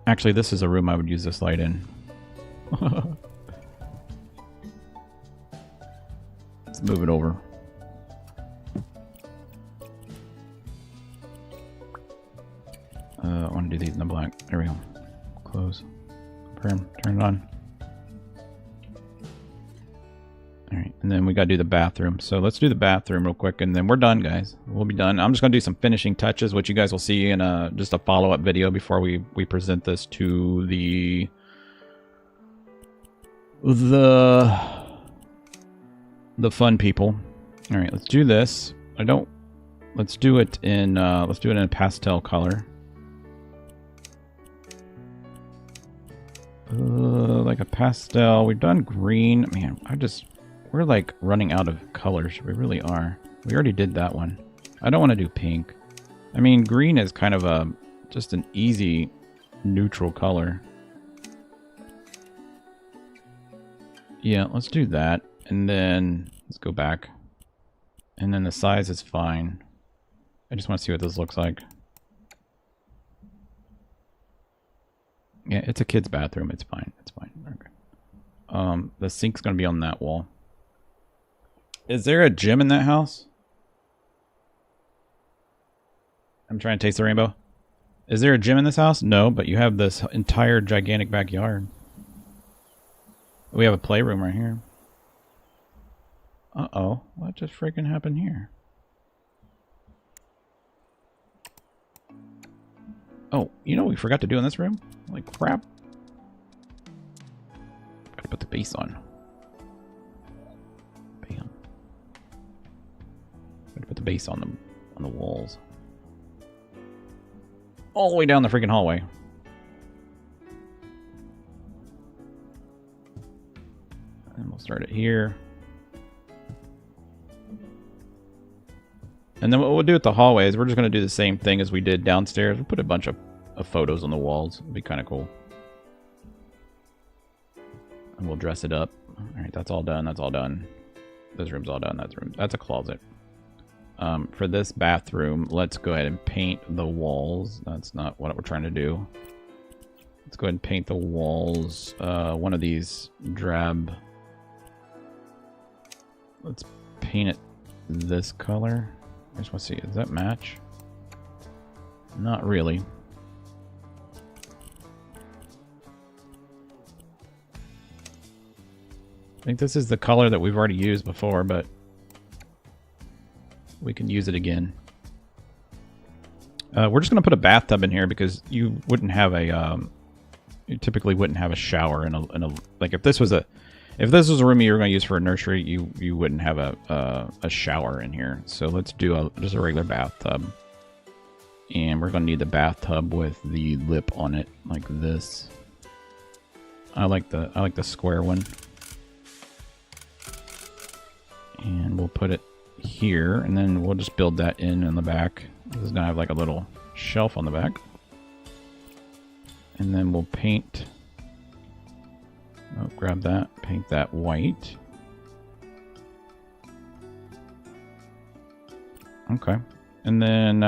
Actually, this is a room I would use this light in. Let's move it over. I want to do these in the black. There we go. Close. Confirm. Turn it on. Alright, and then we got to do the bathroom. So let's do the bathroom real quick, and then we're done, guys. We'll be done. I'm just going to do some finishing touches, which you guys will see in just a follow-up video before we present this to the fun people. Alright, let's do this. Let's do it in a pastel color. Like a pastel. We've done green. Man, we're like running out of colors. We really are. We already did that one. I don't want to do pink. I mean, green is kind of just an easy neutral color. Yeah, let's do that. And then let's go back. And then the size is fine. I just want to see what this looks like. Yeah, it's a kid's bathroom. It's fine. It's fine. Okay. The sink's gonna be on that wall. Is there a gym in that house? I'm trying to taste the rainbow. Is there a gym in this house? No, but you have this entire gigantic backyard. We have a playroom right here. Uh-oh. What just freaking happened here? Oh, you know what we forgot to do in this room? Like crap. Gotta put the base on. Bam. Gotta put the base on the walls. All the way down the freaking hallway. And we'll start it here. And then what we'll do with the hallways, we're just going to do the same thing as we did downstairs. We'll put a bunch of photos on the walls. It'll be kind of cool. And we'll dress it up. All right, that's all done. That's all done. This room's all done. That's a closet. For this bathroom, let's go ahead and paint the walls. That's not what we're trying to do. Let's go ahead and paint the walls. One of these drab. Let's paint it this color. I just want to see, does that match? Not really. I think this is the color that we've already used before, but we can use it again. We're just going to put a bathtub in here because you wouldn't have a, you typically wouldn't have a shower in a like if this was a room you were going to use for a nursery, you wouldn't have a shower in here. So let's do just a regular bathtub. And we're going to need the bathtub with the lip on it like this. I like the square one. And we'll put it here, and then we'll just build that in the back. This is going to have like a little shelf on the back. And then we'll paint. Oh, grab that, paint that white. Okay. And then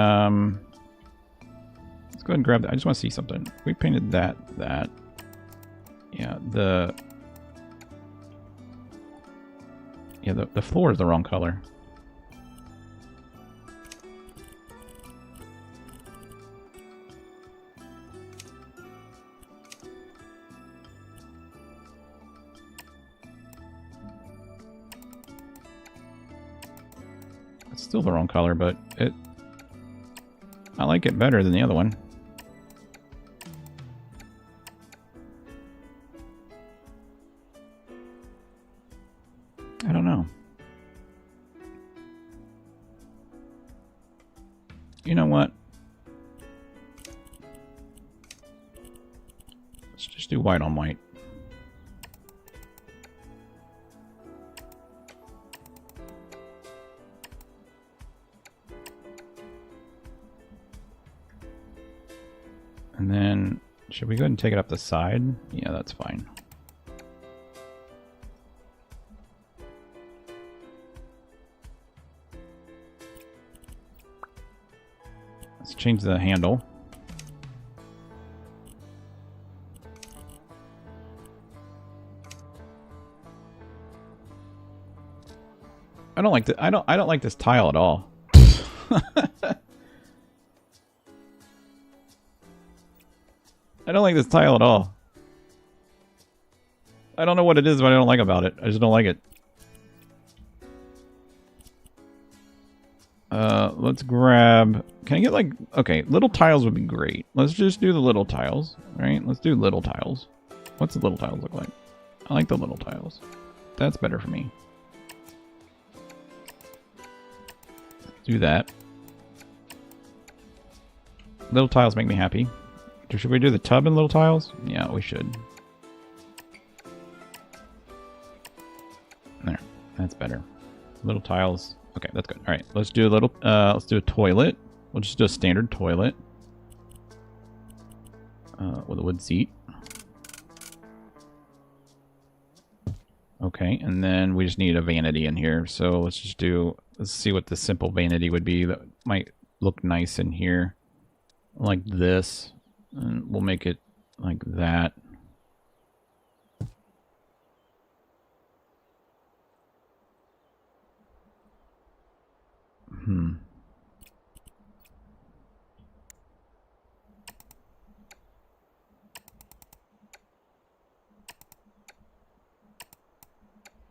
let's go ahead and grab that. I just want to see something. We painted that. Yeah, the floor is the wrong color. It's still the wrong color, but I like it better than the other one. I don't know. You know what? Let's just do white on white. And then, should we go ahead and take it up the side? Yeah, that's fine. Let's change the handle. I don't like the, I don't like this tile at all. I don't like this tile at all. I don't know what it is, but I don't like about it. I just don't like it. Let's grab... Can I get like... Okay, little tiles would be great. Let's just do the little tiles, right? Let's do little tiles. What's the little tiles look like? I like the little tiles. That's better for me. Do that. Little tiles make me happy. Should we do the tub in little tiles? Yeah, we should. There. That's better. Little tiles. Okay, that's good. All right, let's do a little. Let's do a toilet. We'll just do a standard toilet with a wood seat. Okay, and then we just need a vanity in here. So let's just do. Let's see what the simple vanity would be. That might look nice in here, like this. And we'll make it like that.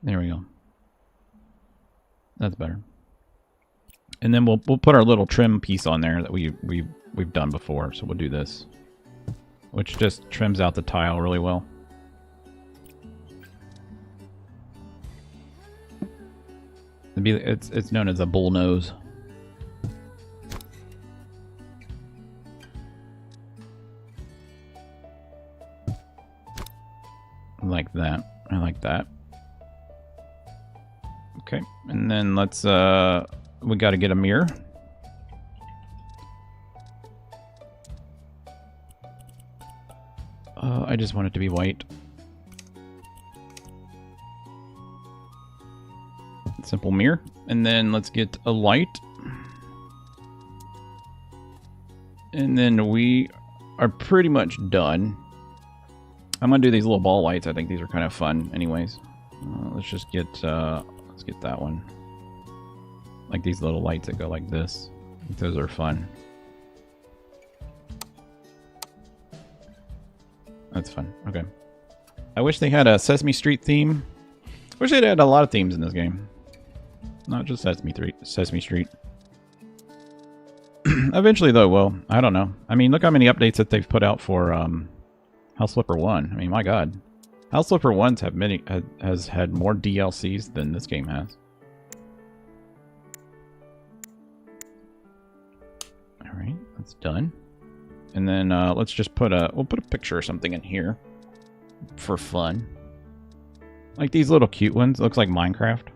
There we go. That's better. And then we'll put our little trim piece on there that we've done before. So we'll do this, which just trims out the tile really well. It's known as a bull nose. Like that. I like that. Okay, and then let's we got to get a mirror. I just want it to be white. Simple mirror. And then let's get a light. And then we are pretty much done. I'm going to do these little ball lights. I think these are kind of fun anyways. Let's just get that one. Like these little lights that go like this. I think those are fun. That's fun. Okay. I wish they had a Sesame Street theme. I wish they had a lot of themes in this game. Not just Sesame Street. Eventually, though, well, I don't know. I mean, look how many updates that they've put out for House Flipper 1. I mean, my God. House Flipper 1's has had more DLCs than this game has. Alright, that's done. And then let's just we'll put a picture or something in here for fun. Like these little cute ones. It looks like Minecraft.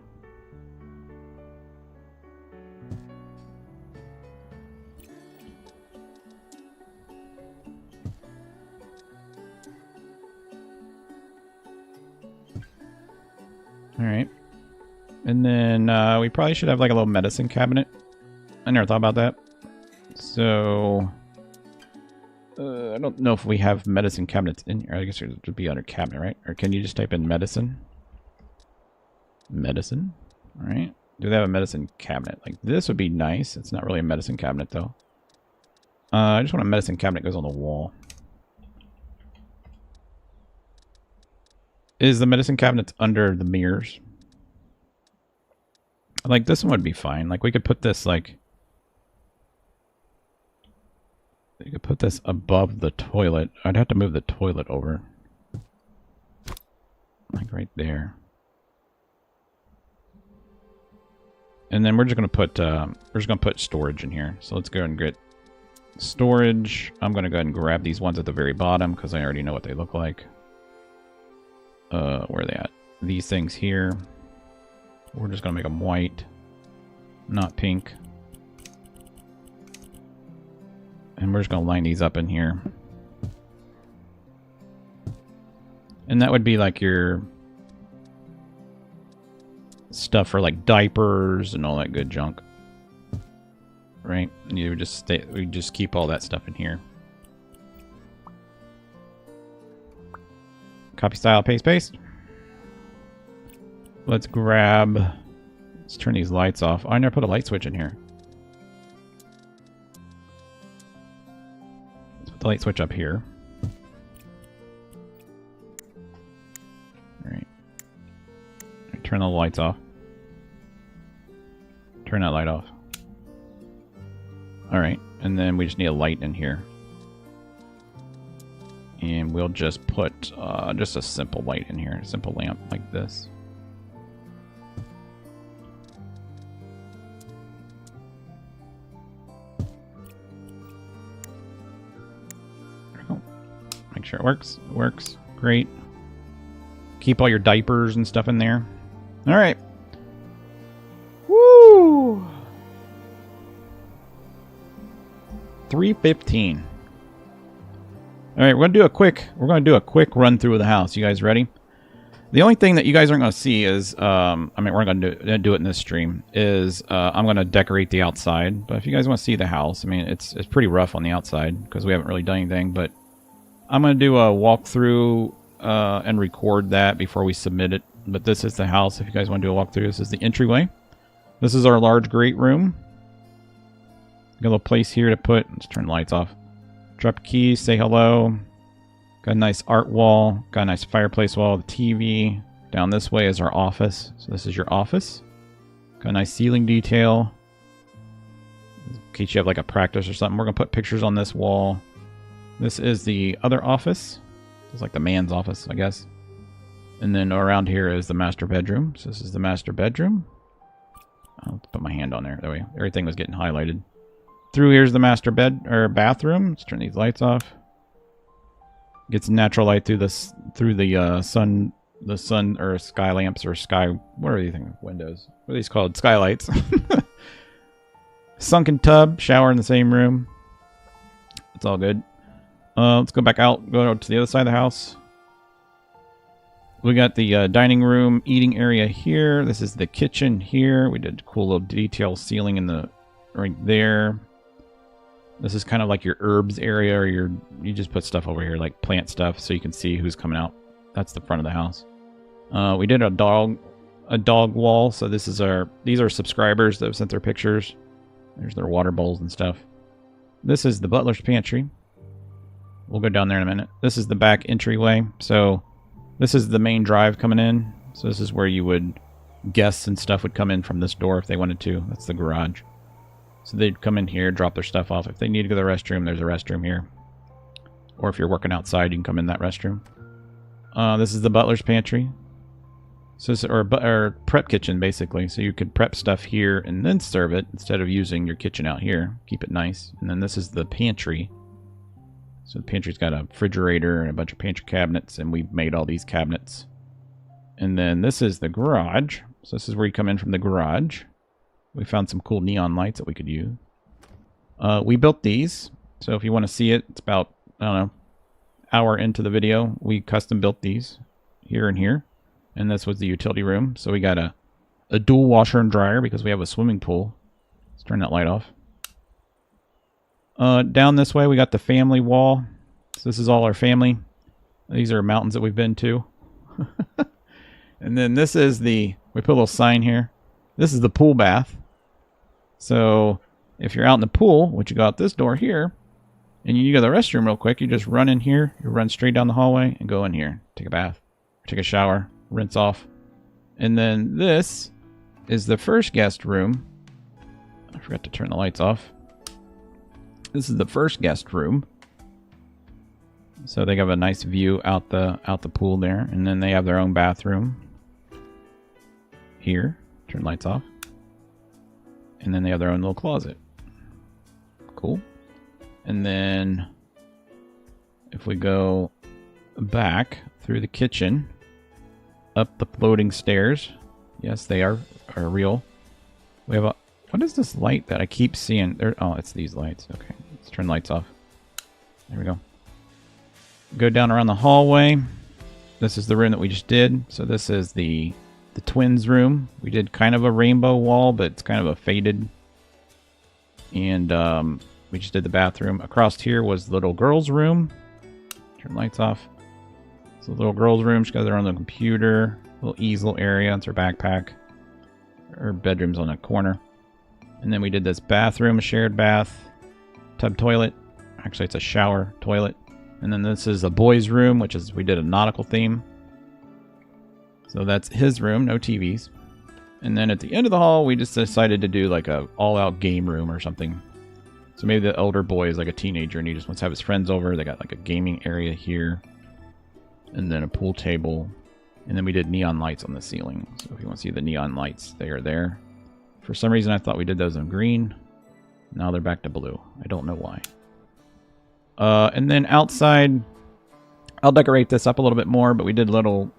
Alright. And then we probably should have like a little medicine cabinet. I never thought about that. So I don't know if we have medicine cabinets in here. I guess it would be under cabinet, right? Or can you just type in medicine? Medicine? Alright. Do they have a medicine cabinet? Like this would be nice. It's not really a medicine cabinet though. I just want a medicine cabinet that goes on the wall. Is the medicine cabinet under the mirrors? Like this one would be fine. Like we could put this like... You could put this above the toilet. I'd have to move the toilet over. Like right there. And then we're just gonna put storage in here. So let's go ahead and get storage. I'm gonna go ahead and grab these ones at the very bottom because I already know what they look like. Where are they at? These things here. We're just gonna make them white, not pink. And we're just gonna line these up in here. And that would be like your stuff for like diapers and all that good junk. Right? And you would just we just keep all that stuff in here. Copy style, paste. Let's turn these lights off. Oh, I never put a light switch in here. Let's put the light switch up here. Alright. Turn the lights off. Turn that light off. Alright, and then we just need a light in here. And we'll just put just a simple light in here, a simple lamp like this. Make sure it works. It works. Great. Keep all your diapers and stuff in there. All right. Woo! 3:15. All right, we're gonna do a quick run through of the house. You guys ready? The only thing that you guys aren't gonna see is, I mean, we're gonna do it in this stream. Is I'm gonna decorate the outside. But if you guys want to see the house, I mean, it's pretty rough on the outside because we haven't really done anything. But I'm gonna do a walkthrough and record that before we submit it. But this is the house. If you guys want to do a walkthrough, this is the entryway. This is our large great room. Got a little place here to put. Let's turn the lights off. Drop keys, say hello. Got a nice art wall. Got a nice fireplace wall, the TV. Down this way is our office. So this is your office. Got a nice ceiling detail. In case you have like a practice or something. We're going to put pictures on this wall. This is the other office. It's like the man's office, I guess. And then around here is the master bedroom. So this is the master bedroom. I'll put my hand on there. That way everything was getting highlighted. Through here's the master bathroom. Let's turn these lights off. Gets natural light through the sun or sky lamps or sky. What are these things? Windows. What are these called? Skylights. Sunken tub, shower in the same room. It's all good. Let's go back out, go to the other side of the house. We got the dining room, eating area here. This is the kitchen here. We did a cool little detail ceiling in the right there. This is kind of like your herbs area, or you just put stuff over here, like plant stuff, so you can see who's coming out. That's the front of the house. We did a dog wall. So these are subscribers that have sent their pictures. There's their water bowls and stuff. This is the butler's pantry. We'll go down there in a minute. This is the back entryway. So this is the main drive coming in. So this is where guests and stuff would come in from this door if they wanted to. That's the garage. So they'd come in here, drop their stuff off. If they need to go to the restroom, there's a restroom here. Or if you're working outside, you can come in that restroom. This is the butler's pantry. So this, or prep kitchen, basically. So you could prep stuff here and then serve it instead of using your kitchen out here. Keep it nice. And then this is the pantry. So the pantry's got a refrigerator and a bunch of pantry cabinets, and we've made all these cabinets. And then this is the garage. So this is where you come in from the garage. We found some cool neon lights that we could use. We built these. So if you want to see it, it's about, I don't know, hour into the video. We custom built these here and here. And this was the utility room. So we got a dual washer and dryer because we have a swimming pool. Let's turn that light off. Down this way, we got the family wall. So this is all our family. These are mountains that we've been to. And then this is we put a little sign here. This is the pool bath. So if you're out in the pool, which you go out this door here, and you go to the restroom real quick, you just run in here, you run straight down the hallway and go in here. Take a bath, take a shower, rinse off. And then this is the first guest room. I forgot to turn the lights off. This is the first guest room. So they have a nice view out the pool there. And then they have their own bathroom here. Turn lights off. And then they have their own little closet. Cool. And then if we go back through the kitchen, up the floating stairs. Yes, they are real. We have what is this light that I keep seeing? Oh, it's these lights. Okay, let's turn lights off. There we go. Go down around the hallway. This is the room that we just did. So this is the twins room. We did kind of a rainbow wall, but it's kind of a faded. And we just did the bathroom. Across here was the little girl's room. Turn lights off. So the little girl's room, she got her own little computer, little easel area. It's her backpack. Her bedroom's on a corner. And then we did this bathroom, a shared bath, tub toilet. Actually, it's a shower toilet. And then this is a boy's room, which is, we did a nautical theme. So that's his room, no TVs. And then at the end of the hall, we just decided to do like a all-out game room or something. So maybe the elder boy is like a teenager and he just wants to have his friends over. They got like a gaming area here. And then a pool table. And then we did neon lights on the ceiling. So if you want to see the neon lights, they are there. For some reason, I thought we did those in green. Now they're back to blue. I don't know why. And then outside, I'll decorate this up a little bit more, but we did a little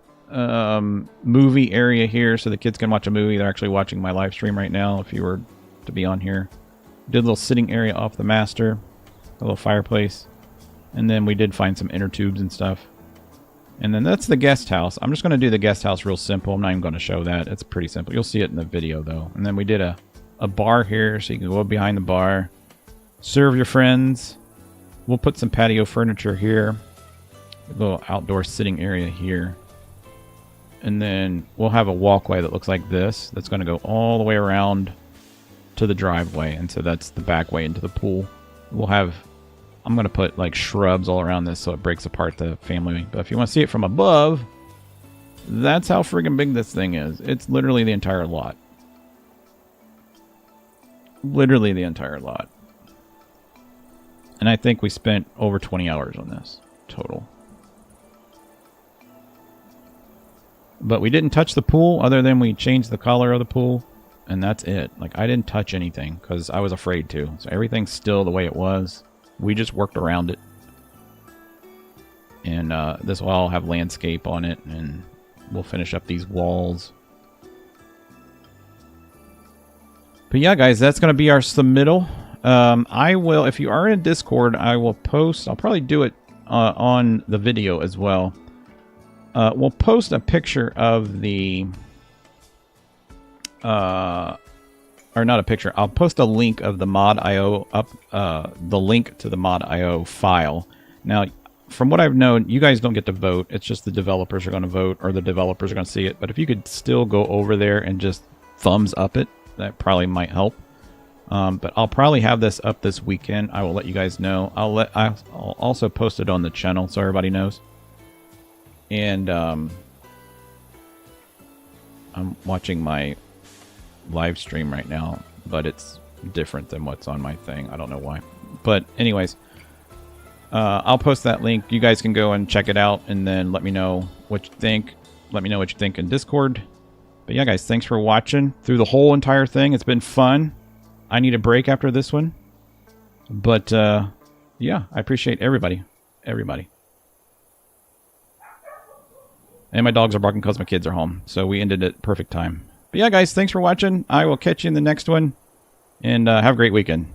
movie area here so the kids can watch a movie. They're actually watching my live stream right now if you were to be on here. Did a little sitting area off the master, a little fireplace. And then we did find some inner tubes and stuff. And then that's the guest house. I'm just going to do the guest house real simple. I'm not even going to show that. It's pretty simple. You'll see it in the video, though. And then we did a bar here, so you can go behind the bar. Serve your friends. We'll put some patio furniture here. A little outdoor sitting area here. And then we'll have a walkway that looks like this. That's going to go all the way around to the driveway. And so that's the back way into the pool. We'll have... I'm going to put like shrubs all around this so it breaks apart the family. But if you want to see it from above, that's how friggin' big this thing is. It's literally the entire lot. Literally the entire lot. And I think we spent over 20 hours on this total. But we didn't touch the pool other than we changed the color of the pool. And that's it. Like, I didn't touch anything because I was afraid to. So everything's still the way it was. We just worked around it. And this will all have landscape on it. And we'll finish up these walls. But yeah, guys, that's going to be our submittal. I will, if you are in Discord, I will post. I'll probably do it on the video as well. We'll post a picture of the... or not a picture. I'll post a link of the mod.io up, the link to the mod.io file. Now, from what I've known, you guys don't get to vote. It's just the developers are going to vote, or the developers are going to see it. But if you could still go over there and just thumbs up it, that probably might help. But I'll probably have this up this weekend. I will let you guys know. I'll also post it on the channel so everybody knows. And I'm watching my live stream right now, but it's different than what's on my thing. I don't know why. But anyways, I'll post that link. You guys can go and check it out, and then let me know what you think. Let me know what you think in Discord. But yeah, guys, thanks for watching through the whole entire thing. It's been fun. I need a break after this one. But yeah, I appreciate everybody. Everybody. And my dogs are barking because my kids are home. So we ended at perfect time. But yeah, guys, thanks for watching. I will catch you in the next one. And have a great weekend.